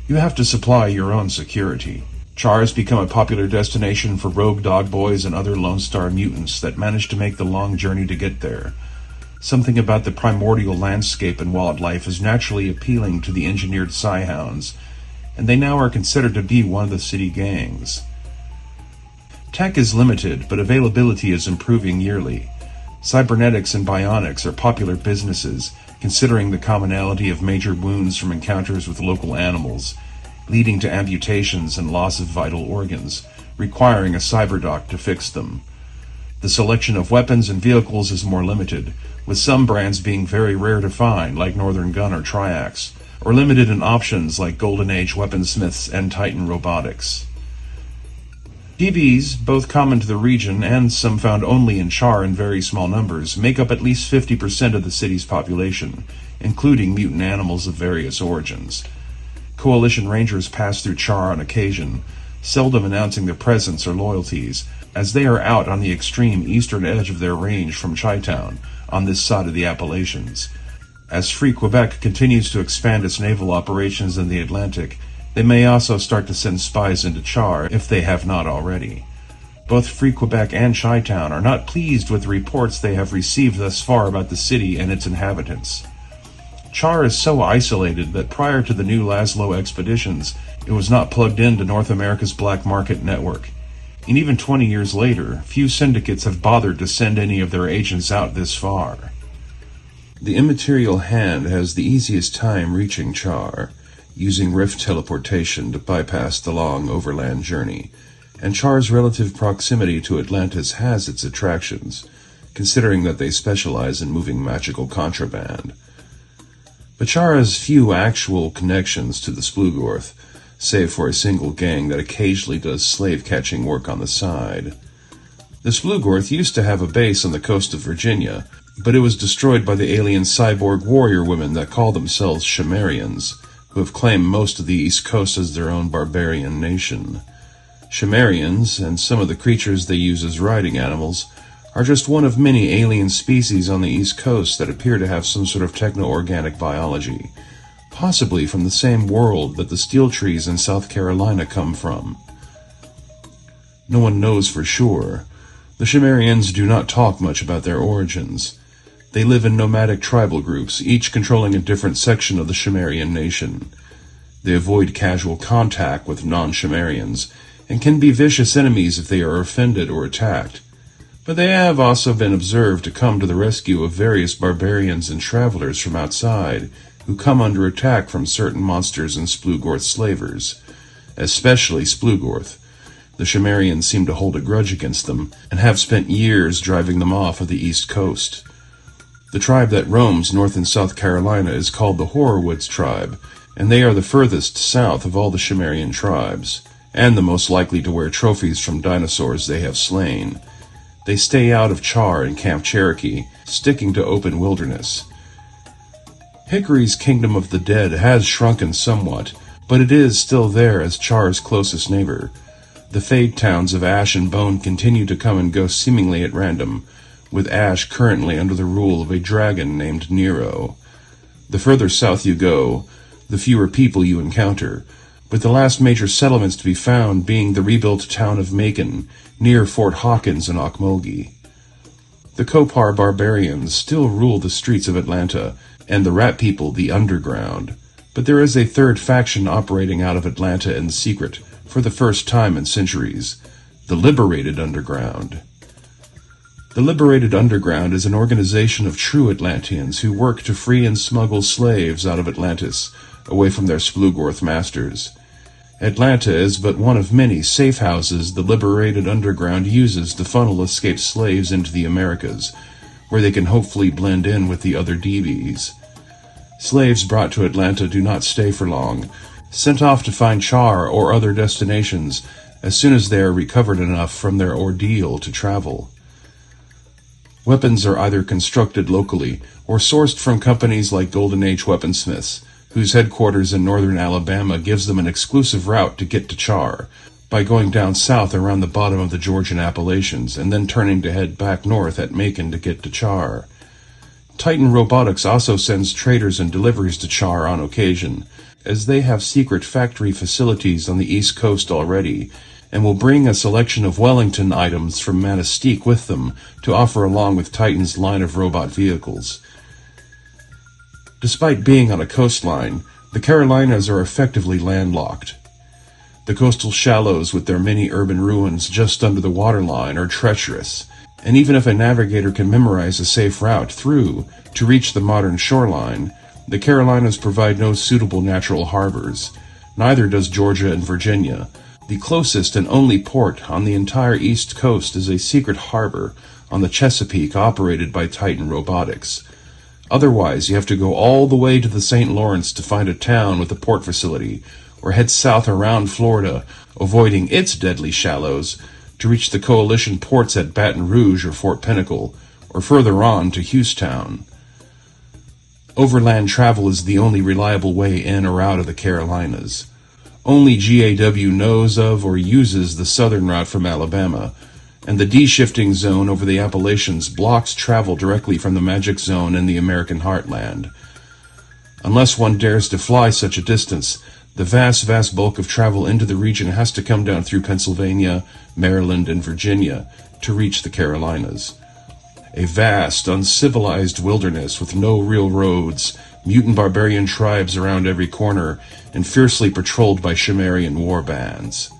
[SPEAKER 1] You have to supply your own security. Char has become a popular destination for rogue dog boys and other Lone Star mutants that manage to make the long journey to get there. Something about the primordial landscape and wildlife is naturally appealing to the engineered Psyhounds, and they now are considered to be one of the city gangs. Tech is limited, but availability is improving yearly. Cybernetics and bionics are popular businesses, considering the commonality of major wounds from encounters with local animals, leading to amputations and loss of vital organs, requiring a cyberdoc to fix them. The selection of weapons and vehicles is more limited, with some brands being very rare to find, like Northern Gun or Triax, or limited in options like Golden Age Weaponsmiths and Titan Robotics. DBs, both common to the region and some found only in Char in very small numbers, make up at least 50% of the city's population, including mutant animals of various origins. Coalition Rangers pass through Char on occasion, seldom announcing their presence or loyalties, as they are out on the extreme eastern edge of their range from Chi-Town, on this side of the Appalachians. As Free Quebec continues to expand its naval operations in the Atlantic, they may also start to send spies into Char if they have not already. Both Free Quebec and Chi-Town are not pleased with the reports they have received thus far about the city and its inhabitants. Char is so isolated that prior to the new Laszlo expeditions, it was not plugged into North America's black market network. And even 20 years later, few syndicates have bothered to send any of their agents out this far. The immaterial hand has the easiest time reaching Char, using rift teleportation to bypass the long overland journey, and Char's relative proximity to Atlantis has its attractions, considering that they specialize in moving magical contraband. But Char has few actual connections to the Splugorth, save for a single gang that occasionally does slave-catching work on the side. The Splugorth used to have a base on the coast of Virginia, but it was destroyed by the alien cyborg warrior women that call themselves Shimerians, who have claimed most of the East Coast as their own barbarian nation. Shimerians, and some of the creatures they use as riding animals, are just one of many alien species on the East Coast that appear to have some sort of techno-organic biology, possibly from the same world that the steel trees in South Carolina come from. No one knows for sure. The Shimerians do not talk much about their origins. They live in nomadic tribal groups, each controlling a different section of the Shimerian nation. They avoid casual contact with non-Shimerians, and can be vicious enemies if they are offended or attacked. But they have also been observed to come to the rescue of various barbarians and travelers from outside, who come under attack from certain monsters and Splugorth slavers, especially Splugorth. The Shimerians seem to hold a grudge against them, and have spent years driving them off of the East Coast. The tribe that roams North and South Carolina is called the Horrorwoods tribe, and they are the furthest south of all the Shimerian tribes, and the most likely to wear trophies from dinosaurs they have slain. They stay out of Char and Camp Cherokee, sticking to open wilderness. Hickory's Kingdom of the Dead has shrunken somewhat, but it is still there as Char's closest neighbor. The Fade towns of Ash and Bone continue to come and go seemingly at random, with Ash currently under the rule of a dragon named Nero. The further south you go, the fewer people you encounter, with the last major settlements to be found being the rebuilt town of Macon, near Fort Hawkins in Okmulgee. The Kopar barbarians still rule the streets of Atlanta, and the Rat People the underground, but there is a third faction operating out of Atlanta in secret, for the first time in centuries, the Liberated Underground. The Liberated Underground is an organization of true Atlanteans who work to free and smuggle slaves out of Atlantis, away from their Splugorth masters. Atlanta is but one of many safe houses the Liberated Underground uses to funnel escaped slaves into the Americas, where they can hopefully blend in with the other DBs. Slaves brought to Atlanta do not stay for long, sent off to find Char or other destinations as soon as they are recovered enough from their ordeal to travel. Weapons are either constructed locally or sourced from companies like Golden Age Weaponsmiths, whose headquarters in northern Alabama gives them an exclusive route to get to Char, by going down south around the bottom of the Georgian Appalachians and then turning to head back north at Macon to get to Char. Titan Robotics also sends traders and deliveries to Char on occasion, as they have secret factory facilities on the East Coast already, and will bring a selection of Wellington items from Manastique with them to offer along with Titan's line of robot vehicles. Despite being on a coastline, the Carolinas are effectively landlocked. The coastal shallows with their many urban ruins just under the waterline are treacherous, and even if a navigator can memorize a safe route through to reach the modern shoreline, the Carolinas provide no suitable natural harbors. Neither does Georgia and Virginia. The closest and only port on the entire East Coast is a secret harbor on the Chesapeake operated by Titan Robotics. Otherwise, you have to go all the way to the St. Lawrence to find a town with a port facility, or head south around Florida, avoiding its deadly shallows, to reach the coalition ports at Baton Rouge or Fort Pinnacle, or further on to Houston. Overland travel is the only reliable way in or out of the Carolinas. Only GAW knows of or uses the southern route from Alabama, and the D-shifting zone over the Appalachians blocks travel directly from the Magic Zone in the American heartland. Unless one dares to fly such a distance, the vast bulk of travel into the region has to come down through Pennsylvania, Maryland, and Virginia to reach the Carolinas. A vast, uncivilized wilderness with no real roads, mutant barbarian tribes around every corner, and fiercely patrolled by Cimmerian war bands.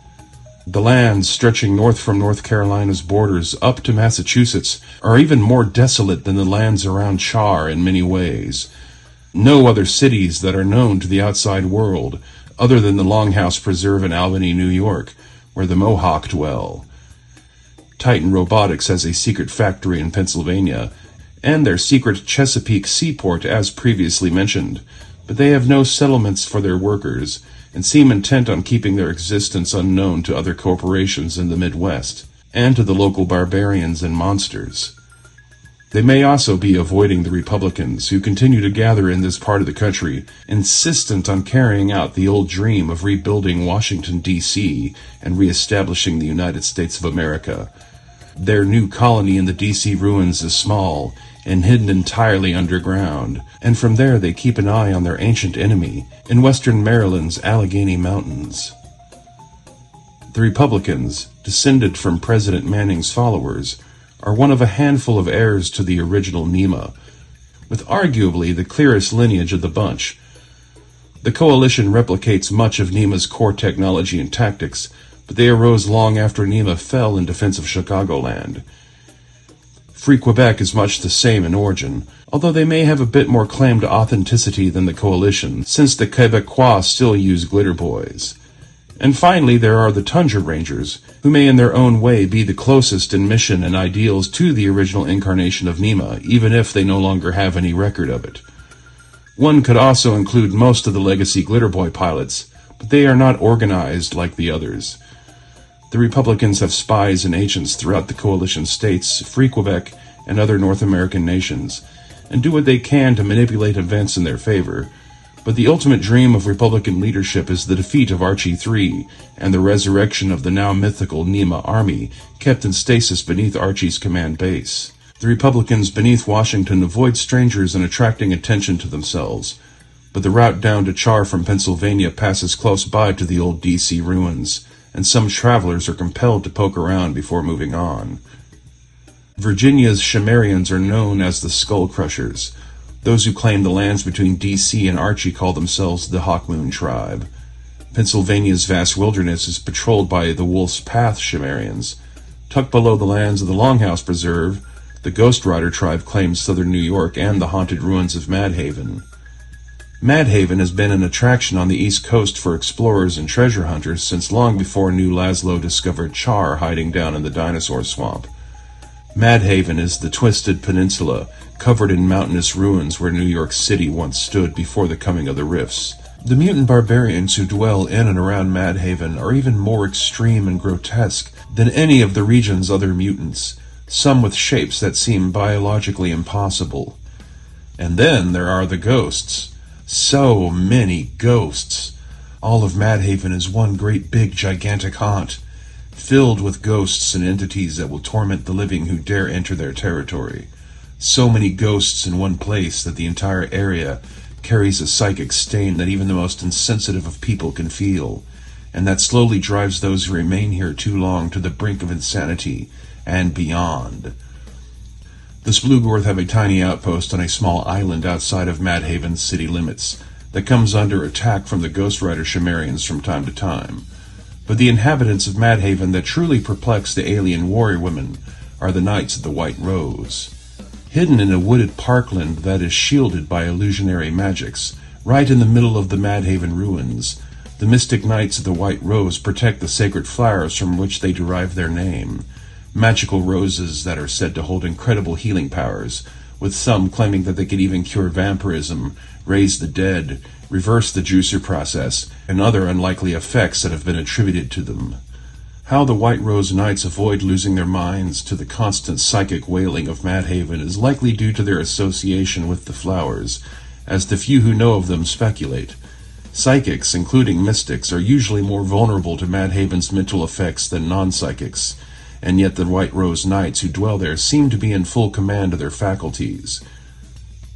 [SPEAKER 1] The lands stretching north from North Carolina's borders up to Massachusetts are even more desolate than the lands around Char in many ways. No other cities that are known to the outside world, other than the Longhouse Preserve in Albany, New York, where the Mohawk dwell. Titan Robotics has a secret factory in Pennsylvania, and their secret Chesapeake seaport as previously mentioned, but they have no settlements for their workers, and seem intent on keeping their existence unknown to other corporations in the Midwest, and to the local barbarians and monsters. They may also be avoiding the Republicans who continue to gather in this part of the country, insistent on carrying out the old dream of rebuilding Washington, D.C. and reestablishing the United States of America. Their new colony in the D.C. ruins is small and hidden entirely underground, and from there they keep an eye on their ancient enemy in western Maryland's Allegheny Mountains. The Republicans, descended from President Manning's followers, are one of a handful of heirs to the original NEMA, with arguably the clearest lineage of the bunch. The coalition replicates much of NEMA's core technology and tactics, but they arose long after NEMA fell in defense of Chicagoland. Free Quebec is much the same in origin, although they may have a bit more claim to authenticity than the coalition, since the Quebecois still use glitter boys. And finally, there are the Tundra Rangers, who may in their own way be the closest in mission and ideals to the original incarnation of NEMA, even if they no longer have any record of it. One could also include most of the legacy Glitter Boy pilots, but they are not organized like the others. The Republicans have spies and agents throughout the coalition states, Free Quebec, and other North American nations, and do what they can to manipulate events in their favor. But the ultimate dream of Republican leadership is the defeat of Archie III and the resurrection of the now mythical NEMA army, kept in stasis beneath Archie's command base. The Republicans beneath Washington avoid strangers and attracting attention to themselves, but the route down to Char from Pennsylvania passes close by to the old D.C. ruins, and some travelers are compelled to poke around before moving on. Virginia's Cimmerians are known as the Skull Crushers. Those who claim the lands between D.C. and Archie call themselves the Hawkmoon Tribe. Pennsylvania's vast wilderness is patrolled by the Wolf's Path Cimmerians. Tucked below the lands of the Longhouse Preserve, the Ghost Rider tribe claims southern New York and the haunted ruins of Madhaven. Madhaven has been an attraction on the East Coast for explorers and treasure hunters since long before New Laszlo discovered Char hiding down in the dinosaur swamp. Madhaven is the twisted peninsula, covered in mountainous ruins where New York City once stood before the coming of the Rifts. The mutant barbarians who dwell in and around Madhaven are even more extreme and grotesque than any of the region's other mutants, some with shapes that seem biologically impossible. And then there are the ghosts. So many ghosts. All of Madhaven is one great big gigantic haunt, filled with ghosts and entities that will torment the living who dare enter their territory. So many ghosts in one place that the entire area carries a psychic stain that even the most insensitive of people can feel. and that slowly drives those who remain here too long to the brink of insanity and beyond. The Splugorth have a tiny outpost on a small island outside of Madhaven's city limits that comes under attack from the Ghost Rider Cimmerians from time to time. But the inhabitants of Madhaven that truly perplex the alien warrior women are the Knights of the White Rose. Hidden in a wooded parkland that is shielded by illusionary magics, right in the middle of the Madhaven ruins, the mystic Knights of the White Rose protect the sacred flowers from which they derive their name. Magical roses that are said to hold incredible healing powers, with some claiming that they could even cure vampirism, raise the dead, reverse the juicer process, and other unlikely effects that have been attributed to them. How the White Rose Knights avoid losing their minds to the constant psychic wailing of Madhaven is likely due to their association with the flowers, as the few who know of them speculate. Psychics, including mystics, are usually more vulnerable to Madhaven's mental effects than non-psychics, and yet the White Rose Knights who dwell there seem to be in full command of their faculties.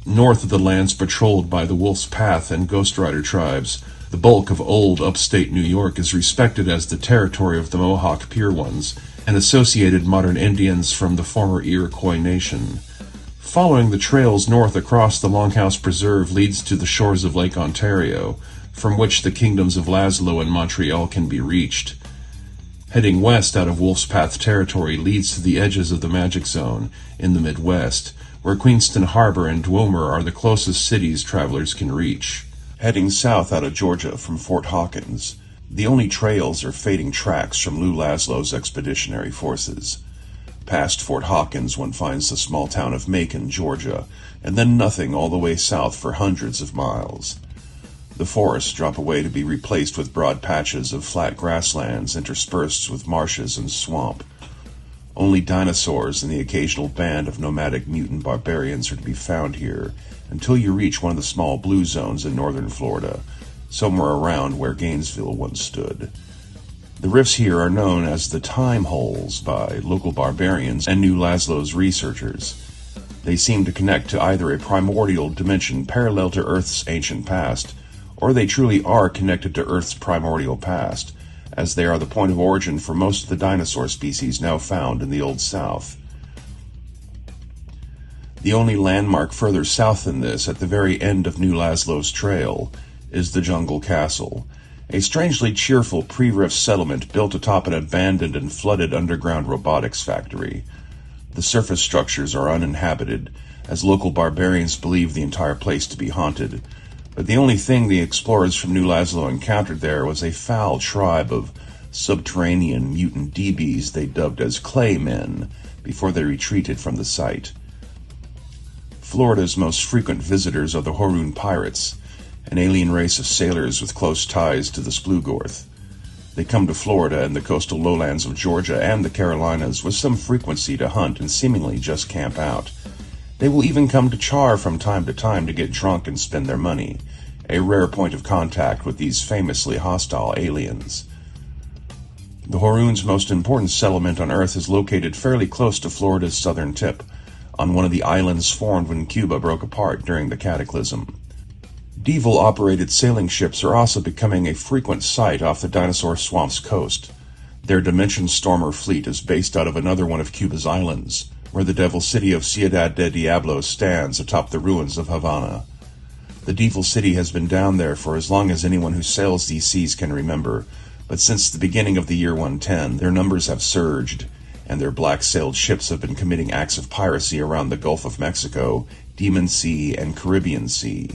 [SPEAKER 1] North of the lands patrolled by the Wolf's Path and Ghost Rider tribes, the bulk of old upstate New York is respected as the territory of the Mohawk Pure Ones and associated modern Indians from the former Iroquois nation. Following the trails north across the Longhouse Preserve leads to the shores of Lake Ontario, from which the kingdoms of Laszlo and Montreal can be reached. Heading west out of Wolf's Path territory leads to the edges of the Magic Zone in the Midwest, where Queenston Harbor and Dwemer are the closest cities travelers can reach. Heading south out of Georgia from Fort Hawkins, the only trails are fading tracks from Lou Laszlo's expeditionary forces. Past Fort Hawkins one finds the small town of Macon, Georgia, and then nothing all the way south for hundreds of miles. The forests drop away to be replaced with broad patches of flat grasslands interspersed with marshes and swamp. Only dinosaurs and the occasional band of nomadic mutant barbarians are to be found here until you reach one of the small blue zones in northern Florida, somewhere around where Gainesville once stood. The rifts here are known as the Time Holes by local barbarians and New Laszlo's researchers. They seem to connect to either a primordial dimension parallel to Earth's ancient past, or they truly are connected to Earth's primordial past, as they are the point of origin for most of the dinosaur species now found in the Old South. The only landmark further south than this, at the very end of New Laszlo's trail, is the Jungle Castle, a strangely cheerful pre-rift settlement built atop an abandoned and flooded underground robotics factory. The surface structures are uninhabited, as local barbarians believe the entire place to be haunted, but the only thing the explorers from New Laszlo encountered there was a foul tribe of subterranean mutant DBs they dubbed as Clay Men before they retreated from the site. Florida's most frequent visitors are the Horoon Pirates, an alien race of sailors with close ties to the Splugorth. They come to Florida and the coastal lowlands of Georgia and the Carolinas with some frequency to hunt and seemingly just camp out. They will even come to Char from time to time to get drunk and spend their money, a rare point of contact with these famously hostile aliens. The Horoon's most important settlement on Earth is located fairly close to Florida's southern tip, on one of the islands formed when Cuba broke apart during the Cataclysm. Devil-operated sailing ships are also becoming a frequent sight off the Dinosaur Swamp's coast. Their Dimension Stormer fleet is based out of another one of Cuba's islands, where the devil city of Ciudad de Diablo stands atop the ruins of Havana. The Devil City has been down there for as long as anyone who sails these seas can remember, but since the beginning of the year 110, their numbers have surged, and their black-sailed ships have been committing acts of piracy around the Gulf of Mexico, Demon Sea, and Caribbean Sea.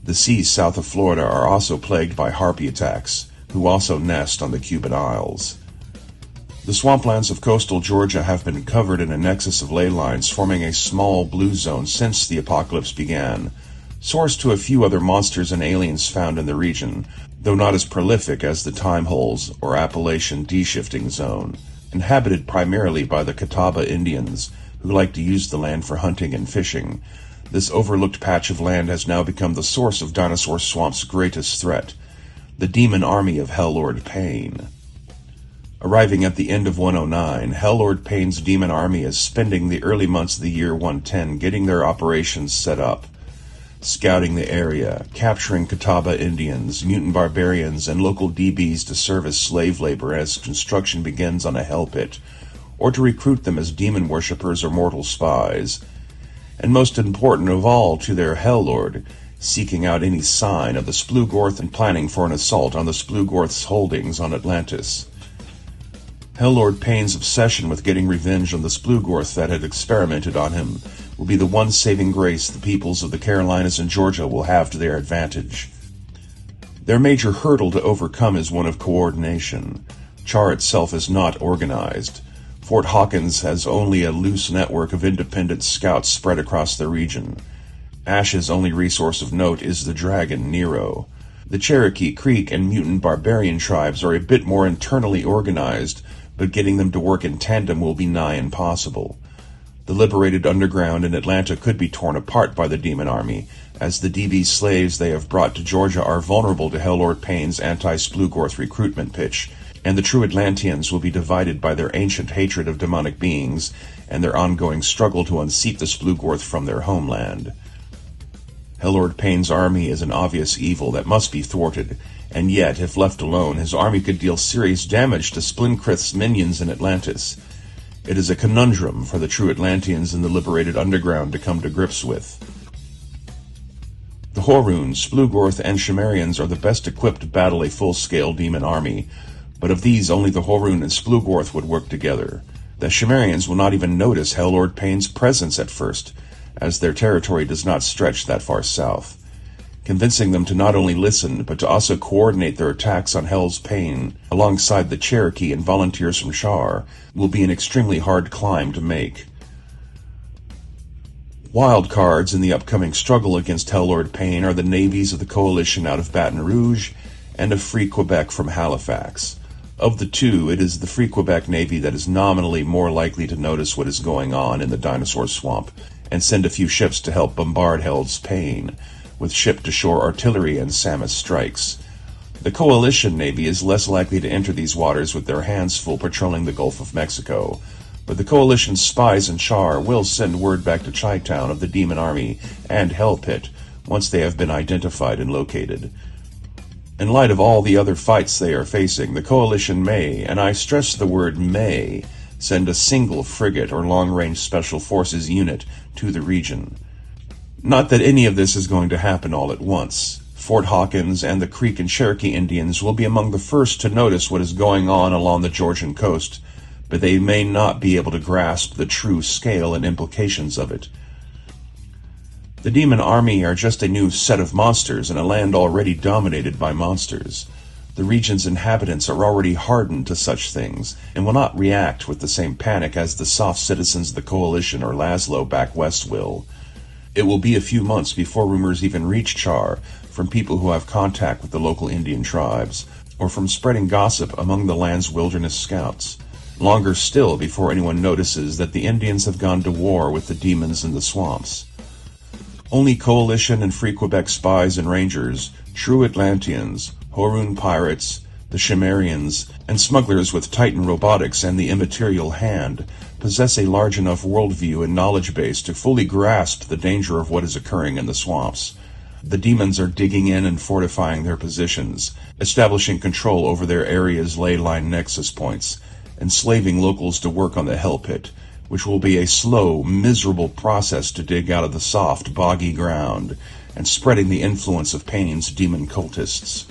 [SPEAKER 1] The seas south of Florida are also plagued by harpy attacks, who also nest on the Cuban Isles. The swamplands of coastal Georgia have been covered in a nexus of ley lines forming a small blue zone since the apocalypse began, source to a few other monsters and aliens found in the region, though not as prolific as the Time Holes or Appalachian D-shifting zone, inhabited primarily by the Catawba Indians, who like to use the land for hunting and fishing. This overlooked patch of land has now become the source of Dinosaur Swamp's greatest threat, the demon army of Hellord Pain. Arriving at the end of 109, Hellord Pain's demon army is spending the early months of the year 110 getting their operations set up. scouting the area, capturing Catawba Indians, mutant barbarians, and local DBs to serve as slave labor as construction begins on a hell pit, or to recruit them as demon worshippers or mortal spies. And most important of all, to their Hell Lord, seeking out any sign of the Splugorth and planning for an assault on the Splugorth's holdings on Atlantis. Hell Lord Payne's obsession with getting revenge on the Splugorth that had experimented on him will be the one saving grace the peoples of the Carolinas and Georgia will have to their advantage. Their major hurdle to overcome is one of coordination. Char itself is not organized. Fort Hawkins has only a loose network of independent scouts spread across the region. Ash's only resource of note is the dragon, Nero. The Cherokee, Creek, and mutant barbarian tribes are a bit more internally organized, but getting them to work in tandem will be nigh impossible. The liberated underground in Atlanta could be torn apart by the demon army, as the DB slaves they have brought to Georgia are vulnerable to Hell Lord Payne's anti-Splugorth recruitment pitch, and the true Atlanteans will be divided by their ancient hatred of demonic beings and their ongoing struggle to unseat the Splugorth from their homeland. Hell Lord Payne's army is an obvious evil that must be thwarted, and yet, if left alone, his army could deal serious damage to Splinkrith's minions in Atlantis. It is a conundrum for the true Atlanteans in the liberated underground to come to grips with. The Horuns, Splugorth, and Cimmerians are the best equipped to battle a full-scale demon army, but of these only the Horun and Splugorth would work together. The Cimmerians will not even notice Hell Lord Payne's presence at first, as their territory does not stretch that far south. Convincing them to not only listen, but to also coordinate their attacks on Hell's Payne, alongside the Cherokee and volunteers from Char, will be an extremely hard climb to make. Wild cards in the upcoming struggle against Hell Lord Payne are the navies of the Coalition out of Baton Rouge and of Free Quebec from Halifax. Of the two, it is the Free Quebec Navy that is nominally more likely to notice what is going on in the dinosaur swamp and send a few ships to help bombard Hell's Payne, with ship-to-shore artillery and SAMUS strikes. The Coalition Navy is less likely to enter these waters with their hands full patrolling the Gulf of Mexico, but the Coalition's spies in Char will send word back to Chi-Town of the Demon Army and Hell Pit once they have been identified and located. In light of all the other fights they are facing, the Coalition may, and I stress the word may, send a single frigate or long-range special forces unit to the region. Not that any of this is going to happen all at once. Fort Hawkins and the Creek and Cherokee Indians will be among the first to notice what is going on along the Georgian coast, but they may not be able to grasp the true scale and implications of it. The Demon Army are just a new set of monsters in a land already dominated by monsters. The region's inhabitants are already hardened to such things, and will not react with the same panic as the soft citizens of the Coalition or Laszlo back west will. It will be a few months before rumors even reach Char from people who have contact with the local Indian tribes, or from spreading gossip among the land's wilderness scouts. Longer still before anyone notices that the Indians have gone to war with the demons in the swamps. Only Coalition and Free Quebec spies and rangers, true Atlanteans, Horun pirates, the Cimmerians, and smugglers with Titan robotics and the immaterial hand possess a large enough worldview and knowledge base to fully grasp the danger of what is occurring in the swamps. The demons are digging in and fortifying their positions, establishing control over their area's ley line nexus points, enslaving locals to work on the Hell Pit, which will be a slow, miserable process to dig out of the soft, boggy ground, and spreading the influence of Payne's demon cultists.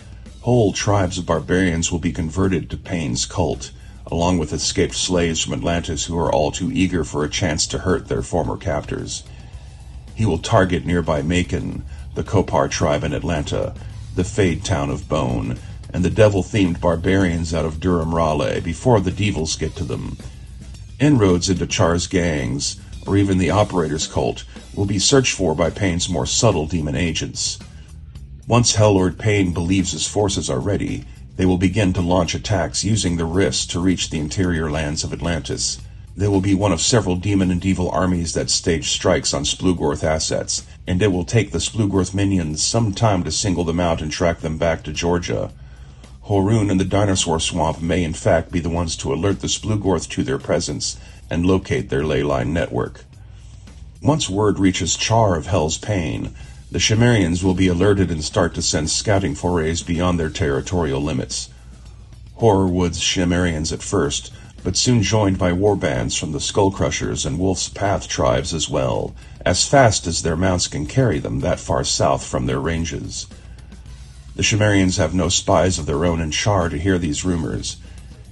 [SPEAKER 1] Whole tribes of barbarians will be converted to Payne's cult, along with escaped slaves from Atlantis who are all too eager for a chance to hurt their former captors. He will target nearby Macon, the Kopar tribe in Atlanta, the Fade town of Bone, and the devil-themed barbarians out of Durham-Raleigh before the devils get to them. Inroads into Char's gangs, or even the Operator's cult, will be searched for by Payne's more subtle demon agents. Once Hell Lord Payne believes his forces are ready, they will begin to launch attacks using the rifts to reach the interior lands of Atlantis. They will be one of several demon and devil armies that stage strikes on Splugorth assets, and it will take the Splugorth minions some time to single them out and track them back to Georgia. Horun and the dinosaur swamp may in fact be the ones to alert the Splugorth to their presence and locate their ley line network. Once word reaches Char of Hell's Payne, the Cimmerians will be alerted and start to send scouting forays beyond their territorial limits. Horrorwood's Cimmerians at first, but soon joined by warbands from the Skullcrushers and Wolf's Path tribes as well, as fast as their mounts can carry them that far south from their ranges. The Cimmerians have no spies of their own in Char to hear these rumors.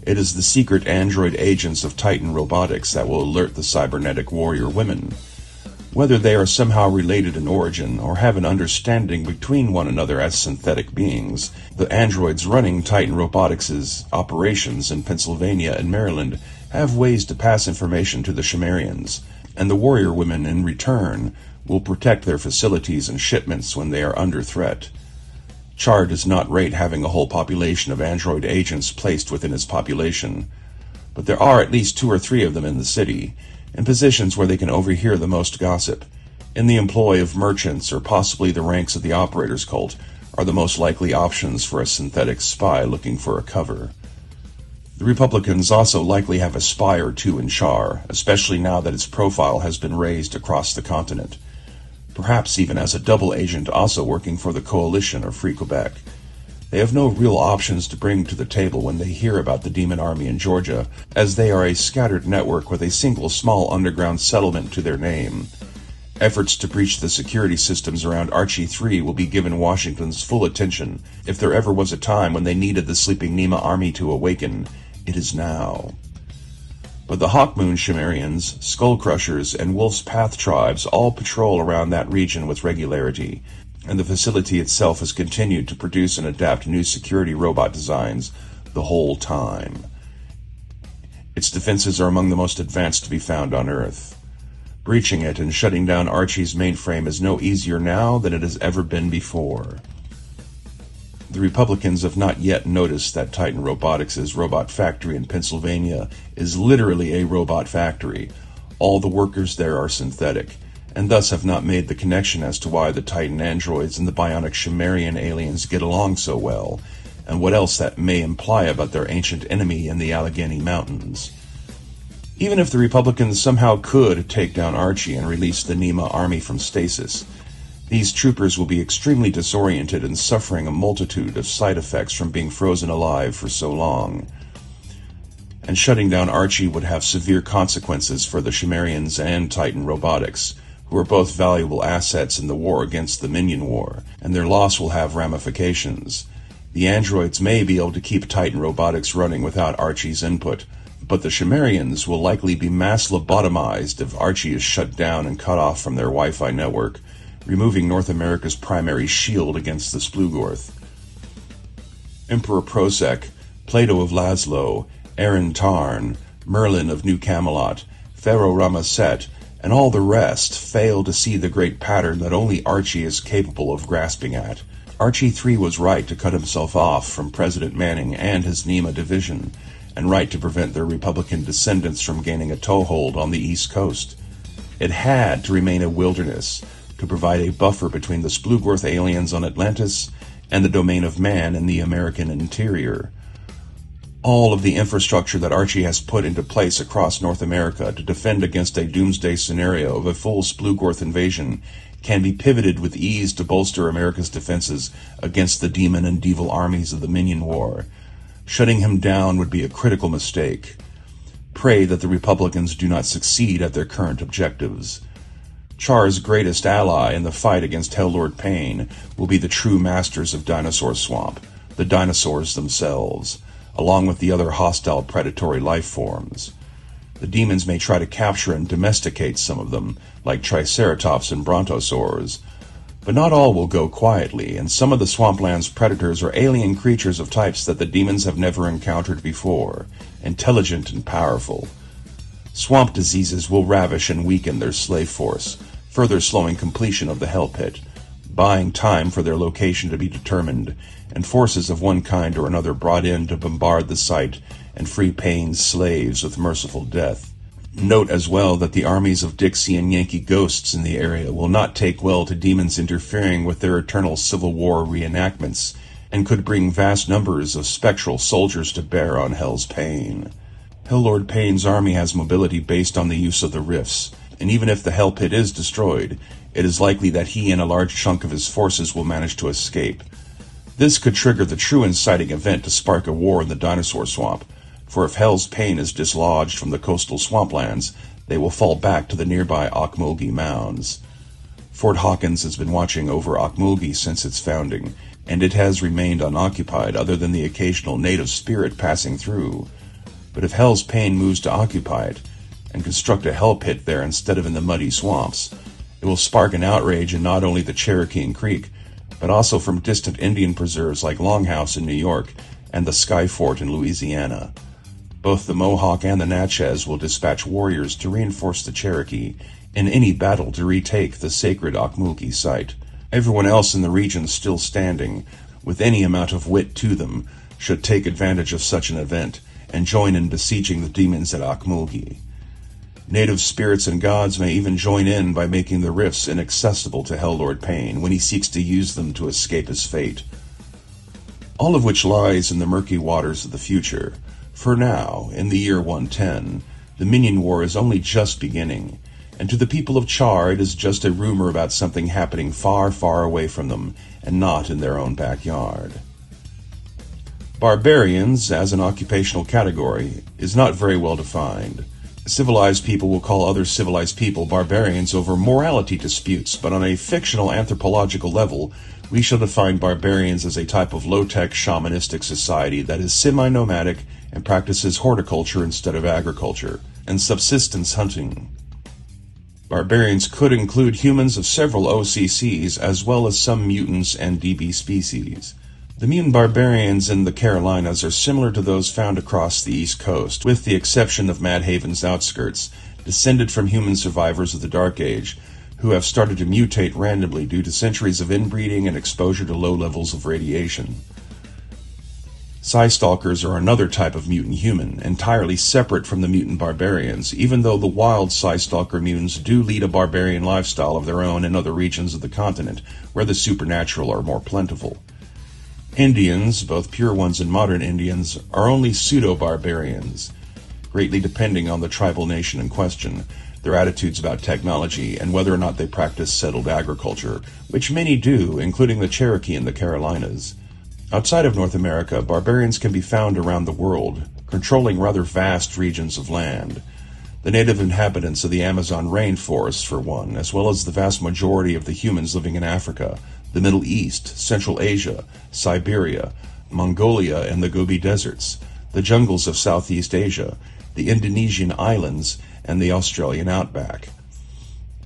[SPEAKER 1] It is the secret android agents of Titan Robotics that will alert the cybernetic warrior women. Whether they are somehow related in origin or have an understanding between one another as synthetic beings, the androids running Titan Robotics' operations in Pennsylvania and Maryland have ways to pass information to the Cimmerians, and the warrior women in return will protect their facilities and shipments when they are under threat. Char does not rate having a whole population of android agents placed within its population, but there are at least 2 or 3 of them in the city, in positions where they can overhear the most gossip. In the employ of merchants or possibly the ranks of the Operator's Cult are the most likely options for a synthetic spy looking for a cover. The Republicans also likely have a spy or 2 in Char, especially now that its profile has been raised across the continent. Perhaps even as a double agent also working for the Coalition or Free Quebec. They have no real options to bring to the table when they hear about the Demon Army in Georgia, as they are a scattered network with a single small underground settlement to their name. Efforts to breach the security systems around Archie 3 will be given Washington's full attention. If there ever was a time when they needed the sleeping Nema army to awaken, it is now. But the Hawkmoon Cimmerians, Skullcrushers, and Wolf's Path tribes all patrol around that region with regularity, and the facility itself has continued to produce and adapt new security robot designs the whole time. Its defenses are among the most advanced to be found on Earth. Breaching it and shutting down Archie's mainframe is no easier now than it has ever been before. The Republicans have not yet noticed that Titan Robotics' robot factory in Pennsylvania is literally a robot factory. All the workers there are synthetic, and thus have not made the connection as to why the Titan androids and the bionic Cimmerian aliens get along so well, and what else that may imply about their ancient enemy in the Allegheny Mountains. Even if the Republicans somehow could take down Archie and release the Nema army from stasis, these troopers will be extremely disoriented and suffering a multitude of side effects from being frozen alive for so long. And shutting down Archie would have severe consequences for the Cimmerians and Titan Robotics, who are both valuable assets in the war against the Minion War, and their loss will have ramifications. The androids may be able to keep Titan Robotics running without Archie's input, but the Cimmerians will likely be mass lobotomized if Archie is shut down and cut off from their Wi-Fi network, removing North America's primary shield against the Splugorth. Emperor Prosek, Plato of Laszlo, Aaron Tarn, Merlin of New Camelot, Pharaoh Ramesset, and all the rest fail to see the great pattern that only Archie is capable of grasping at. Archie 3 was right to cut himself off from President Manning and his Nema division, and right to prevent their Republican descendants from gaining a toehold on the East Coast. It had to remain a wilderness, to provide a buffer between the Splugorth aliens on Atlantis and the domain of man in the American interior. All of the infrastructure that Archie has put into place across North America to defend against a doomsday scenario of a full Splugorth invasion can be pivoted with ease to bolster America's defenses against the demon and devil armies of the Minion War. Shutting him down would be a critical mistake. Pray that the Republicans do not succeed at their current objectives. Char's greatest ally in the fight against Helllord Payne will be the true masters of Dinosaur Swamp, the dinosaurs themselves, along with the other hostile predatory life forms. The demons may try to capture and domesticate some of them, like Triceratops and Brontosaurs, but not all will go quietly, and some of the swampland's predators are alien creatures of types that the demons have never encountered before, intelligent and powerful. Swamp diseases will ravish and weaken their slave force, further slowing completion of the Hell Pit, buying time for their location to be determined, and forces of one kind or another brought in to bombard the site and free Payne's slaves with merciful death. Note as well that the armies of Dixie and Yankee ghosts in the area will not take well to demons interfering with their eternal Civil War reenactments, and could bring vast numbers of spectral soldiers to bear on Hell's Payne. Helllord Payne's army has mobility based on the use of the rifts, and even if the Hell Pit is destroyed, it is likely that he and a large chunk of his forces will manage to escape. This could trigger the true inciting event to spark a war in the dinosaur swamp, for if Hell's Pain is dislodged from the coastal swamplands, they will fall back to the nearby Ocmulgee Mounds. Fort Hawkins has been watching over Ocmulgee since its founding, and it has remained unoccupied other than the occasional native spirit passing through. But if Hell's Pain moves to occupy it, and construct a hell pit there instead of in the muddy swamps, it will spark an outrage in not only the Cherokee and Creek, but also from distant Indian preserves like Longhouse in New York and the Sky Fort in Louisiana. Both the Mohawk and the Natchez will dispatch warriors to reinforce the Cherokee in any battle to retake the sacred Ocmulgee site. Everyone else in the region still standing, with any amount of wit to them, should take advantage of such an event and join in besieging the demons at Ocmulgee. Native spirits and gods may even join in by making the rifts inaccessible to Hell-Lord Pain when he seeks to use them to escape his fate. All of which lies in the murky waters of the future. For now, in the year 110, the Minion War is only just beginning, and to the people of Char it is just a rumor about something happening far, far away from them, and not in their own backyard. Barbarians, as an occupational category, is not very well defined. Civilized people will call other civilized people barbarians over morality disputes, but on a fictional anthropological level, we shall define barbarians as a type of low-tech shamanistic society that is semi-nomadic and practices horticulture instead of agriculture, and subsistence hunting. Barbarians could include humans of several OCCs, as well as some mutants and DB species. The mutant barbarians in the Carolinas are similar to those found across the East Coast, with the exception of Mad Haven's outskirts, descended from human survivors of the Dark Age, who have started to mutate randomly due to centuries of inbreeding and exposure to low levels of radiation. Psystalkers are another type of mutant human, entirely separate from the mutant barbarians, even though the wild Psystalker mutants do lead a barbarian lifestyle of their own in other regions of the continent, where the supernatural are more plentiful. Indians, both pure ones and modern Indians, are only pseudo-barbarians, greatly depending on the tribal nation in question, their attitudes about technology, and whether or not they practice settled agriculture, which many do, including the Cherokee in the Carolinas. Outside of North America, barbarians can be found around the world, controlling rather vast regions of land. The native inhabitants of the Amazon rainforest, for one, as well as the vast majority of the humans living in Africa, the Middle East, Central Asia, Siberia, Mongolia and the Gobi Deserts, the jungles of Southeast Asia, the Indonesian islands, and the Australian outback.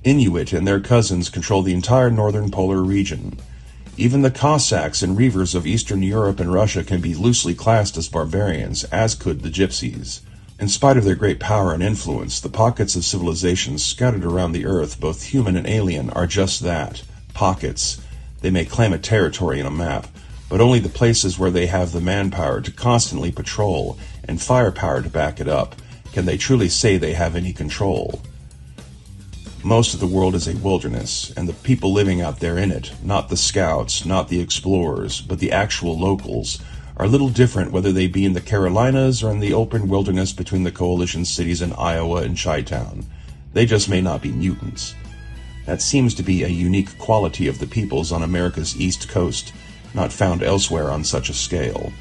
[SPEAKER 1] Inuit and their cousins control the entire northern polar region. Even the Cossacks and Reavers of Eastern Europe and Russia can be loosely classed as barbarians, as could the Gypsies. In spite of their great power and influence, the pockets of civilization scattered around the earth, both human and alien, are just that, pockets. They may claim a territory in a map, but only the places where they have the manpower to constantly patrol and firepower to back it up can they truly say they have any control. Most of the world is a wilderness, and the people living out there in it, not the scouts, not the explorers, but the actual locals, are little different whether they be in the Carolinas or in the open wilderness between the coalition cities in Iowa and Chi-Town. They just may not be mutants. That seems to be a unique quality of the peoples on America's East Coast, not found elsewhere on such a scale.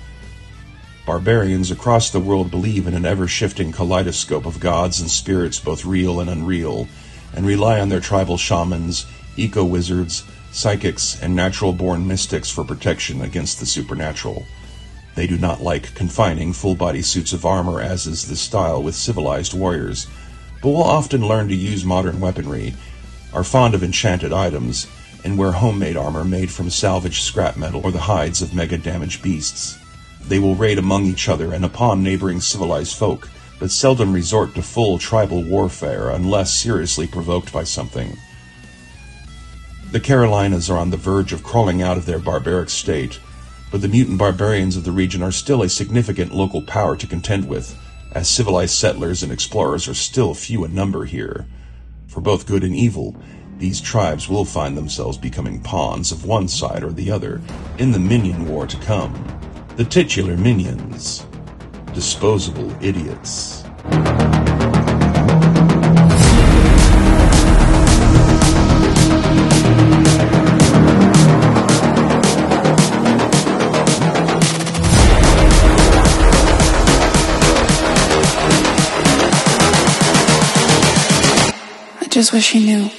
[SPEAKER 1] Barbarians across the world believe in an ever-shifting kaleidoscope of gods and spirits, both real and unreal, and rely on their tribal shamans, eco-wizards, psychics, and natural-born mystics for protection against the supernatural. They do not like confining full-body suits of armor, as is the style with civilized warriors, but will often learn to use modern weaponry, are fond of enchanted items, and wear homemade armor made from salvaged scrap metal or the hides of mega-damaged beasts. They will raid among each other and upon neighboring civilized folk, but seldom resort to full tribal warfare unless seriously provoked by something. The Carolinas are on the verge of crawling out of their barbaric state, but the mutant barbarians of the region are still a significant local power to contend with, as civilized settlers and explorers are still few in number here. For both good and evil, these tribes will find themselves becoming pawns of one side or the other in the Minion War to come. The titular minions. Disposable idiots.
[SPEAKER 5] just wish he knew.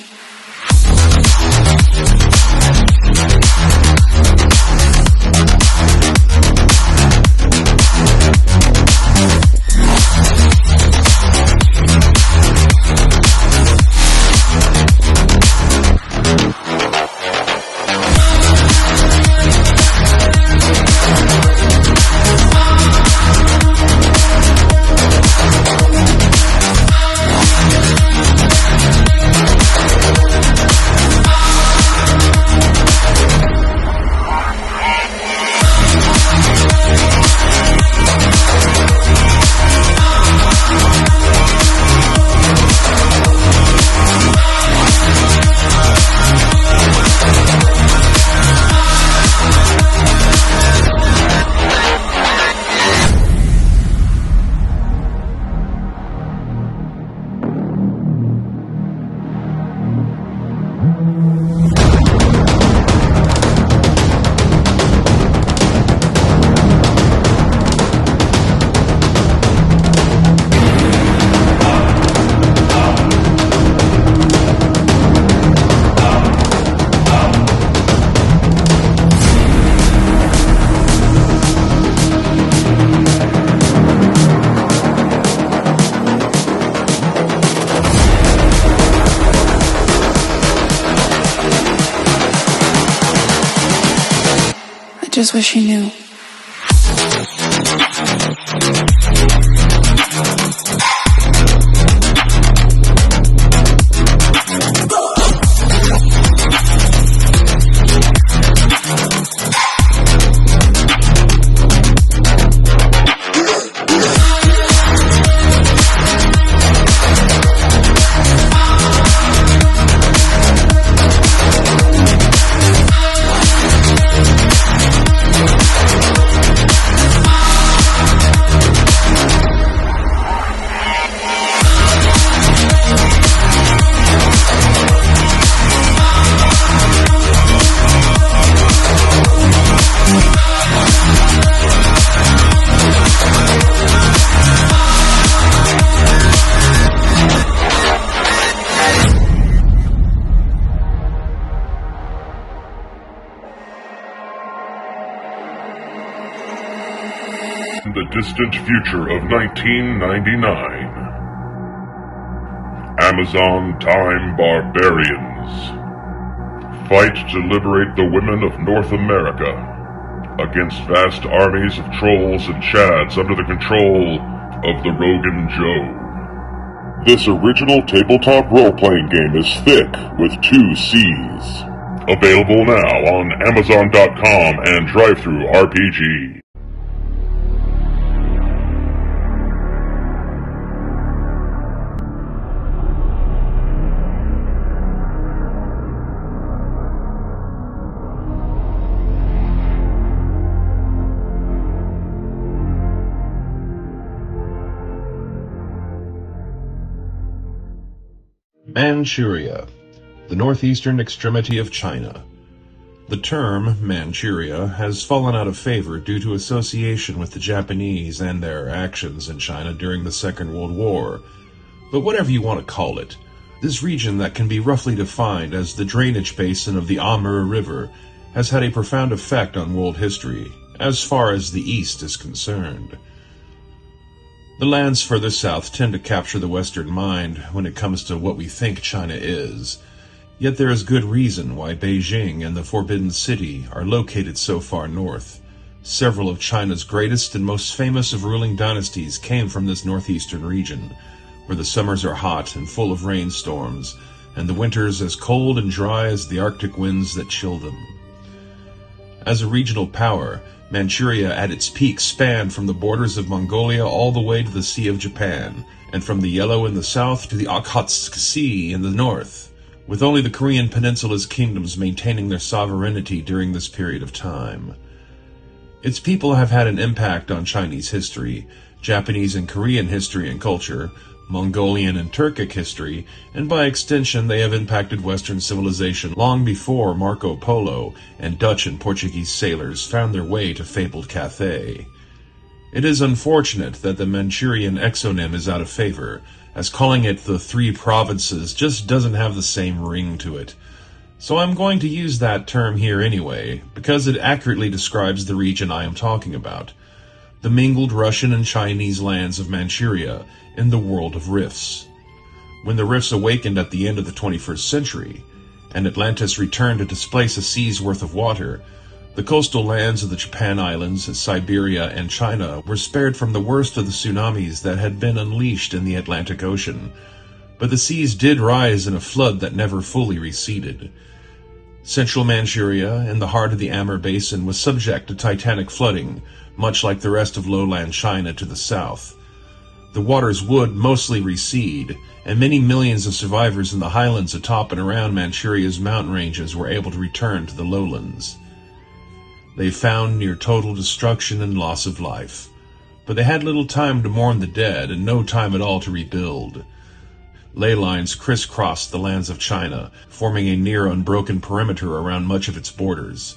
[SPEAKER 5] I just wish he knew.
[SPEAKER 2] The distant future of 1999. Amazon Time Barbarians fight to liberate the women of North America against vast armies of trolls and chads under the control of the Rogan Joe. This original tabletop role-playing game is thick with 2 C's. Available now on Amazon.com and DriveThruRPG.
[SPEAKER 1] Manchuria, the northeastern extremity of China. The term Manchuria has fallen out of favor due to association with the Japanese and their actions in China during the Second World War. But whatever you want to call it, this region that can be roughly defined as the drainage basin of the Amur River has had a profound effect on world history, as far as the East is concerned. The lands further south tend to capture the Western mind when it comes to what we think China is. Yet there is good reason why Beijing and the Forbidden City are located so far north. Several of China's greatest and most famous of ruling dynasties came from this northeastern region, where the summers are hot and full of rainstorms, and the winters as cold and dry as the Arctic winds that chill them. As a regional power, Manchuria at its peak spanned from the borders of Mongolia all the way to the Sea of Japan, and from the Yellow in the south to the Okhotsk Sea in the north, with only the Korean Peninsula's kingdoms maintaining their sovereignty during this period of time. Its people have had an impact on Chinese history, Japanese and Korean history and culture, Mongolian and Turkic history, and by extension they have impacted Western civilization long before Marco Polo and Dutch and Portuguese sailors found their way to fabled Cathay. It is unfortunate that the Manchurian exonym is out of favor, as calling it the Three Provinces just doesn't have the same ring to it. So I'm going to use that term here anyway, because it accurately describes the region I am talking about. The mingled Russian and Chinese lands of Manchuria in the world of rifts. When the rifts awakened at the end of the 21st century, and Atlantis returned to displace a sea's worth of water, the coastal lands of the Japan Islands, Siberia, and China were spared from the worst of the tsunamis that had been unleashed in the Atlantic Ocean. But the seas did rise in a flood that never fully receded. Central Manchuria, in the heart of the Amur Basin, was subject to titanic flooding, much like the rest of lowland China to the south. The waters would mostly recede, and many millions of survivors in the highlands atop and around Manchuria's mountain ranges were able to return to the lowlands. They found near total destruction and loss of life, but they had little time to mourn the dead and no time at all to rebuild. Ley lines crisscrossed the lands of China, forming a near unbroken perimeter around much of its borders.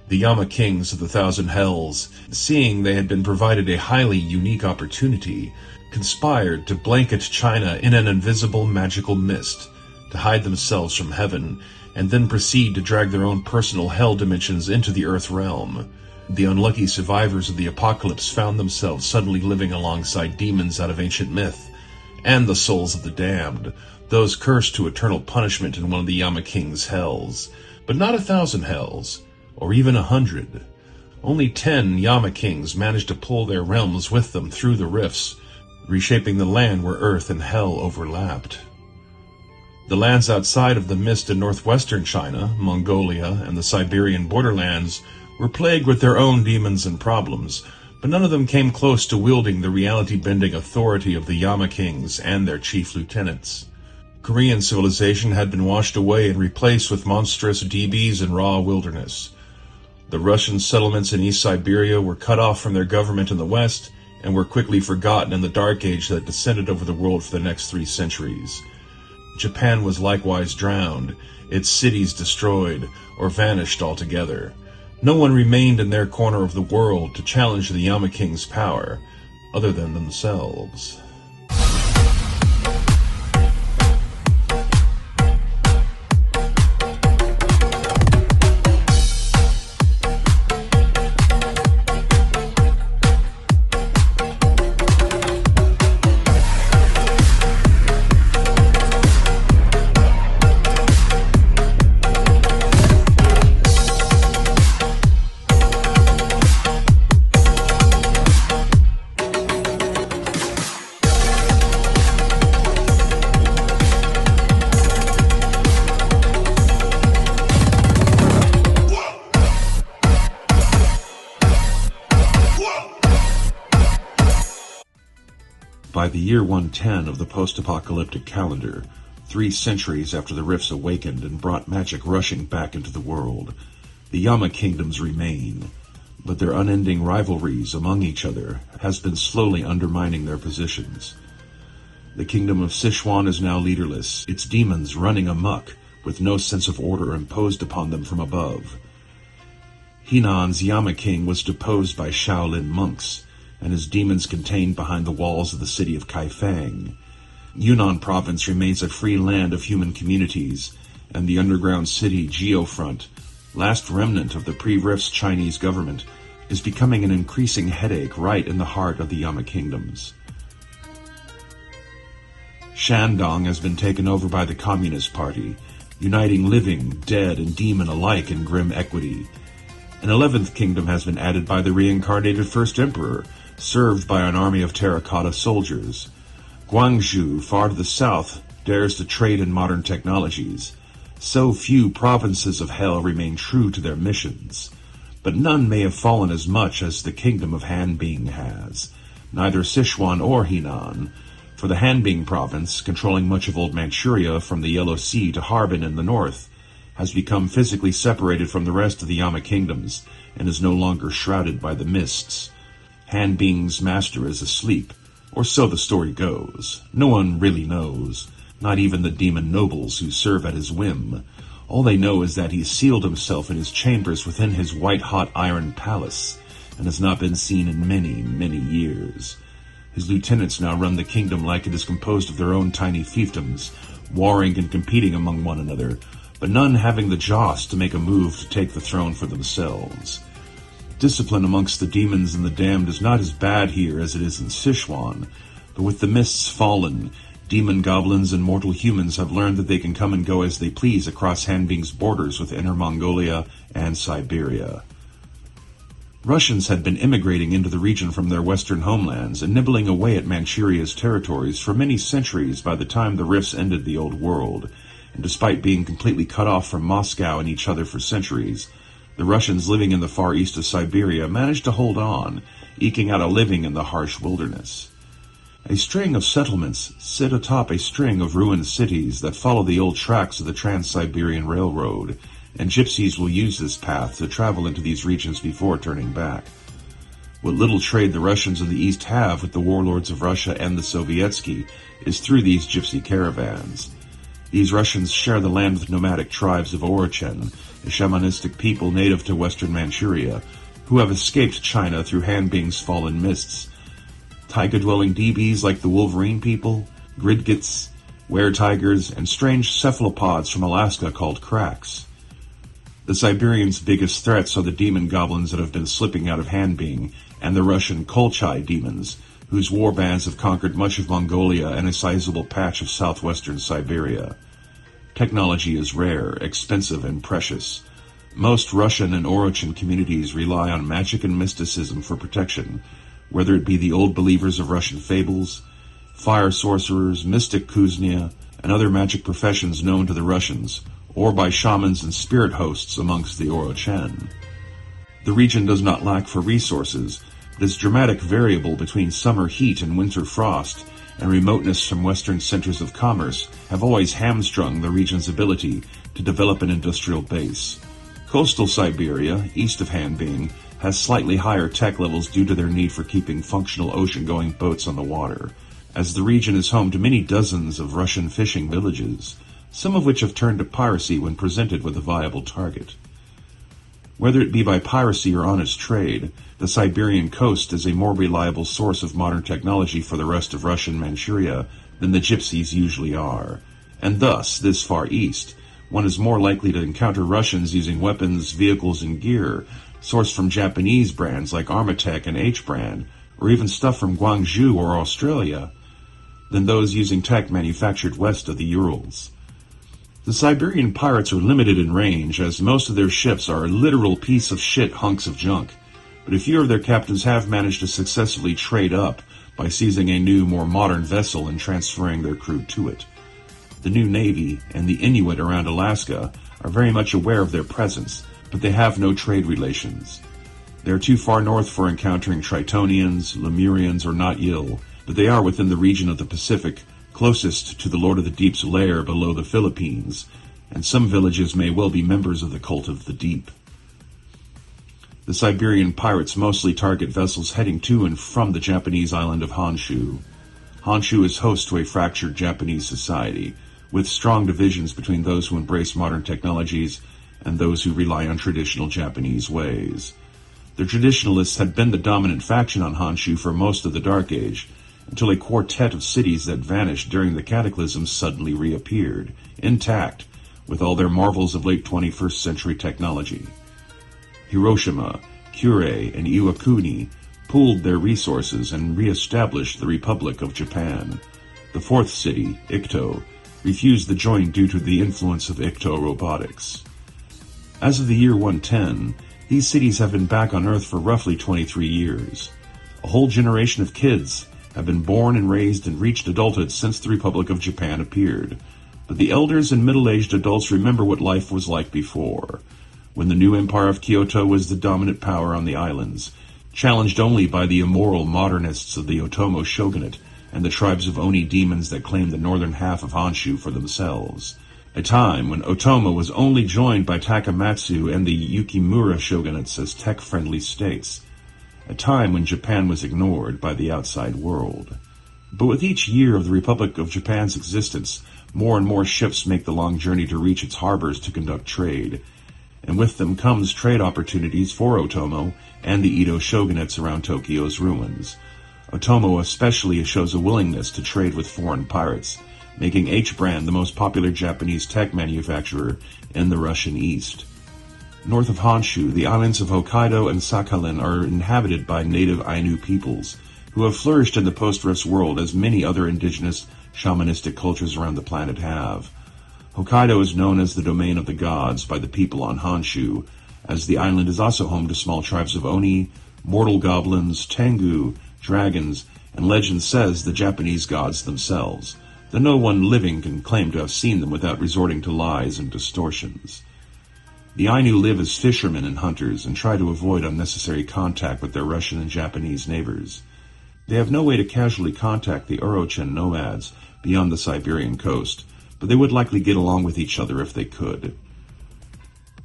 [SPEAKER 1] The Yama kings of the Thousand Hells, seeing they had been provided a highly unique opportunity, conspired to blanket China in an invisible magical mist, to hide themselves from heaven, and then proceed to drag their own personal hell dimensions into the earth realm. The unlucky survivors of the apocalypse found themselves suddenly living alongside demons out of ancient myth, and the souls of the damned, those cursed to eternal punishment in one of the Yama King's hells. But not 1,000 hells, or even 100. Only 10 Yama Kings managed to pull their realms with them through the rifts, reshaping the land where earth and hell overlapped. The lands outside of the mist in northwestern China, Mongolia, and the Siberian borderlands were plagued with their own demons and problems, but none of them came close to wielding the reality-bending authority of the Yama Kings and their chief lieutenants. Korean civilization had been washed away and replaced with monstrous DBs and raw wilderness. The Russian settlements in East Siberia were cut off from their government in the west and were quickly forgotten in the Dark Age that descended over the world for the next 3 centuries. Japan was likewise drowned, its cities destroyed, or vanished altogether. No one remained in their corner of the world to challenge the Yama King's power, other than themselves. By the year 110 of the post-apocalyptic calendar, 3 centuries after the rifts awakened and brought magic rushing back into the world, the Yama kingdoms remain, but their unending rivalries among each other has been slowly undermining their positions. The kingdom of Sichuan is now leaderless, its demons running amok, with no sense of order imposed upon them from above. Henan's Yama king was deposed by Shaolin monks, and his demons contained behind the walls of the city of Kaifeng. Yunnan province remains a free land of human communities, and the underground city Geofront, last remnant of the pre-Rifts Chinese government, is becoming an increasing headache right in the heart of the Yama kingdoms. Shandong has been taken over by the Communist Party, uniting living, dead, and demon alike in grim equity. An 11th kingdom has been added by the reincarnated First Emperor, served by an army of terracotta soldiers. Guangzhou, far to the south, dares to trade in modern technologies. So few provinces of hell remain true to their missions. But none may have fallen as much as the kingdom of Hanbing has. Neither Sichuan or Henan, for the Hanbing province, controlling much of old Manchuria from the Yellow Sea to Harbin in the north, has become physically separated from the rest of the Yama kingdoms and is no longer shrouded by the mists. Hanbing's master is asleep, or so the story goes. No one really knows, not even the demon nobles who serve at his whim. All they know is that he sealed himself in his chambers within his white-hot iron palace, and has not been seen in many, many years. His lieutenants now run the kingdom like it is composed of their own tiny fiefdoms, warring and competing among one another, but none having the joss to make a move to take the throne for themselves. Discipline amongst the demons and the damned is not as bad here as it is in Sichuan, but with the mists fallen, demon goblins and mortal humans have learned that they can come and go as they please across Hanbing's borders with Inner Mongolia and Siberia. Russians had been immigrating into the region from their western homelands and nibbling away at Manchuria's territories for many centuries by the time the rifts ended the Old World, and despite being completely cut off from Moscow and each other for centuries, the Russians living in the far east of Siberia managed to hold on, eking out a living in the harsh wilderness. A string of settlements sit atop a string of ruined cities that follow the old tracks of the Trans-Siberian Railroad, and gypsies will use this path to travel into these regions before turning back. What little trade the Russians in the east have with the warlords of Russia and the Sovietsky is through these gypsy caravans. These Russians share the land with nomadic tribes of Orochen, a shamanistic people native to western Manchuria, who have escaped China through Hanbing's fallen mists. Taiga-dwelling DBs like the Wolverine people, Gridgits, were-tigers, and strange cephalopods from Alaska called cracks. The Siberians' biggest threats are the demon goblins that have been slipping out of Hanbing, and the Russian Kolchai demons, whose war bands have conquered much of Mongolia and a sizable patch of southwestern Siberia. Technology is rare, expensive, and precious. Most Russian and Orochen communities rely on magic and mysticism for protection, whether it be the old believers of Russian fables, fire sorcerers, mystic Kuznia, and other magic professions known to the Russians, or by shamans and spirit hosts amongst the Orochen. The region does not lack for resources, but its dramatic variable between summer heat and winter frost, and remoteness from western centers of commerce, have always hamstrung the region's ability to develop an industrial base. Coastal Siberia, east of Hanbing, has slightly higher tech levels due to their need for keeping functional ocean-going boats on the water, as the region is home to many dozens of Russian fishing villages, some of which have turned to piracy when presented with a viable target. Whether it be by piracy or honest trade, the Siberian coast is a more reliable source of modern technology for the rest of Russian Manchuria than the gypsies usually are, and thus, this far east, one is more likely to encounter Russians using weapons, vehicles, and gear sourced from Japanese brands like Armatech and H-brand, or even stuff from Guangzhou or Australia, than those using tech manufactured west of the Urals. The Siberian pirates are limited in range, as most of their ships are a literal piece of shit hunks of junk, but a few of their captains have managed to successfully trade up by seizing a new, more modern vessel and transferring their crew to it. The new Navy and the Inuit around Alaska are very much aware of their presence, but they have no trade relations. They are too far north for encountering Tritonians, Lemurians, or Not-Yil, but they are within the region of the Pacific, closest to the Lord of the Deep's lair below the Philippines, and some villages may well be members of the Cult of the Deep. The Siberian pirates mostly target vessels heading to and from the Japanese island of Honshu. Honshu is host to a fractured Japanese society, with strong divisions between those who embrace modern technologies and those who rely on traditional Japanese ways. The traditionalists had been the dominant faction on Honshu for most of the Dark Age, until a quartet of cities that vanished during the Cataclysm suddenly reappeared, intact, with all their marvels of late 21st century technology. Hiroshima, Kure, and Iwakuni pooled their resources and re-established the Republic of Japan. The fourth city, Ikto, refused the join due to the influence of Ikto robotics. As of the year 110, these cities have been back on Earth for roughly 23 years. A whole generation of kids have been born and raised and reached adulthood since the Republic of Japan appeared, but the elders and middle-aged adults remember what life was like before, when the new Empire of Kyoto was the dominant power on the islands, challenged only by the immoral modernists of the Otomo shogunate and the tribes of Oni demons that claimed the northern half of Honshu for themselves, a time when Otomo was only joined by Takamatsu and the Yukimura shogunates as tech-friendly states, a time when Japan was ignored by the outside world. But with each year of the Republic of Japan's existence, more and more ships make the long journey to reach its harbors to conduct trade, and with them comes trade opportunities for Otomo and the Edo shogunates around Tokyo's ruins. Otomo especially shows a willingness to trade with foreign pirates, making H-Brand the most popular Japanese tech manufacturer in the Russian East. North of Honshu, the islands of Hokkaido and Sakhalin are inhabited by native Ainu peoples, who have flourished in the post-Rifts world as many other indigenous shamanistic cultures around the planet have. Hokkaido is known as the domain of the gods by the people on Honshu, as the island is also home to small tribes of Oni, mortal goblins, Tengu, dragons, and legend says the Japanese gods themselves, though no one living can claim to have seen them without resorting to lies and distortions. The Ainu live as fishermen and hunters and try to avoid unnecessary contact with their Russian and Japanese neighbors. They have no way to casually contact the Urochin nomads beyond the Siberian coast, but they would likely get along with each other if they could.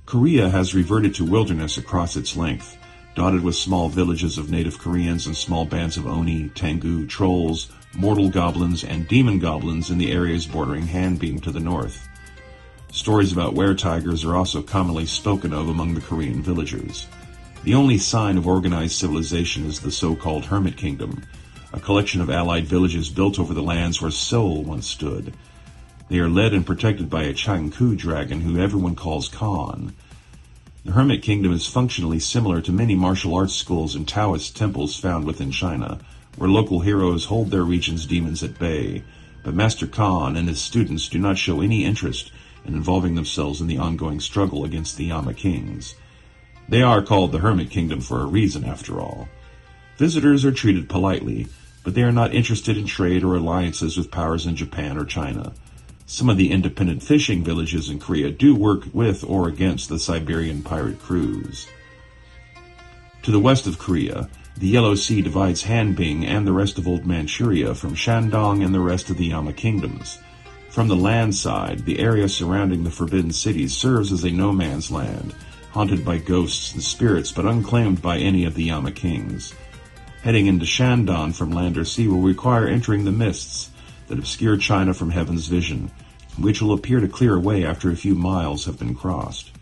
[SPEAKER 1] Korea has reverted to wilderness across its length, dotted with small villages of native Koreans and small bands of Oni, Tengu, trolls, mortal goblins, and demon goblins in the areas bordering Hanbin to the north. Stories about were-tigers are also commonly spoken of among the Korean villagers. The only sign of organized civilization is the so-called Hermit Kingdom, a collection of allied villages built over the lands where Seoul once stood. They are led and protected by a Changku dragon who everyone calls Khan. The Hermit Kingdom is functionally similar to many martial arts schools and Taoist temples found within China, where local heroes hold their region's demons at bay, but Master Khan and his students do not show any interest in involving themselves in the ongoing struggle against the Yama Kings. They are called the Hermit Kingdom for a reason, after all. Visitors are treated politely, but they are not interested in trade or alliances with powers in Japan or China. Some of the independent fishing villages in Korea do work with or against the Siberian pirate crews. To the west of Korea, the Yellow Sea divides Hanbin and the rest of Old Manchuria from Shandong and the rest of the Yama kingdoms. From the land side, the area surrounding the Forbidden Cities serves as a no-man's land, haunted by ghosts and spirits but unclaimed by any of the Yama kings. Heading into Shandong from land or sea will require entering the mists that obscure China from heaven's vision, which will appear to clear away after a few miles have been crossed.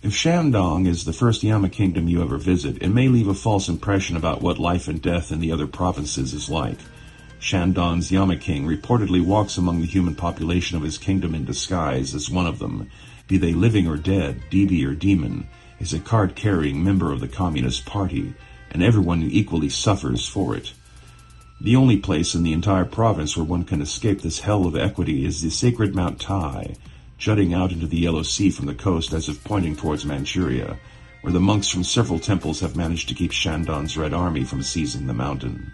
[SPEAKER 1] If Shandong is the first Yama kingdom you ever visit, it may leave a false impression about what life and death in the other provinces is like. Shandong's Yama king reportedly walks among the human population of his kingdom in disguise as one of them, be they living or dead, DB or demon, is a card-carrying member of the Communist Party, and everyone equally suffers for it. The only place in the entire province where one can escape this hell of equity is the sacred Mount Tai, jutting out into the Yellow Sea from the coast as if pointing towards Manchuria, where the monks from several temples have managed to keep Shandong's Red Army from seizing the mountain.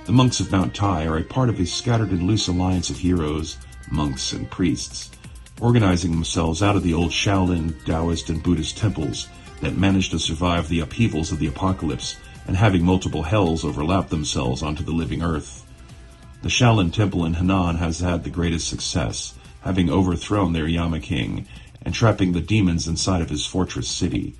[SPEAKER 1] The monks of Mount Tai are a part of a scattered and loose alliance of heroes, monks, and priests, organizing themselves out of the old Shaolin, Taoist, and Buddhist temples that managed to survive the upheavals of the apocalypse and having multiple hells overlap themselves onto the living earth. The Shaolin Temple in Henan has had the greatest success, having overthrown their Yama king and trapping the demons inside of his fortress city.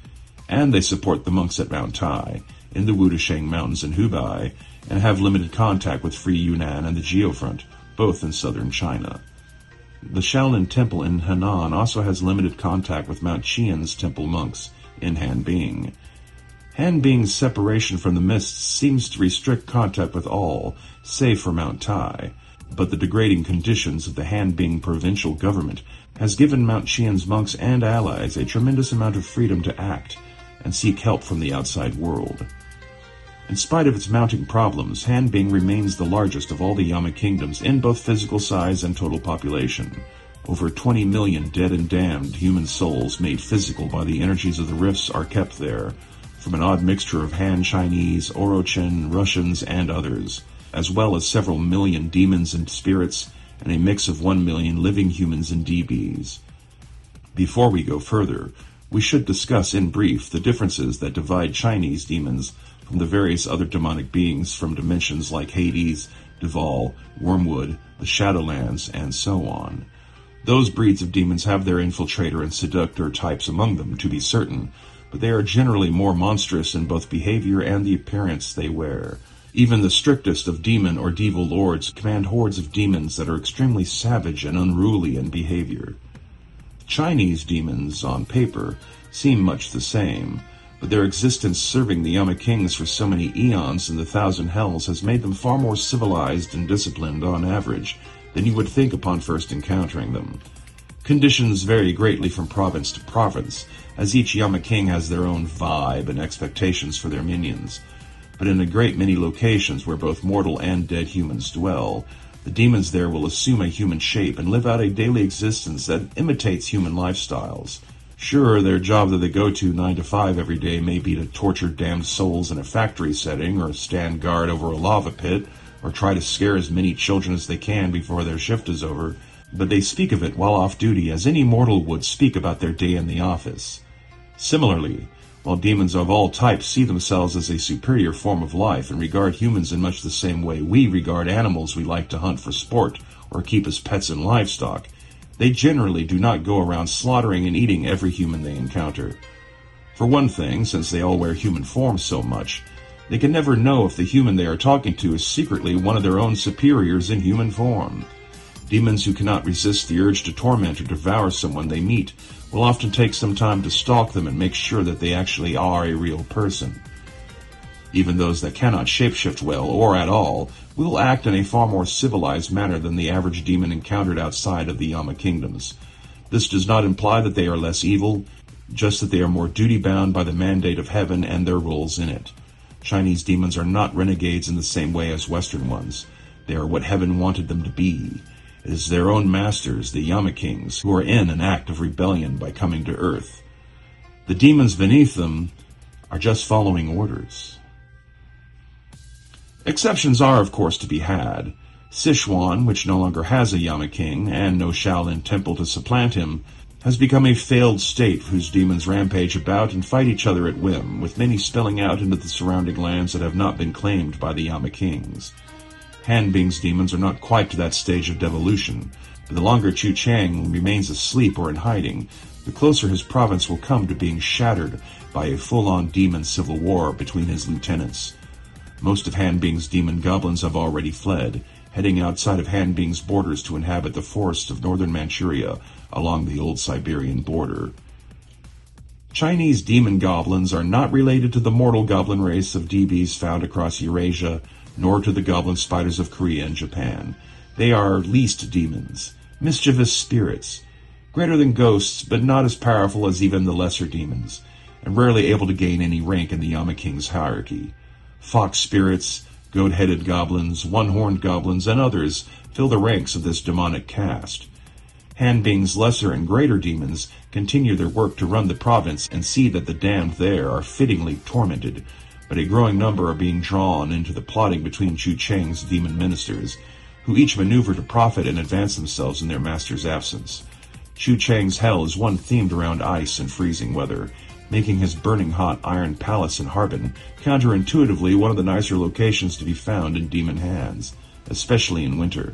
[SPEAKER 1] And they support the monks at Mount Tai, in the Wudasheng Mountains in Hubei, and have limited contact with Free Yunnan and the Geofront, both in southern China. The Shaolin Temple in Henan also has limited contact with Mount Qian's temple monks in Hanbin. Hanbin's separation from the mists seems to restrict contact with all, save for Mount Tai, but the degrading conditions of the Hanbin provincial government has given Mount Qian's monks and allies a tremendous amount of freedom to act and seek help from the outside world. In spite of its mounting problems, Hanbin remains the largest of all the Yama kingdoms in both physical size and total population. Over 20 million dead and damned human souls made physical by the energies of the rifts are kept there, from an odd mixture of Han Chinese, Orochin, Russians, and others, as well as several million demons and spirits, and a mix of 1 million living humans and DBs. Before we go further, we should discuss in brief the differences that divide Chinese demons from the various other demonic beings from dimensions like Hades, Duval, Wormwood, the Shadowlands, and so on. Those breeds of demons have their infiltrator and seductor types among them, to be certain, but they are generally more monstrous in both behavior and the appearance they wear. Even the strictest of demon or devil lords command hordes of demons that are extremely savage and unruly in behavior. Chinese demons, on paper, seem much the same, but their existence serving the Yama Kings for so many eons in the Thousand Hells has made them far more civilized and disciplined on average than you would think upon first encountering them. Conditions vary greatly from province to province, as each Yama King has their own vibe and expectations for their minions. But in a great many locations where both mortal and dead humans dwell, the demons there will assume a human shape and live out a daily existence that imitates human lifestyles. Sure, their job that they go to 9 to 5 every day may be to torture damned souls in a factory setting, or stand guard over a lava pit, or try to scare as many children as they can before their shift is over, but they speak of it while off duty as any mortal would speak about their day in the office. Similarly, while demons of all types see themselves as a superior form of life and regard humans in much the same way we regard animals we like to hunt for sport or keep as pets and livestock, they generally do not go around slaughtering and eating every human they encounter. For one thing, since they all wear human forms so much, they can never know if the human they are talking to is secretly one of their own superiors in human form. Demons who cannot resist the urge to torment or devour someone they meet will often take some time to stalk them and make sure that they actually are a real person. Even those that cannot shapeshift well, or at all, will act in a far more civilized manner than the average demon encountered outside of the Yama kingdoms. This does not imply that they are less evil, just that they are more duty-bound by the mandate of heaven and their roles in it. Chinese demons are not renegades in the same way as Western ones. They are what heaven wanted them to be. It is their own masters, the Yama Kings, who are in an act of rebellion by coming to Earth. The demons beneath them are just following orders. Exceptions are, of course, to be had. Sichuan, which no longer has a Yama King, and no Shaolin temple to supplant him, has become a failed state whose demons rampage about and fight each other at whim, with many spilling out into the surrounding lands that have not been claimed by the Yama Kings. Han Bing's demons are not quite to that stage of devolution, but the longer Chu Chang remains asleep or in hiding, the closer his province will come to being shattered by a full-on demon civil war between his lieutenants. Most of Han Bing's demon goblins have already fled, heading outside of Han Bing's borders to inhabit the forests of northern Manchuria along the old Siberian border. Chinese demon goblins are not related to the mortal goblin race of DBs found across Eurasia, nor to the goblin spiders of Korea and Japan. They are least demons, mischievous spirits, greater than ghosts but not as powerful as even the lesser demons, and rarely able to gain any rank in the Yama King's hierarchy. Fox spirits, goat-headed goblins, one-horned goblins, and others fill the ranks of this demonic caste. Han Bing's lesser and greater demons continue their work to run the province and see that the damned there are fittingly tormented, but a growing number are being drawn into the plotting between Chu Chang's demon ministers, who each maneuver to profit and advance themselves in their master's absence. Chu Chang's hell is one themed around ice and freezing weather, making his burning hot iron palace in Harbin counterintuitively one of the nicer locations to be found in demon hands, especially in winter.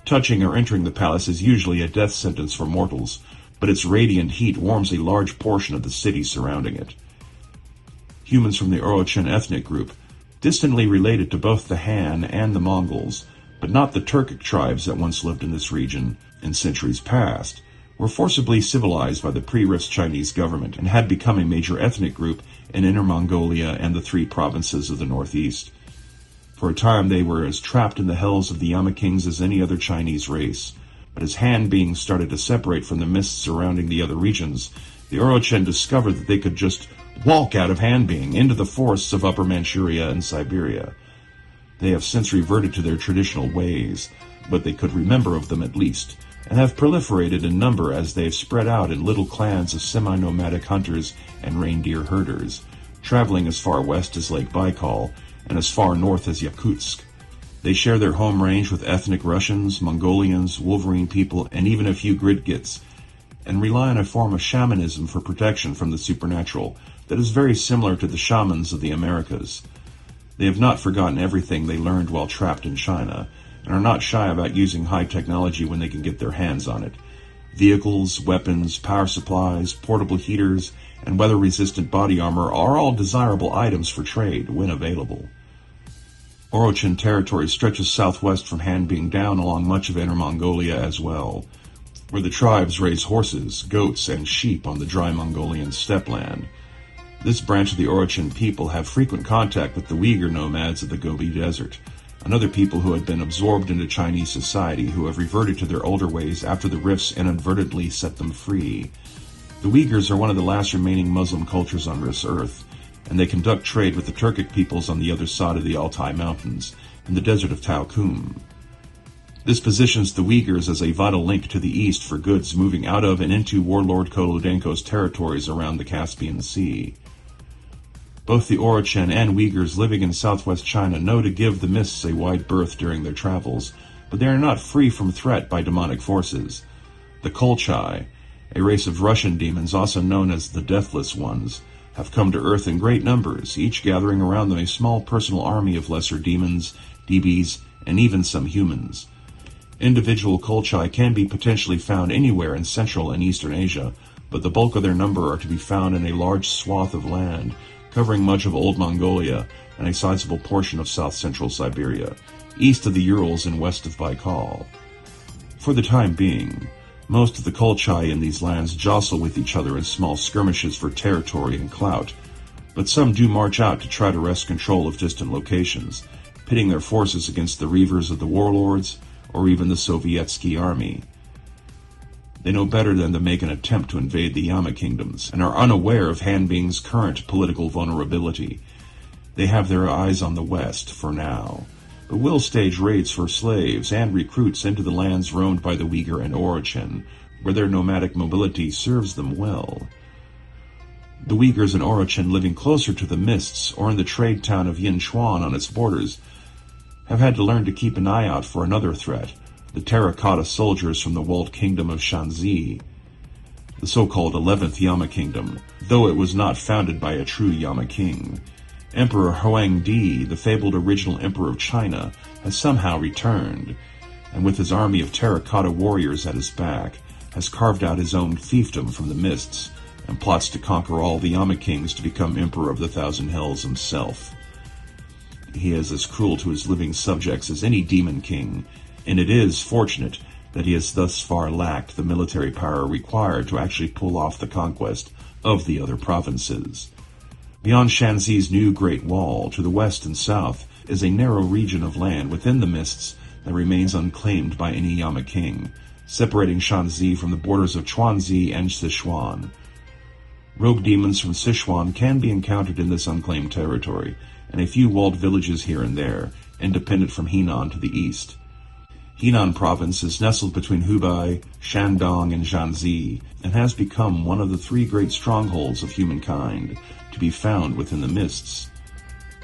[SPEAKER 1] Touching or entering the palace is usually a death sentence for mortals, but its radiant heat warms a large portion of the city surrounding it. Humans from the Orochen ethnic group, distantly related to both the Han and the Mongols, but not the Turkic tribes that once lived in this region in centuries past, were forcibly civilized by the pre-Rifts Chinese government and had become a major ethnic group in Inner Mongolia and the 3 provinces of the northeast. For a time they were as trapped in the hells of the Yama Kings as any other Chinese race, but as Han beings started to separate from the mists surrounding the other regions, the Orochen discovered that they could just walk out of Han Bing into the forests of Upper Manchuria and Siberia. They have since reverted to their traditional ways, but they could remember of them at least, and have proliferated in number as they have spread out in little clans of semi-nomadic hunters and reindeer herders, traveling as far west as Lake Baikal and as far north as Yakutsk. They share their home range with ethnic Russians, Mongolians, Wolverine people, and even a few Gridgits, and rely on a form of shamanism for protection from the supernatural that is very similar to the shamans of the Americas. They have not forgotten everything they learned while trapped in China, and are not shy about using high technology when they can get their hands on it. Vehicles, weapons, power supplies, portable heaters, and weather-resistant body armor are all desirable items for trade when available. Orochen territory stretches southwest from Han Bing down along much of Inner Mongolia as well, where the tribes raise horses, goats, and sheep on the dry Mongolian steppe land. This branch of the Orichan people have frequent contact with the Uyghur nomads of the Gobi Desert, another people who had been absorbed into Chinese society who have reverted to their older ways after the rifts inadvertently set them free. The Uyghurs are one of the last remaining Muslim cultures on this earth, and they conduct trade with the Turkic peoples on the other side of the Altai Mountains, in the desert of Taukum. This positions the Uyghurs as a vital link to the east for goods moving out of and into Warlord Kolodenko's territories around the Caspian Sea. Both the Orichan and Uyghurs living in southwest China know to give the mists a wide berth during their travels, but they are not free from threat by demonic forces. The Kolchai, a race of Russian demons also known as the Deathless Ones, have come to Earth in great numbers, each gathering around them a small personal army of lesser demons, DBs, and even some humans. Individual Kolchai can be potentially found anywhere in Central and Eastern Asia, but the bulk of their number are to be found in a large swath of land, covering much of Old Mongolia and a sizable portion of south-central Siberia, east of the Urals and west of Baikal. For the time being, most of the Kolchai in these lands jostle with each other in small skirmishes for territory and clout, but some do march out to try to wrest control of distant locations, pitting their forces against the reavers of the warlords or even the Sovietsky army. They know better than to make an attempt to invade the Yama kingdoms, and are unaware of Hanbing's current political vulnerability. They have their eyes on the west, for now, but will stage raids for slaves and recruits into the lands roamed by the Uyghur and Orichan, where their nomadic mobility serves them well. The Uyghurs and Orichan living closer to the mists or in the trade town of Yinchuan on its borders have had to learn to keep an eye out for another threat, the terracotta soldiers from the walled kingdom of Shanxi, the so-called 11th Yama kingdom, though it was not founded by a true Yama king. Emperor Huangdi, the fabled original emperor of China, has somehow returned, and with his army of terracotta warriors at his back, has carved out his own fiefdom from the mists, and plots to conquer all the Yama kings to become emperor of the Thousand Hells himself. He is as cruel to his living subjects as any demon king, and it is fortunate that he has thus far lacked the military power required to actually pull off the conquest of the other provinces. Beyond Shanxi's new Great Wall, to the west and south, is a narrow region of land within the mists that remains unclaimed by any Yama king, separating Shanxi from the borders of Chuanzi and Sichuan. Rogue demons from Sichuan can be encountered in this unclaimed territory, and a few walled villages here and there, independent from Henan to the east. Henan province is nestled between Hubei, Shandong, and Shanxi, and has become one of the three great strongholds of humankind, to be found within the mists.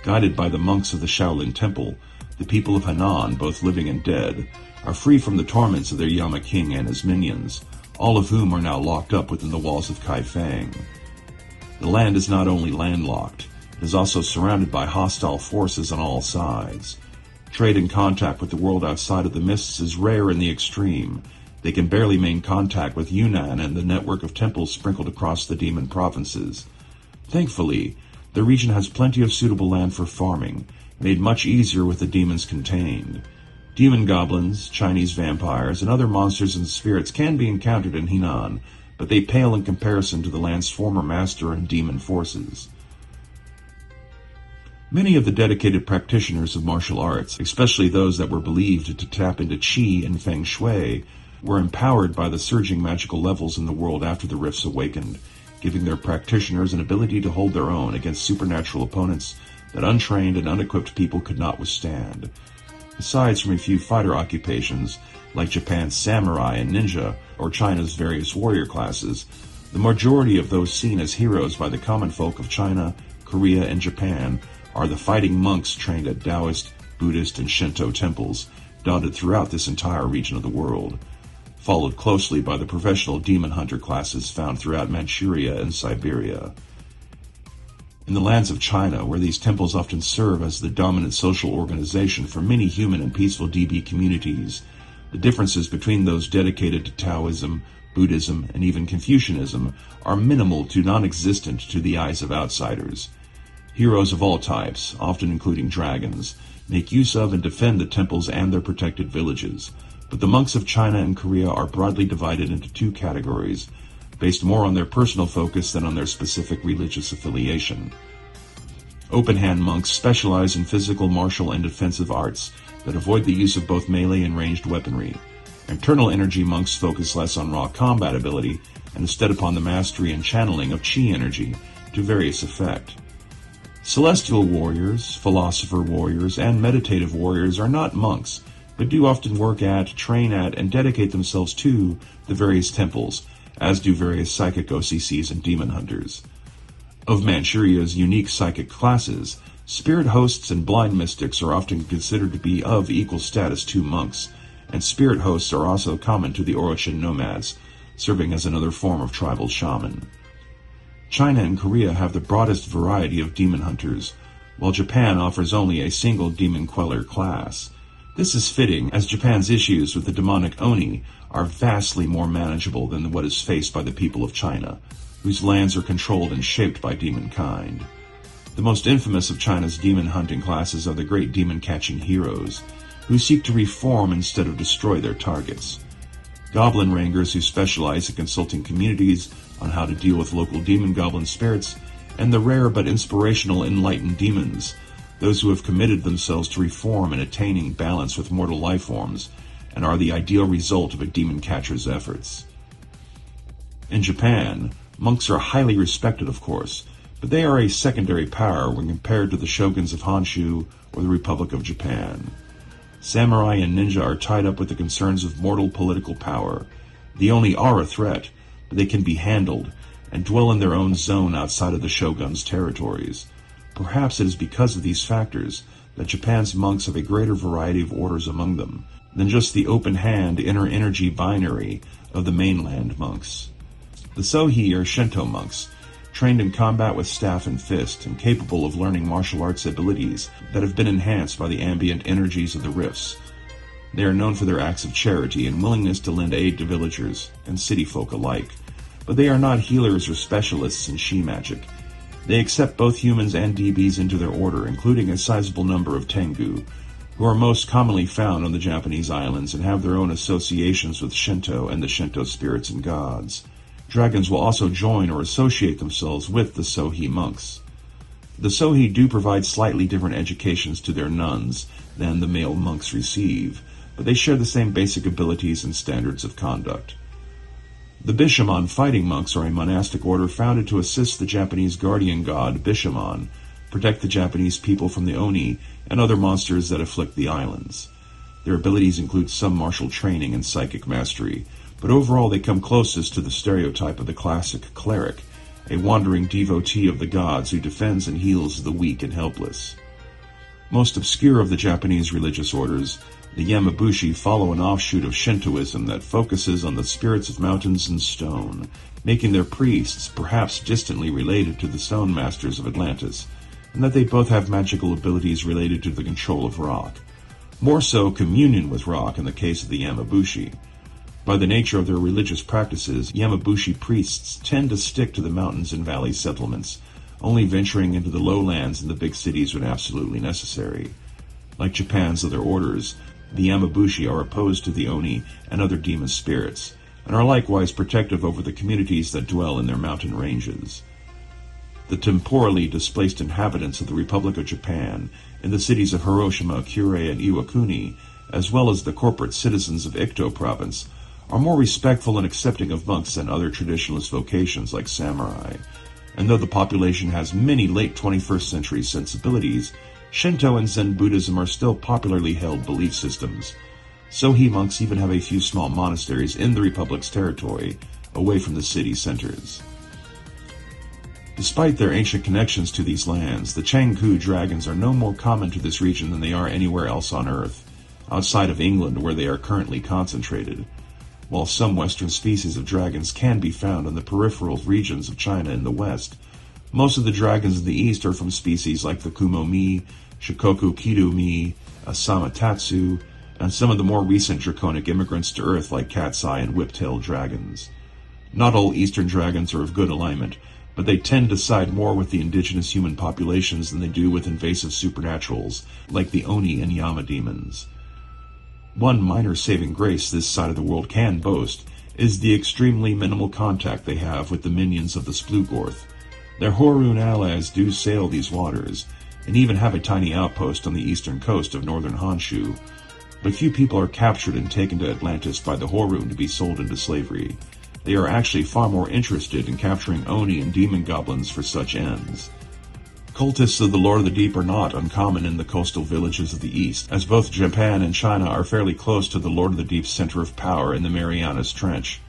[SPEAKER 1] Guided by the monks of the Shaolin Temple, the people of Henan, both living and dead, are free from the torments of their Yama king and his minions, all of whom are now locked up within the walls of Kaifeng. The land is not only landlocked, it is also surrounded by hostile forces on all sides. Trade and contact with the world outside of the mists is rare in the extreme. They can barely maintain contact with Yunnan and the network of temples sprinkled across the demon provinces. Thankfully, the region has plenty of suitable land for farming, made much easier with the demons contained. Demon goblins, Chinese vampires, and other monsters and spirits can be encountered in Henan, but they pale in comparison to the land's former master and demon forces. Many of the dedicated practitioners of martial arts, especially those that were believed to tap into qi and feng shui, were empowered by the surging magical levels in the world after the rifts awakened, giving their practitioners an ability to hold their own against supernatural opponents that untrained and unequipped people could not withstand. Aside from a few fighter occupations, like Japan's samurai and ninja, or China's various warrior classes, the majority of those seen as heroes by the common folk of China, Korea, and Japan are the fighting monks trained at Taoist, Buddhist, and Shinto temples, dotted throughout this entire region of the world, followed closely by the professional demon hunter classes found throughout Manchuria and Siberia. In the lands of China, where these temples often serve as the dominant social organization for many human and peaceful DB communities, the differences between those dedicated to Taoism, Buddhism, and even Confucianism are minimal to non-existent to the eyes of outsiders. Heroes of all types, often including dragons, make use of and defend the temples and their protected villages, but the monks of China and Korea are broadly divided into two categories: based more on their personal focus than on their specific religious affiliation. Open-hand monks specialize in physical, martial, and defensive arts that avoid the use of both melee and ranged weaponry. Internal energy monks focus less on raw combat ability and instead upon the mastery and channeling of chi energy to various effect. Celestial warriors, philosopher warriors, and meditative warriors are not monks, but do often work at, train at, and dedicate themselves to the various temples, as do various psychic OCCs and demon hunters. Of Manchuria's unique psychic classes, spirit hosts and blind mystics are often considered to be of equal status to monks, and spirit hosts are also common to the Orochin nomads, serving as another form of tribal shaman. China and Korea have the broadest variety of demon hunters, while Japan offers only a single demon queller class. This is fitting, as Japan's issues with the demonic Oni are vastly more manageable than what is faced by the people of China, whose lands are controlled and shaped by demonkind. The most infamous of China's demon hunting classes are the great demon-catching heroes, who seek to reform instead of destroy their targets. Goblin Rangers who specialize in consulting communities on how to deal with local demon goblin spirits, and the rare but inspirational enlightened demons, those who have committed themselves to reform and attaining balance with mortal life forms, and are the ideal result of a demon catcher's efforts. In Japan, monks are highly respected, of course, but they are a secondary power when compared to the shoguns of Honshu or the Republic of Japan. Samurai and ninja are tied up with the concerns of mortal political power. The Oni are a threat, but they can be handled, and dwell in their own zone outside of the shogun's territories. Perhaps it is because of these factors that Japan's monks have a greater variety of orders among them than just the open-hand inner energy binary of the mainland monks. The Sohi are Shinto monks, trained in combat with staff and fist and capable of learning martial arts abilities that have been enhanced by the ambient energies of the rifts. They are known for their acts of charity and willingness to lend aid to villagers and city folk alike, but they are not healers or specialists in Shi magic. They accept both humans and DBs into their order, including a sizable number of Tengu, who are most commonly found on the Japanese islands and have their own associations with Shinto and the Shinto spirits and gods. Dragons will also join or associate themselves with the Sohi monks. The Sohi do provide slightly different educations to their nuns than the male monks receive, but they share the same basic abilities and standards of conduct. The Bishamon fighting monks are a monastic order founded to assist the Japanese guardian god Bishamon, protect the Japanese people from the Oni and other monsters that afflict the islands. Their abilities include some martial training and psychic mastery, but overall they come closest to the stereotype of the classic cleric, a wandering devotee of the gods who defends and heals the weak and helpless. Most obscure of the Japanese religious orders, the Yamabushi follow an offshoot of Shintoism that focuses on the spirits of mountains and stone, making their priests perhaps distantly related to the stone masters of Atlantis, and that they both have magical abilities related to the control of rock. More so, communion with rock in the case of the Yamabushi. By the nature of their religious practices, Yamabushi priests tend to stick to the mountains and valley settlements, only venturing into the lowlands and the big cities when absolutely necessary. Like Japan's other orders, the Yamabushi are opposed to the Oni and other demon spirits, and are likewise protective over the communities that dwell in their mountain ranges. The temporally displaced inhabitants of the Republic of Japan, in the cities of Hiroshima, Kure, and Iwakuni, as well as the corporate citizens of Ikto province, are more respectful and accepting of monks than other traditionalist vocations like samurai. And though the population has many late 21st century sensibilities, Shinto and Zen Buddhism are still popularly held belief systems. Sohi monks even have a few small monasteries in the Republic's territory, away from the city centers. Despite their ancient connections to these lands, the Changku dragons are no more common to this region than they are anywhere else on Earth, outside of England where they are currently concentrated. While some western species of dragons can be found in the peripheral regions of China in the west, most of the dragons in the east are from species like the Kumo-mi, Shikoku Kido-mi, Asamatatsu, and some of the more recent draconic immigrants to Earth like Cat's-eye and whip-tailed dragons. Not all eastern dragons are of good alignment, but they tend to side more with the indigenous human populations than they do with invasive supernaturals like the Oni and Yama demons. One minor saving grace this side of the world can boast is the extremely minimal contact they have with the minions of the Splugorth. Their Horun allies do sail these waters, and even have a tiny outpost on the eastern coast of northern Honshu, but few people are captured and taken to Atlantis by the Horun to be sold into slavery. They are actually far more interested in capturing Oni and demon goblins for such ends. Cultists of the Lord of the Deep are not uncommon in the coastal villages of the East, as both Japan and China are fairly close to the Lord of the Deep's center of power in the Marianas Trench.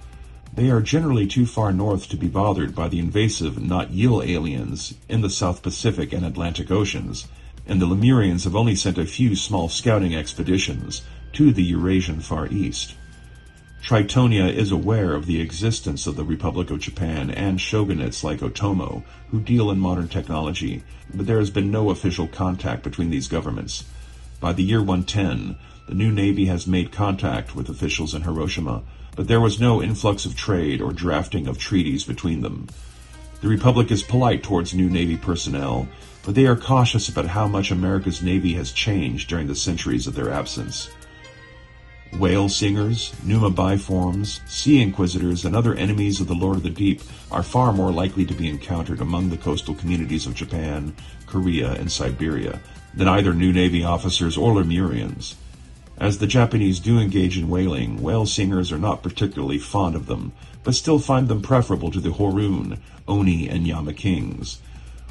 [SPEAKER 1] They are generally too far north to be bothered by the invasive, not Yil aliens in the South Pacific and Atlantic Oceans, and the Lemurians have only sent a few small scouting expeditions to the Eurasian Far East. Tritonia is aware of the existence of the Republic of Japan and shogunates like Otomo, who deal in modern technology, but there has been no official contact between these governments. By the year 110, the new navy has made contact with officials in Hiroshima, but there was no influx of trade or drafting of treaties between them. The Republic is polite towards new navy personnel, but they are cautious about how much America's navy has changed during the centuries of their absence. Whale singers, Numa biforms, sea inquisitors, and other enemies of the Lord of the Deep are far more likely to be encountered among the coastal communities of Japan, Korea, and Siberia than either new navy officers or Lemurians. As the Japanese do engage in whaling, whale singers are not particularly fond of them, but still find them preferable to the Horun, Oni, and Yama kings.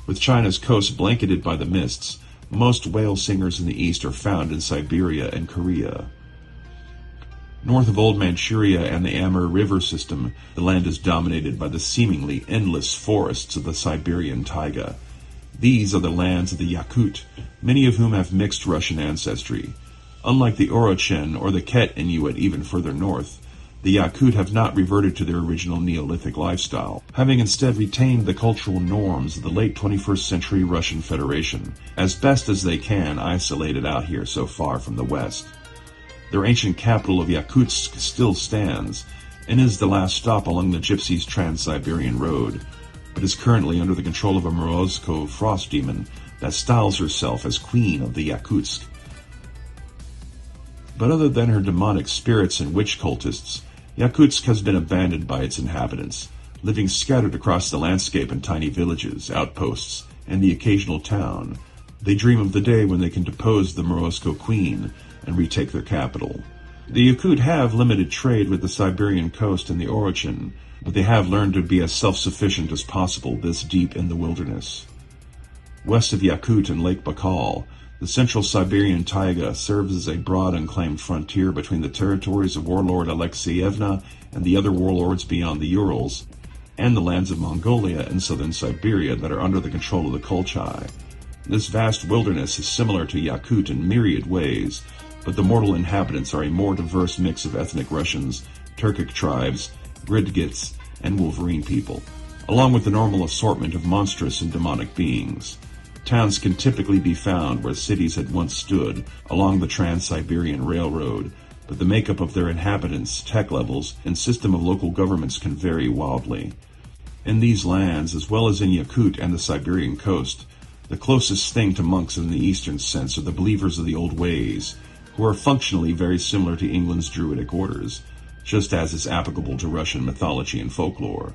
[SPEAKER 1] With China's coast blanketed by the mists, most whale singers in the east are found in Siberia and Korea. North of Old Manchuria and the Amur River system, the land is dominated by the seemingly endless forests of the Siberian taiga. These are the lands of the Yakut, many of whom have mixed Russian ancestry. Unlike the Orochen or the Ket Inuit even further north, the Yakut have not reverted to their original Neolithic lifestyle, having instead retained the cultural norms of the late 21st century Russian Federation, as best as they can isolated out here so far from the west. Their ancient capital of Yakutsk still stands, and is the last stop along the Gypsies' Trans-Siberian Road, but is currently under the control of a Morozko frost demon that styles herself as Queen of the Yakutsk. But other than her demonic spirits and witch cultists, Yakutsk has been abandoned by its inhabitants, living scattered across the landscape in tiny villages, outposts, and the occasional town. They dream of the day when they can depose the Morozko Queen and retake their capital. The Yakut have limited trade with the Siberian coast and the Orochen, but they have learned to be as self-sufficient as possible this deep in the wilderness. West of Yakut and Lake Baikal, the central Siberian taiga serves as a broad unclaimed frontier between the territories of warlord Alexeyevna and the other warlords beyond the Urals, and the lands of Mongolia and southern Siberia that are under the control of the Kolchai. This vast wilderness is similar to Yakut in myriad ways, but the mortal inhabitants are a more diverse mix of ethnic Russians, Turkic tribes, Gridgits, and Wolverine people, along with the normal assortment of monstrous and demonic beings. Towns can typically be found where cities had once stood along the Trans-Siberian Railroad, but the makeup of their inhabitants, tech levels, and system of local governments can vary wildly. In these lands, as well as in Yakut and the Siberian coast, the closest thing to monks in the Eastern sense are the believers of the old ways, who are functionally very similar to England's Druidic orders, just as is applicable to Russian mythology and folklore.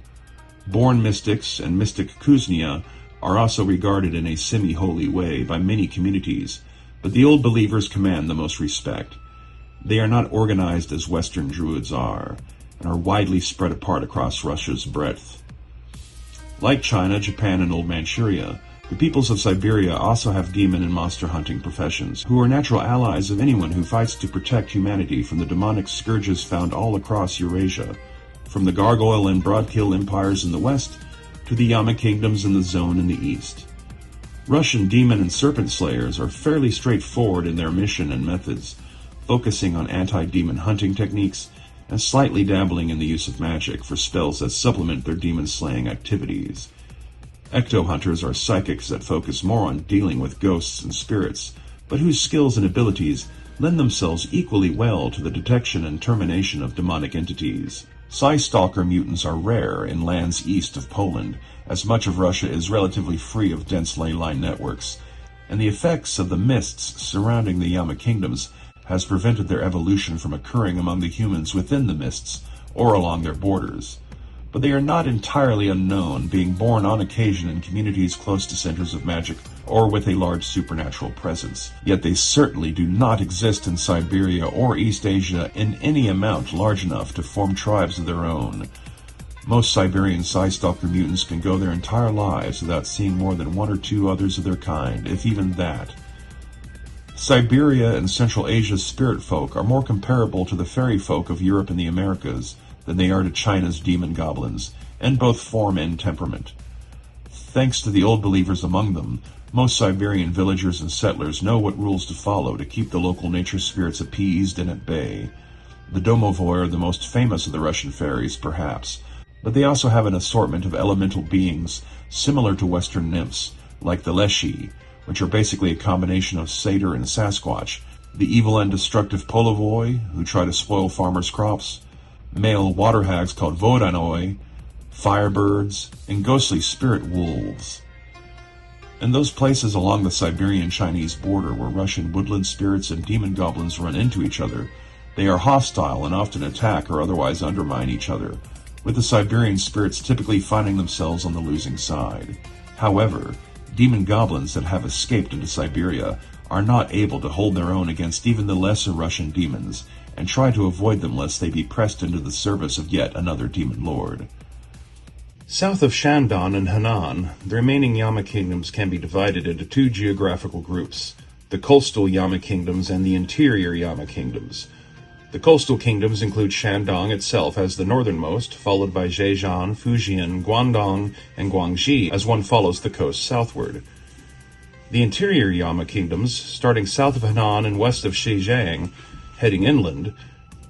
[SPEAKER 1] Born mystics and mystic Kuznia are also regarded in a semi-holy way by many communities, but the old believers command the most respect. They are not organized as Western Druids are, and are widely spread apart across Russia's breadth. Like China, Japan, and Old Manchuria, the peoples of Siberia also have demon and monster hunting professions, who are natural allies of anyone who fights to protect humanity from the demonic scourges found all across Eurasia, from the Gargoyle and Broadkill empires in the west to the Yama kingdoms in the zone in the east. Russian demon and serpent slayers are fairly straightforward in their mission and methods, focusing on anti-demon hunting techniques and slightly dabbling in the use of magic for spells that supplement their demon-slaying activities. Ecto-hunters are psychics that focus more on dealing with ghosts and spirits, but whose skills and abilities lend themselves equally well to the detection and termination of demonic entities. Psy-stalker mutants are rare in lands east of Poland, as much of Russia is relatively free of dense ley line networks, and the effects of the mists surrounding the Yama kingdoms has prevented their evolution from occurring among the humans within the mists or along their borders. But they are not entirely unknown, being born on occasion in communities close to centers of magic or with a large supernatural presence. Yet they certainly do not exist in Siberia or East Asia in any amount large enough to form tribes of their own. Most Siberian Psystalker mutants can go their entire lives without seeing more than one or two others of their kind, if even that. Siberia and Central Asia's spirit folk are more comparable to the fairy folk of Europe and the Americas than they are to China's demon goblins, in both form and temperament. Thanks to the old believers among them, most Siberian villagers and settlers know what rules to follow to keep the local nature spirits appeased and at bay. The Domovoi are the most famous of the Russian fairies, perhaps, but they also have an assortment of elemental beings similar to Western nymphs, like the Leshy, which are basically a combination of satyr and Sasquatch, the evil and destructive Polovoi, who try to spoil farmers' crops, male water hags called Vodanoi, firebirds, and ghostly spirit wolves. In those places along the Siberian-Chinese border where Russian woodland spirits and demon goblins run into each other, they are hostile and often attack or otherwise undermine each other, with the Siberian spirits typically finding themselves on the losing side. However, demon goblins that have escaped into Siberia are not able to hold their own against even the lesser Russian demons, and try to avoid them lest they be pressed into the service of yet another demon lord. South of Shandong and Henan, the remaining Yama kingdoms can be divided into two geographical groups, the coastal Yama kingdoms and the interior Yama kingdoms. The coastal kingdoms include Shandong itself as the northernmost, followed by Zhejiang, Fujian, Guangdong, and Guangxi as one follows the coast southward. The interior Yama kingdoms, starting south of Henan and west of Zhejiang, heading inland,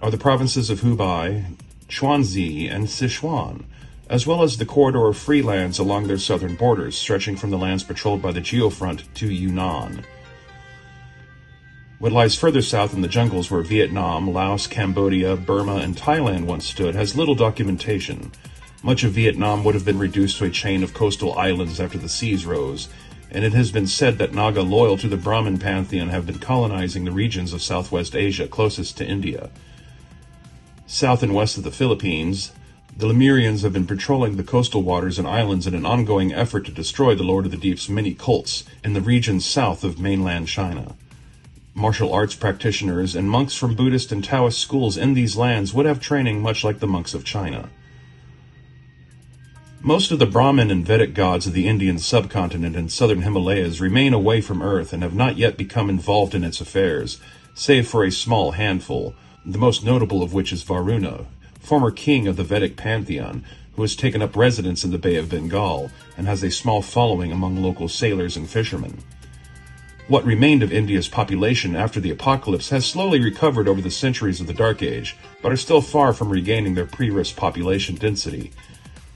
[SPEAKER 1] are the provinces of Hubei, Chuanzi, and Sichuan, as well as the corridor of free lands along their southern borders, stretching from the lands patrolled by the Geofront to Yunnan. What lies further south in the jungles where Vietnam, Laos, Cambodia, Burma, and Thailand once stood has little documentation. Much of Vietnam would have been reduced to a chain of coastal islands after the seas rose, and it has been said that Naga loyal to the Brahmin pantheon have been colonizing the regions of Southwest Asia closest to India. South and west of the Philippines, the Lemurians have been patrolling the coastal waters and islands in an ongoing effort to destroy the Lord of the Deep's many cults in the regions south of mainland China. Martial arts practitioners and monks from Buddhist and Taoist schools in these lands would have training much like the monks of China. Most of the Brahmin and Vedic gods of the Indian subcontinent and southern Himalayas remain away from Earth and have not yet become involved in its affairs, save for a small handful, the most notable of which is Varuna, former king of the Vedic pantheon, who has taken up residence in the Bay of Bengal and has a small following among local sailors and fishermen. What remained of India's population after the apocalypse has slowly recovered over the centuries of the Dark Age, but are still far from regaining their pre-risk population density.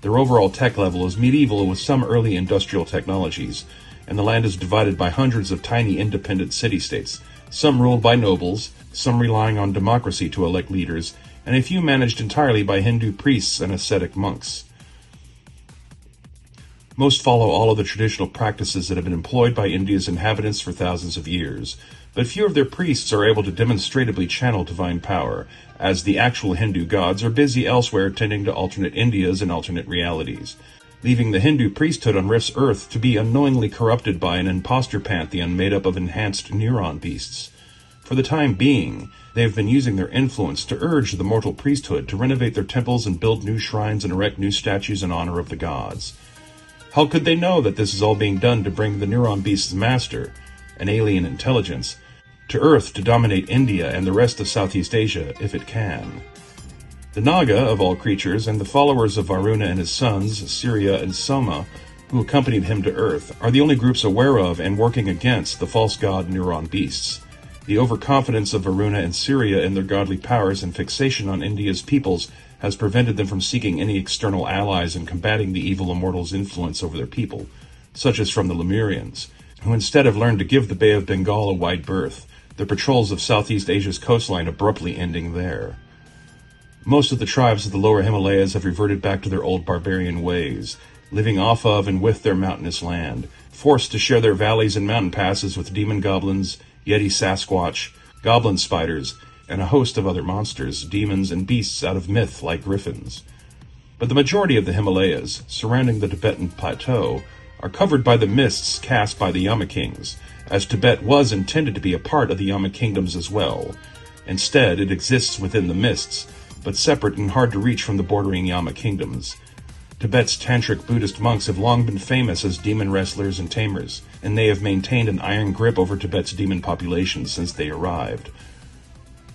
[SPEAKER 1] Their overall tech level is medieval with some early industrial technologies, and the land is divided by hundreds of tiny independent city-states, some ruled by nobles, some relying on democracy to elect leaders, and a few managed entirely by Hindu priests and ascetic monks. Most follow all of the traditional practices that have been employed by India's inhabitants for thousands of years, but few of their priests are able to demonstratively channel divine power, as the actual Hindu gods are busy elsewhere tending to alternate Indias and alternate realities, leaving the Hindu priesthood on Rift's Earth to be unknowingly corrupted by an imposter pantheon made up of enhanced neuron beasts. For the time being, they have been using their influence to urge the mortal priesthood to renovate their temples and build new shrines and erect new statues in honor of the gods. How could they know that this is all being done to bring the neuron beast's master, an alien intelligence, to Earth to dominate India and the rest of Southeast Asia if it can? The Naga, of all creatures, and the followers of Varuna and his sons, Surya and Soma, who accompanied him to Earth, are the only groups aware of and working against the false god neuron beasts. The overconfidence of Varuna and Surya in their godly powers and fixation on India's peoples has prevented them from seeking any external allies in combating the evil immortals' influence over their people, such as from the Lemurians, who instead have learned to give the Bay of Bengal a wide berth, their patrols of Southeast Asia's coastline abruptly ending there. Most of the tribes of the lower Himalayas have reverted back to their old barbarian ways, living off of and with their mountainous land, forced to share their valleys and mountain passes with demon goblins, yeti Sasquatch, goblin spiders, and a host of other monsters, demons, and beasts out of myth like griffins. But the majority of the Himalayas, surrounding the Tibetan plateau, are covered by the mists cast by the Yama kings, as Tibet was intended to be a part of the Yama kingdoms as well. Instead, it exists within the mists, but separate and hard to reach from the bordering Yama kingdoms. Tibet's tantric Buddhist monks have long been famous as demon wrestlers and tamers, and they have maintained an iron grip over Tibet's demon population since they arrived.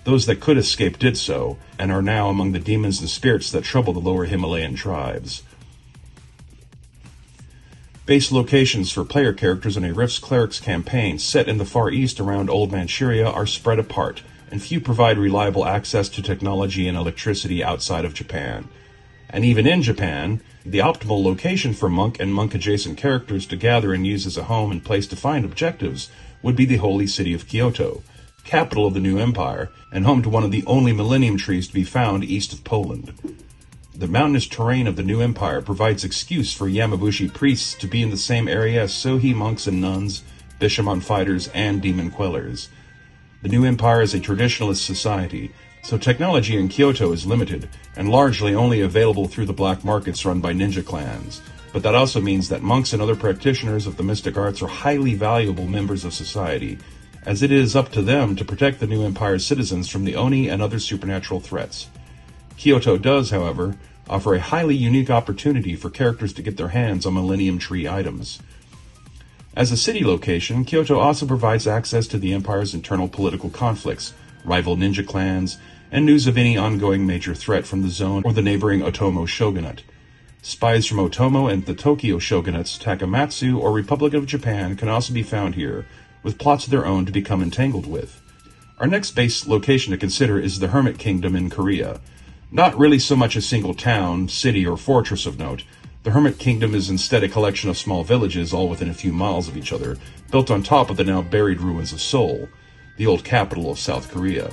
[SPEAKER 1] Those that could escape did so, and are now among the demons and spirits that trouble the lower Himalayan tribes. Base locations for player characters in a Rifts Clerics campaign set in the Far East around Old Manchuria are spread apart, and few provide reliable access to technology and electricity outside of Japan. And even in Japan, the optimal location for monk and monk-adjacent characters to gather and use as a home and place to find objectives would be the holy city of Kyoto, capital of the new empire, and home to one of the only millennium trees to be found east of Poland. The mountainous terrain of the new empire provides excuse for Yamabushi priests to be in the same area as Sohi monks and nuns, Bishamon fighters, and demon quellers. The new empire is a traditionalist society, so technology in Kyoto is limited, and largely only available through the black markets run by ninja clans. But that also means that monks and other practitioners of the mystic arts are highly valuable members of society, as it is up to them to protect the new empire's citizens from the Oni and other supernatural threats. Kyoto does, however, offer a highly unique opportunity for characters to get their hands on Millennium Tree items. As a city location, Kyoto also provides access to the empire's internal political conflicts, rival ninja clans, and news of any ongoing major threat from the zone or the neighboring Otomo shogunate. Spies from Otomo and the Tokyo shogunates, Takamatsu, or Republic of Japan can also be found here, with plots of their own to become entangled with. Our next base location to consider is the Hermit Kingdom in Korea. Not really so much a single town, city, or fortress of note. The Hermit Kingdom is instead a collection of small villages all within a few miles of each other, built on top of the now buried ruins of Seoul, the old capital of South Korea.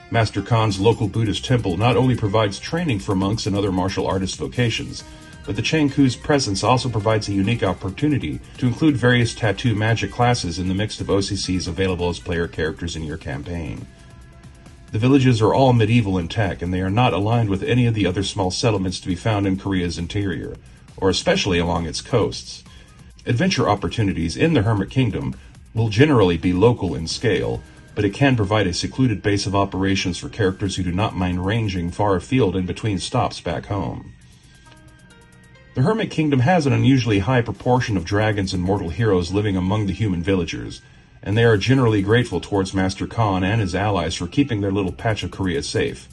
[SPEAKER 1] Master Khan's local Buddhist temple not only provides training for monks and other martial artist vocations, but the Changku's presence also provides a unique opportunity to include various tattoo magic classes in the mix of OCCs available as player characters in your campaign. The villages are all medieval in tech, and they are not aligned with any of the other small settlements to be found in Korea's interior, or especially along its coasts. Adventure opportunities in the Hermit Kingdom will generally be local in scale, but it can provide a secluded base of operations for characters who do not mind ranging far afield in between stops back home. The Hermit Kingdom has an unusually high proportion of dragons and mortal heroes living among the human villagers, and they are generally grateful towards Master Khan and his allies for keeping their little patch of Korea safe.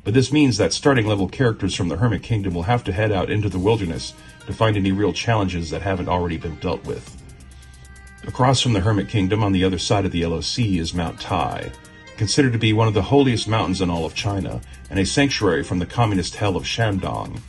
[SPEAKER 1] But this means that starting-level characters from the Hermit Kingdom will have to head out into the wilderness to find any real challenges that haven't already been dealt with. Across from the Hermit Kingdom on the other side of the Yellow Sea is Mount Tai, considered to be one of the holiest mountains in all of China, and a sanctuary from the communist hell of Shandong.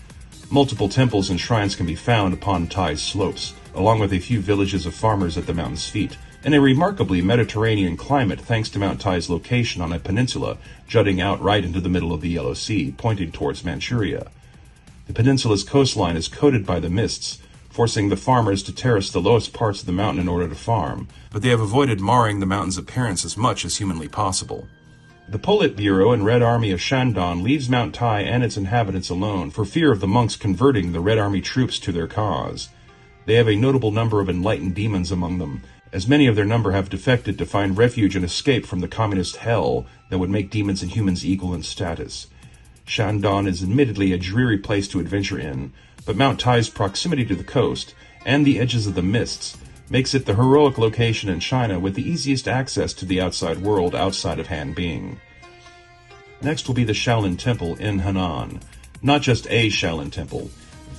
[SPEAKER 1] Multiple temples and shrines can be found upon Tai's slopes, along with a few villages of farmers at the mountain's feet, and a remarkably Mediterranean climate thanks to Mount Tai's location on a peninsula jutting out right into the middle of the Yellow Sea, pointing towards Manchuria. The peninsula's coastline is coated by the mists, forcing the farmers to terrace the lowest parts of the mountain in order to farm, but they have avoided marring the mountain's appearance as much as humanly possible. The Politburo and Red Army of Shandong leaves Mount Tai and its inhabitants alone for fear of the monks converting the Red Army troops to their cause. They have a notable number of enlightened demons among them, as many of their number have defected to find refuge and escape from the communist hell that would make demons and humans equal in status. Shandong is admittedly a dreary place to adventure in, but Mount Tai's proximity to the coast and the edges of the mists makes it the heroic location in China with the easiest access to the outside world outside of Hanbing. Next will be the Shaolin Temple in Henan. Not just a Shaolin Temple,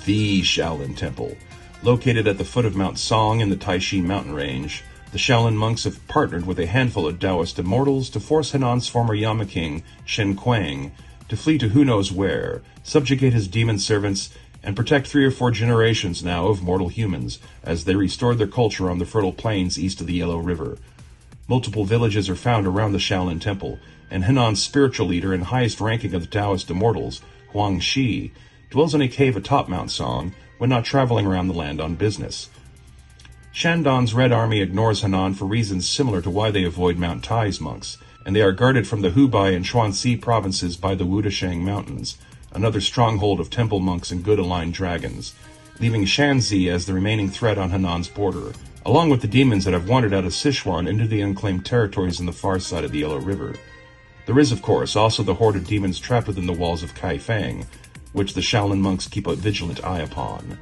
[SPEAKER 1] the Shaolin Temple. Located at the foot of Mount Song in the Taishi mountain range, the Shaolin monks have partnered with a handful of Taoist immortals to force Henan's former Yama king, Shen Kuang, to flee to who knows where, subjugate his demon servants, and protect 3 or 4 generations now of mortal humans as they restored their culture on the fertile plains east of the Yellow River. Multiple villages are found around the Shaolin Temple, and Henan's spiritual leader and highest ranking of the Taoist immortals, Huang Shi, dwells in a cave atop Mount Song when not traveling around the land on business. Shandong's Red Army ignores Henan for reasons similar to why they avoid Mount Tai's monks, and they are guarded from the Hubei and Shuanxi provinces by the Wudashang Mountains, another stronghold of temple monks and good-aligned dragons, leaving Shanxi as the remaining threat on Henan's border, along with the demons that have wandered out of Sichuan into the unclaimed territories on the far side of the Yellow River. There is, of course, also the horde of demons trapped within the walls of Kaifeng, which the Shaolin monks keep a vigilant eye upon.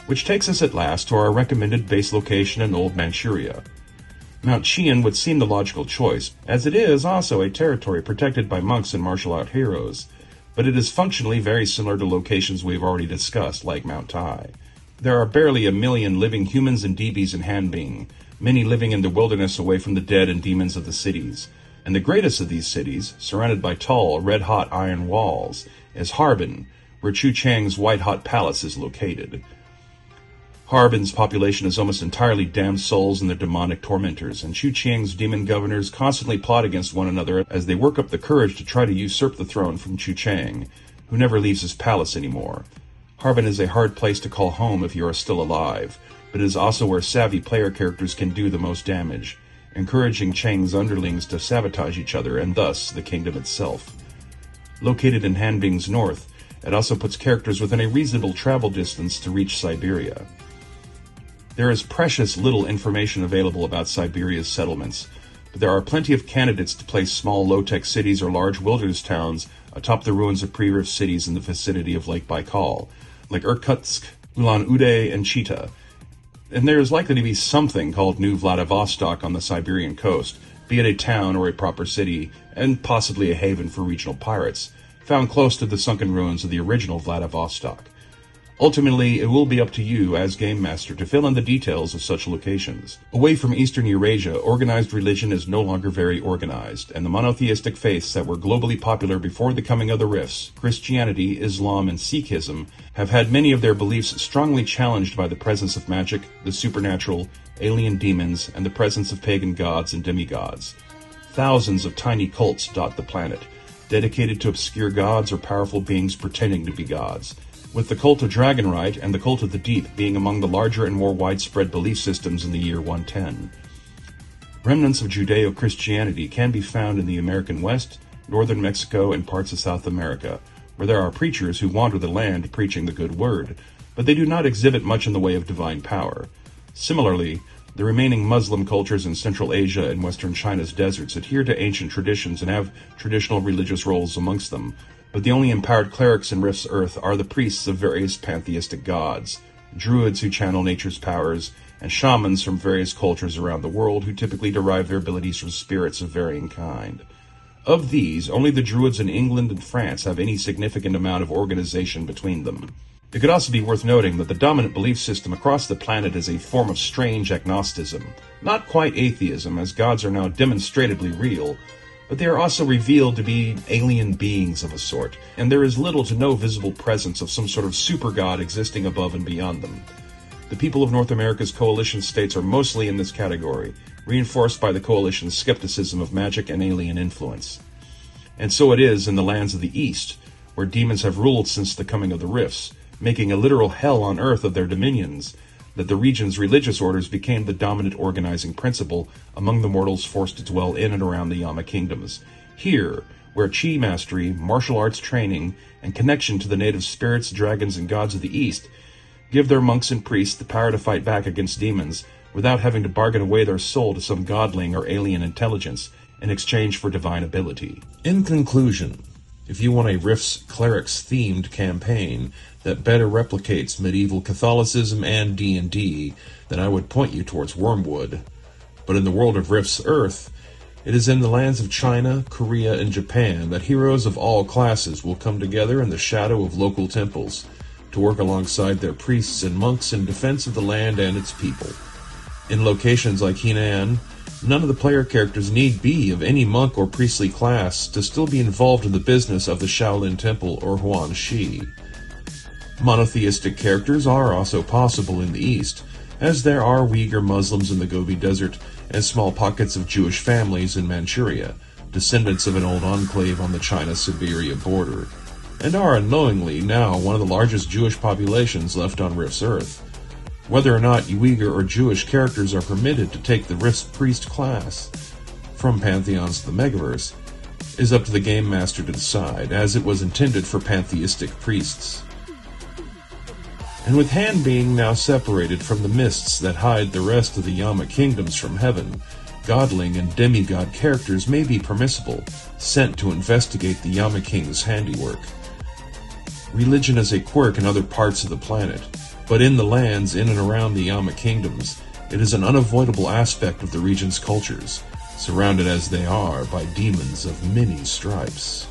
[SPEAKER 1] Which takes us at last to our recommended base location in Old Manchuria. Mount Qian would seem the logical choice, as it is also a territory protected by monks and martial art heroes, but it is functionally very similar to locations we've already discussed, like Mount Tai. There are barely 1 million living humans and DBs in Hanbing, many living in the wilderness away from the dead and demons of the cities, and the greatest of these cities, surrounded by tall, red-hot iron walls, is Harbin, where Chu Chang's white-hot palace is located. Harbin's population is almost entirely damned souls and their demonic tormentors, and Chu Chang's demon governors constantly plot against one another as they work up the courage to try to usurp the throne from Chu Chang, who never leaves his palace anymore. Harbin is a hard place to call home if you are still alive, but it is also where savvy player characters can do the most damage, encouraging Chang's underlings to sabotage each other and thus the kingdom itself. Located in Hanbing's north, it also puts characters within a reasonable travel distance to reach Siberia. There is precious little information available about Siberia's settlements, but there are plenty of candidates to place small low-tech cities or large wilderness towns atop the ruins of pre-rift cities in the vicinity of Lake Baikal, like Irkutsk, Ulan-Ude, and Chita. And there is likely to be something called New Vladivostok on the Siberian coast, be it a town or a proper city, and possibly a haven for regional pirates, found close to the sunken ruins of the original Vladivostok. Ultimately, it will be up to you, as Game Master, to fill in the details of such locations. Away from Eastern Eurasia, organized religion is no longer very organized, and the monotheistic faiths that were globally popular before the coming of the Rifts, Christianity, Islam, and Sikhism, have had many of their beliefs strongly challenged by the presence of magic, the supernatural, alien demons, and the presence of pagan gods and demigods. Thousands of tiny cults dot the planet, dedicated to obscure gods or powerful beings pretending to be gods, with the cult of Dragonrite and the cult of the Deep being among the larger and more widespread belief systems in the year 110. Remnants of Judeo-Christianity can be found in the American West, northern Mexico, and parts of South America, where there are preachers who wander the land preaching the good word, but they do not exhibit much in the way of divine power. Similarly, the remaining Muslim cultures in Central Asia and Western China's deserts adhere to ancient traditions and have traditional religious roles amongst them, but the only empowered clerics in Rift's Earth are the priests of various pantheistic gods, druids who channel nature's powers, and shamans from various cultures around the world who typically derive their abilities from spirits of varying kind. Of these, only the druids in England and France have any significant amount of organization between them. It could also be worth noting that the dominant belief system across the planet is a form of strange agnosticism, not quite atheism, as gods are now demonstrably real, but they are also revealed to be alien beings of a sort, and there is little to no visible presence of some sort of super god existing above and beyond them. The people of North America's coalition states are mostly in this category, reinforced by the coalition's skepticism of magic and alien influence. And so it is in the lands of the East, where demons have ruled since the coming of the Rifts, making a literal hell on earth of their dominions, that the region's religious orders became the dominant organizing principle among the mortals forced to dwell in and around the Yama kingdoms. Here, where chi mastery, martial arts training, and connection to the native spirits, dragons, and gods of the East give their monks and priests the power to fight back against demons without having to bargain away their soul to some godling or alien intelligence in exchange for divine ability. In conclusion, if you want a Rifts Clerics-themed campaign that better replicates medieval Catholicism and D&D, then I would point you towards Wormwood. But in the world of Rifts Earth, it is in the lands of China, Korea, and Japan that heroes of all classes will come together in the shadow of local temples to work alongside their priests and monks in defense of the land and its people. In locations like Henan, none of the player characters need be of any monk or priestly class to still be involved in the business of the Shaolin Temple or Huan Shi. Monotheistic characters are also possible in the East, as there are Uyghur Muslims in the Gobi Desert and small pockets of Jewish families in Manchuria, descendants of an old enclave on the China-Siberia border, and are unknowingly now one of the largest Jewish populations left on Rift's Earth. Whether or not Uyghur or Jewish characters are permitted to take the Rift's priest class, from pantheons to the Megaverse, is up to the game master to decide, as it was intended for pantheistic priests. And with Han being now separated from the mists that hide the rest of the Yama kingdoms from heaven, godling and demigod characters may be permissible, sent to investigate the Yama King's handiwork. Religion is a quirk in other parts of the planet, but in the lands in and around the Yama kingdoms, it is an unavoidable aspect of the region's cultures, surrounded as they are by demons of many stripes.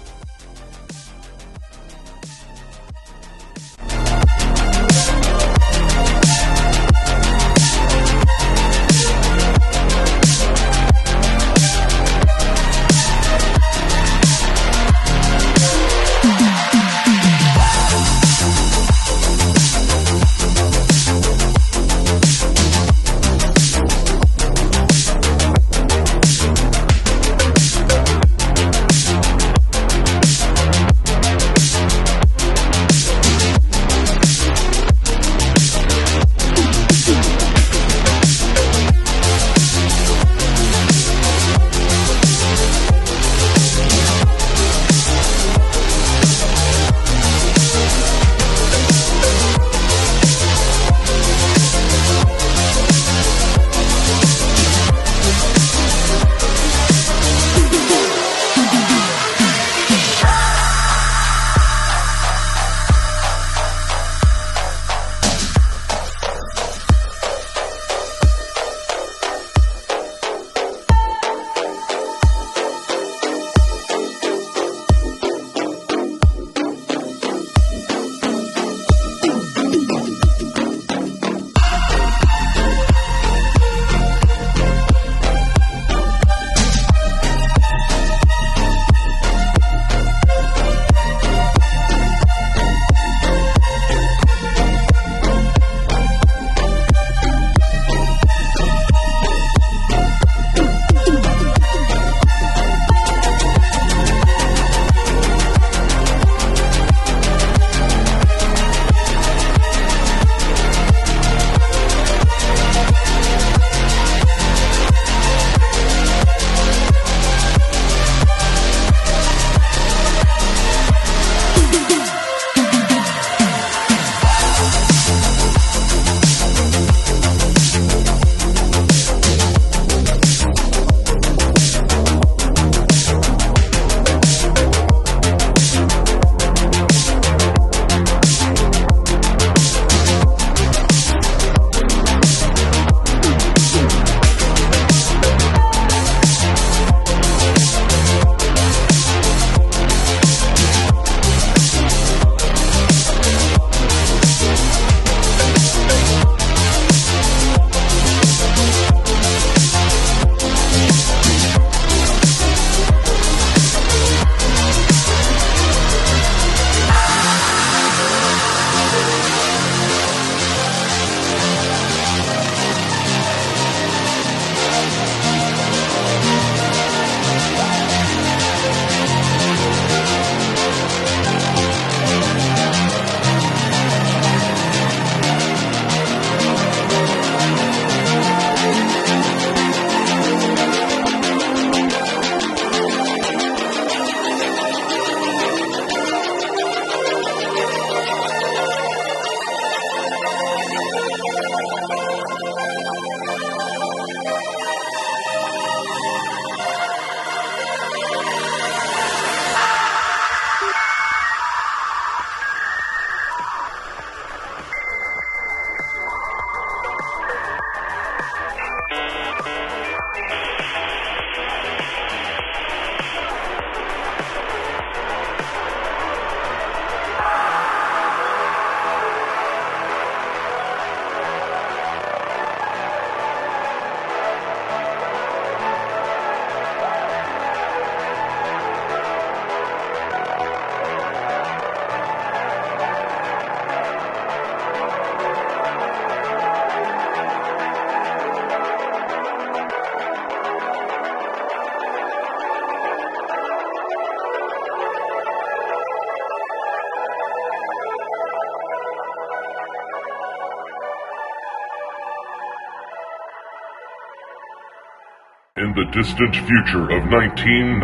[SPEAKER 2] in the distant future of 1999.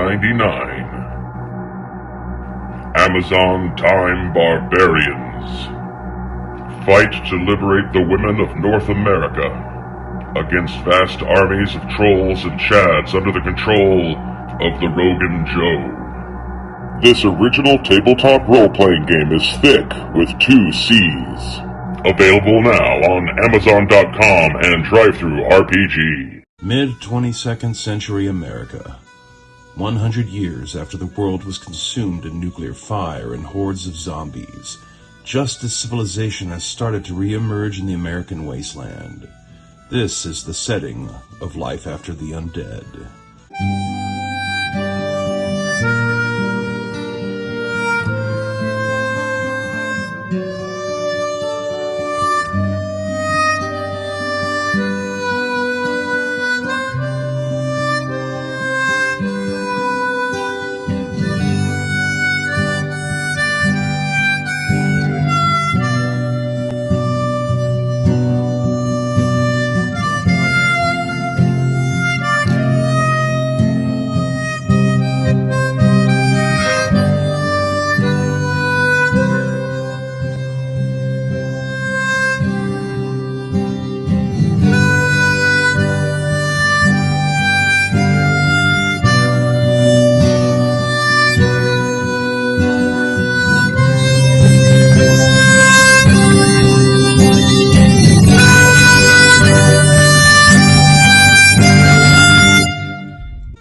[SPEAKER 2] Amazon Time Barbarians fight to liberate the women of North America against vast armies of trolls and chads under the control of the Rogan Joe. This original tabletop role-playing game is thick with 2 C's. Available now on Amazon.com and DriveThru RPG.
[SPEAKER 1] Mid-22nd century America. 100 years after the world was consumed in nuclear fire and hordes of zombies, just as civilization has started to re-emerge in the American wasteland. This is the setting of Life After the Undead.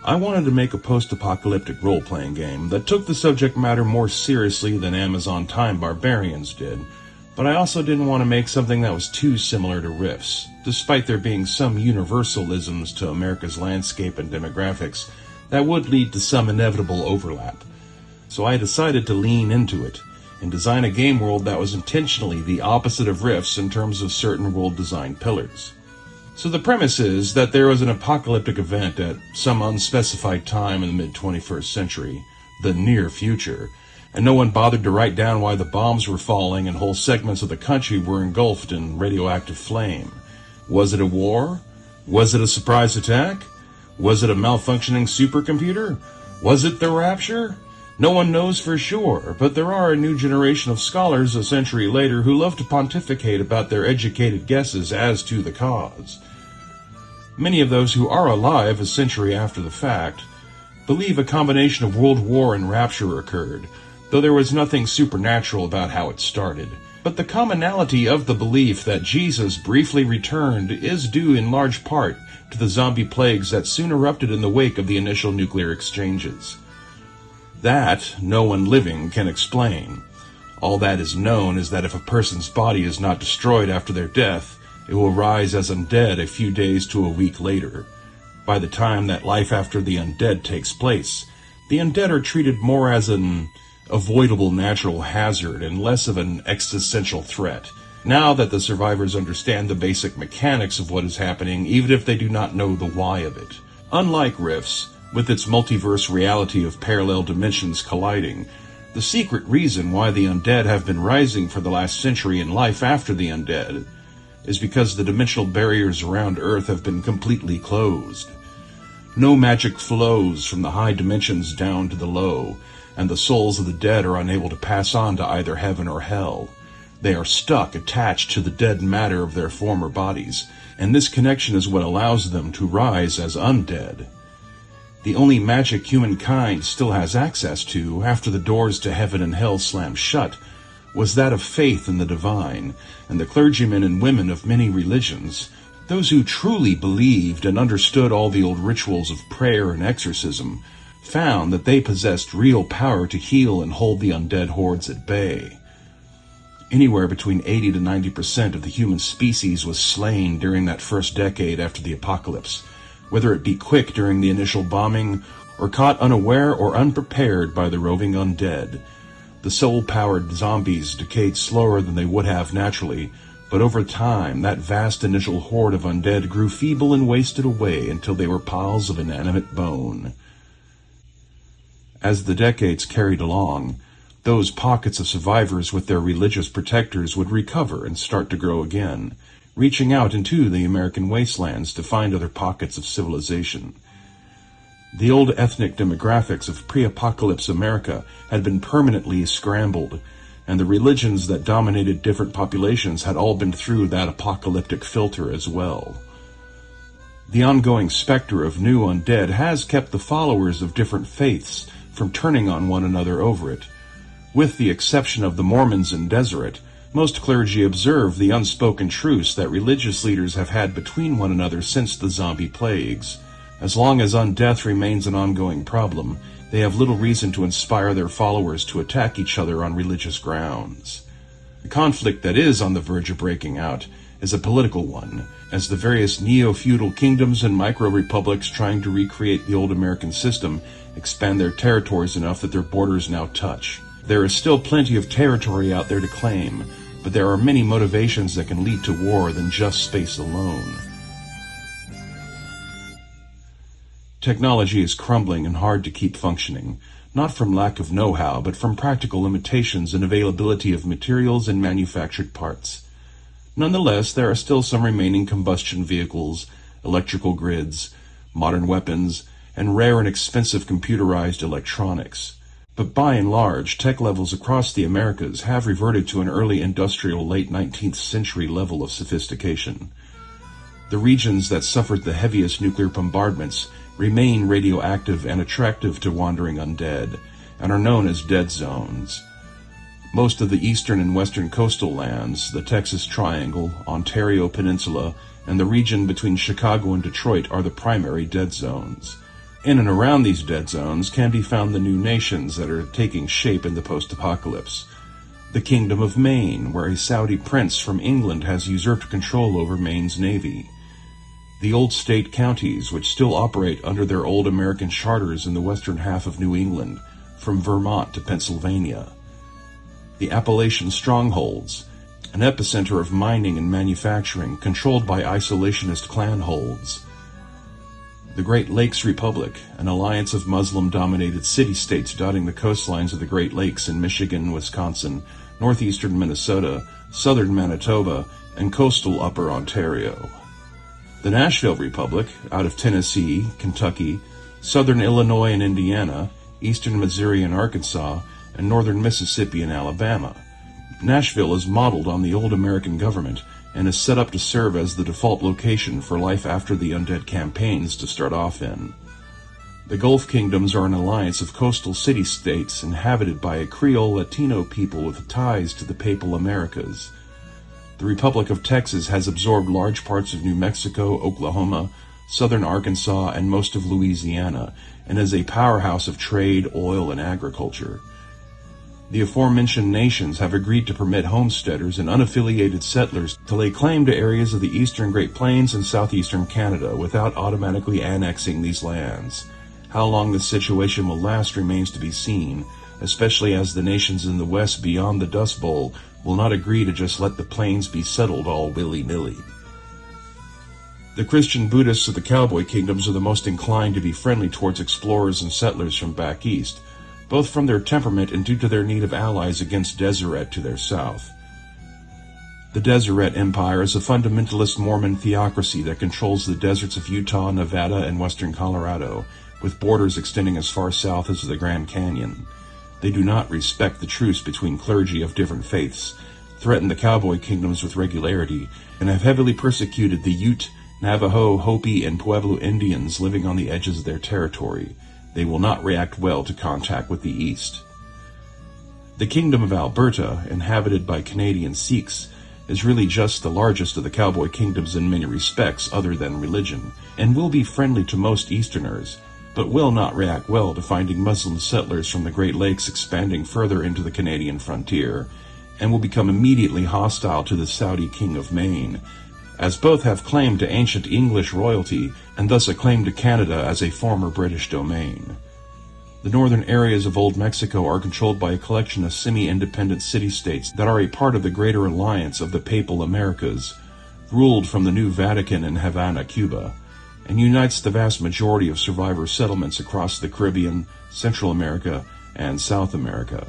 [SPEAKER 1] I wanted to make a post-apocalyptic role-playing game that took the subject matter more seriously than Amazon Time Barbarians did, but I also didn't want to make something that was too similar to Rifts, despite there being some universalisms to America's landscape and demographics that would lead to some inevitable overlap. So I decided to lean into it and design a game world that was intentionally the opposite of Rifts in terms of certain world design pillars. So the premise is that there was an apocalyptic event at some unspecified time in the mid-21st century, the near future, and no one bothered to write down why the bombs were falling and whole segments of the country were engulfed in radioactive flame. Was it a war? Was it a surprise attack? Was it a malfunctioning supercomputer? Was it the rapture? No one knows for sure, but there are a new generation of scholars a century later who love to pontificate about their educated guesses as to the cause. Many of those who are alive a century after the fact believe a combination of World War and rapture occurred, though there was nothing supernatural about how it started. But the commonality of the belief that Jesus briefly returned is due in large part to the zombie plagues that soon erupted in the wake of the initial nuclear exchanges. That no one living can explain. All that is known is that if a person's body is not destroyed after their death, it will rise as undead a few days to a week later. By the time that Life After the Undead takes place, the undead are treated more as an avoidable natural hazard and less of an existential threat, now that the survivors understand the basic mechanics of what is happening, even if they do not know the why of it. Unlike Rifts, with its multiverse reality of parallel dimensions colliding, the secret reason why the undead have been rising for the last century in Life After the Undead is because the dimensional barriers around Earth have been completely closed. No magic flows from the high dimensions down to the low, and the souls of the dead are unable to pass on to either heaven or hell. They are stuck, attached to the dead matter of their former bodies, and this connection is what allows them to rise as undead. The only magic humankind still has access to, after the doors to heaven and hell slammed shut, was that of faith in the divine, and the clergymen and women of many religions, those who truly believed and understood all the old rituals of prayer and exorcism, found that they possessed real power to heal and hold the undead hordes at bay. Anywhere between 80 to 90% of the human species was slain during that first decade after the apocalypse, whether it be quick during the initial bombing or caught unaware or unprepared by the roving undead. The soul-powered zombies decayed slower than they would have naturally, but over time that vast initial horde of undead grew feeble and wasted away until they were piles of inanimate bone. As the decades carried along, those pockets of survivors with their religious protectors would recover and start to grow again, reaching out into the American wastelands to find other pockets of civilization. The old ethnic demographics of pre-apocalypse America had been permanently scrambled, and the religions that dominated different populations had all been through that apocalyptic filter as well. The ongoing specter of new undead has kept the followers of different faiths from turning on one another over it. With the exception of the Mormons and Deseret, most clergy observe the unspoken truce that religious leaders have had between one another since the zombie plagues. As long as undeath remains an ongoing problem, they have little reason to inspire their followers to attack each other on religious grounds. The conflict that is on the verge of breaking out is a political one, as the various neo-feudal kingdoms and micro-republics trying to recreate the old American system expand their territories enough that their borders now touch. There is still plenty of territory out there to claim, but there are many motivations that can lead to war than just space alone. Technology is crumbling and hard to keep functioning, not from lack of know-how, but from practical limitations in availability of materials and manufactured parts. Nonetheless, there are still some remaining combustion vehicles, electrical grids, modern weapons, and rare and expensive computerized electronics. But by and large, tech levels across the Americas have reverted to an early industrial late 19th century level of sophistication. The regions that suffered the heaviest nuclear bombardments remain radioactive and attractive to wandering undead, and are known as dead zones. Most of the eastern and western coastal lands, the Texas Triangle, Ontario Peninsula, and the region between Chicago and Detroit are the primary dead zones. In and around these dead zones can be found the new nations that are taking shape in the post-apocalypse. The Kingdom of Maine, where a Saudi prince from England has usurped control over Maine's navy. The old state counties, which still operate under their old American charters in the western half of New England, from Vermont to Pennsylvania. The Appalachian strongholds, an epicenter of mining and manufacturing controlled by isolationist clan holds. The Great Lakes Republic, an alliance of Muslim-dominated city-states dotting the coastlines of the Great Lakes in Michigan, Wisconsin, northeastern Minnesota, southern Manitoba, and coastal Upper Ontario. The Nashville Republic, out of Tennessee, Kentucky, southern Illinois and Indiana, eastern Missouri and Arkansas, and northern Mississippi and Alabama. Nashville is modeled on the old American government and is set up to serve as the default location for life after the undead campaigns to start off in. The Gulf Kingdoms are an alliance of coastal city-states inhabited by a Creole Latino people with ties to the Papal Americas. The Republic of Texas has absorbed large parts of New Mexico, Oklahoma, southern Arkansas, and most of Louisiana, and is a powerhouse of trade, oil, and agriculture. The aforementioned nations have agreed to permit homesteaders and unaffiliated settlers to lay claim to areas of the eastern Great Plains and southeastern Canada without automatically annexing these lands. How long this situation will last remains to be seen, especially as the nations in the west beyond the Dust Bowl will not agree to just let the plains be settled all willy-nilly. The Christian Buddhists of the cowboy kingdoms are the most inclined to be friendly towards explorers and settlers from back east, both from their temperament and due to their need of allies against Deseret to their south. The Deseret Empire is a fundamentalist Mormon theocracy that controls the deserts of Utah, Nevada, and western Colorado, with borders extending as far south as the Grand Canyon. They do not respect the truce between clergy of different faiths, threaten the cowboy kingdoms with regularity, and have heavily persecuted the Ute, Navajo, Hopi, and Pueblo Indians living on the edges of their territory. They will not react well to contact with the East. The Kingdom of Alberta, inhabited by Canadian Sikhs, is really just the largest of the cowboy kingdoms in many respects other than religion, and will be friendly to most Easterners, but will not react well to finding Muslim settlers from the Great Lakes expanding further into the Canadian frontier, and will become immediately hostile to the Saudi King of Maine, as both have claim to ancient English royalty and thus a claim to Canada as a former British domain. The northern areas of Old Mexico are controlled by a collection of semi-independent city-states that are a part of the greater alliance of the Papal Americas, ruled from the new Vatican in Havana, Cuba, and unites the vast majority of survivor settlements across the Caribbean, Central America, and South America.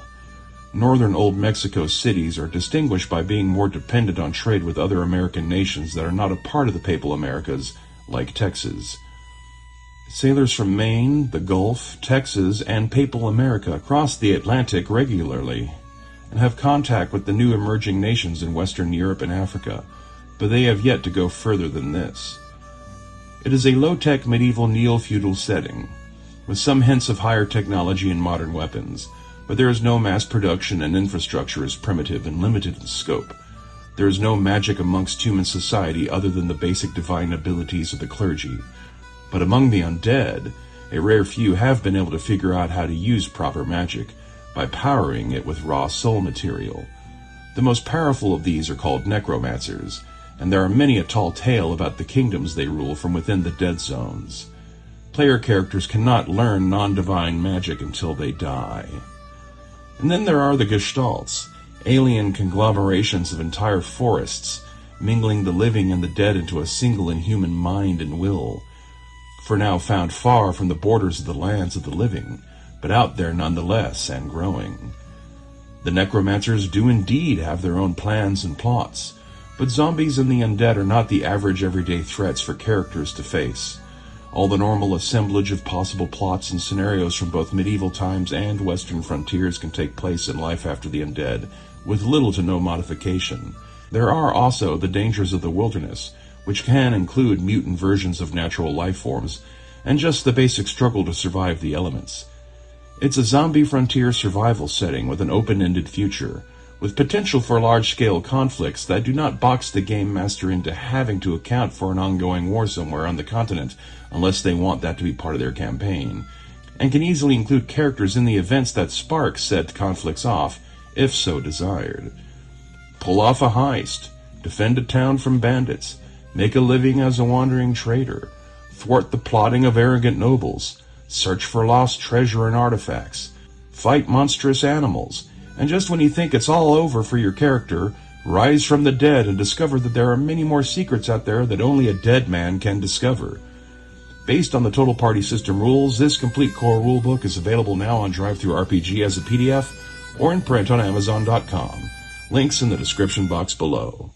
[SPEAKER 1] Northern Old Mexico cities are distinguished by being more dependent on trade with other American nations that are not a part of the Papal Americas, like Texas. Sailors from Maine, the Gulf, Texas, and Papal America cross the Atlantic regularly and have contact with the new emerging nations in Western Europe and Africa, but they have yet to go further than this. It is a low-tech medieval neo-feudal setting, with some hints of higher technology and modern weapons, but there is no mass production and infrastructure is primitive and limited in scope. There is no magic amongst human society other than the basic divine abilities of the clergy. But among the undead, a rare few have been able to figure out how to use proper magic by powering it with raw soul material. The most powerful of these are called necromancers, and there are many a tall tale about the kingdoms they rule from within the dead zones. Player characters cannot learn non-divine magic until they die. And then there are the Gestalts, alien conglomerations of entire forests, mingling the living and the dead into a single inhuman mind and will, for now found far from the borders of the lands of the living, but out there nonetheless and growing. The necromancers do indeed have their own plans and plots, but zombies and the undead are not the average everyday threats for characters to face. All the normal assemblage of possible plots and scenarios from both medieval times and western frontiers can take place in life after the undead, with little to no modification. There are also the dangers of the wilderness, which can include mutant versions of natural life forms, and just the basic struggle to survive the elements. It's a zombie frontier survival setting with an open-ended future, with potential for large-scale conflicts that do not box the game master into having to account for an ongoing war somewhere on the continent unless they want that to be part of their campaign, and can easily include characters in the events that spark said conflicts off, if so desired. Pull off a heist, defend a town from bandits, make a living as a wandering trader, thwart the plotting of arrogant nobles, search for lost treasure and artifacts, fight monstrous animals, and just when you think it's all over for your character, rise from the dead and discover that there are many more secrets out there that only a dead man can discover. Based on the Total Party System rules, this complete core rulebook is available now on DriveThruRPG as a PDF or in print on Amazon.com. Links in the description box below.